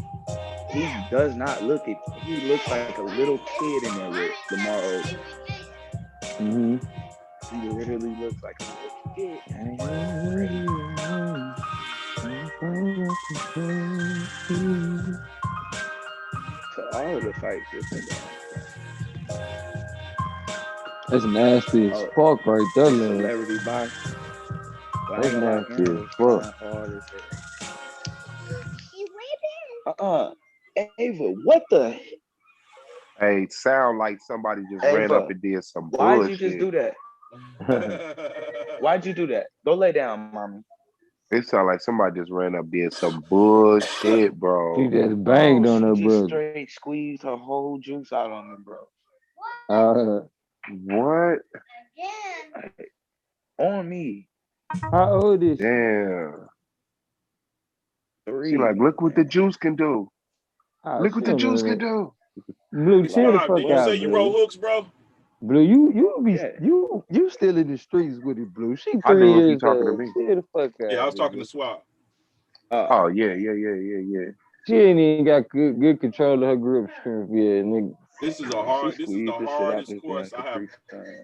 He does not look it. He looks like a little kid in there with Lamar Odom. Mm-hmm. He literally looks like a little kid. So all of the fights just been That's nasty as fuck right there, man. Celebrity box. That's nasty as fuck. Ava, what the? Hey, sound like somebody just ran up and did some bullshit. Why'd you just do that? Why'd you do that? Go lay down, mommy. It sound like somebody just ran up and did some bullshit, bro. She just banged on her, bro. Straight squeezed her whole juice out on him, bro. What? On me. How old is she? Damn. 3. She like, look what the juice can do. Look what the juice can do. Blue, chill the fuck did you out, say you roll hooks, bro? Blue, you still in the streets with it, Blue. She 3 I know if you years talking to old. me. Chill the fuck out. Yeah, I was talking to Swap. Oh yeah. She ain't even got good control of her grip strength, yeah, nigga. This is the hardest course I have.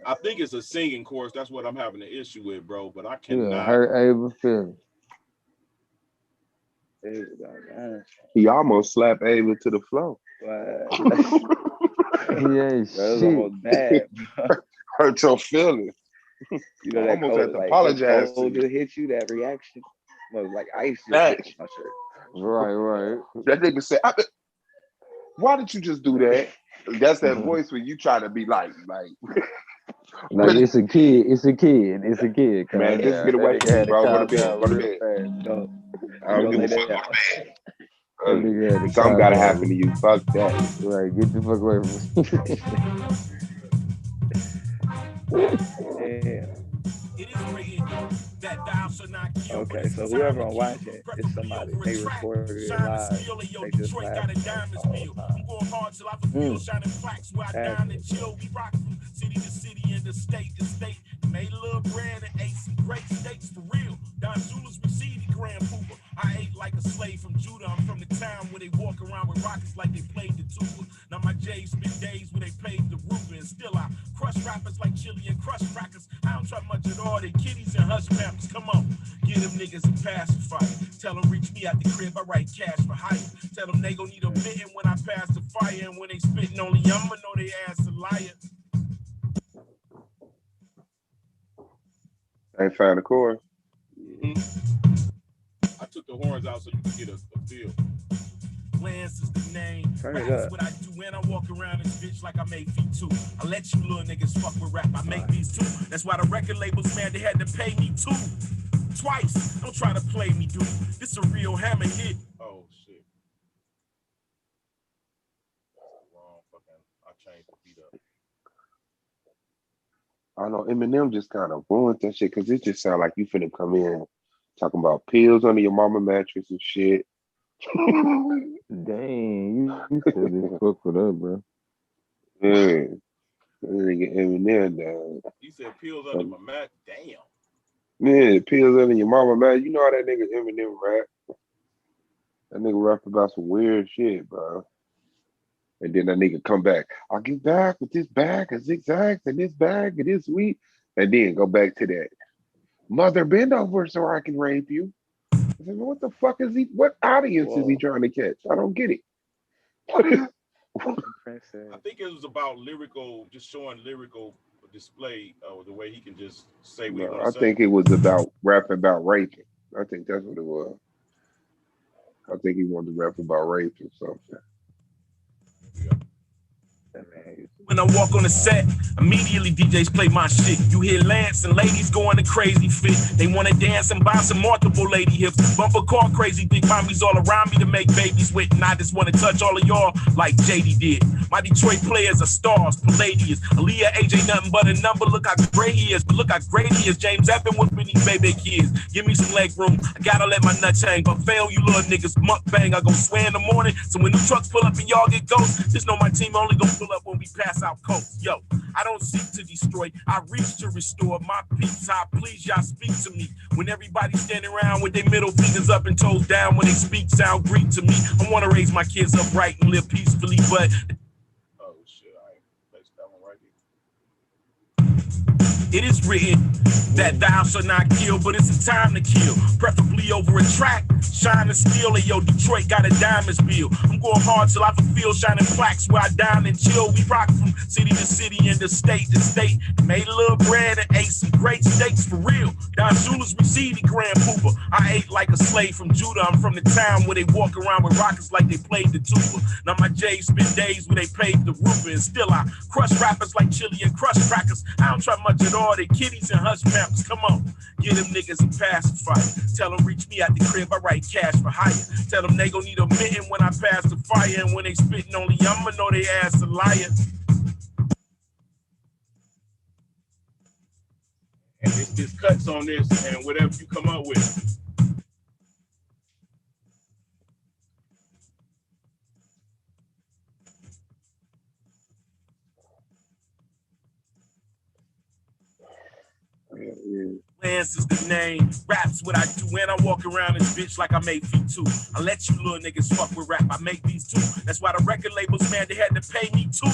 I think it's a singing course. That's what I'm having an issue with, bro. But I cannot. Yeah, hurt Ava feelings. He almost slapped Ava to the floor. Yeah, that was almost bad. Hurt your feelings. You know, I that almost cold, had to apologize to you. To hit you, that reaction was like ice. My shirt. Right. That nigga said, why did you just do that? That's that voice when you try to be like it's a kid. It's a kid. Man, just get away from me, bro. Go to bed. Something gotta happen to you. Fuck that. Right, get the fuck away from me. Okay, so whoever I'm watching is somebody. They recorded it live. They just laughed. City to city and the state to state. Made a little bread and ate some great steaks for real. Don Julius received the Grand Pooper. I ate like a slave from Judah. I'm from the town where they walk around with rockets like they played the tuba. Now my J's spent days where they paved the roof, and still I crush rappers like chili and crush crackers. I don't try much at all. They kitties and hush pampers. Come on, give them niggas a pacifier. Tell them reach me at the crib. I write cash for hire. Tell them they gon' need a bitten when I pass the fire, and when they spitting only I'ma know they ass a liar. Ain't found the core. I took the horns out so you can get a feel. Lance is the name. Turn Rap it is up. what I do, and I walk around this bitch like I make feet too. I let you little niggas fuck with rap. I make these too. That's why the record labels, man, they had to pay me too. Twice. Don't try to play me, dude. This a real hammer hit. Oh shit. Wrong fucking. I changed the beat up. I don't know, Eminem just kind of ruined that shit because it just sound like you finna come in talking about pills under your mama mattress and shit. Dang, you said this fuck with that, bro. Yeah. Nigga Eminem down. You said pills under my mat. Damn. Yeah, pills under your mama mattress. You know how that nigga Eminem rap? That nigga rap about some weird shit, bro. And then that nigga come back. I'll get back with this bag of zigzags and this bag of this wheat. And then go back to that. Mother, bend over so I can rape you. I said, what the fuck is he? What audience is he trying to catch? I don't get it. I think it was about lyrical, just showing lyrical display, the way he can just say what he wants to say. I think it was about rapping about raping. I think that's what it was. I think he wanted to rap about rape or something. When I walk on the set, immediately DJs play my shit. You hear Lance and ladies going to crazy fit. They want to dance and bounce some multiple lady hips. Bumper car crazy, big mommies all around me to make babies with. And I just want to touch all of y'all like JD did. My Detroit players are stars, Palladius. Aaliyah, AJ, nothing but a number. Look how great he is, but look how great he is. James Evan with me, these baby kids. Give me some leg room. I gotta let my nuts hang. But fail you little niggas, mukbang. I go swear in the morning. So when the trucks pull up and y'all get ghosts, just know my team only gonna pull up when we pass out coast. Yo, I don't seek to destroy, I reach to restore my peace. I please y'all speak to me. When everybody's standing around with their middle fingers up and toes down, when they speak, sound Greek to me. I want to raise my kids upright and live peacefully, but oh shit, I ain't placed that one right here. it is written that thou shalt not kill, but it's a time to kill, preferably over a track. Shine and steal it, yo, Detroit got a diamonds bill. I'm going hard till I fulfill shining plaques where I dine and chill. We rock from city to city and the state to state. Made a little bread and ate some great steaks for real. Don Shula's received Grand Pooper. I ate like a slave from Judah. I'm from the town where they walk around with rockets like they played the tuba. Now my J's spent days where they paved the roof, and still I crush rappers like chili and crush crackers. I don't try much at all. They kitties and hush pampers. Come on, get them niggas a pacifier. Tell them reach me at the crib, I write cash for hire. Tell them they gon' need a mitten when I pass the fire, and when they spitting only I'ma know they ass a liar. And it's cuts on this and whatever you come up with. Lance is the name, rap's what I do, and I walk around this bitch like I made feet too. I let you little niggas fuck with rap, I make these too. That's why the record labels, man, they had to pay me too.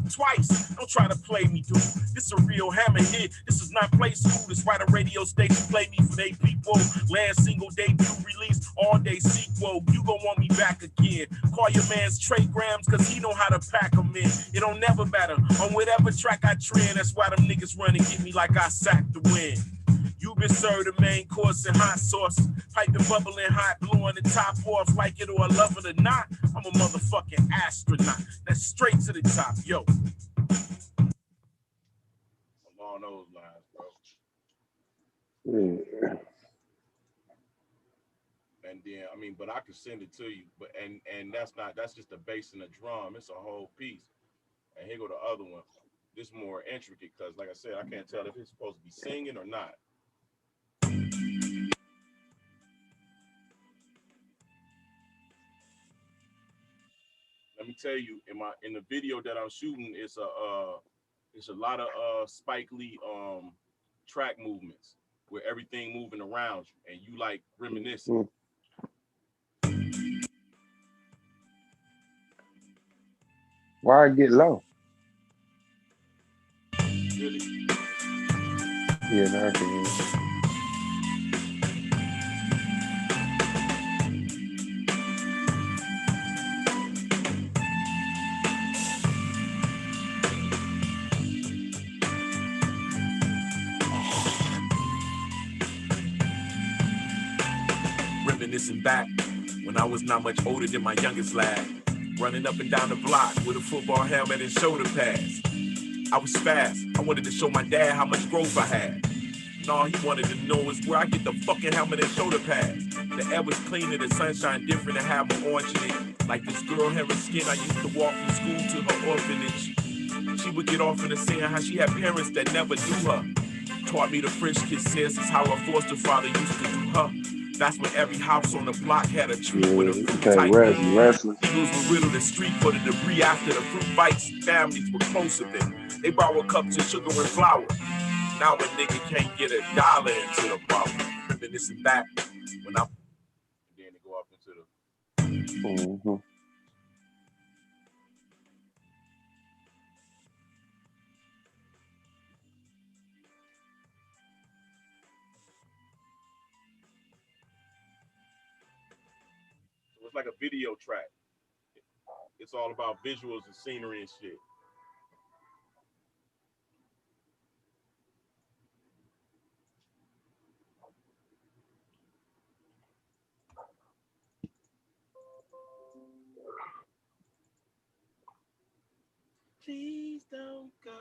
Twice, don't try to play me, dude. This a real hammer hit. This is not play school. This why the radio station play me for they people. Land single debut release, all day sequel. You gon' want me back again. Call your man's Trey Grams, cause he know how to pack them in. It don't never matter on whatever track I trend. That's why them niggas run and get me like I sacked the win. You been served the main course and hot sauce. Piping, bubbling hot, blowing the top off. Like it or love it or not, I'm a motherfucking astronaut. That's straight to the top, yo. Along those lines, bro. Yeah. And then, I mean, but I can send it to you. But and that's just the bass and the drum. It's a whole piece. And here go the other one. This more intricate because, like I said, I can't tell if it's supposed to be singing or not. Let me tell you, in the video that I'm shooting, it's a lot of Spike Lee track movements where everything moving around you and you like reminiscing. Why it get low? Really? Yeah, now I can hear it. Reminiscing back when I was not much older than my youngest lad, running up and down the block with a football helmet and shoulder pads. I was fast. I wanted to show my dad how much growth I had. And all he wanted to know is where I get the fucking helmet and shoulder pads. The air was cleaner, the sunshine different, and had more orange in it. Like this girl had her skin, I used to walk from school to her orphanage. She would get off in the saying how she had parents that never knew her. Taught me the French kiss says is how her foster father used to do her. That's when every house on the block had a tree with a fruit type. Eagles were riddled the street for the debris after the fruit bites. Families were closer than. They borrowed cups of sugar and flour. Now a nigga can't get $1 into the bottle. Reminiscing back when I. Then they go up into the. Mm-hmm. It's like a video track. It's all about visuals and scenery and shit. Please don't go.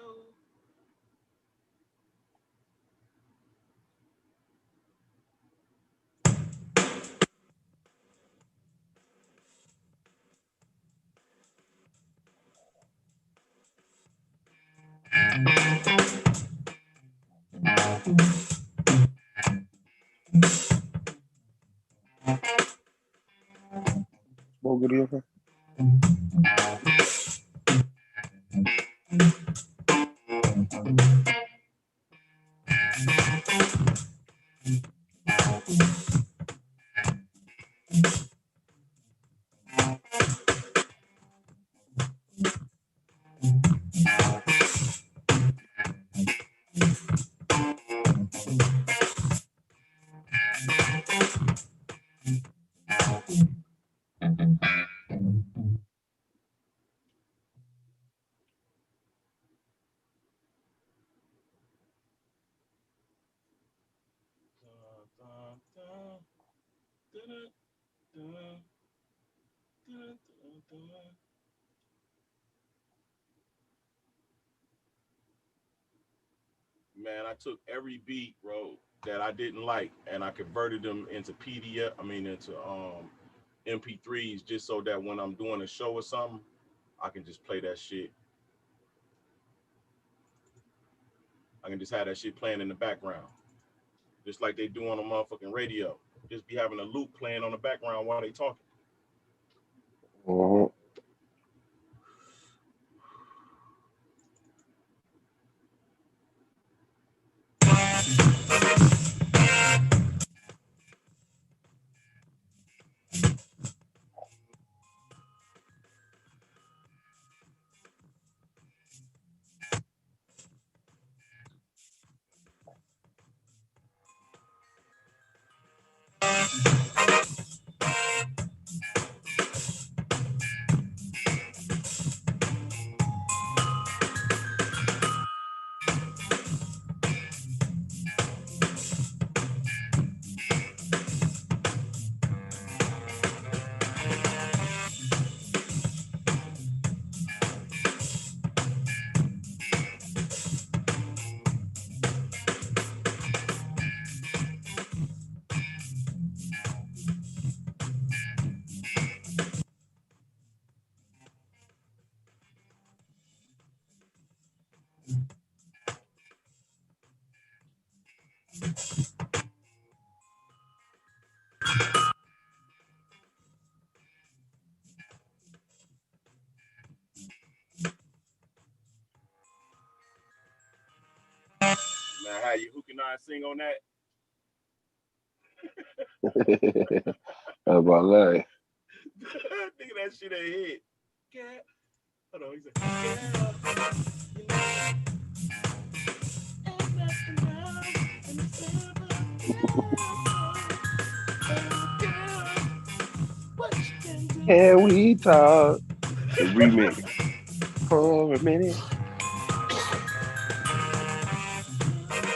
Smoke it here. Man, I took every beat, bro, that I didn't like, and I converted them into PDF. I mean, into MP3s, just so that when I'm doing a show or something, I can just play that shit. I can just have that shit playing in the background, just like they do on a motherfucking radio. Just be having a loop playing on the background while they talking. Man, how you? Who can I sing on that? How about that? Think of that shit ain't hit. Yeah. Hold on, he said, Can we talk? The remix. For a minute.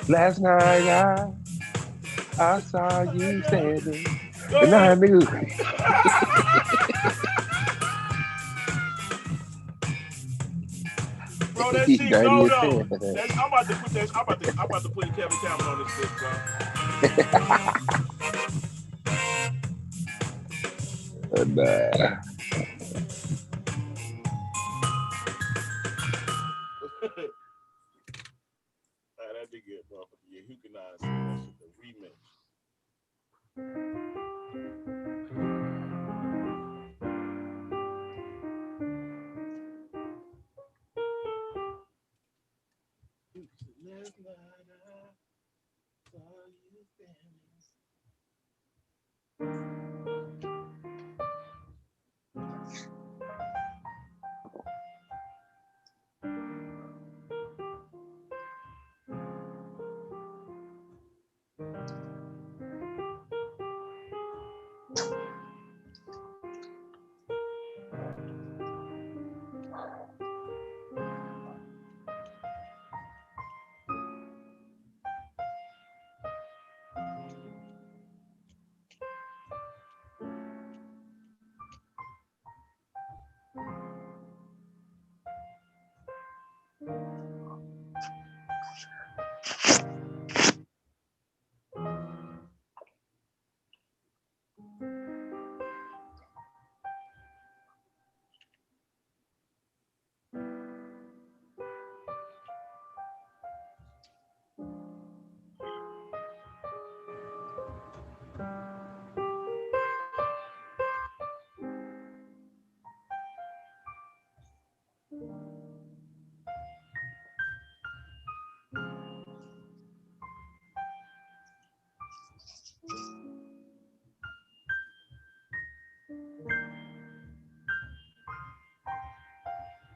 Last night I saw you standing. And I knew. Bro, that shit go though. I'm about to put that. I'm about to put Kevin Cameron on this bitch, bro. Nah. That'd be good, bro. Yeah, who can I sing that shit? The remix. Last night I saw you standing.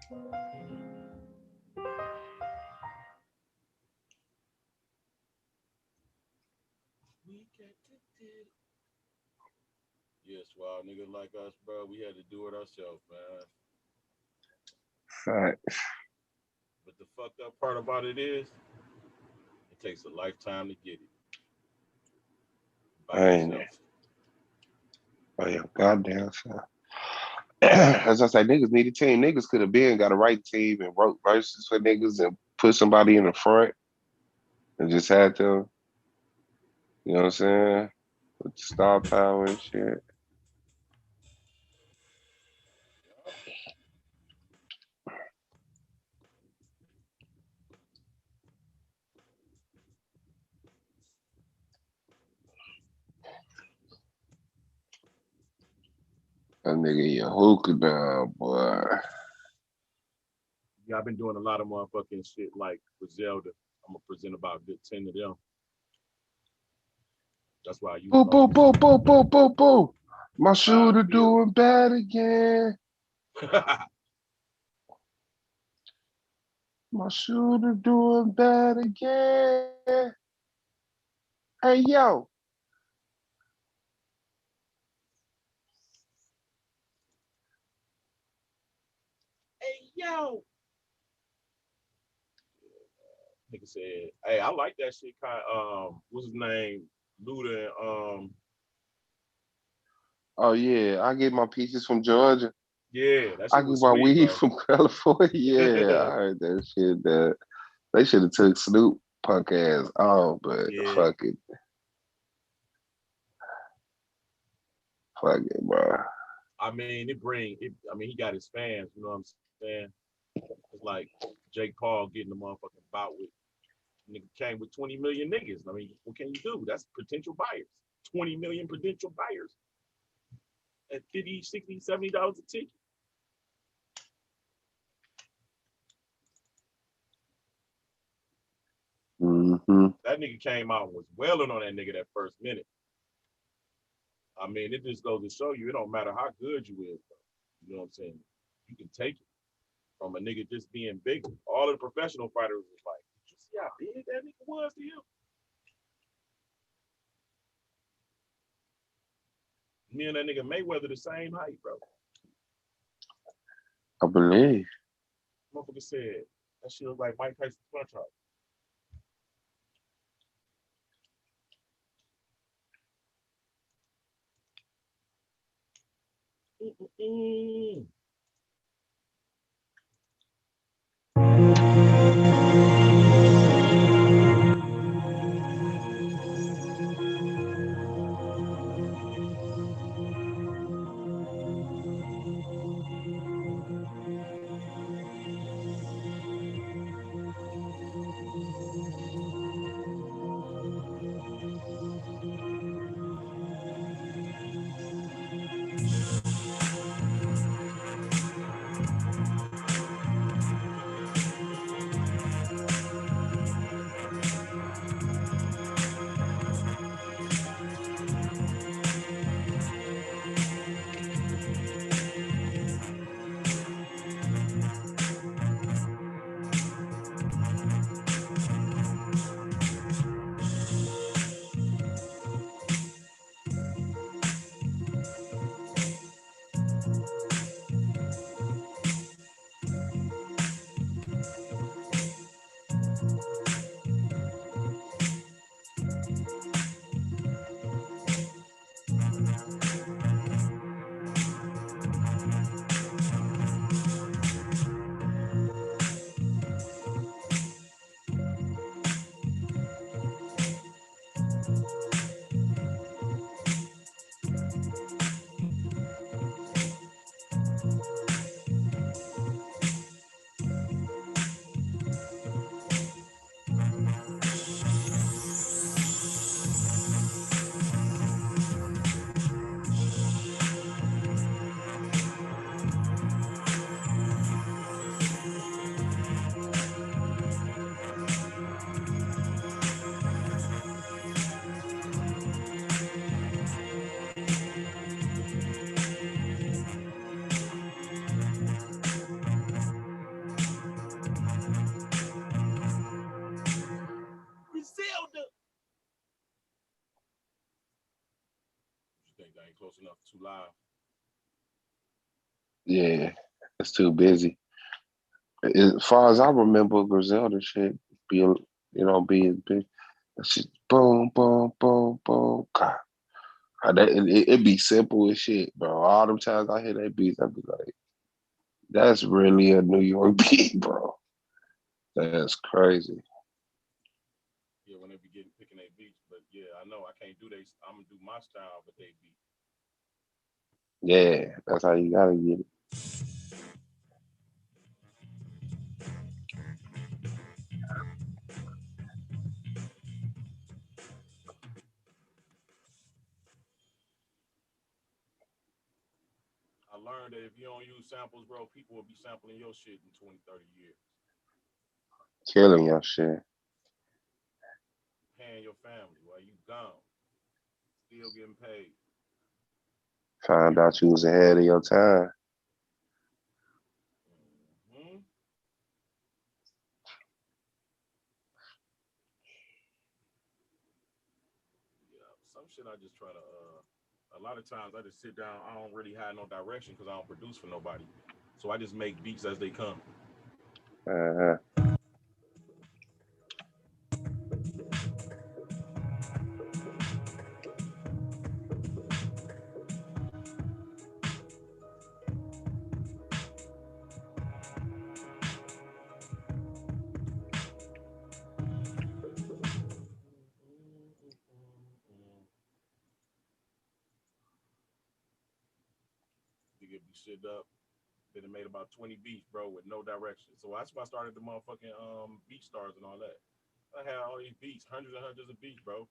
Yes, well, niggas like us, bro, we had to do it ourselves, man. Facts. But the fucked up part about it is, it takes a lifetime to get it. By yourself. Oh yeah, goddamn son. As I say, niggas need a team. Niggas could have been got a right team and wrote verses for niggas and put somebody in the front and just had to, you know what I'm saying, with the star power and shit. That nigga your hookah down, boy. Yeah, I've been doing a lot of motherfucking shit like Griselda. I'm gonna present about a good 10 of them. That's why I use Boo. My shooter doing bad again. My shooter doing bad again. Hey, yo. Hey, yo. Nigga said, hey, I like that shit. What's his name? Luda and Oh yeah, I get my pieces from Georgia. Yeah, that shit I get my weed from California. Yeah, I heard that shit. That they should have took Snoop punk ass off, but fuck it, bro. I mean, I mean, he got his fans. You know what I'm saying? It's like Jake Paul getting the motherfucking bout with nigga came with 20 million niggas. I mean, what can you do? That's potential buyers. 20 million potential buyers at $50, $60, $70 a ticket. Mm-hmm. That nigga came out and was wailing on that nigga that first minute. I mean, it just goes to show you, it don't matter how good you is, bro. You know what I'm saying? You can take it from a nigga just being big. All of the professional fighters was like, did you see how big that nigga was to him? Me and that nigga Mayweather the same height, bro. I believe. Motherfucker said that shit was like Mike Tyson's punch out. think they ain't close enough, too loud? Yeah, it's too busy. As far as I remember, Griselda shit be being big. Shit, boom, boom, boom, boom. God, it be simple as shit, bro. All them times I hear that beat, I be like, that's really a New York beat, bro. That's crazy. Yeah, when they be picking their beats, but yeah, I know I can't do I'm gonna do my style, but they beat. Yeah, that's how you gotta get it. I learned that if you don't use samples, bro, people will be sampling your shit in 20, 30 years. Killing your shit. Paying your family while you gone. Still getting paid. Found out you was ahead of your time. Mm-hmm. Yeah, some shit I just try to a lot of times I just sit down, I don't really have no direction because I don't produce for nobody. So I just make beats as they come. Uh-huh. You get me shit up. Then it made about 20 beats, bro, with no direction. So that's why I started the motherfucking beat stars and all that. I had all these beats, hundreds and hundreds of beats, bro.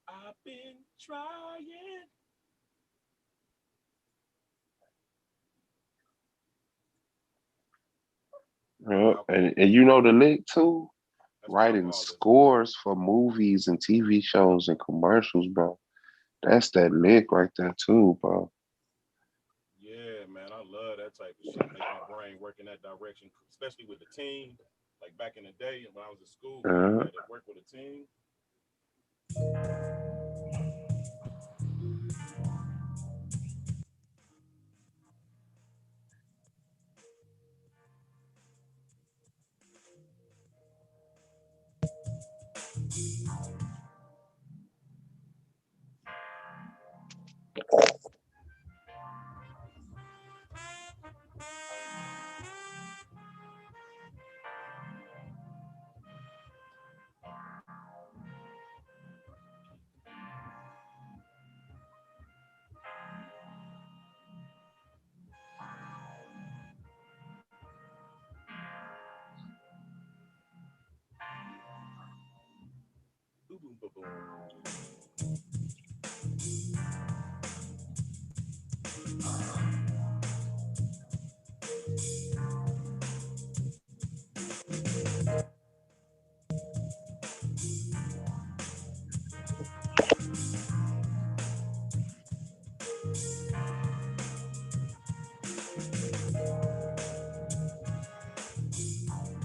I've been trying. Yeah. And you know the lick too? That's Writing scores for movies and TV shows and commercials, bro. That's that lick right there too, bro. Yeah, man, I love that type of shit. Make my brain work in that direction, especially with the team. Like back in the day when I was at school, we had to work with a team.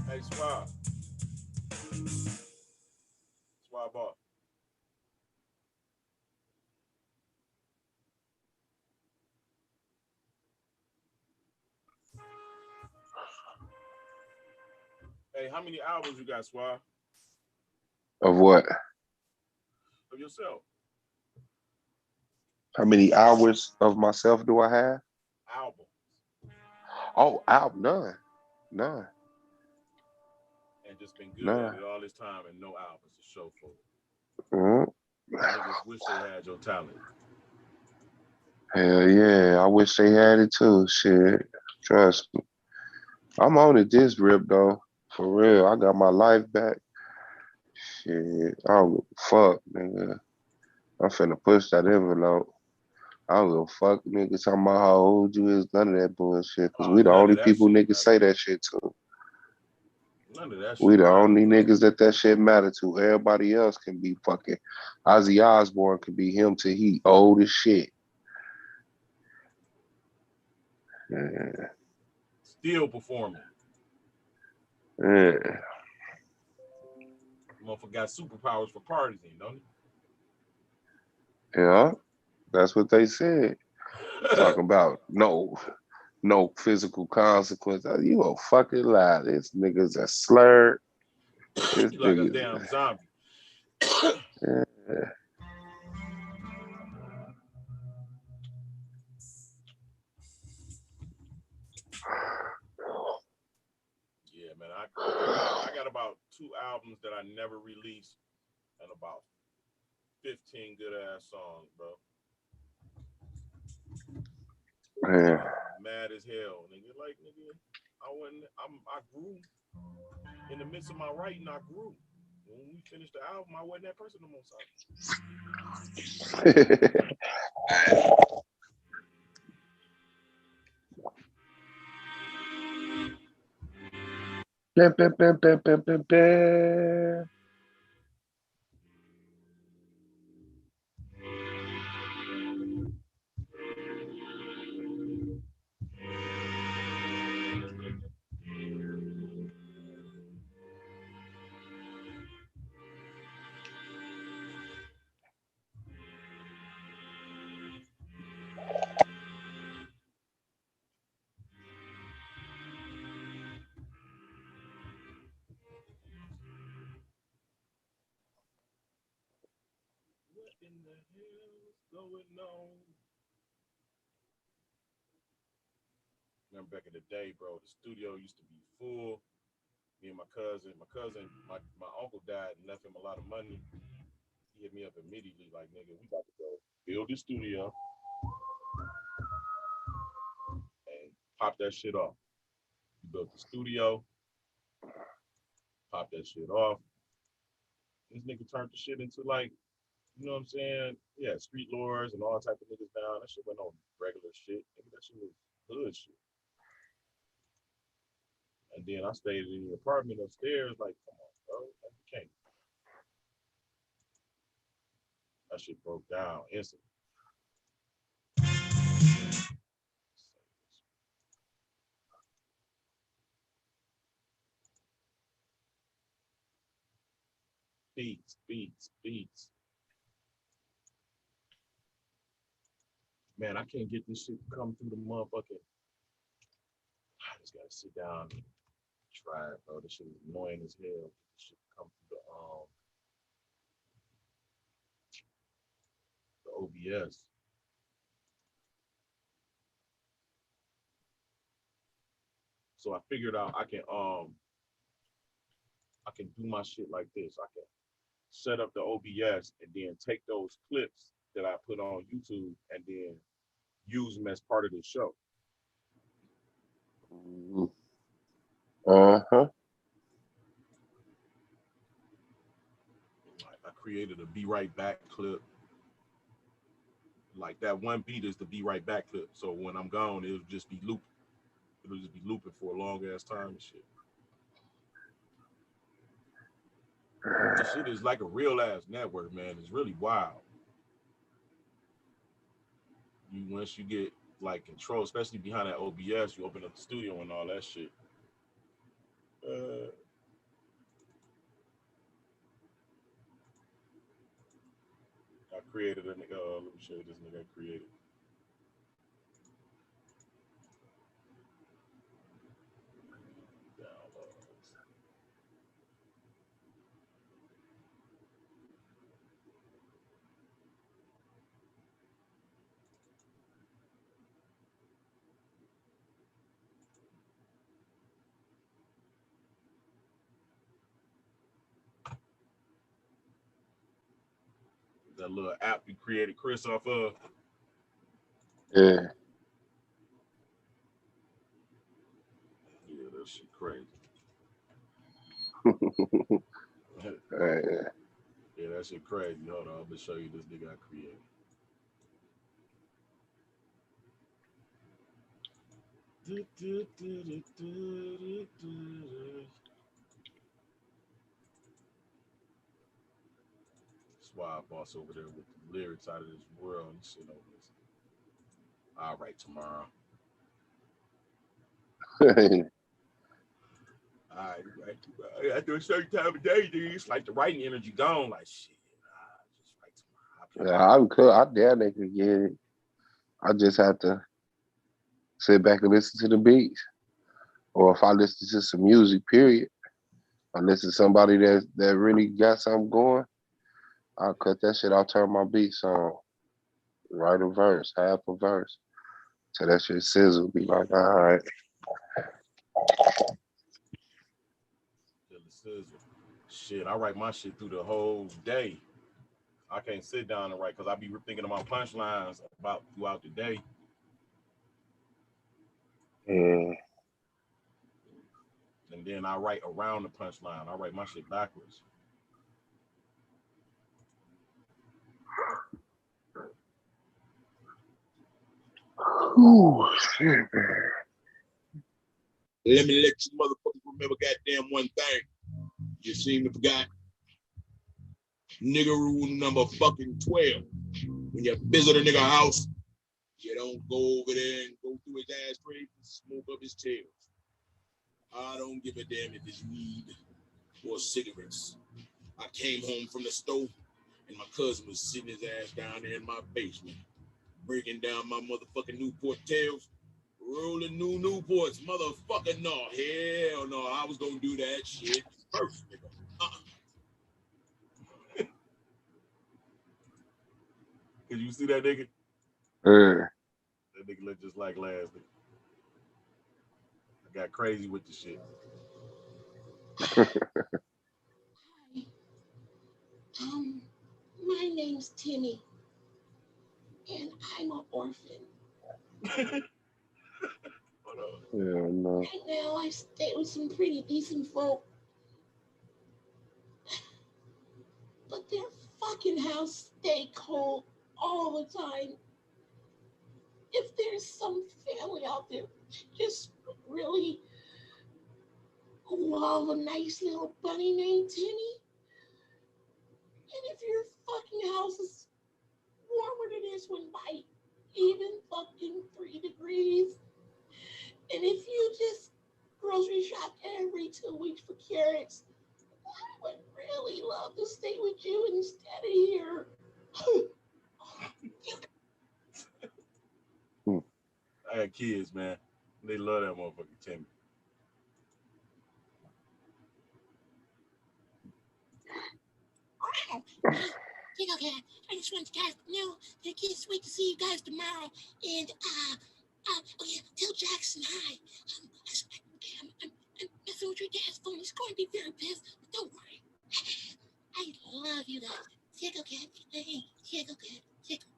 Hey, Swab. Swab off. Hey, how many albums you got, Swab? Of what? Of yourself. How many hours of myself do I have? Album. Oh, none. None. And just been good at it all this time and no albums to show for it. Niggas wish they had your talent. Hell yeah, I wish they had it too. Shit, trust me. I'm on it this rip though. For real, I got my life back. Shit, I don't give a fuck, nigga. I'm finna push that envelope. I don't give a fuck, nigga, talking about how old you is. None of that bullshit. Cause we the only people niggas say that shit to. None of that shit. We the only niggas that shit matter to. Everybody else can be fucking. Ozzy Osbourne can be him till he old as shit. Yeah. Still performing. Yeah. Motherfucker got superpowers for parties, don't he? Yeah, that's what they said. Talking about no physical consequence. You a fucking lie. This nigga's a slur. This like a damn zombie. Yeah. Yeah, man. I got about 2 albums that I never released and about 15 good ass songs, bro. Yeah. Mad as hell, nigga. Like, nigga, I grew. In the midst of my writing, I grew. When we finished the album, I wasn't that person no more. What in the hell is going on? Remember back in the day, bro, the studio used to be full. Me and my uncle died and left him a lot of money. He hit me up immediately, like, nigga, we about to go build this studio and pop that shit off. We built the studio, pop that shit off. This nigga turned the shit into, like, you know what I'm saying? Yeah, street lords and all type of niggas down. That shit went on regular shit. Nigga, that shit was hood shit. And then I stayed in the apartment upstairs, like, come on, bro, like, you can't. That shit broke down instantly. Beats. Man, I can't get this shit to come through the motherfucking. I just gotta sit down and try it, bro. This shit is annoying as hell. This shit come through the OBS. So I figured out I can do my shit like this. I can set up the OBS and then take those clips that I put on YouTube and then use them as part of the show. Uh-huh. I created a Be Right Back clip. Like that one beat is the Be Right Back clip. So when I'm gone, it'll just be looping. It'll just be looping for a long ass time and shit. This shit is like a real ass network, man. It's really wild. Once you get like control, especially behind that OBS, you open up the studio and all that shit. I created a nigga. Let me show you this nigga I created. That little app you created Chris off of. Yeah. Yeah, that shit crazy. Yeah, that shit crazy. Hold on, I'm gonna show you this nigga I created. Swab boss over there with the lyrics out of this world and shit over this. I'll write tomorrow. Right. After a certain time of day, dude, it's like the writing energy gone. Like shit, just write tomorrow. Yeah, I'm cool. I dare they could get it. I just have to sit back and listen to the beats. Or if I listen to some music, period, I listen to somebody that really got something going, I'll cut that shit. I'll turn my beats on. Write a verse, half a verse. So that shit sizzle. Be like, all right. Shit, I write my shit through the whole day. I can't sit down and write because I be thinking about punchlines about throughout the day. Yeah. And then I write around the punchline. I write my shit backwards. Ooh, shit, man. Let me let you motherfuckers remember goddamn one thing. You seem to forgot. Nigga rule number fucking 12. When you visit a nigga house, you don't go over there and go through his ashtray and smoke up his tails. I don't give a damn if it's weed or cigarettes. I came home from the store and my cousin was sitting his ass down there in my basement, breaking down my motherfucking Newport tails, rolling new Newports. Motherfucker, no, hell no, I was gonna do that shit first, nigga. Did you see that nigga? That nigga looked just like last nigga. I got crazy with the shit. Hi. My name's Timmy, and I'm an orphan. Yeah, no. Right now, I stay with some pretty decent folk, but their fucking house stay cold all the time. If there's some family out there just really love a nice little bunny named Timmy, and if your fucking house is warmer than this one by even fucking 3 degrees, and if you just grocery shop every 2 weeks for carrots, I would really love to stay with you instead of here. I got kids, man. They love that motherfucking Timmy. Okay, I just want you guys to know that I can't wait to see you guys tomorrow. And okay, tell Jackson hi. I'm messing with your dad's phone. He's going to be very pissed, but don't worry. I love you guys. Tickle cat, hey, tickle cat, tickle.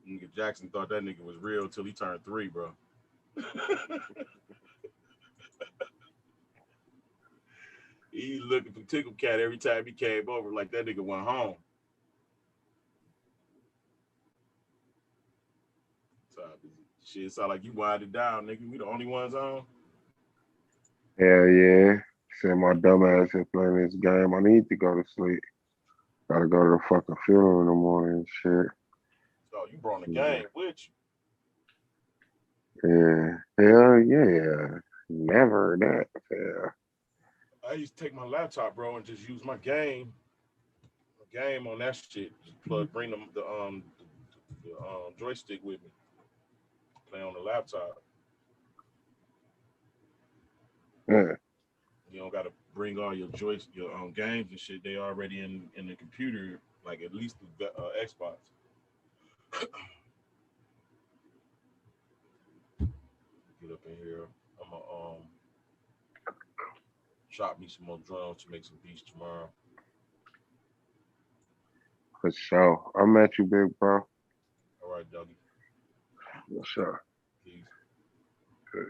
Nigga Jackson thought that nigga was real till he turned 3, bro. He looking for Tickle Cat every time he came over, like that nigga went home. Shit, sound like you winded down, nigga. We the only ones on. Hell yeah. Said my dumb ass here playing this game. I need to go to sleep. Gotta go to the fucking funeral in the morning and shit. So you brought the game with you. Yeah. Hell yeah. Never that. Yeah. I used to take my laptop, bro, and just use my game on that shit. Just bring the joystick with me. Play on the laptop. Yeah. You don't gotta bring all your games and shit. They already in the computer, like at least the Xbox. Get up in here. I'm gonna chop me some more drums to make some beats tomorrow. For sure. I'm at you, big bro. All right, Dougie. For sure. Peace. Good.